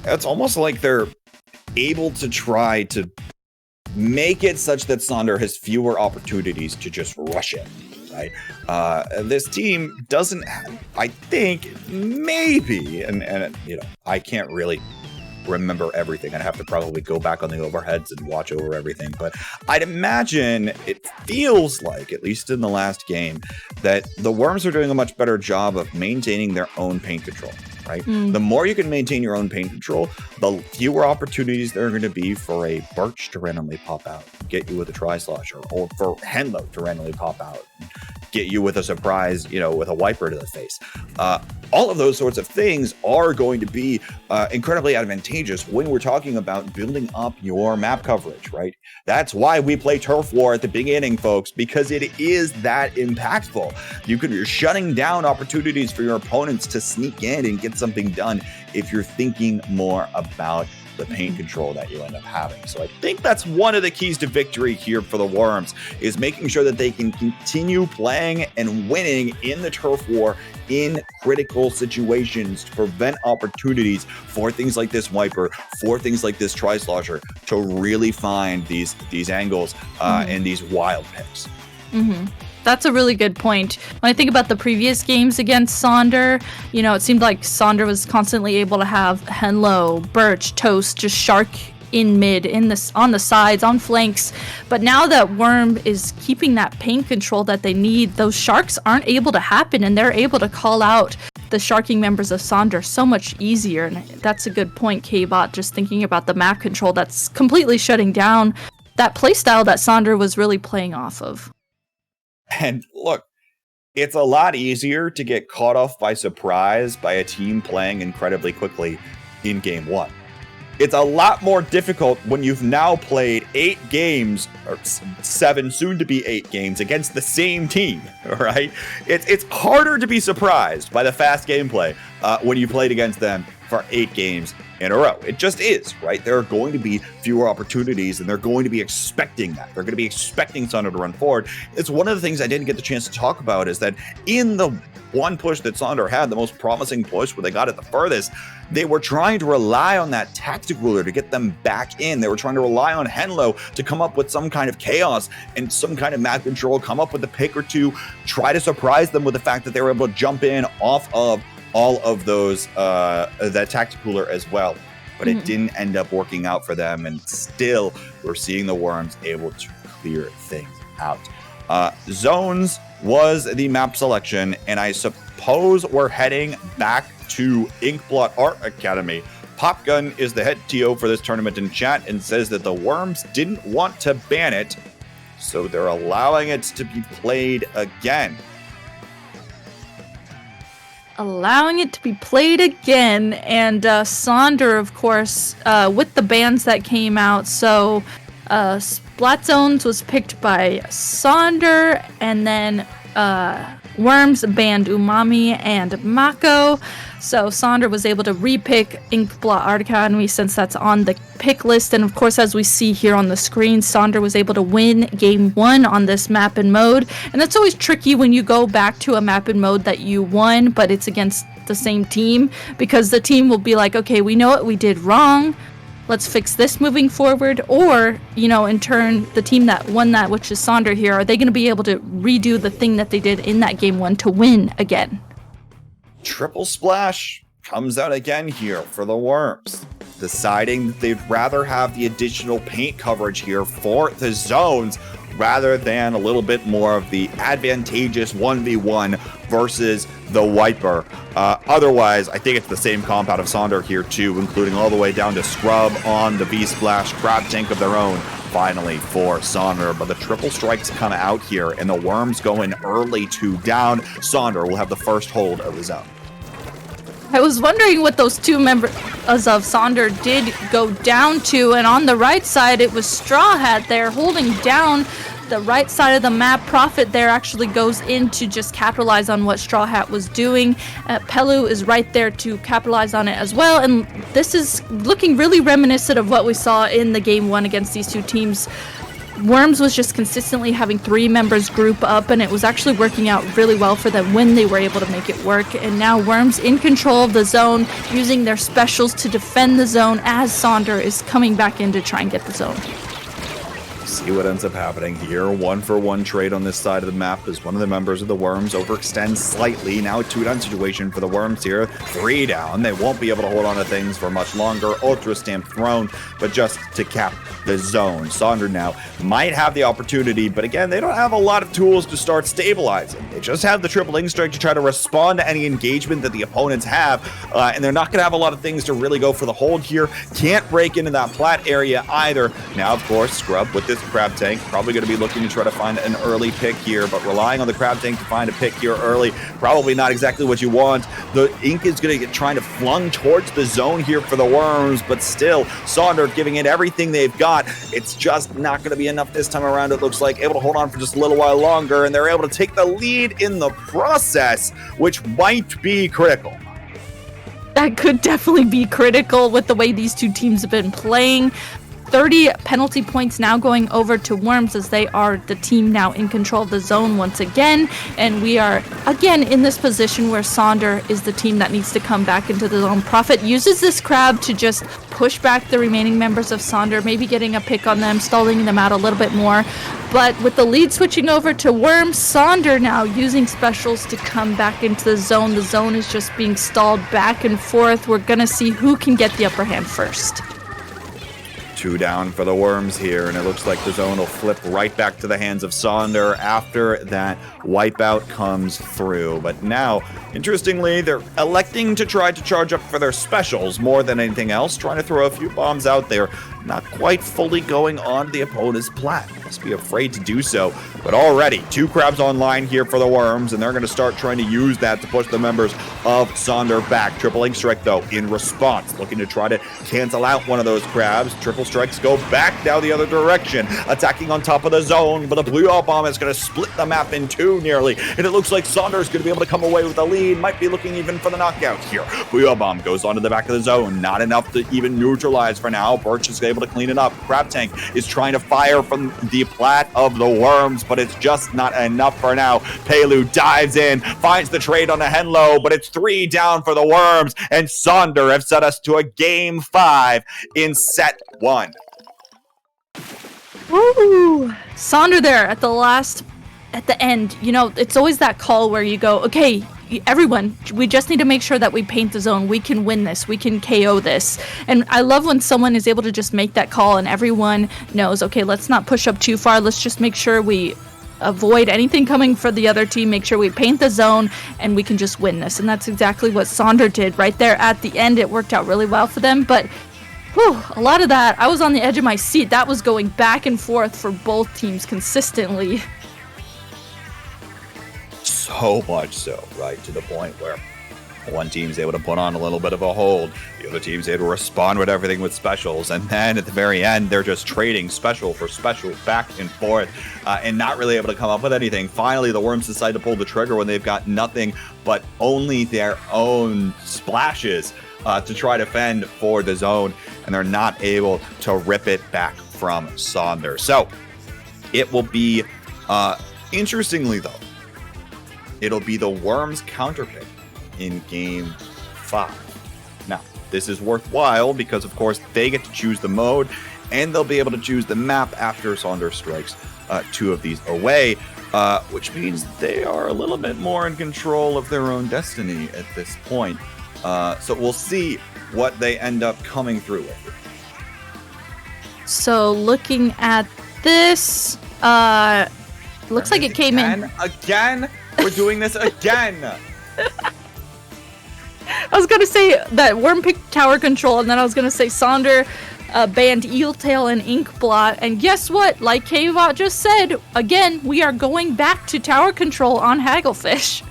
It's almost like they're able to try to make it such that Sonder has fewer opportunities to just rush it, right? This team doesn't have, I think, maybe, and I can't really remember everything. I'd have to probably go back on the overheads and watch over everything, but I'd imagine it feels like, at least in the last game, that the Worms are doing a much better job of maintaining their own paint control. Right? The more you can maintain your own paint control, the fewer opportunities there are going to be for a Birch to randomly pop out, get you with a Tri-Slosher, or for Henlo to randomly pop out, get you with a surprise, with a wiper to the face. All of those sorts of things are going to be incredibly advantageous when we're talking about building up your map coverage, right? That's why we play Turf War at the beginning, folks, because it is that impactful. You're shutting down opportunities for your opponents to sneak in and get something done if you're thinking more about the paint control that you end up having. So I think that's one of the keys to victory here for the Worms, is making sure that they can continue playing and winning in the Turf War in critical situations to prevent opportunities for things like this wiper, for things like this Tri-Slosher, to really find these angles and these wild picks. That's a really good point. When I think about the previous games against Sonder, it seemed like Sonder was constantly able to have Henlo, Birch, Toast, just shark in mid, on the sides, on flanks. But now that Worm is keeping that paint control that they need, those sharks aren't able to happen, and they're able to call out the sharking members of Sonder so much easier. And that's a good point, K-Bot, just thinking about the map control that's completely shutting down that playstyle that Sonder was really playing off of. And look, it's a lot easier to get caught off by surprise by a team playing incredibly quickly in game 1. It's a lot more difficult when you've now played 8 games, or 7, soon to be 8 games against the same team, right? It's harder to be surprised by the fast gameplay when you played against them for 8 games in a row. It just is, right? There are going to be fewer opportunities, and they're going to be expecting that. They're going to be expecting Sonder to run forward. It's one of the things I didn't get the chance to talk about, is that in the one push that Sonder had, the most promising push where they got it the furthest, they were trying to rely on that tactic ruler to get them back in. They were trying to rely on Henlo to come up with some kind of chaos and some kind of map control, come up with a pick or two, try to surprise them with the fact that they were able to jump in off of all of those, that tactic cooler as well. but it didn't end up working out for them. And still, we're seeing the Worms able to clear things out. Zones was the map selection, and I suppose we're heading back to Inkblot Art Academy. Popgun is the head TO for this tournament in chat and says that the Worms didn't want to ban it, so they're allowing it to be played again. Allowing it to be played again, and Sonder, of course, with the bans that came out. So Splat Zones was picked by Sonder, and then Worms banned Umami and Mako. So Sonder was able to repick Inkblot Art Academy since that's on the pick list. And of course, as we see here on the screen, Sonder was able to win game 1 on this map and mode. And that's always tricky when you go back to a map and mode that you won, but it's against the same team, because the team will be like, okay, we know what we did wrong. Let's fix this moving forward. Or, you know, in turn, the team that won that, which is Sonder here, are they going to be able to redo the thing that they did in that game 1 to win again? Triple Splash comes out again here for the Worms, deciding that they'd rather have the additional paint coverage here for the zones rather than a little bit more of the advantageous 1v1 versus the Wiper. Otherwise, I think it's the same compound of Sonder here too, including all the way down to Scrub on the V-Splash, Crab Tank of their own, finally for Sonder. But the triple strikes come out here, and the Worms go in early 2 down. Sonder will have the first hold of the zone. I was wondering what those 2 members of Sonder did go down to, and on the right side it was Straw Hat there holding down the right side of the map. Prophet there actually goes in to just capitalize on what Straw Hat was doing. Pelu is right there to capitalize on it as well, and this is looking really reminiscent of what we saw in the game 1 against these 2 teams. Worms was just consistently having 3 members group up, and it was actually working out really well for them when they were able to make it work. And now Worms in control of the zone, using their specials to defend the zone as Sonder is coming back in to try and get the zone. See what ends up happening here. 1-for-1 trade on this side of the map as one of the members of the Worms overextends slightly. Now a 2-down situation for the Worms here. 3 down. They won't be able to hold on to things for much longer. Ultra Stamp thrown, but just to cap the zone. Sonder now might have the opportunity, but again, they don't have a lot of tools to start stabilizing. They just have the triple ink strike to try to respond to any engagement that the opponents have, and they're not going to have a lot of things to really go for the hold here. Can't break into that plat area either. Now, of course, Scrub with this Crab Tank, probably going to be looking to try to find an early pick here, but relying on the Crab Tank to find a pick here early, probably not exactly what you want. The ink is going to get trying to flung towards the zone here for the Worms, but still, Sonder giving it everything they've got. It's just not going to be enough this time around, it looks like. Able to hold on for just a little while longer, and they're able to take the lead in the process, which might be critical. That could definitely be critical with the way these 2 teams have been playing. 30 penalty points now going over to Worms, as they are the team now in control of the zone once again. And we are again in this position where Sonder is the team that needs to come back into the zone. Prophet uses this crab to just push back the remaining members of Sonder, maybe getting a pick on them, stalling them out a little bit more. But with the lead switching over to Worms, Sonder now using specials to come back into the zone. The zone is just being stalled back and forth. We're going to see who can get the upper hand first. 2 down for the Worms here, and it looks like the zone will flip right back to the hands of Sonder after that wipeout comes through. But now, interestingly, they're electing to try to charge up for their specials more than anything else, trying to throw a few bombs out there, not quite fully going on the opponent's plat. Must be afraid to do so, but already 2 crabs online here for the Worms, and they're going to start trying to use that to push the members of Sonder back. Triple ink strike, though, in response, looking to try to cancel out one of those crabs. Triple strikes go back now the other direction, attacking on top of the zone, but a blue all bomb is going to split the map in 2 nearly, and it looks like Sonder is going to be able to come away with the lead. Might be looking even for the knockout here. Blue all bomb goes onto the back of the zone, not enough to even neutralize for now. Birch is able to clean it up. Crab Tank is trying to fire from the plat of the Worms, but it's just not enough for now. Pelu dives in, finds the trade on the Henlo, but it's 3 down for the Worms, and Sonder have set us to a game 5 in set 1. Woo! Sonder there at the end. You know, it's always that call where you go, okay, everyone, we just need to make sure that we paint the zone. We can win this. We can KO this. And I love when someone is able to just make that call and everyone knows, okay, let's not push up too far. Let's just make sure we avoid anything coming for the other team, make sure we paint the zone, and we can just win this. And that's exactly what Sonder did right there at the end. It worked out really well for them, but whew, a lot of that, I was on the edge of my seat. That was going back and forth for both teams consistently. So much so, right, to the point where one team's able to put on a little bit of a hold, the other team's able to respond with everything with specials, and then at the very end, they're just trading special for special back and forth, and not really able to come up with anything. Finally, the Worms decide to pull the trigger when they've got nothing but only their own splashes to try to fend for the zone, and they're not able to rip it back from Sonder. So, it will be, interestingly though, it'll be the Worms counterpick in Game 5. Now, this is worthwhile because, of course, they get to choose the mode, and they'll be able to choose the map after Sonder strikes 2 of these away, which means they are a little bit more in control of their own destiny at this point. So we'll see what they end up coming through with. So looking at this, looks like it came in. Again? We're doing this again! I was gonna say that Worm picked tower control, and then I was gonna say Sonder banned Eeltail and Inkblot, and guess what? Like Kvot just said, again, we are going back to tower control on Hagglefish.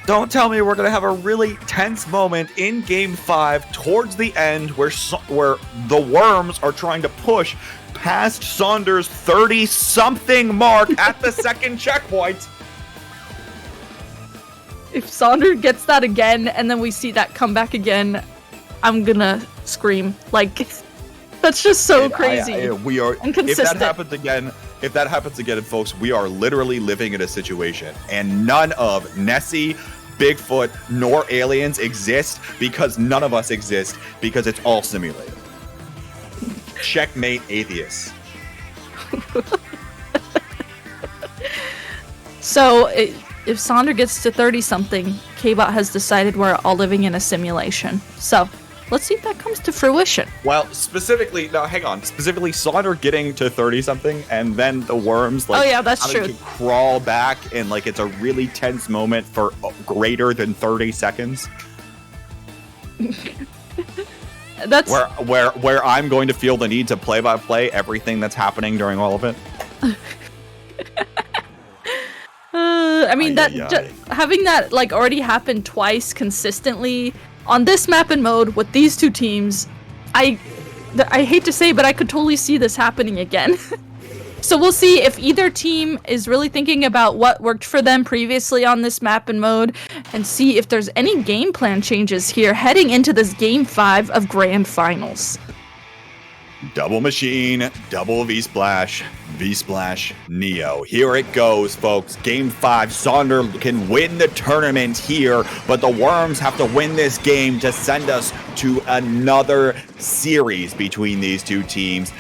Don't tell me we're going to have a really tense moment in Game 5 towards the end where the Worms are trying to push past Sonder's 30-something mark at the second checkpoint. If Sonder gets that again, and then we see that come back again, I'm gonna scream. Like, that's just so crazy. We are inconsistent. If that happens again, folks, we are literally living in a situation, and none of Nessie, Bigfoot, nor aliens exist because none of us exist because it's all simulated. Checkmate, atheists. So, if Sonder gets to 30-something, Kvot has decided we're all living in a simulation. So, let's see if that comes to fruition. Well, specifically Sonder getting to 30-something, and then the Worms, like, oh yeah, that's having true, to crawl back, and like it's a really tense moment for greater than 30 seconds. That's where I'm going to feel the need to play-by-play everything that's happening during all of it. I mean, having that like already happen twice consistently on this map and mode with these two teams, I hate to say, but I could totally see this happening again. So we'll see if either team is really thinking about what worked for them previously on this map and mode, and see if there's any game plan changes here heading into this Game 5 of Grand Finals. Double machine, double V-Splash, V-Splash Neo. Here it goes, folks. Game 5, Sonder can win the tournament here, but the Worms have to win this game to send us to another series between these two teams.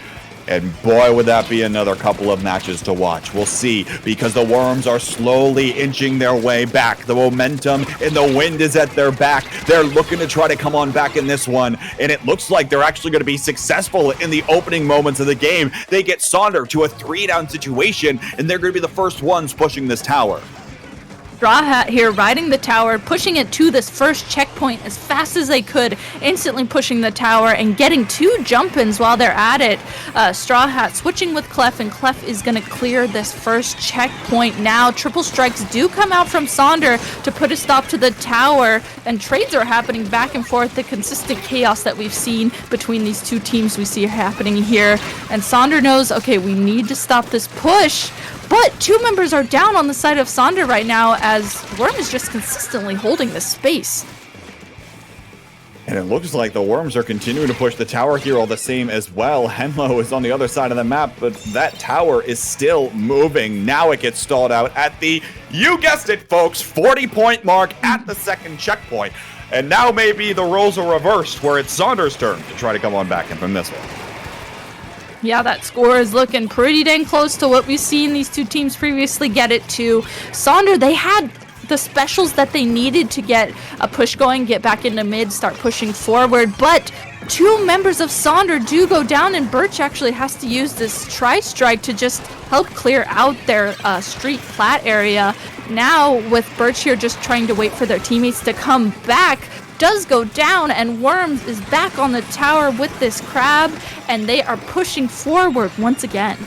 And boy, would that be another couple of matches to watch. We'll see, because the Worms are slowly inching their way back. The momentum and the wind is at their back. They're looking to try to come on back in this one, and it looks like they're actually going to be successful in the opening moments of the game. They get Sonder to a 3-down situation, and they're going to be the first ones pushing this tower. Straw Hat here riding the tower, pushing it to this first checkpoint as fast as they could, instantly pushing the tower and getting 2 jump-ins while they're at it. Straw Hat switching with Clef, and Clef is going to clear this first checkpoint now. Triple strikes do come out from Sonder to put a stop to the tower, and trades are happening back and forth. The consistent chaos that we've seen between these two teams we see happening here. And Sonder knows, okay, we need to stop this push. But 2 members are down on the side of Sonder right now, as Worm is just consistently holding this space. And it looks like the Worms are continuing to push the tower here all the same as well. Henlo is on the other side of the map, but that tower is still moving. Now it gets stalled out at the, you guessed it, folks, 40-point mark at the second checkpoint. And now maybe the roles are reversed, where it's Sonder's turn to try to come on back in from this one. Yeah, that score is looking pretty dang close to what we've seen these two teams previously get it to. Sonder, they had the specials that they needed to get a push going, get back into mid, start pushing forward. But 2 members of Sonder do go down, and Birch actually has to use this tri-strike to just help clear out their street plat area. Now with Birch here just trying to wait for their teammates to come back, does go down, and Worms is back on the tower with this crab, and they are pushing forward once again.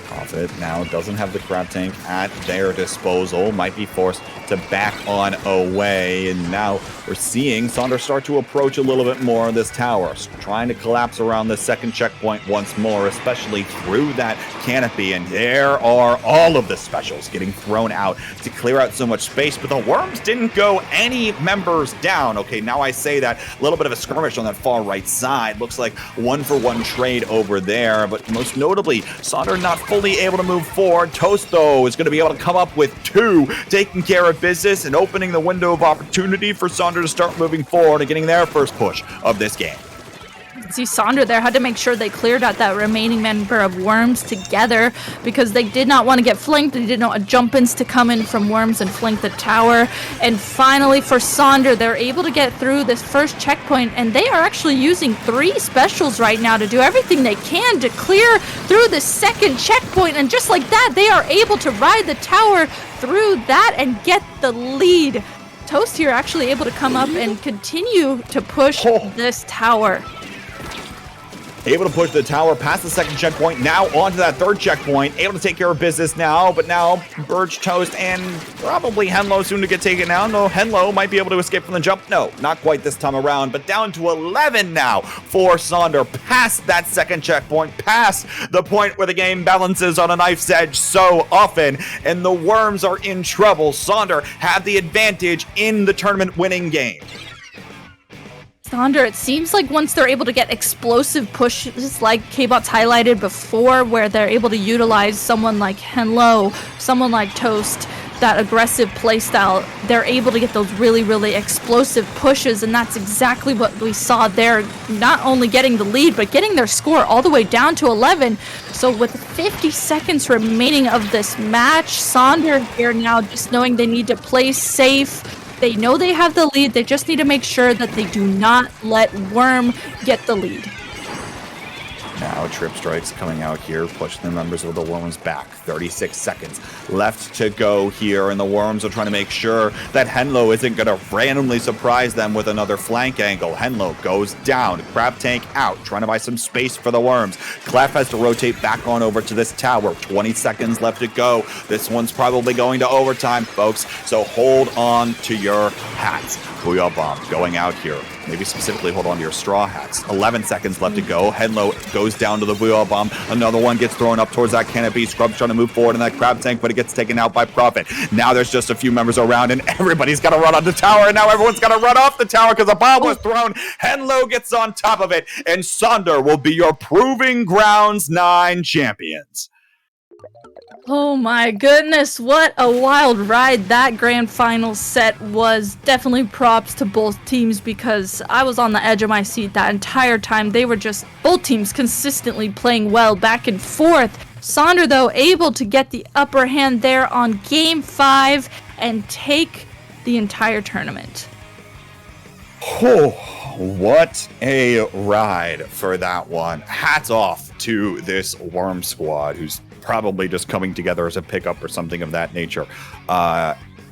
Profit now doesn't have the crab tank at their disposal, might be forced to back on away, and now we're seeing Sonder start to approach a little bit more of this tower, trying to collapse around the second checkpoint once more, especially through that canopy, and there are all of the specials getting thrown out to clear out so much space, but the Worms didn't go any members down. Okay, now I say that, a little bit of a skirmish on that far right side, looks like 1-for-1 trade over there, but most notably, Sonder not fully able to move forward. Toast, though, is going to be able to come up with 2, taking care of business and opening the window of opportunity for Sonder to start moving forward and getting their first push of this game. See, Sonder there had to make sure they cleared out that remaining member of Worms together because they did not want to get flanked. They didn't want jump-ins to come in from Worms and flank the tower. And finally, for Sonder, they're able to get through this first checkpoint, and they are actually using 3 specials right now to do everything they can to clear through the second checkpoint. And just like that, they are able to ride the tower through that and get the lead. Toast here actually able to come up and continue to push this tower. Able to push the tower past the second checkpoint, now onto that third checkpoint, able to take care of business now, but now Birch, Toast, and probably Henlo soon to get taken down. No, Henlo might be able to escape from the jump. No, not quite this time around, but down to 11 now for Sonder, past that second checkpoint, past the point where the game balances on a knife's edge so often, and the Worms are in trouble. Sonder have the advantage in the tournament winning game. Sonder, it seems like once they're able to get explosive pushes like K-Bot's highlighted before, where they're able to utilize someone like Henlo, someone like Toast, that aggressive playstyle, they're able to get those really, really explosive pushes, and that's exactly what we saw there. Not only getting the lead, but getting their score all the way down to 11. So with 50 seconds remaining of this match, Sonder here now just knowing they need to play safe. They know they have the lead. They just need to make sure that they do not let Worm get the lead. Now Trip Strikes coming out here, pushing the members of the Worms back. 36 seconds left to go here, and the Worms are trying to make sure that Henlo isn't going to randomly surprise them with another flank angle. Henlo goes down, Crab Tank out, trying to buy some space for the Worms. Clef has to rotate back on over to this tower. 20 seconds left to go. This one's probably going to overtime, folks, so hold on to your hats. Booyah Bomb going out here. Maybe specifically hold on to your straw hats. 11 seconds left to go. Henlo goes down to the Booyah Bomb. Another one gets thrown up towards that canopy. Scrub's trying to move forward in that Crab Tank, but it gets taken out by Profit. Now there's just a few members around, and everybody's got to run on the tower, and now everyone's got to run off the tower because a bomb was thrown. Henlo gets on top of it, and Sonder will be your Proving Grounds 9 champions. Oh my goodness, what a wild ride that grand final set was. Definitely props to both teams because I was on the edge of my seat that entire time. They were just, both teams consistently playing well back and forth. Sonder, though, able to get the upper hand there on Game 5 and take the entire tournament. Oh, what a ride for that one. Hats off to this Worm squad who's probably just coming together as a pickup or something of that nature.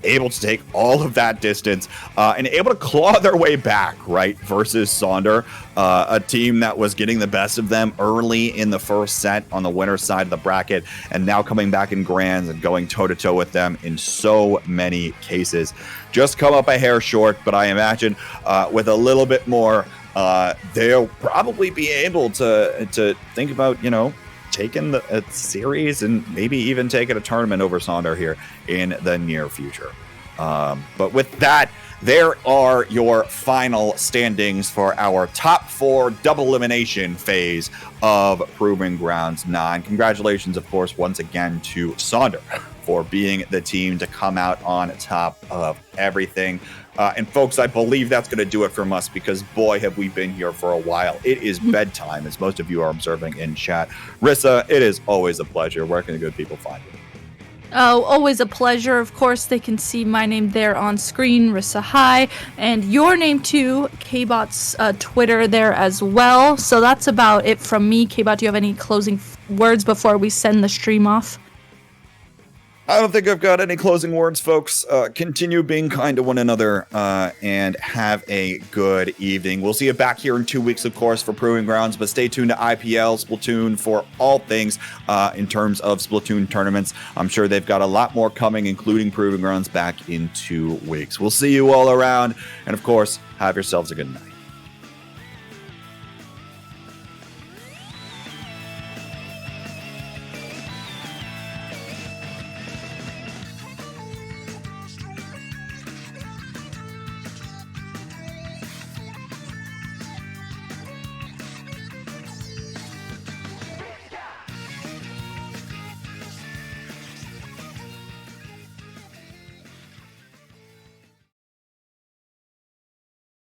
Able to take all of that distance and able to claw their way back, right, versus Sonder, a team that was getting the best of them early in the first set on the winner's side of the bracket, and now coming back in grands and going toe-to-toe with them in so many cases. Just come up a hair short, but I imagine with a little bit more, they'll probably be able to think about, you know, taking the series and maybe even taking a tournament over Sonder here in the near future. But with that, there are your final standings for our top 4 double elimination phase of Proving Grounds 9. Congratulations, of course, once again to Sonder for being the team to come out on top of everything. And folks, I believe that's going to do it from us because boy, have we been here for a while. It is bedtime, as most of you are observing in chat. Rissa, it is always a pleasure. Where can the good people find you? Oh, always a pleasure. Of course, they can see my name there on screen, Rissa Hi, and your name too, Kbot's Twitter there as well. So that's about it from me. Kbot, do you have any closing words before we send the stream off? I don't think I've got any closing words, folks. Continue being kind to one another and have a good evening. We'll see you back here in 2 weeks, of course, for Proving Grounds, but stay tuned to IPL, Splatoon for all things in terms of Splatoon tournaments. I'm sure they've got a lot more coming, including Proving Grounds back in 2 weeks. We'll see you all around, and of course, have yourselves a good night.